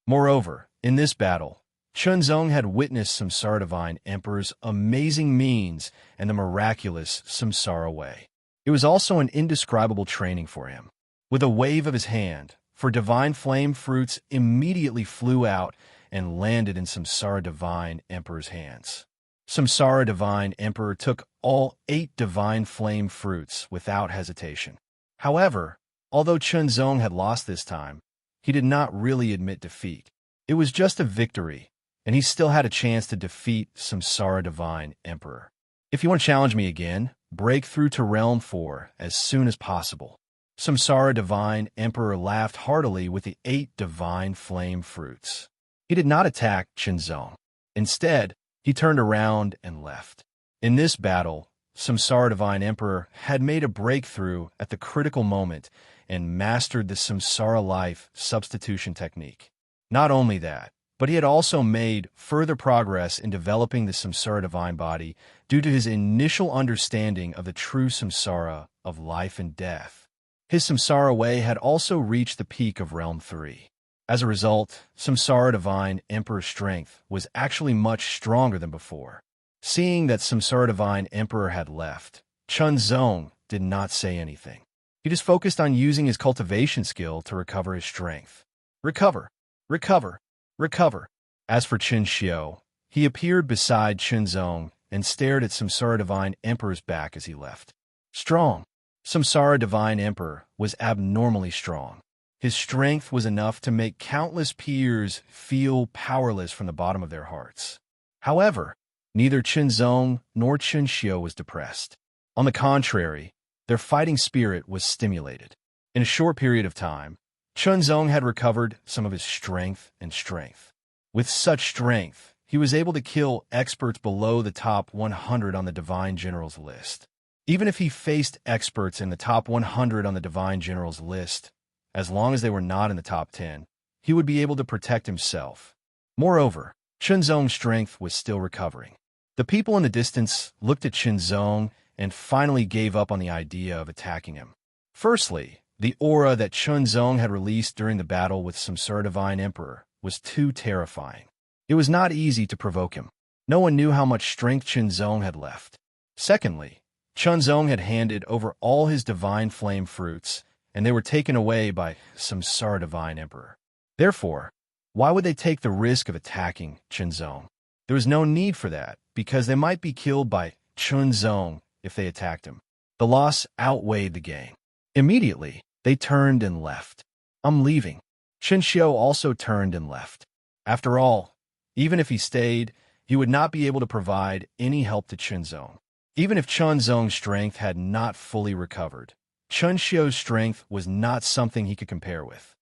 Moreover, in this battle, Chunzong had witnessed Samsara Divine Emperor's amazing means and the miraculous Samsara way. It was also an indescribable training for him. With a wave of his hand, for divine flame fruits immediately flew out and landed in Samsara Divine Emperor's hands. Samsara Divine Emperor took all 8 divine flame fruits without hesitation. However, although Chunzong had lost this time, he did not really admit defeat. It was just a victory, and he still had a chance to defeat Samsara Divine Emperor. If you want to challenge me again, break through to Realm 4 as soon as possible. Samsara Divine Emperor laughed heartily with the 8 divine flame fruits. He did not attack Chunzong. Instead, he turned around and left. In this battle, Samsara Divine Emperor had made a breakthrough at the critical moment and mastered the Samsara life substitution technique. Not only that, but he had also made further progress in developing the Samsara Divine Body due to his initial understanding of the true Samsara of life and death. His Samsara way had also reached the peak of Realm 3. As a result, Samsara Divine Emperor's strength was actually much stronger than before. Seeing that Samsara Divine Emperor had left, Chunzong did not say anything. He just focused on using his cultivation skill to recover his strength. Recover, recover, recover. As for Qin Xiu, he appeared beside Chunzong and stared at Samsara Divine Emperor's back as he left. Strong. Samsara Divine Emperor was abnormally strong. His strength was enough to make countless peers feel powerless from the bottom of their hearts. However, neither Chunzong nor Qin Xiu was depressed. On the contrary, their fighting spirit was stimulated. In a short period of time, Chunzong had recovered some of his strength. With such strength, he was able to kill experts below the top 100 on the Divine Generals list. Even if he faced experts in the top 100 on the Divine Generals list, as long as they were not in the top 10, he would be able to protect himself. Moreover, Chunzong's strength was still recovering. The people in the distance looked at Chunzong and finally gave up on the idea of attacking him. Firstly, the aura that Chunzong had released during the battle with Samsara Divine Emperor was too terrifying. It was not easy to provoke him. No one knew how much strength Chunzong had left. Secondly, Chunzong had handed over all his divine flame fruits, and they were taken away by Samsara Divine Emperor. Therefore, why would they take the risk of attacking Chunzong? There was no need for that, because they might be killed by Chunzong if they attacked him. The loss outweighed the gain. Immediately, they turned and left. I'm leaving. Qin Xiu also turned and left. After all, even if he stayed, he would not be able to provide any help to Chunzong. Even if Chunzong's strength had not fully recovered, Qin Xiu's strength was not something he could compare with.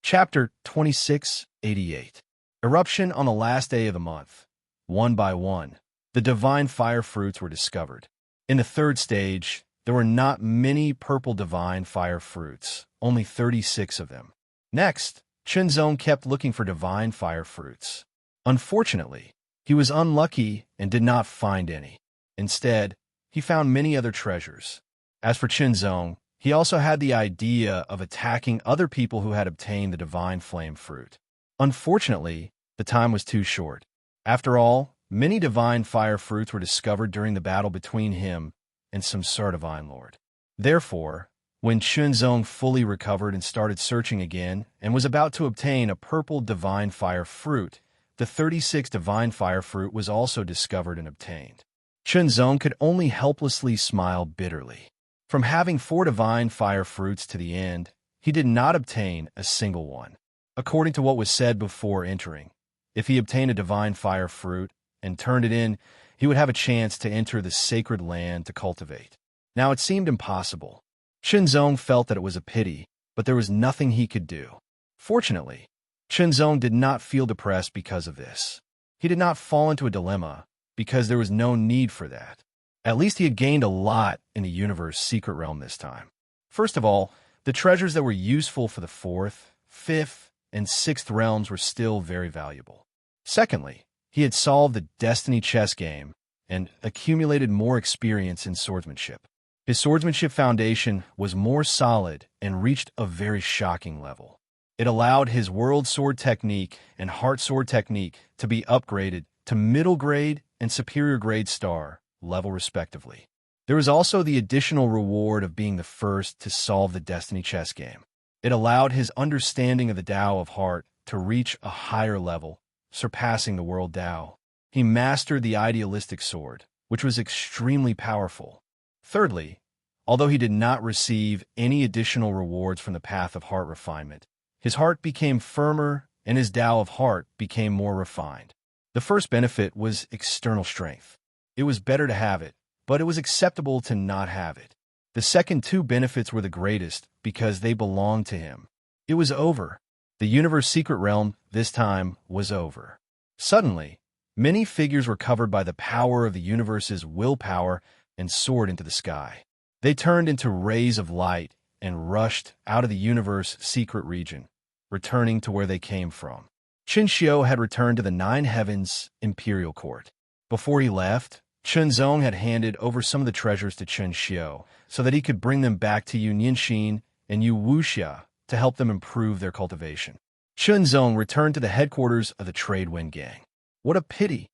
Chapter 2688. Eruption on the last day of the month. One by one, the divine fire fruits were discovered. In the third stage, there were not many purple divine fire fruits, only 36 of them. Next, Chunzong kept looking for divine fire fruits. Unfortunately, he was unlucky and did not find any. Instead, he found many other treasures. As for Chunzong, he also had the idea of attacking other people who had obtained the divine flame fruit. Unfortunately, the time was too short. After all, many divine fire fruits were discovered during the battle between him and Samsara Divine Lord. Therefore, when Chunzong fully recovered and started searching again and was about to obtain a purple divine fire fruit, the 36th divine fire fruit was also discovered and obtained. Chunzong could only helplessly smile bitterly. From having 4 divine fire fruits to the end, he did not obtain a single one. According to what was said before entering, if he obtained a divine fire fruit and turned it in, he would have a chance to enter the sacred land to cultivate. Now it seemed impossible. Chunzong felt that it was a pity, but there was nothing he could do. Fortunately, Chunzong did not feel depressed because of this. He did not fall into a dilemma, because there was no need for that. At least he had gained a lot in the universe secret realm this time. First of all, The treasures that were useful for the 4th, 5th, and 6th realms were still very valuable. Secondly, he had solved the Destiny chess game and accumulated more experience in swordsmanship. His swordsmanship foundation was more solid and reached a very shocking level. It allowed his world sword technique and heart sword technique to be upgraded to middle grade and superior grade star level respectively. There was also the additional reward of being the first to solve the Destiny chess game. It allowed his understanding of the Tao of Heart to reach a higher level, surpassing the world Tao. He mastered the idealistic sword, which was extremely powerful. Thirdly, although he did not receive any additional rewards from the path of heart refinement, his heart became firmer and his Tao of Heart became more refined. The first benefit was external strength. It was better to have it, but it was acceptable to not have it. The second two benefits were the greatest because they belonged to him. It was over. The universe secret realm, this time, was over. Suddenly, many figures were covered by the power of the universe's willpower and soared into the sky. They turned into rays of light and rushed out of the universe secret region, returning to where they came from. Chen Xiu had returned to the Nine Heavens Imperial Court. Before he left, Chen Zong had handed over some of the treasures to Chen Xiu so that he could bring them back to Yu Nianxin and Yu Wuxia to help them improve their cultivation. Chen Zong returned to the headquarters of the Trade Wind Gang. What a pity!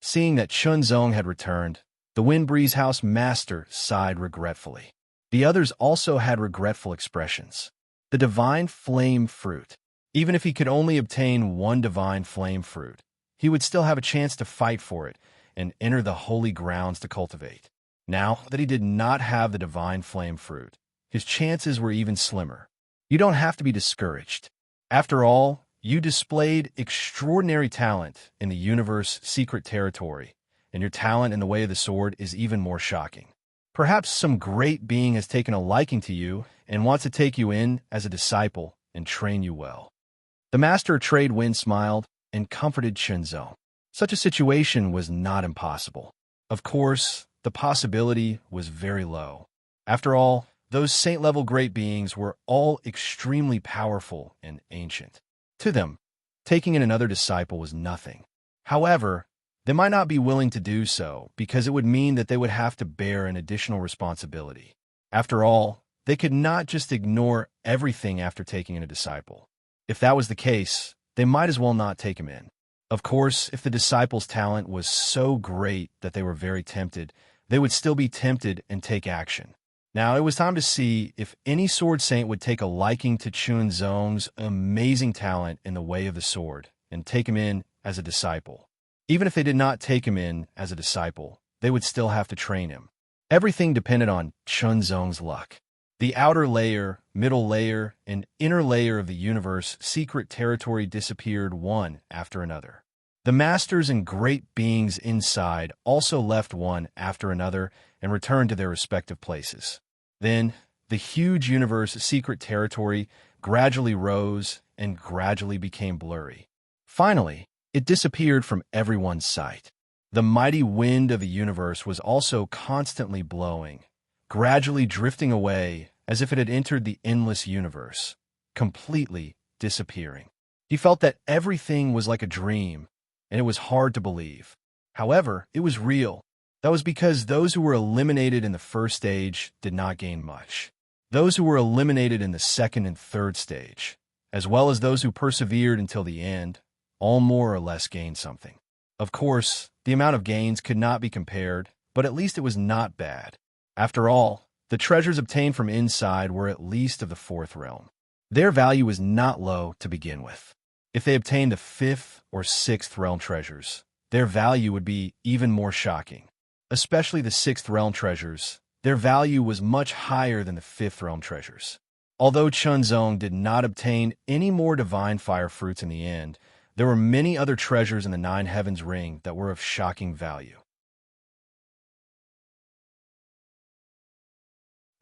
Seeing that Chen Zong had returned, the Wind Breeze House master sighed regretfully. The others also had regretful expressions. The Divine Flame Fruit. Even if he could only obtain one Divine Flame Fruit, he would still have a chance to fight for it and enter the holy grounds to cultivate. Now that he did not have the Divine Flame Fruit, his chances were even slimmer. You don't have to be discouraged. After all, you displayed extraordinary talent in the universe secret territory, and your talent in the way of the sword is even more shocking. Perhaps some great being has taken a liking to you and wants to take you in as a disciple and train you well. The master of Trade Wind smiled and comforted Shenzong. Such a situation was not impossible. Of course, the possibility was very low. After all, those saint-level great beings were all extremely powerful and ancient. To them, taking in another disciple was nothing. However, they might not be willing to do so because it would mean that they would have to bear an additional responsibility. After all, they could not just ignore everything after taking in a disciple. If that was the case, they might as well not take him in. Of course, if the disciple's talent was so great that they were very tempted, they would still be tempted and take action. Now, it was time to see if any sword saint would take a liking to Chun Zong's amazing talent in the way of the sword and take him in as a disciple. Even if they did not take him in as a disciple, they would still have to train him. Everything depended on Chun Zong's luck. The outer layer, middle layer, and inner layer of the universe secret territory disappeared one after another. The masters and great beings inside also left one after another and returned to their respective places. Then, the huge universe secret territory gradually rose and gradually became blurry. Finally, it disappeared from everyone's sight. The mighty wind of the universe was also constantly blowing, gradually drifting away as if it had entered the endless universe, completely disappearing. He felt that everything was like a dream, and it was hard to believe. However, it was real. That was because those who were eliminated in the first stage did not gain much. Those who were eliminated in the second and third stage, as well as those who persevered until the end, all more or less gained something. Of course, the amount of gains could not be compared, but at least it was not bad. After all, the treasures obtained from inside were at least of the 4th realm. Their value was not low to begin with. If they obtained the 5th or 6th realm treasures, their value would be even more shocking. Especially the 6th realm treasures, their value was much higher than the 5th realm treasures. Although Chun Zong did not obtain any more divine fire fruits in the end, there were many other treasures in the Nine Heavens Ring that were of shocking value.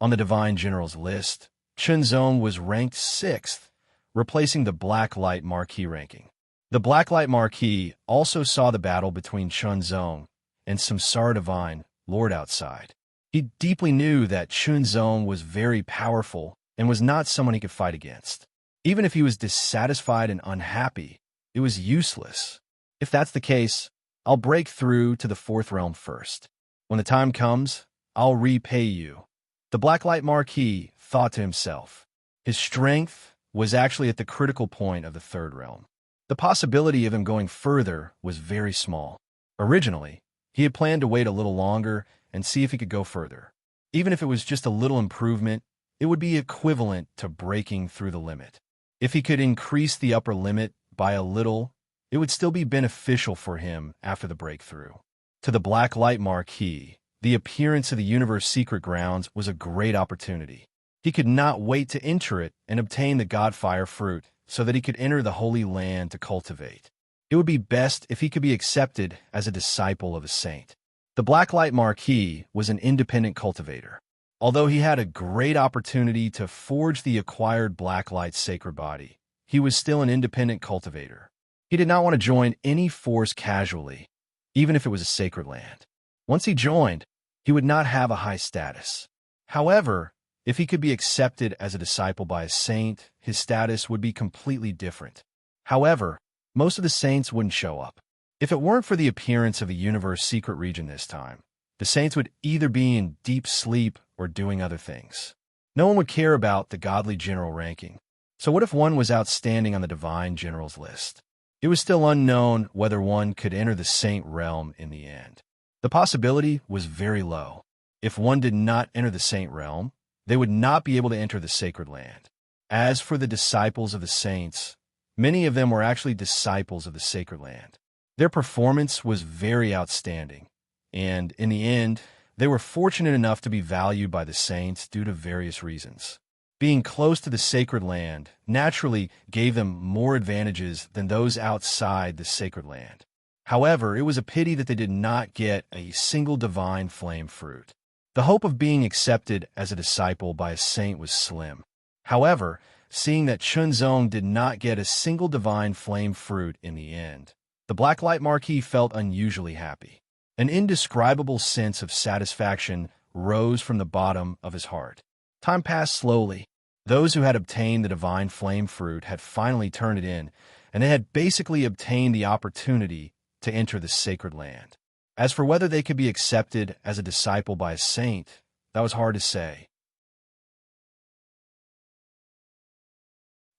On the Divine General's list, Chun Zong was ranked 6th, replacing the Black Light Marquis ranking. The Black Light Marquis also saw the battle between Chun Zong and Samsara Divine Lord outside. He deeply knew that Chunzong was very powerful and was not someone he could fight against. Even if he was dissatisfied and unhappy, it was useless. If that's the case, I'll break through to the fourth realm first. When the time comes, I'll repay you. The Blacklight Marquis thought to himself. His strength was actually at the critical point of the third realm. The possibility of him going further was very small. Originally, he had planned to wait a little longer and see if he could go further. Even if it was just a little improvement, it would be equivalent to breaking through the limit. If he could increase the upper limit by a little, it would still be beneficial for him after the breakthrough. To the Blacklight Marquis, the appearance of the universe secret grounds was a great opportunity. He could not wait to enter it and obtain the Godfire fruit so that he could enter the Holy Land to cultivate. It would be best if he could be accepted as a disciple of a saint. The Blacklight Marquis was an independent cultivator. Although he had a great opportunity to forge the acquired Blacklight sacred body, he was still an independent cultivator. He did not want to join any force casually, even if it was a sacred land. Once he joined, he would not have a high status. However, if he could be accepted as a disciple by a saint, his status would be completely different. However, most of the saints wouldn't show up. If it weren't for the appearance of a universe secret region this time, the saints would either be in deep sleep or doing other things. No one would care about the godly general ranking. So what if one was outstanding on the divine generals list? It was still unknown whether one could enter the saint realm in the end. The possibility was very low. If one did not enter the saint realm, they would not be able to enter the sacred land. As for the disciples of the saints, many of them were actually disciples of the sacred land. Their performance was very outstanding, and in the end, they were fortunate enough to be valued by the saints due to various reasons. Being close to the sacred land naturally gave them more advantages than those outside the sacred land. However, it was a pity that they did not get a single divine flame fruit. The hope of being accepted as a disciple by a saint was slim. However, seeing that Chunzong did not get a single divine flame fruit in the end, the Blacklight Marquis felt unusually happy. An indescribable sense of satisfaction rose from the bottom of his heart. Time passed slowly. Those who had obtained the divine flame fruit had finally turned it in, and they had basically obtained the opportunity to enter the sacred land. As for whether they could be accepted as a disciple by a saint, that was hard to say.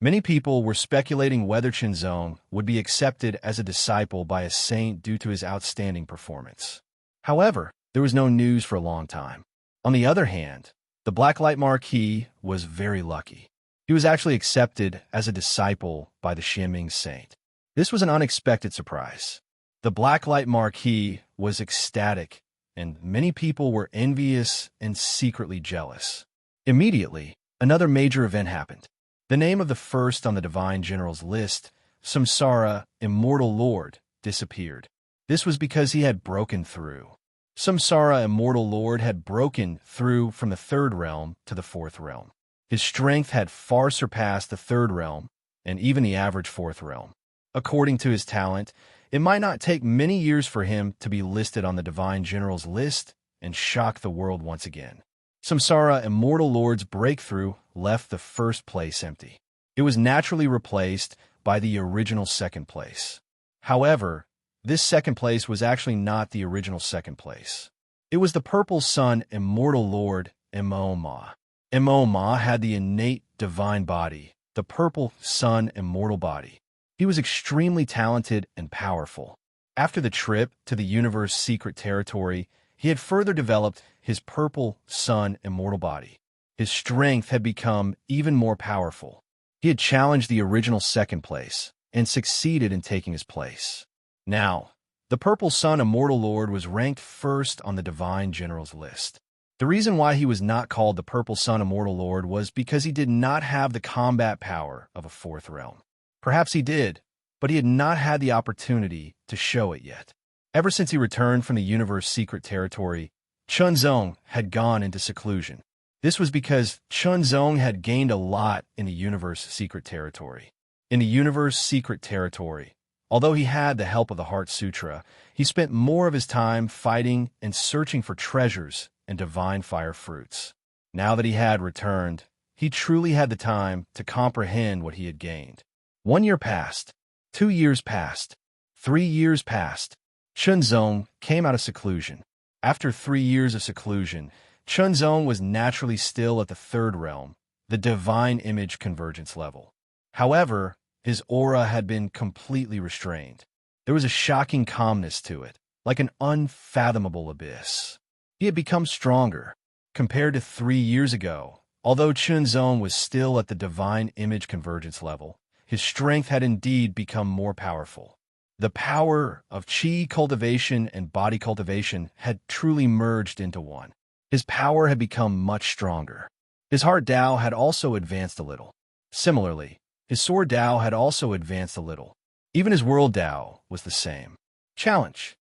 Many people were speculating whether Chunzong would be accepted as a disciple by a saint due to his outstanding performance. However, there was no news for a long time. On the other hand, the Blacklight Marquis was very lucky. He was actually accepted as a disciple by the Xianming saint. This was an unexpected surprise. The Blacklight Marquis was ecstatic, and many people were envious and secretly jealous. Immediately, another major event happened. The name of the first on the Divine General's list, Samsara, Immortal Lord, disappeared. This was because he had broken through. Samsara, Immortal Lord, had broken through from the third realm to the fourth realm. His strength had far surpassed the third realm and even the average fourth realm. According to his talent, it might not take many years for him to be listed on the Divine General's list and shock the world once again. Samsara, Immortal Lord's breakthrough left the first place empty. It was naturally replaced by the original second place. However, this second place was actually not the original second place. It was the Purple Sun Immortal Lord, Emoma. Emoma had the innate divine body, the Purple Sun Immortal body. He was extremely talented and powerful. After the trip to the universe secret territory, he had further developed his Purple Sun Immortal body. His strength had become even more powerful. He had challenged the original second place and succeeded in taking his place. Now, the Purple Sun Immortal Lord was ranked first on the Divine General's list. The reason why he was not called the Purple Sun Immortal Lord was because he did not have the combat power of a fourth realm. Perhaps he did, but he had not had the opportunity to show it yet. Ever since he returned from the universe secret territory, Chunzong had gone into seclusion. This was because Chunzong had gained a lot in the universe secret territory. In the universe secret territory, although he had the help of the Heart Sutra, he spent more of his time fighting and searching for treasures and divine fire fruits. Now that he had returned, he truly had the time to comprehend what he had gained. 1 year passed. 2 years passed. 3 years passed. Chunzong came out of seclusion. After 3 years of seclusion, Chunzong was naturally still at the third realm, the divine image convergence level. However, his aura had been completely restrained. There was a shocking calmness to it, like an unfathomable abyss. He had become stronger. Compared to 3 years ago, although Chunzong was still at the divine image convergence level, his strength had indeed become more powerful. The power of qi cultivation and body cultivation had truly merged into one. His power had become much stronger. His heart Tao had also advanced a little. Similarly, his sword Tao had also advanced a little. Even his world Tao was the same. Challenge.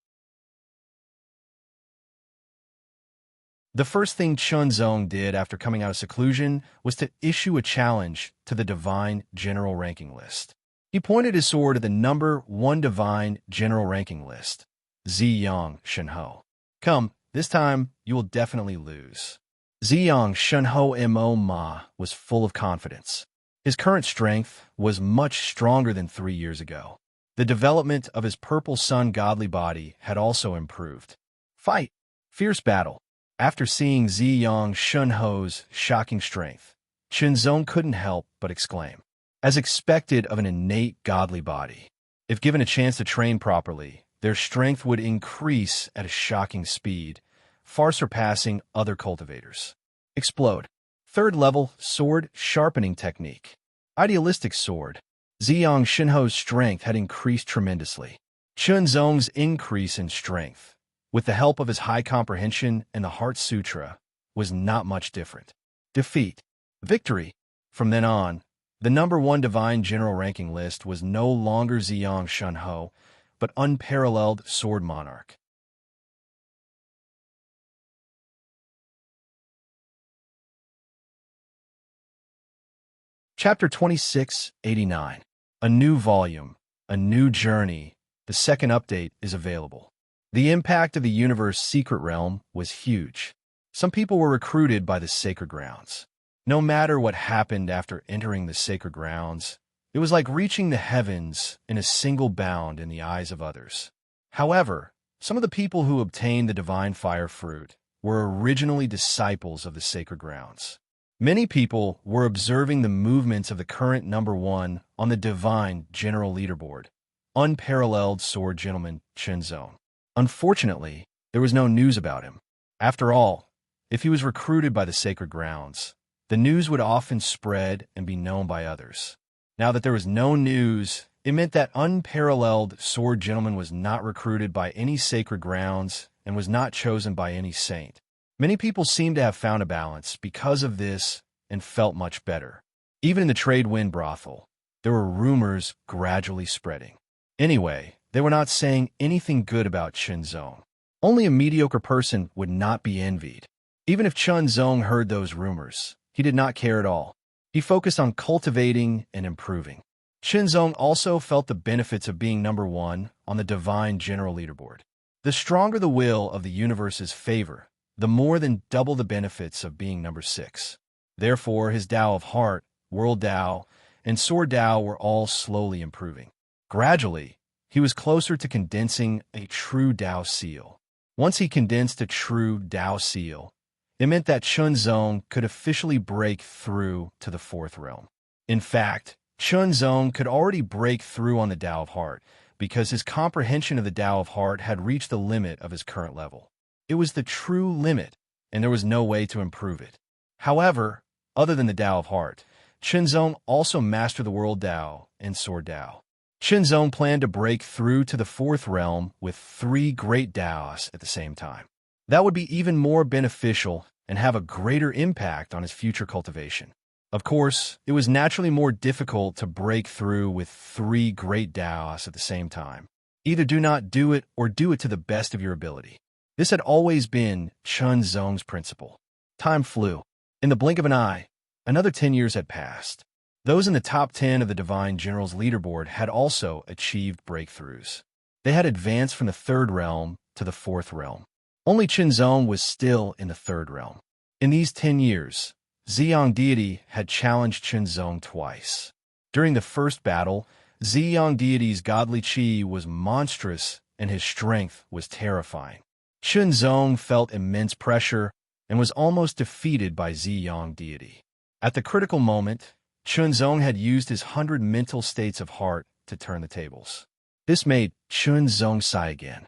The first thing Chunzong did after coming out of seclusion was to issue a challenge to the divine general ranking list. He pointed his sword at the number 1 divine general ranking list, Ziyang Shenhou. Come, this time you will definitely lose. Ziyang Shenhou Mo Ma was full of confidence. His current strength was much stronger than 3 years ago. The development of his purple sun godly body had also improved. Fight! Fierce battle. After seeing Ziyang Shenhou's shocking strength, Chunzong couldn't help but exclaim. As expected of an innate godly body, if given a chance to train properly, their strength would increase at a shocking speed, far surpassing other cultivators. Explode. Third level sword sharpening technique. Idealistic sword. Ziyang Shenhou's strength had increased tremendously. Chunzong's increase in strength, with the help of his high comprehension and the Heart Sutra, was not much different. Defeat. Victory. From then on, the number 1 divine general ranking list was no longer Ziyang Shenhou, but unparalleled Sword Monarch. Chapter 2689. A new volume, a new journey. The second update is available. The impact of the universe secret realm was huge. Some people were recruited by the sacred grounds. No matter what happened after entering the sacred grounds, it was like reaching the heavens in a single bound in the eyes of others. However, some of the people who obtained the divine fire fruit were originally disciples of the sacred grounds. Many people were observing the movements of the current number 1 on the divine general leaderboard, unparalleled sword gentleman Chunzong. Unfortunately, there was no news about him. After all, if he was recruited by the sacred grounds, the news would often spread and be known by others. Now that there was no news, it meant that unparalleled sword gentleman was not recruited by any sacred grounds and was not chosen by any saint. Many people seemed to have found a balance because of this and felt much better. Even in the trade wind brothel, there were rumors gradually spreading. Anyway, they were not saying anything good about Chunzong. Only a mediocre person would not be envied. Even if Chunzong heard those rumors, he did not care at all. He focused on cultivating and improving. Chunzong also felt the benefits of being number 1 on the divine general leaderboard. The stronger the will of the universe's favor, the more than double the benefits of being number 6. Therefore, his Tao of Heart, World Tao, and Sword Tao were all slowly improving. Gradually, he was closer to condensing a true Tao seal. Once he condensed a true Tao seal, it meant that Chunzong could officially break through to the 4th realm. In fact, Chunzong could already break through on the Tao of Heart because his comprehension of the Tao of Heart had reached the limit of his current level. It was the true limit, and there was no way to improve it. However, other than the Tao of Heart, Chunzong also mastered the World Tao and Sword Tao. Chunzong planned to break through to the 4th realm with 3 great Taos at the same time. That would be even more beneficial and have a greater impact on his future cultivation. Of course, it was naturally more difficult to break through with 3 great Taos at the same time. Either do not do it or do it to the best of your ability. This had always been Chunzong's principle. Time flew. In the blink of an eye, another 10 years had passed. Those in the top 10 of the Divine General's leaderboard had also achieved breakthroughs. They had advanced from the 3rd realm to the 4th realm. Only Qinzong was still in the third realm. In these 10 years, Ziyang deity had challenged Qinzong twice. During the first battle, Ziyang deity's godly qi was monstrous and his strength was terrifying. Qinzong felt immense pressure and was almost defeated by Ziyang deity. At the critical moment, Qinzong had used his 100 mental states of heart to turn the tables. This made Qinzong sigh again.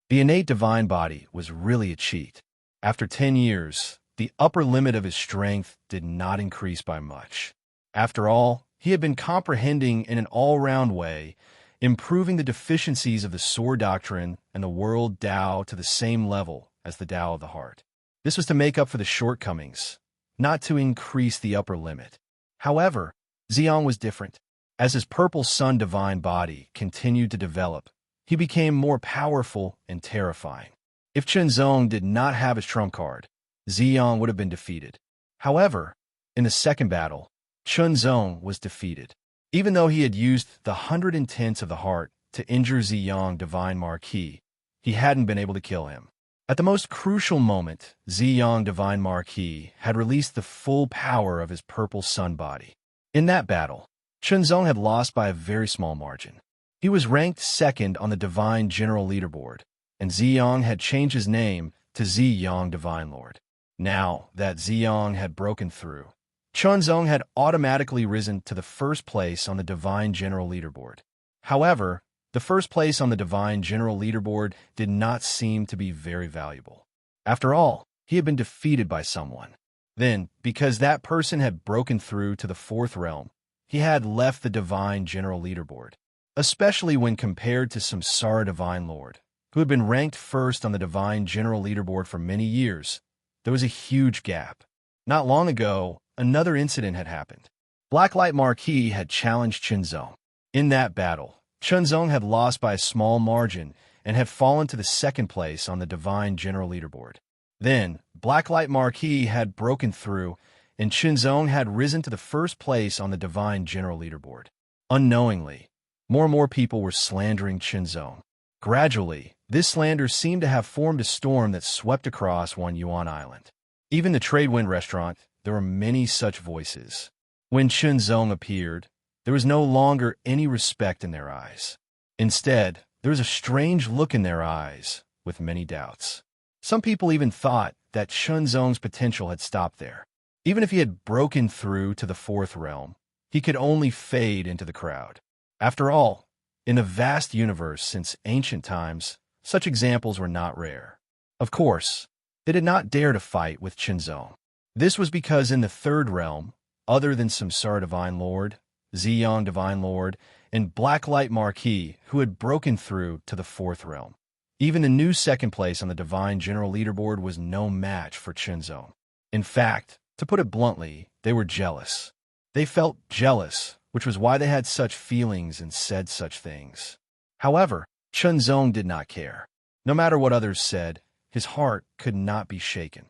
The innate divine body was really a cheat. After 10 years, the upper limit of his strength did not increase by much. After all, he had been comprehending in an all-round way, improving the deficiencies of the Sword Doctrine and the world Tao to the same level as the Tao of the heart. This was to make up for the shortcomings, not to increase the upper limit. However, Ziyang was different. As his purple sun divine body continued to develop, he became more powerful and terrifying. If Qinzong did not have his trump card, Ziyang would have been defeated. However, in the second battle, Qinzong was defeated. Even though he had used the 100 intents of the heart to injure Ziyang Divine Marquis, he hadn't been able to kill him. At the most crucial moment, Ziyang Divine Marquis had released the full power of his purple sun body. In that battle, Qinzong had lost by a very small margin. He was ranked second on the Divine General Leaderboard, and Ziyang had changed his name to Ziyang Divine Lord. Now that Ziyang had broken through, Qinzong had automatically risen to the first place on the Divine General Leaderboard. However, the first place on the Divine General Leaderboard did not seem to be very valuable. After all, he had been defeated by someone. Then, because that person had broken through to the fourth realm, he had left the Divine General Leaderboard, especially when compared to Samsara Divine Lord, who had been ranked first on the Divine General Leaderboard for many years. There was a huge gap. Not long ago, another incident had happened. Blacklight Marquis had challenged Qinzong. In that battle, Qinzong had lost by a small margin and had fallen to the second place on the Divine General Leaderboard. Then, Blacklight Marquis had broken through, and Qinzong had risen to the first place on the Divine General Leaderboard. Unknowingly, more and more people were slandering Qinzong. Gradually, this slander seemed to have formed a storm that swept across One Yuan Island. Even the Tradewind restaurant, there were many such voices. When Qinzong appeared, there was no longer any respect in their eyes. Instead, there was a strange look in their eyes, with many doubts. Some people even thought that Qinzong's potential had stopped there. Even if he had broken through to the fourth realm, he could only fade into the crowd. After all, in the vast universe since ancient times, such examples were not rare. Of course, they did not dare to fight with Qinzong. This was because in the third realm, other than Samsara Divine Lord, Ziyang Divine Lord, and Blacklight Marquis, who had broken through to the fourth realm, even the new second place on the Divine General Leaderboard was no match for Qinzong. In fact, to put it bluntly, they were jealous. They felt jealous, which was why they had such feelings and said such things. However, Qinzong did not care. No matter what others said, his heart could not be shaken.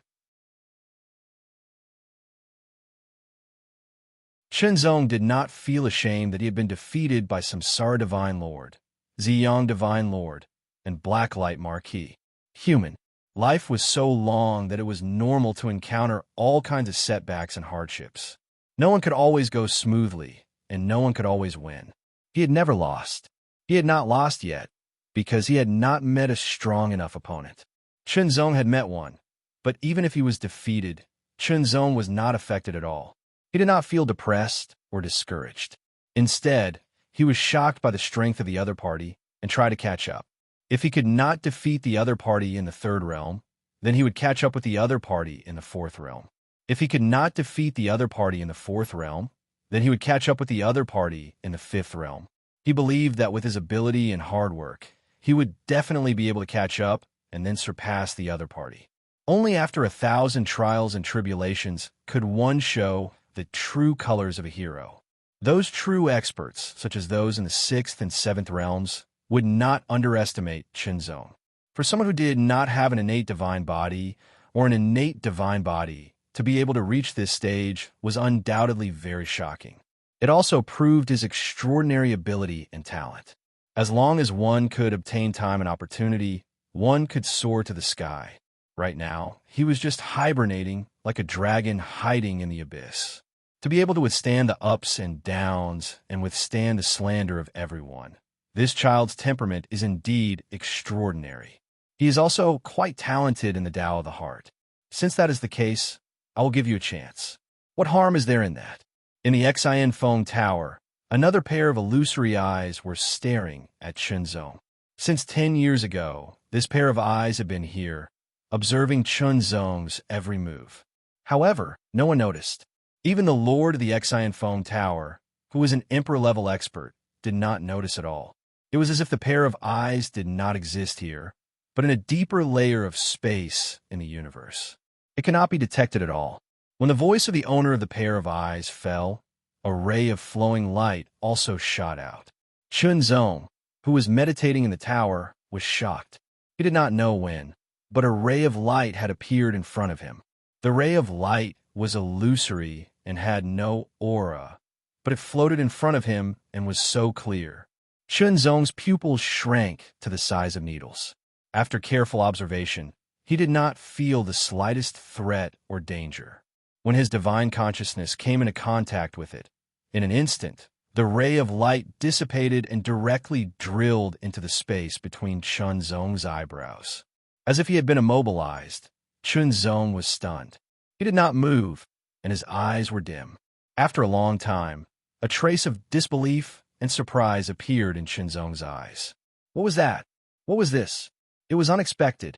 Qinzong did not feel ashamed that he had been defeated by Samsara Divine Lord, Ziyang Divine Lord, and Blacklight Marquis. Human. Life was so long that it was normal to encounter all kinds of setbacks and hardships. No one could always go smoothly, and no one could always win. He had never lost. He had not lost yet, because he had not met a strong enough opponent. Qinzong had met one, but even if he was defeated, Qinzong was not affected at all. He did not feel depressed or discouraged. Instead, he was shocked by the strength of the other party and tried to catch up. If he could not defeat the other party in the third realm, then he would catch up with the other party in the fourth realm. If he could not defeat the other party in the fourth realm, then he would catch up with the other party in the fifth realm. He believed that with his ability and hard work, he would definitely be able to catch up and then surpass the other party. Only after 1,000 trials and tribulations could one show the true colors of a hero. Those true experts, such as those in the sixth and seventh realms, would not underestimate Qinzong. For someone who did not have an innate divine body or an innate divine body, to be able to reach this stage was undoubtedly very shocking. It also proved his extraordinary ability and talent. As long as one could obtain time and opportunity, one could soar to the sky. Right now, he was just hibernating like a dragon hiding in the abyss. To be able to withstand the ups and downs and withstand the slander of everyone, this child's temperament is indeed extraordinary. He is also quite talented in the Tao of the heart. Since that is the case, I will give you a chance. What harm is there in that? In the Xian Feng Tower, another pair of illusory eyes were staring at Chunzong. Since 10 years ago, this pair of eyes had been here, observing Chunzong's every move. However, no one noticed. Even the Lord of the Xian Feng Tower, who was an Emperor-level expert, did not notice at all. It was as if the pair of eyes did not exist here, but in a deeper layer of space in the universe. It cannot be detected at all. When the voice of the owner of the pair of eyes fell, a ray of flowing light also shot out. Chunzong, who was meditating in the tower, was shocked. He did not know when, but a ray of light had appeared in front of him. The ray of light was illusory and had no aura, but it floated in front of him and was so clear. Chunzong's pupils shrank to the size of needles. After careful observation, he did not feel the slightest threat or danger. When his divine consciousness came into contact with it, in an instant, the ray of light dissipated and directly drilled into the space between Chunzong's eyebrows. As if he had been immobilized, Chunzong was stunned. He did not move, and his eyes were dim. After a long time, a trace of disbelief and surprise appeared in Chunzong's eyes. What was that? What was this? It was unexpected.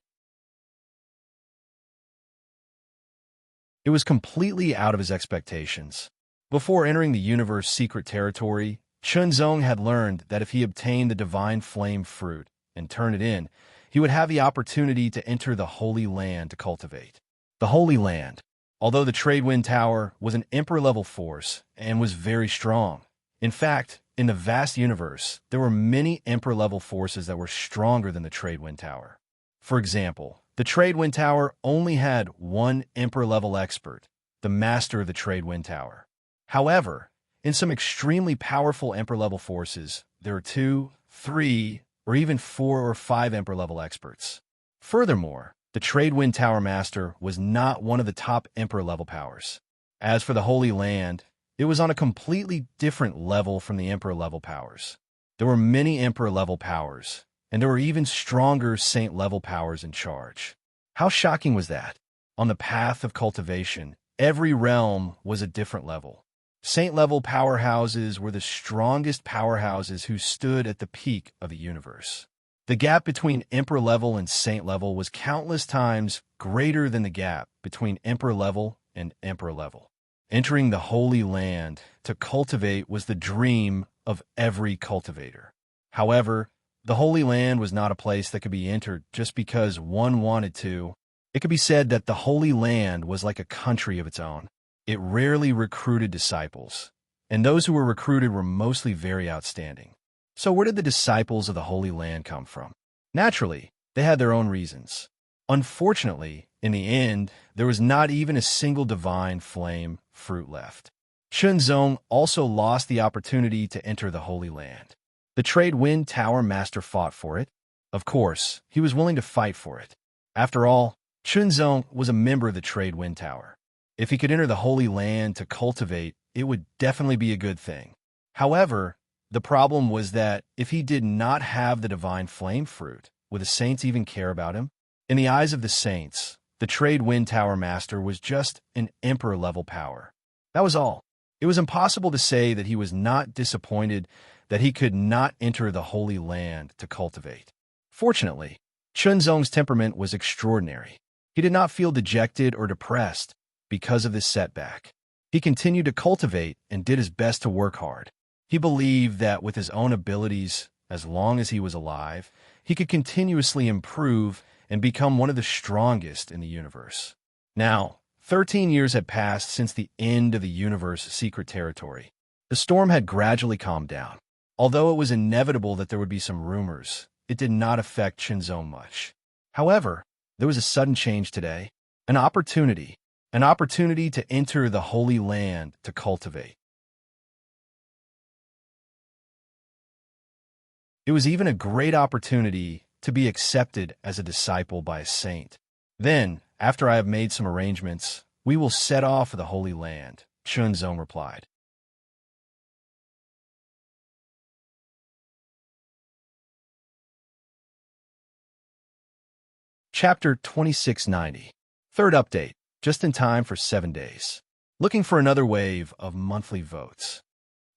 It was completely out of his expectations. Before entering the universe's secret territory, Chunzong had learned that if he obtained the divine flame fruit and turned it in, he would have the opportunity to enter the Holy Land to cultivate. The Holy Land. Although the Trade Wind Tower was an Emperor-level force and was very strong. In fact, in the vast universe, there were many Emperor-level forces that were stronger than the Trade Wind Tower. For example, the Trade Wind Tower only had one Emperor-level expert, the Master of the Trade Wind Tower. However, in some extremely powerful Emperor-level forces, there are 2, 3, or even 4 or 5 Emperor-level experts. Furthermore, the Trade Wind Tower Master was not one of the top Emperor-level powers. As for the Holy Land, it was on a completely different level from the Emperor-level powers. There were many Emperor-level powers, and there were even stronger Saint-level powers in charge. How shocking was that? On the path of cultivation, every realm was a different level. Saint-level powerhouses were the strongest powerhouses who stood at the peak of the universe. The gap between Emperor-level and Saint-level was countless times greater than the gap between Emperor-level and Emperor-level. Entering the Holy Land to cultivate was the dream of every cultivator. However, the Holy Land was not a place that could be entered just because one wanted to. It could be said that the Holy Land was like a country of its own. It rarely recruited disciples, and those who were recruited were mostly very outstanding. So where did the disciples of the Holy Land come from? Naturally, they had their own reasons. Unfortunately, in the end, there was not even a single divine flame fruit left. Chunzong also lost the opportunity to enter the Holy Land. The Trade Wind Tower Master fought for it. Of course, he was willing to fight for it. After all, Chunzong was a member of the Trade Wind Tower. If he could enter the Holy Land to cultivate, it would definitely be a good thing. However, the problem was that if he did not have the divine flame fruit, would the saints even care about him? In the eyes of the saints, the Trade Wind Tower Master was just an Emperor-level power. That was all. It was impossible to say that he was not disappointed that he could not enter the Holy Land to cultivate. Fortunately, Chunzong's temperament was extraordinary. He did not feel dejected or depressed because of this setback. He continued to cultivate and did his best to work hard. He believed that with his own abilities, as long as he was alive, he could continuously improve and become one of the strongest in the universe. Now, 13 years had passed since the end of the universe's secret territory. The storm had gradually calmed down. Although it was inevitable that there would be some rumors, it did not affect Chunzong much. However, there was a sudden change today, an opportunity to enter the Holy Land to cultivate. It was even a great opportunity to be accepted as a disciple by a saint. Then, after I have made some arrangements, we will set off for the Holy Land, Chunzong replied. Chapter 2690. Third update, just in time for 7 days. Looking for another wave of monthly votes.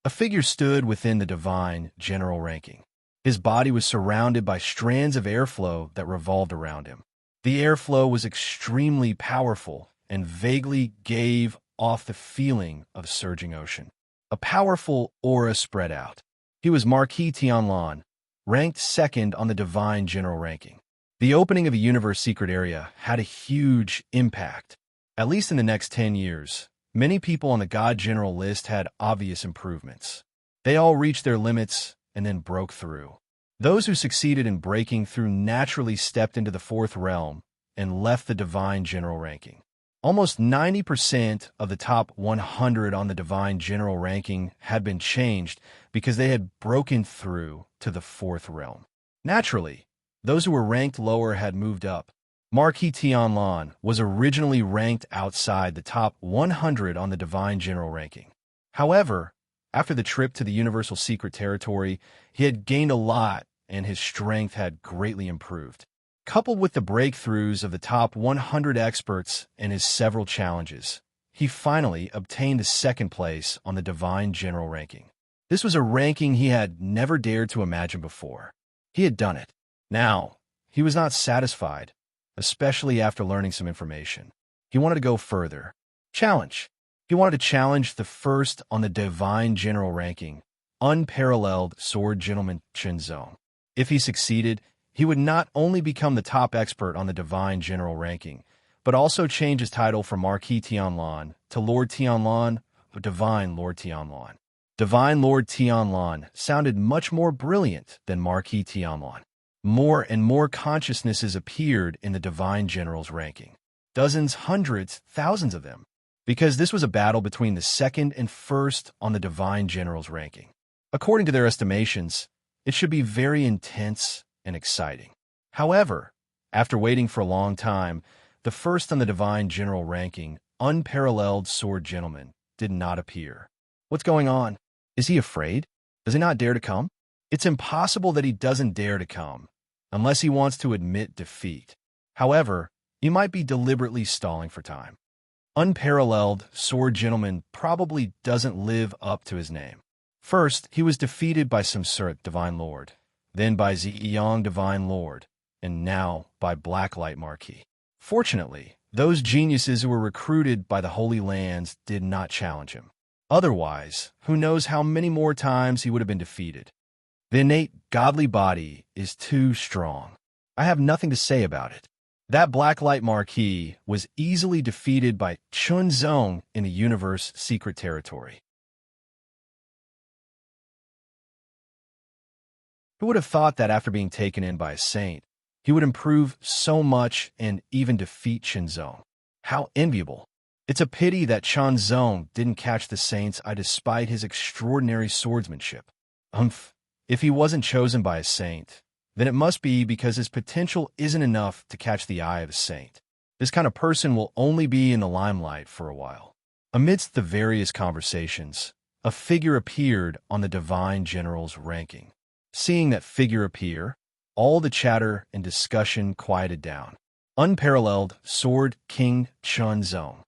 A figure stood within the divine general ranking. His body was surrounded by strands of airflow that revolved around him. The airflow was extremely powerful and vaguely gave off the feeling of a surging ocean. A powerful aura spread out. He was Marquis Tianlan, ranked second on the divine general ranking. The opening of a universe secret area had a huge impact. At least in the next 10 years, many people on the God General list had obvious improvements. They all reached their limits and then broke through. Those who succeeded in breaking through naturally stepped into the fourth realm and left the divine general ranking. Almost 90% of the top 100 on the divine general ranking had been changed because they had broken through to the fourth realm. Naturally, those who were ranked lower had moved up. Marquis Tianlan was originally ranked outside the top 100 on the divine general ranking. However, after the trip to the Universal Secret Territory, he had gained a lot and his strength had greatly improved. Coupled with the breakthroughs of the top 100 experts and his several challenges, he finally obtained the second place on the divine general ranking. This was a ranking he had never dared to imagine before. He had done it. Now, he was not satisfied, especially after learning some information. He wanted to go further. Challenge. He wanted to challenge the first on the divine general ranking, unparalleled sword gentleman Chunzong. If he succeeded, he would not only become the top expert on the divine general ranking, but also change his title from Marquis Tianlan to Lord Tianlan or Divine Lord Tianlan. Divine Lord Tianlan sounded much more brilliant than Marquis Tianlan. More and more consciousnesses appeared in the divine general's ranking. Dozens, hundreds, thousands of them. Because this was a battle between the second and first on the divine general's ranking. According to their estimations, it should be very intense and exciting. However, after waiting for a long time, the first on the divine general ranking, unparalleled sword gentleman, did not appear. What's going on? Is he afraid? Does he not dare to come? It's impossible that he doesn't dare to come, unless he wants to admit defeat. However, he might be deliberately stalling for time. Unparalleled sword gentleman probably doesn't live up to his name. First, he was defeated by Samsurat Divine Lord, then by Ziyang Divine Lord, and now by Blacklight Marquis. Fortunately, those geniuses who were recruited by the Holy Lands did not challenge him. Otherwise, who knows how many more times he would have been defeated. The innate godly body is too strong. I have nothing to say about it. That Blacklight Marquis was easily defeated by Chunzong in the Universe Secret Territory. Who would have thought that after being taken in by a saint, he would improve so much and even defeat Chunzong? How enviable. It's a pity that Chunzong didn't catch the saint's eye despite his extraordinary swordsmanship. If he wasn't chosen by a saint, then it must be because his potential isn't enough to catch the eye of a saint. This kind of person will only be in the limelight for a while. Amidst the various conversations, a figure appeared on the divine general's ranking. Seeing that figure appear, all the chatter and discussion quieted down. Unparalleled Sword King Chunzong.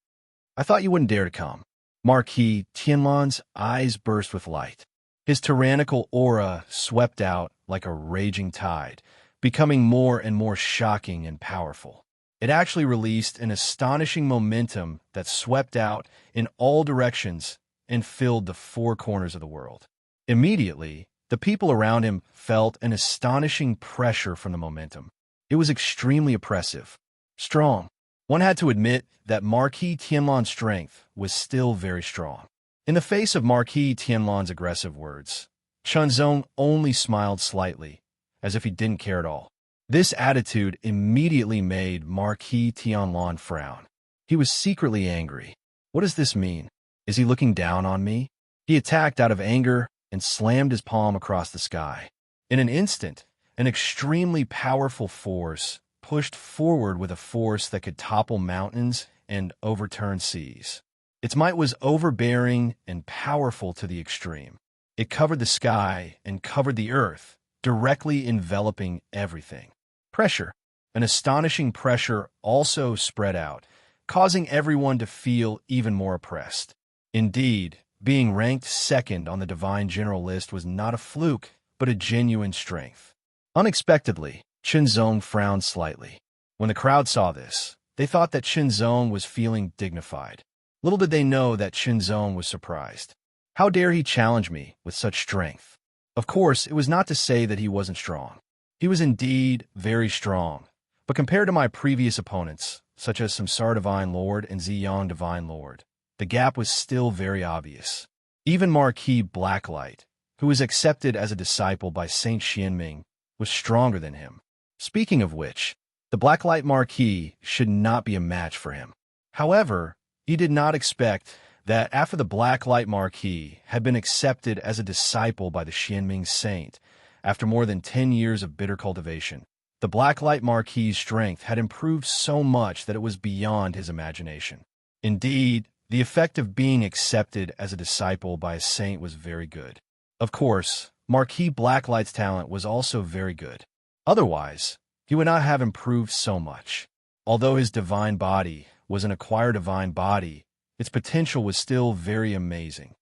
I thought you wouldn't dare to come. Marquis Tianlan's eyes burst with light. His tyrannical aura swept out like a raging tide, becoming more and more shocking and powerful. It actually released an astonishing momentum that swept out in all directions and filled the four corners of the world. Immediately, the people around him felt an astonishing pressure from the momentum. It was extremely oppressive. Strong. One had to admit that Marquis Tianlan's strength was still very strong. In the face of Marquis Tianlan's aggressive words, Chunzong only smiled slightly, as if he didn't care at all. This attitude immediately made Marquis Tianlan frown. He was secretly angry. What does this mean? Is he looking down on me? He attacked out of anger and slammed his palm across the sky. In an instant, an extremely powerful force pushed forward with a force that could topple mountains and overturn seas. Its might was overbearing and powerful to the extreme. It covered the sky and covered the earth, directly enveloping everything. Pressure. An astonishing pressure also spread out, causing everyone to feel even more oppressed. Indeed, being ranked second on the Divine General list was not a fluke, but a genuine strength. Unexpectedly, Qinzong frowned slightly. When the crowd saw this, they thought that Qinzong was feeling dignified. Little did they know that Qinzong was surprised. How dare he challenge me with such strength? Of course, it was not to say that he wasn't strong. He was indeed very strong, but compared to my previous opponents, such as Samsara Divine Lord and Ziyang Divine Lord, the gap was still very obvious. Even Marquis Blacklight, who was accepted as a disciple by Saint Xianming, was stronger than him. Speaking of which, the Blacklight Marquis should not be a match for him. However, he did not expect that after the Blacklight Marquis had been accepted as a disciple by the Xianming Saint, after more than 10 years of bitter cultivation, the Blacklight Marquis's strength had improved so much that it was beyond his imagination. Indeed, the effect of being accepted as a disciple by a saint was very good. Of course, Marquis Blacklight's talent was also very good. Otherwise, he would not have improved so much. Although his divine body was an acquired divine body, its potential was still very amazing.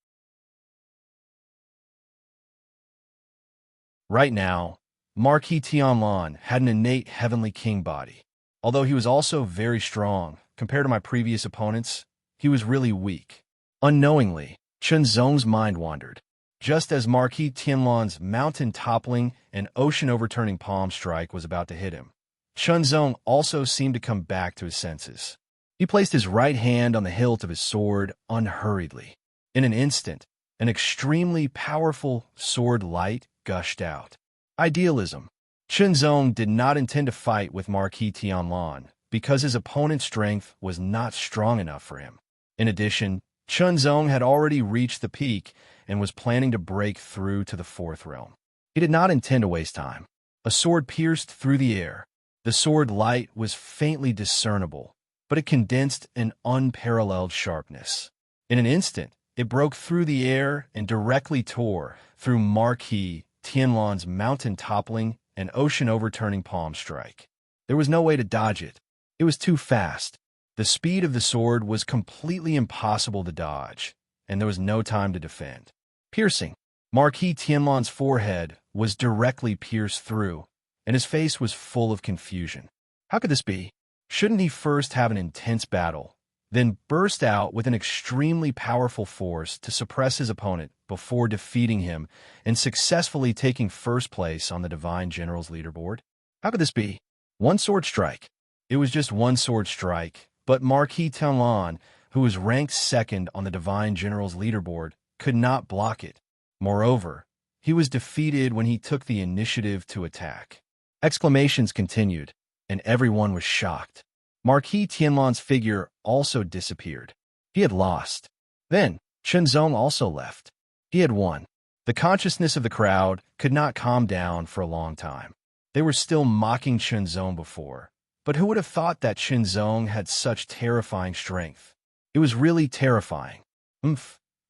Right now, Marquis Tianlan had an innate heavenly king body. Although he was also very strong, compared to my previous opponents, he was really weak. Unknowingly, Qinzong's mind wandered. Just as Marquis Tianlan's mountain-toppling and ocean-overturning palm strike was about to hit him, Qinzong also seemed to come back to his senses. He placed his right hand on the hilt of his sword unhurriedly. In an instant, an extremely powerful sword light gushed out. Idealism. Qinzong did not intend to fight with Marquis Tianlan because his opponent's strength was not strong enough for him. In addition, Qinzong had already reached the peak and was planning to break through to the fourth realm. He did not intend to waste time. A sword pierced through the air. The sword light was faintly discernible, but it condensed an unparalleled sharpness. In an instant, it broke through the air and directly tore through Marquis Tianlan's mountain-toppling and ocean-overturning palm strike. There was no way to dodge it. It was too fast. The speed of the sword was completely impossible to dodge, and there was no time to defend. Piercing. Marquis Tianlan's forehead was directly pierced through, and his face was full of confusion. How could this be? Shouldn't he first have an intense battle, then burst out with an extremely powerful force to suppress his opponent before defeating him and successfully taking first place on the Divine General's leaderboard? How could this be? One sword strike. It was just one sword strike, but Marquis Tianlan, who was ranked second on the Divine General's leaderboard, could not block it. Moreover, he was defeated when he took the initiative to attack. Exclamations continued, and everyone was shocked. Marquis Tianlan's figure also disappeared. He had lost. Then, Qinzong also left. He had won. The consciousness of the crowd could not calm down for a long time. They were still mocking Qinzong before, but who would have thought that Qinzong had such terrifying strength? It was really terrifying.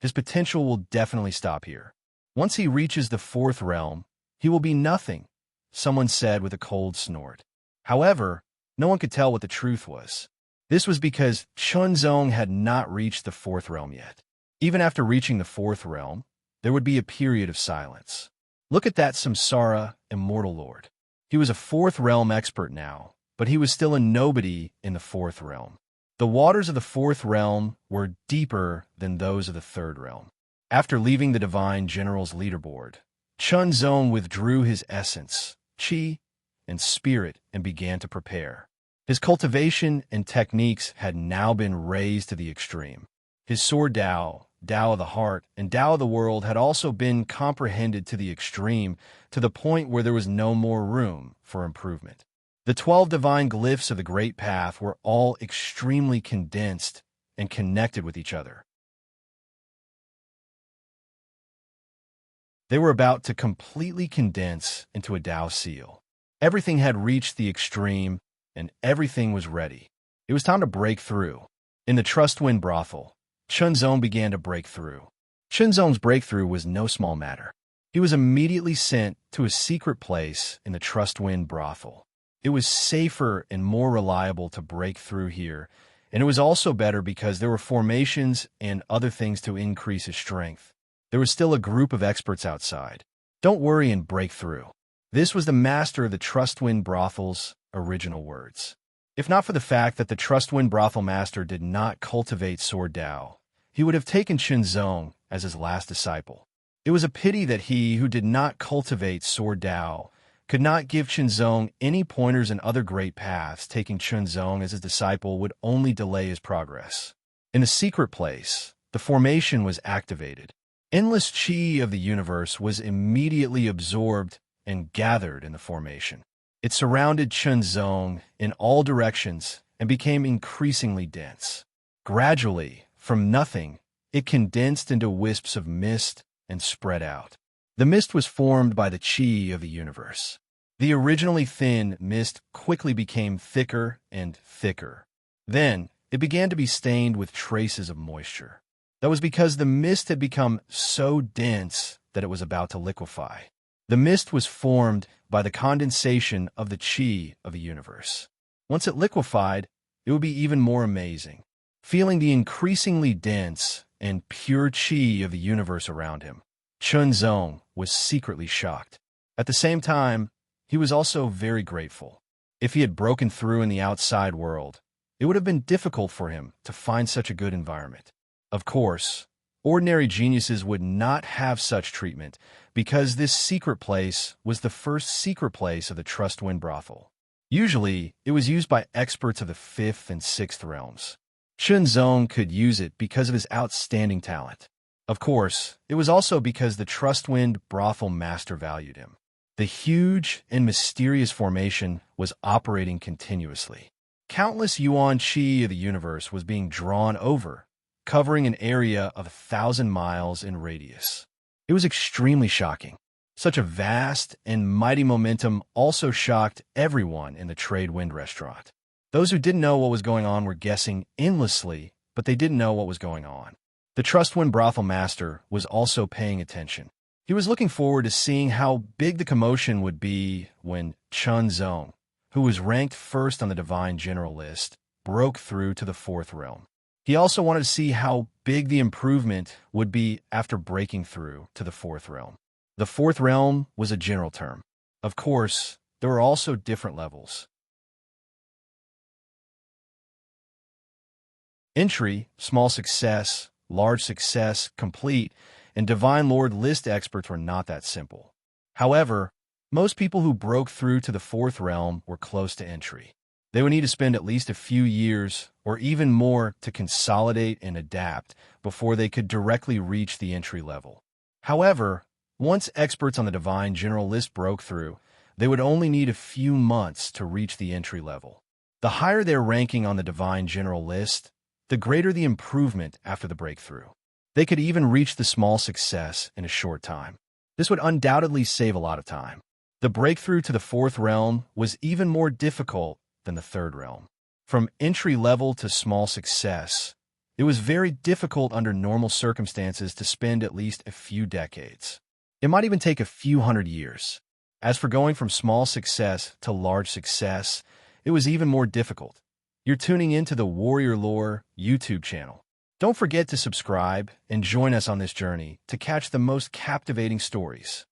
His potential will definitely stop here. Once he reaches the fourth realm, he will be nothing, someone said with a cold snort. However, no one could tell what the truth was. This was because Qinzong had not reached the fourth realm yet. Even after reaching the fourth realm, there would be a period of silence. Look at that Samsara Immortal Lord. He was a fourth realm expert now, but he was still a nobody in the fourth realm. The waters of the fourth realm were deeper than those of the third realm. After leaving the Divine General's leaderboard, Qinzong withdrew his essence, qi, and spirit and began to prepare. His cultivation and techniques had now been raised to the extreme. His sword Dao, Dao of the heart, and Dao of the world had also been comprehended to the extreme, to the point where there was no more room for improvement. The 12 divine glyphs of the Great Path were all extremely condensed and connected with each other. They were about to completely condense into a Tao seal. Everything had reached the extreme, and everything was ready. It was time to break through. In the Trustwind brothel, Chunzong began to break through. Chunzong's breakthrough was no small matter. He was immediately sent to a secret place in the Trustwind brothel. It was safer and more reliable to break through here, and it was also better because there were formations and other things to increase his strength. There was still a group of experts outside. Don't worry and break through. This was the master of the Trustwind brothel's original words. If not for the fact that the Trustwind brothel master did not cultivate Sword Dao, he would have taken Chunzong as his last disciple. It was a pity that he, who did not cultivate Sword Dao, could not give Chunzong any pointers in other great paths. Taking Chunzong as his disciple would only delay his progress. In the secret place, the formation was activated. Endless chi of the universe was immediately absorbed and gathered in the formation. It surrounded Chunzong in all directions and became increasingly dense. Gradually, from nothing, it condensed into wisps of mist and spread out. The mist was formed by the chi of the universe. The originally thin mist quickly became thicker and thicker. Then, it began to be stained with traces of moisture. That was because the mist had become so dense that it was about to liquefy. The mist was formed by the condensation of the chi of the universe. Once it liquefied, it would be even more amazing. Feeling the increasingly dense and pure chi of the universe around him, Chunzong was secretly shocked. At the same time, he was also very grateful. If he had broken through in the outside world, it would have been difficult for him to find such a good environment. Of course, ordinary geniuses would not have such treatment because this secret place was the first secret place of the Trustwind brothel. Usually, it was used by experts of the 5th and 6th realms. Chunzong could use it because of his outstanding talent. Of course, it was also because the Trustwind brothel master valued him. The huge and mysterious formation was operating continuously. Countless yuan chi of the universe was being drawn over, covering an area of 1,000 miles in radius. It was extremely shocking. Such a vast and mighty momentum also shocked everyone in the Trade Wind restaurant. Those who didn't know what was going on were guessing endlessly, but they didn't know what was going on. The Trustwind brothel master was also paying attention. He was looking forward to seeing how big the commotion would be when Chunzong, who was ranked first on the Divine General list, broke through to the 4th realm. He also wanted to see how big the improvement would be after breaking through to the 4th realm. The 4th realm was a general term. Of course, there were also different levels. Entry, small success, large success, complete, and Divine Lord list experts were not that simple. However, most people who broke through to the 4th realm were close to entry. They would need to spend at least a few years or even more to consolidate and adapt before they could directly reach the entry level. However, once experts on the Divine General list broke through, they would only need a few months to reach the entry level. The higher their ranking on the Divine General list, the greater the improvement after the breakthrough. They could even reach the small success in a short time. This would undoubtedly save a lot of time. The breakthrough to the 4th realm was even more difficult than the 3rd realm. From entry level to small success, it was very difficult under normal circumstances to spend at least a few decades. It might even take a few hundred years. As for going from small success to large success, it was even more difficult. You're tuning into the Warrior Lore YouTube channel. Don't forget to subscribe and join us on this journey to catch the most captivating stories.